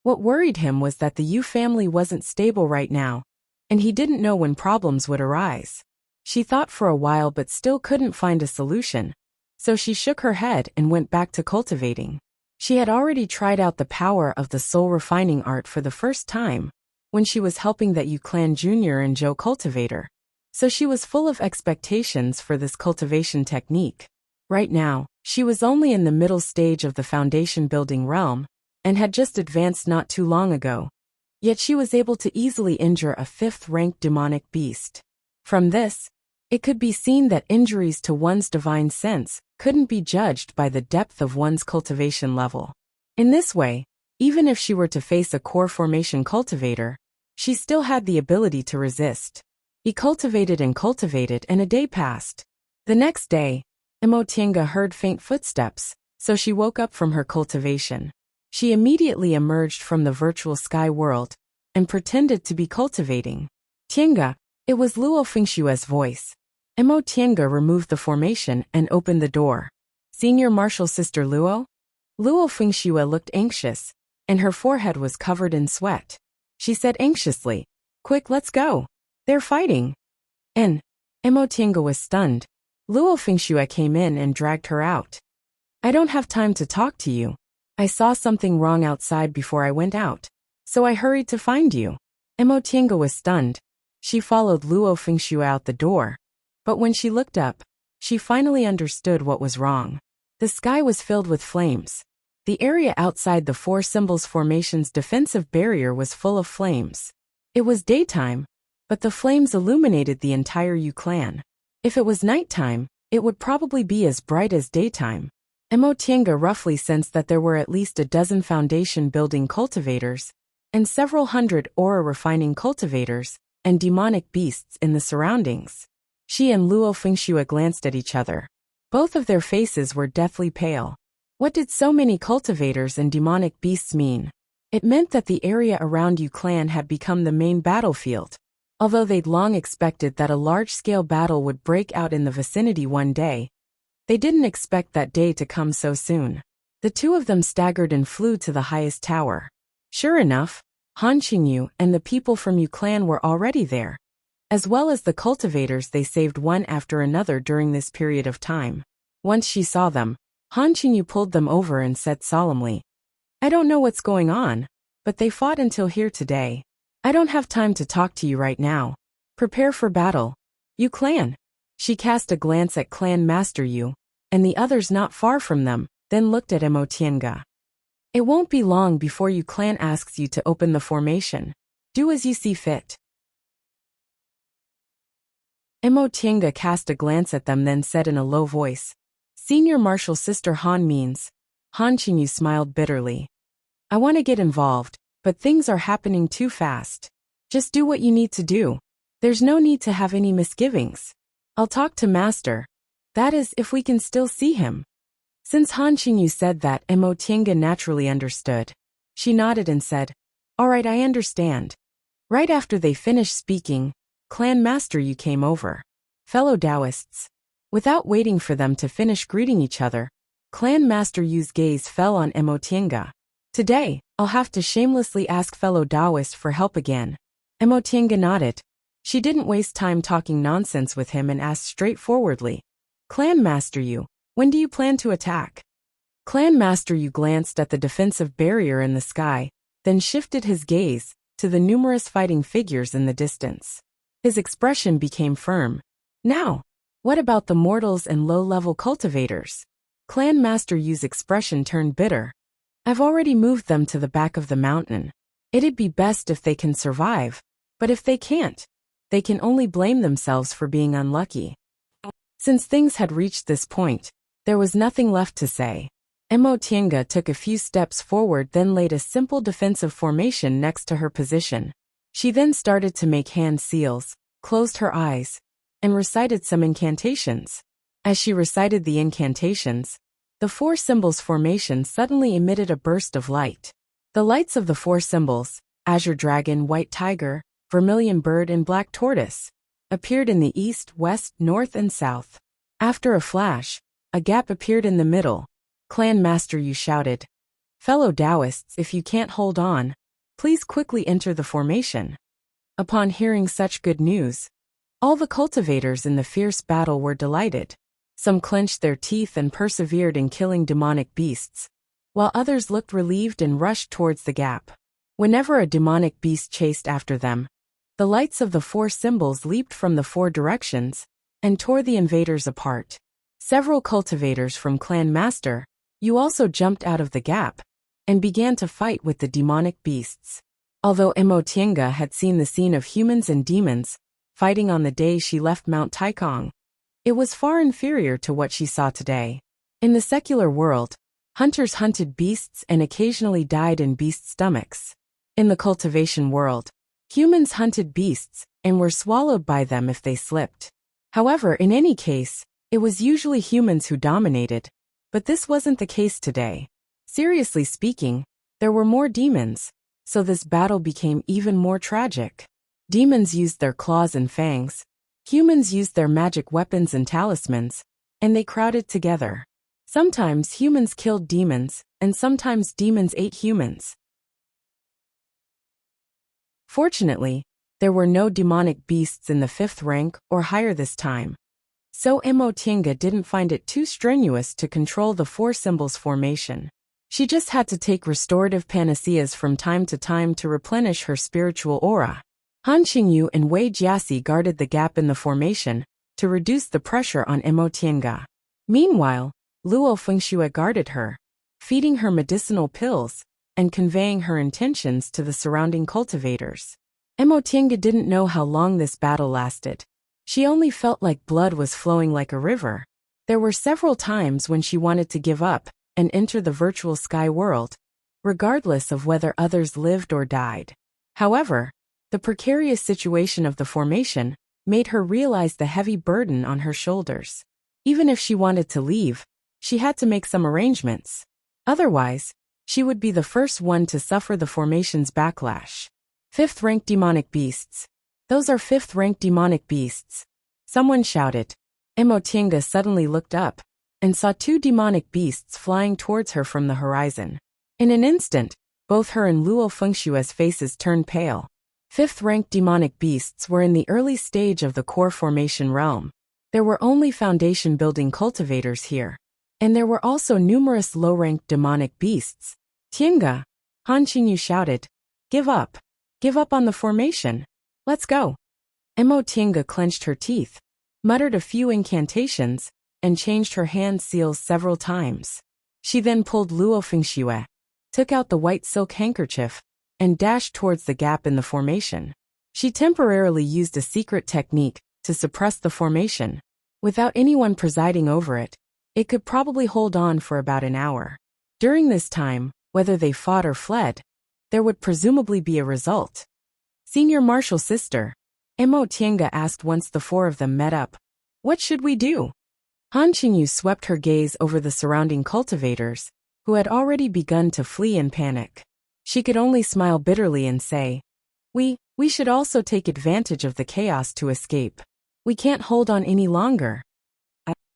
What worried him was that the Yu family wasn't stable right now, and he didn't know when problems would arise. She thought for a while but still couldn't find a solution, so she shook her head and went back to cultivating. She had already tried out the power of the soul refining art for the first time, when she was helping that Yu Clan Junior and Zhou cultivator, so she was full of expectations for this cultivation technique. Right now, she was only in the middle stage of the foundation building realm, and had just advanced not too long ago. Yet she was able to easily injure a 5th-ranked demonic beast. From this, it could be seen that injuries to one's divine sense couldn't be judged by the depth of one's cultivation level. In this way, even if she were to face a core formation cultivator, she still had the ability to resist. He cultivated and a day passed. The next day, Emotienga heard faint footsteps, so she woke up from her cultivation. She immediately emerged from the virtual sky world and pretended to be cultivating. Tienga, it was Luo Fengshue's voice. Emotienga removed the formation and opened the door. Senior Martial Sister Luo? Luo Fengshue looked anxious, and her forehead was covered in sweat. She said anxiously, "Quick, let's go. They're fighting." And Emotienga was stunned. Luo Fengshue came in and dragged her out. "I don't have time to talk to you. I saw something wrong outside before I went out, so I hurried to find you." Emotienga was stunned. She followed Luo Fengshue out the door, but when she looked up, she finally understood what was wrong. The sky was filled with flames. The area outside the Four Symbols Formation's defensive barrier was full of flames. It was daytime, but the flames illuminated the entire Yu clan. If it was nighttime, it would probably be as bright as daytime. Emotienga roughly sensed that there were at least a dozen foundation-building cultivators and several hundred aura-refining cultivators and demonic beasts in the surroundings. She and Luo Fengshue glanced at each other. Both of their faces were deathly pale. What did so many cultivators and demonic beasts mean? It meant that the area around Yu clan had become the main battlefield. Although they'd long expected that a large-scale battle would break out in the vicinity one day, they didn't expect that day to come so soon. The two of them staggered and flew to the highest tower. Sure enough, Han Qingyu and the people from Yu clan were already there, as well as the cultivators they saved one after another during this period of time. Once she saw them, Han Qingyu pulled them over and said solemnly, "I don't know what's going on, but they fought until here today. I don't have time to talk to you right now. Prepare for battle. Yu clan." She cast a glance at Clan Master Yu, and the others not far from them, then looked at Emotienga. "It won't be long before Yu clan asks you to open the formation. Do as you see fit." Emotienga cast a glance at them then said in a low voice, "Senior Martial Sister Han means." Han Qingyu smiled bitterly. "I want to get involved, but things are happening too fast. Just do what you need to do. There's no need to have any misgivings. I'll talk to Master. That is, if we can still see him." Since Han Qingyu said that, Emotienga naturally understood. She nodded and said, "All right, I understand." Right after they finished speaking, Clan Master Yu came over. "Fellow Taoists." Without waiting for them to finish greeting each other, Clan Master Yu's gaze fell on Emotienga. "Today, I'll have to shamelessly ask fellow Taoist for help again." Emotienga nodded. She didn't waste time talking nonsense with him and asked straightforwardly, "Clan Master Yu, when do you plan to attack?" Clan Master Yu glanced at the defensive barrier in the sky, then shifted his gaze to the numerous fighting figures in the distance. His expression became firm. "Now, what about the mortals and low-level cultivators?" Clan Master Yu's expression turned bitter. "I've already moved them to the back of the mountain. It'd be best if they can survive, but if they can't, they can only blame themselves for being unlucky." Since things had reached this point, there was nothing left to say. Emotienga took a few steps forward then laid a simple defensive formation next to her position. She then started to make hand seals, closed her eyes, and recited some incantations. As she recited the incantations, the Four Symbols formation suddenly emitted a burst of light. The lights of the four symbols, Azure Dragon, White Tiger, Vermilion Bird and Black Tortoise, appeared in the east, west, north and south. After a flash, a gap appeared in the middle. Clan Master Yu shouted, "Fellow Taoists, if you can't hold on, please quickly enter the formation." Upon hearing such good news, all the cultivators in the fierce battle were delighted. Some clenched their teeth and persevered in killing demonic beasts, while others looked relieved and rushed towards the gap. Whenever a demonic beast chased after them, the lights of the four symbols leaped from the four directions and tore the invaders apart. Several cultivators from Clan Master Yu also jumped out of the gap and began to fight with the demonic beasts. Although Emotienga had seen the scene of humans and demons fighting on the day she left Mount Taikong, it was far inferior to what she saw today. In the secular world, hunters hunted beasts and occasionally died in beast stomachs. In the cultivation world, Humans hunted beasts and were swallowed by them if they slipped. However, in any case, it was usually humans who dominated. But this wasn't the case today. Seriously speaking, there were more demons, so this battle became even more tragic. Demons used their claws and fangs. Humans used their magic weapons and talismans, and they crowded together. Sometimes humans killed demons, and sometimes demons ate humans. Fortunately, there were no demonic beasts in the 5th rank or higher this time. So Emotinga didn't find it too strenuous to control the 4 symbols formation. She just had to take restorative panaceas from time to time to replenish her spiritual aura. Han Qingyu and Wei Jiasi guarded the gap in the formation to reduce the pressure on Emotinga. Meanwhile, Luo Fengxue guarded her, feeding her medicinal pills and conveying her intentions to the surrounding cultivators. Emotinga didn't know how long this battle lasted. She only felt like blood was flowing like a river. There were several times when she wanted to give up and enter the virtual sky world, regardless of whether others lived or died. However, the precarious situation of the formation made her realize the heavy burden on her shoulders. Even if she wanted to leave, she had to make some arrangements. Otherwise, she would be the first one to suffer the formation's backlash. 5th rank demonic beasts. Those are 5th rank demonic beasts. Someone shouted. Emotinga suddenly looked up and saw 2 demonic beasts flying towards her from the horizon. In an instant, both her and Luo Fengshue's faces turned pale. 5th rank demonic beasts were in the early stage of the core formation realm. There were only foundation building cultivators here. And there were also numerous low-ranked demonic beasts. Tienga, Han Qingyu shouted. Give up. Give up on the formation. Let's go. Emotinga clenched her teeth, muttered a few incantations, and changed her hand seals several times. She then pulled Luo Fengxue, took out the white silk handkerchief, and dashed towards the gap in the formation. She temporarily used a secret technique to suppress the formation. Without anyone presiding over it, it could probably hold on for about an hour. During this time, whether they fought or fled, there would presumably be a result. Senior Marshal Sister, Emotinga asked once the 4 of them met up. What should we do? Han Qingyu swept her gaze over the surrounding cultivators, who had already begun to flee in panic. She could only smile bitterly and say, We should also take advantage of the chaos to escape. We can't hold on any longer.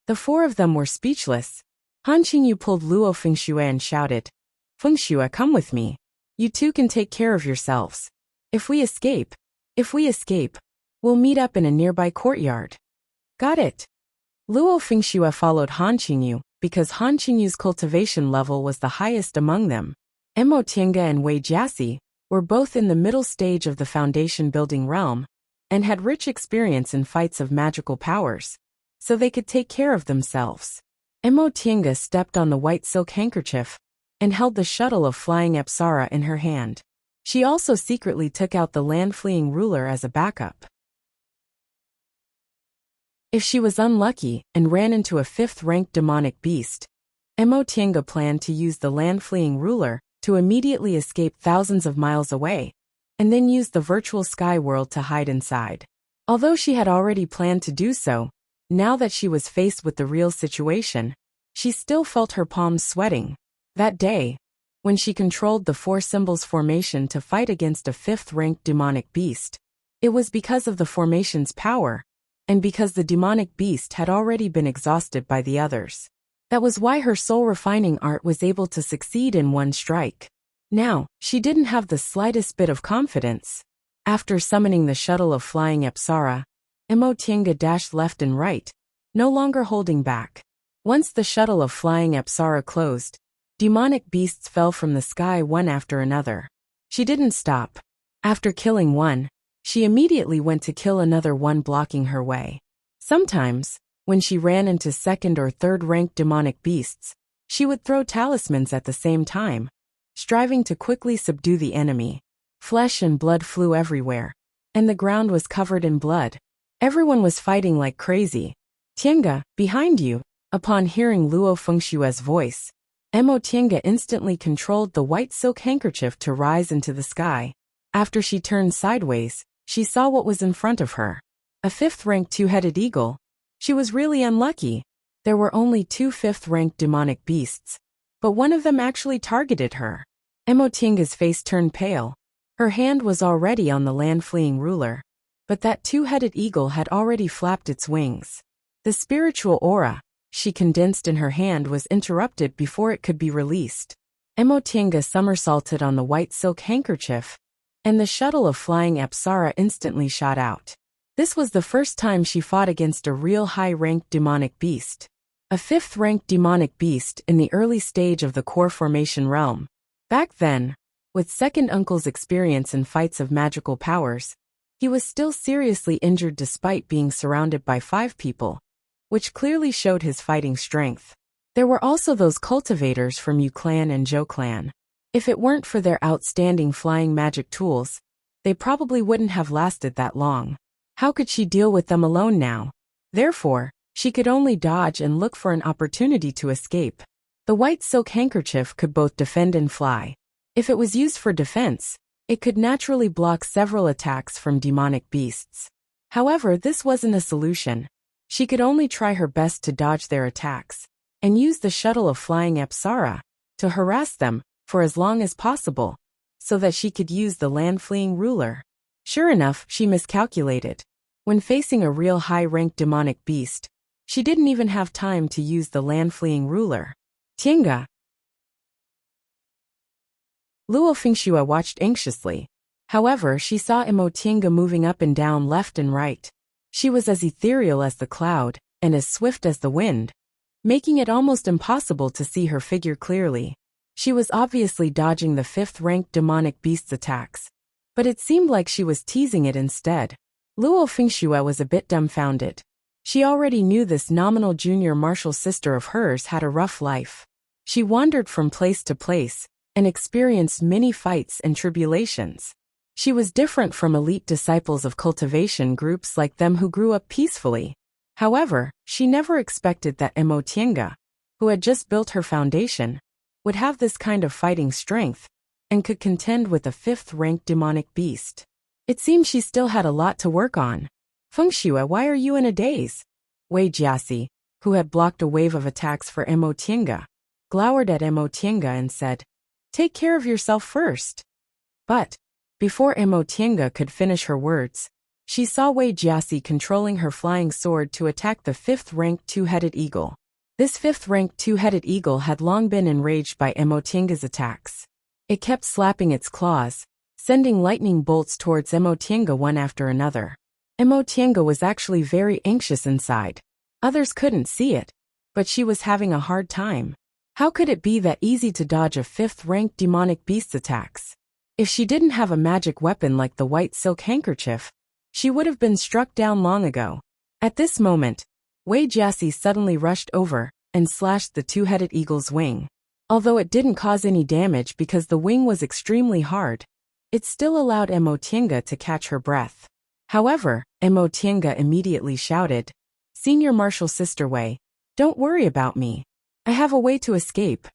The 4 of them were speechless. Han Qingyu pulled Luo Fengxue and shouted, Fengxue, come with me. You two can take care of yourselves. If we escape, we'll meet up in a nearby courtyard. Got it. Luo Fengxue followed Han Qingyu because Han Qingyu's cultivation level was the highest among them. Emotinga and Wei Jiasi were both in the middle stage of the foundation building realm and had rich experience in fights of magical powers, so they could take care of themselves. Emotinga stepped on the white silk handkerchief and held the shuttle of flying Apsara in her hand. She also secretly took out the land-fleeing ruler as a backup. If she was unlucky and ran into a 5th-ranked demonic beast, Emotinga planned to use the land-fleeing ruler to immediately escape thousands of miles away, and then use the virtual sky world to hide inside. Although she had already planned to do so, now that she was faced with the real situation, she still felt her palms sweating. That day, when she controlled the 4 symbols formation to fight against a 5th-ranked demonic beast, it was because of the formation's power, and because the demonic beast had already been exhausted by the others. That was why her soul-refining art was able to succeed in one strike. Now, she didn't have the slightest bit of confidence. After summoning the shuttle of flying Apsara, Emotinga dashed left and right, no longer holding back. Once the shuttle of flying Apsara closed, demonic beasts fell from the sky one after another. She didn't stop. After killing one, she immediately went to kill another one blocking her way. Sometimes, when she ran into 2nd or 3rd-ranked demonic beasts, she would throw talismans at the same time, striving to quickly subdue the enemy. Flesh and blood flew everywhere, and the ground was covered in blood. Everyone was fighting like crazy. Tienga, behind you. Upon hearing Luo Fengshue's voice, Emotinga instantly controlled the white silk handkerchief to rise into the sky. After she turned sideways, she saw what was in front of her. A 5th-ranked two-headed eagle. She was really unlucky. There were only 2 5th-ranked demonic beasts, but one of them actually targeted her. Emotinga's face turned pale. Her hand was already on the land-fleeing ruler, but that two-headed eagle had already flapped its wings. The spiritual aura she condensed in her hand was interrupted before it could be released. Emotinga somersaulted on the white silk handkerchief, and the shuttle of flying Apsara instantly shot out. This was the first time she fought against a real high-ranked demonic beast. A 5th-ranked demonic beast in the early stage of the core formation realm. Back then, with second uncle's experience in fights of magical powers, he was still seriously injured despite being surrounded by 5 people, which clearly showed his fighting strength. There were also those cultivators from Yu Clan and Zhou Clan. If it weren't for their outstanding flying magic tools, they probably wouldn't have lasted that long. How could she deal with them alone now? Therefore, she could only dodge and look for an opportunity to escape. The white silk handkerchief could both defend and fly. If it was used for defense, it could naturally block several attacks from demonic beasts. However, this wasn't a solution. She could only try her best to dodge their attacks, and use the shuttle of flying Apsara to harass them for as long as possible, so that she could use the land-fleeing ruler. Sure enough, she miscalculated. When facing a real high-ranked demonic beast, she didn't even have time to use the land-fleeing ruler. Tinga. Luo Fingxue watched anxiously. However, she saw Emotinga moving up and down left and right. She was as ethereal as the cloud, and as swift as the wind, making it almost impossible to see her figure clearly. She was obviously dodging the 5th-ranked demonic beast's attacks, but it seemed like she was teasing it instead. Luo Fingxue was a bit dumbfounded. She already knew this nominal junior martial sister of hers had a rough life. She wandered from place to place, and experienced many fights and tribulations. She was different from elite disciples of cultivation groups like them who grew up peacefully. However, she never expected that Emotinga, who had just built her foundation, would have this kind of fighting strength, and could contend with a 5th-ranked demonic beast. It seemed she still had a lot to work on. Fengxue, why are you in a daze? Wei Jiasi, who had blocked a wave of attacks for Emotinga, glowered at Emotinga and said, "Take care of yourself first." But, before Emotinga could finish her words, she saw Wei Jiasi controlling her flying sword to attack the 5th-ranked two-headed eagle. This 5th-ranked two-headed eagle had long been enraged by Emotinga's attacks. It kept slapping its claws, sending lightning bolts towards Emotinga one after another. Emotinga was actually very anxious inside. Others couldn't see it, but she was having a hard time. How could it be that easy to dodge a 5th-ranked demonic beast's attacks? If she didn't have a magic weapon like the white silk handkerchief, she would have been struck down long ago. At this moment, Wei Jiasi suddenly rushed over and slashed the two-headed eagle's wing. Although it didn't cause any damage because the wing was extremely hard, it still allowed Emotinga to catch her breath. However, Emotinga immediately shouted, "Senior Martial Sister Wei, don't worry about me. I have a way to escape."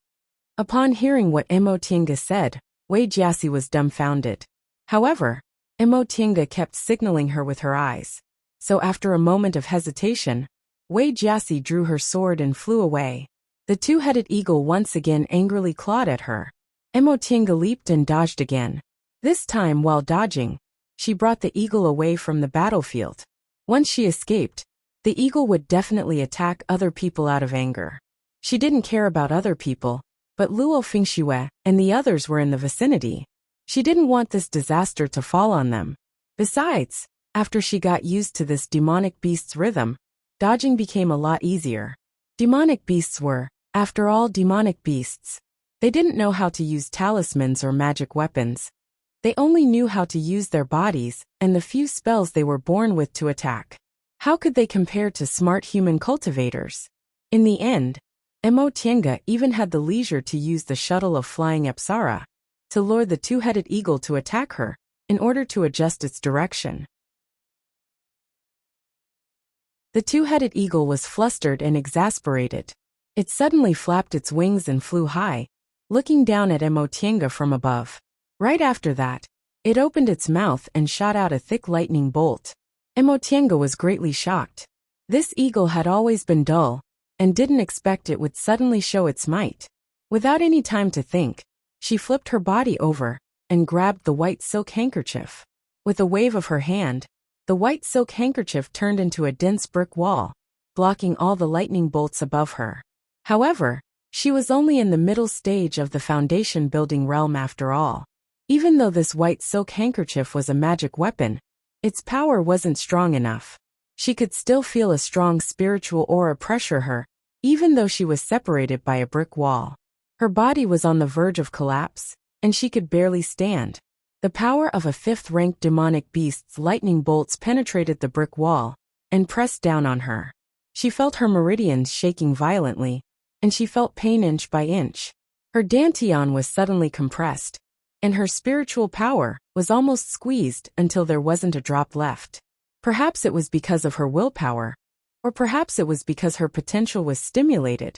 Upon hearing what Emotinga said, Wei Jiasi was dumbfounded. However, Emotinga kept signaling her with her eyes. So after a moment of hesitation, Wei Jiasi drew her sword and flew away. The two-headed eagle once again angrily clawed at her. Emotinga leaped and dodged again. This time, while dodging, she brought the eagle away from the battlefield. Once she escaped, the eagle would definitely attack other people out of anger. She didn't care about other people, but Luo Fingxue and the others were in the vicinity. She didn't want this disaster to fall on them. Besides, after she got used to this demonic beast's rhythm, dodging became a lot easier. Demonic beasts were, after all, demonic beasts. They didn't know how to use talismans or magic weapons. They only knew how to use their bodies and the few spells they were born with to attack. How could they compare to smart human cultivators? In the end, Emotinga even had the leisure to use the shuttle of flying Apsara to lure the two-headed eagle to attack her in order to adjust its direction. The two-headed eagle was flustered and exasperated. It suddenly flapped its wings and flew high, looking down at Emotinga from above. Right after that, It opened its mouth and shot out a thick lightning bolt. Emotienga was greatly shocked. This eagle had always been dull, and didn't expect it would suddenly show its might. Without any time to think, she flipped her body over and grabbed the white silk handkerchief. With a wave of her hand, the white silk handkerchief turned into a dense brick wall, blocking all the lightning bolts above her. However, she was only in the middle stage of the foundation building realm after all. Even though this white silk handkerchief was a magic weapon, its power wasn't strong enough. She could still feel a strong spiritual aura pressure her, even though she was separated by a brick wall. Her body was on the verge of collapse, and she could barely stand. The power of a fifth-ranked demonic beast's lightning bolts penetrated the brick wall and pressed down on her. She felt her meridians shaking violently, and she felt pain inch by inch. Her dantian was suddenly compressed, and her spiritual power was almost squeezed until there wasn't a drop left. Perhaps it was because of her willpower, or perhaps it was because her potential was stimulated.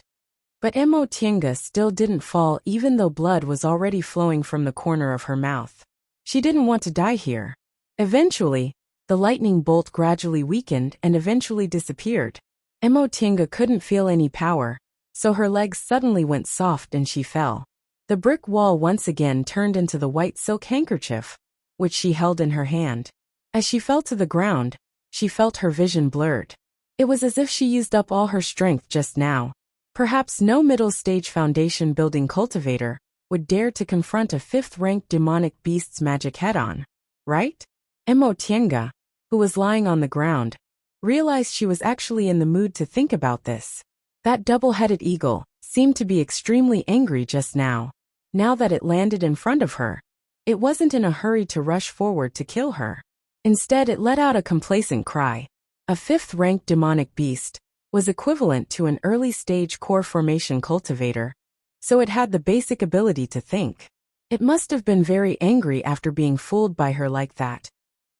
But Emotienga still didn't fall even though blood was already flowing from the corner of her mouth. She didn't want to die here. Eventually, the lightning bolt gradually weakened and eventually disappeared. Emotienga couldn't feel any power, so her legs suddenly went soft and she fell. The brick wall once again turned into the white silk handkerchief, which she held in her hand. As she fell to the ground, she felt her vision blurred. It was as if she used up all her strength just now. Perhaps no middle-stage foundation-building cultivator would dare to confront a fifth-ranked demonic beast's magic head-on, right? Emotienga, who was lying on the ground, realized she was actually in the mood to think about this. That double-headed eagle seemed to be extremely angry just now. Now that it landed in front of her, it wasn't in a hurry to rush forward to kill her. Instead, it let out a complacent cry. A fifth-ranked demonic beast was equivalent to an early-stage core formation cultivator, so it had the basic ability to think. It must have been very angry after being fooled by her like that.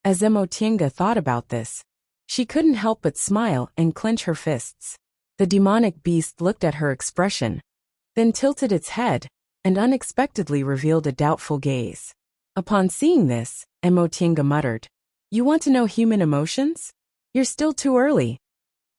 As Emotienga thought about this, she couldn't help but smile and clench her fists. The demonic beast looked at her expression, then tilted its head, and unexpectedly revealed a doubtful gaze. Upon seeing this, Emotienga muttered, "You want to know human emotions? You're still too early."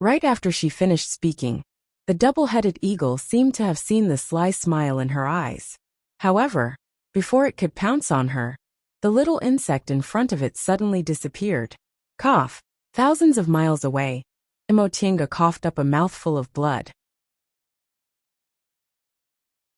Right after she finished speaking, the double-headed eagle seemed to have seen the sly smile in her eyes. However, before it could pounce on her, the little insect in front of it suddenly disappeared. Cough. Thousands of miles away, Emotienga coughed up a mouthful of blood.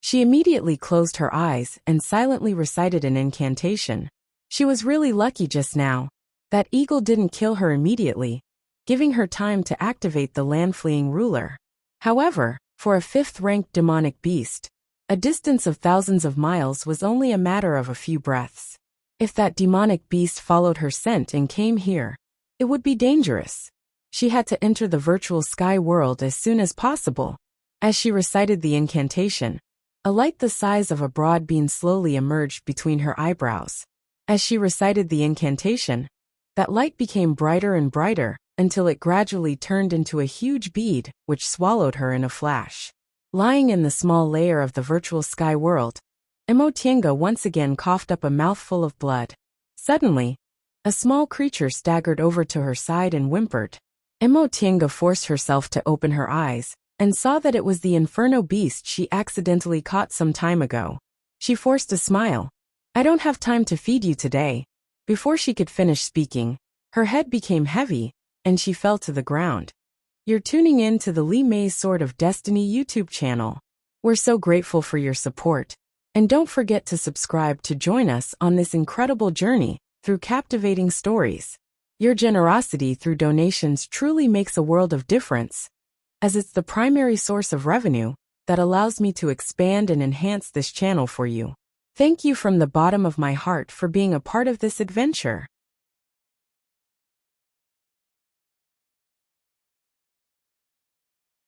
She immediately closed her eyes and silently recited an incantation. She was really lucky just now. That eagle didn't kill her immediately, giving her time to activate the land-fleeing ruler. However, for a fifth-ranked demonic beast, a distance of thousands of miles was only a matter of a few breaths. If that demonic beast followed her scent and came here, it would be dangerous. She had to enter the virtual sky world as soon as possible. As she recited the incantation, a light the size of a broad bean slowly emerged between her eyebrows. As she recited the incantation, that light became brighter and brighter until it gradually turned into a huge bead which swallowed her in a flash. Lying in the small layer of the virtual sky world, Emotienga once again coughed up a mouthful of blood. Suddenly, a small creature staggered over to her side and whimpered. Emotienga forced herself to open her eyes and saw that it was the inferno beast she accidentally caught some time ago. She forced a smile. "I don't have time to feed you today." Before she could finish speaking, her head became heavy, and she fell to the ground. You're tuning in to the Li Mei's Sword of Destiny YouTube channel. We're so grateful for your support. And don't forget to subscribe to join us on this incredible journey through captivating stories. Your generosity through donations truly makes a world of difference, as it's the primary source of revenue that allows me to expand and enhance this channel for you. Thank you from the bottom of my heart for being a part of this adventure.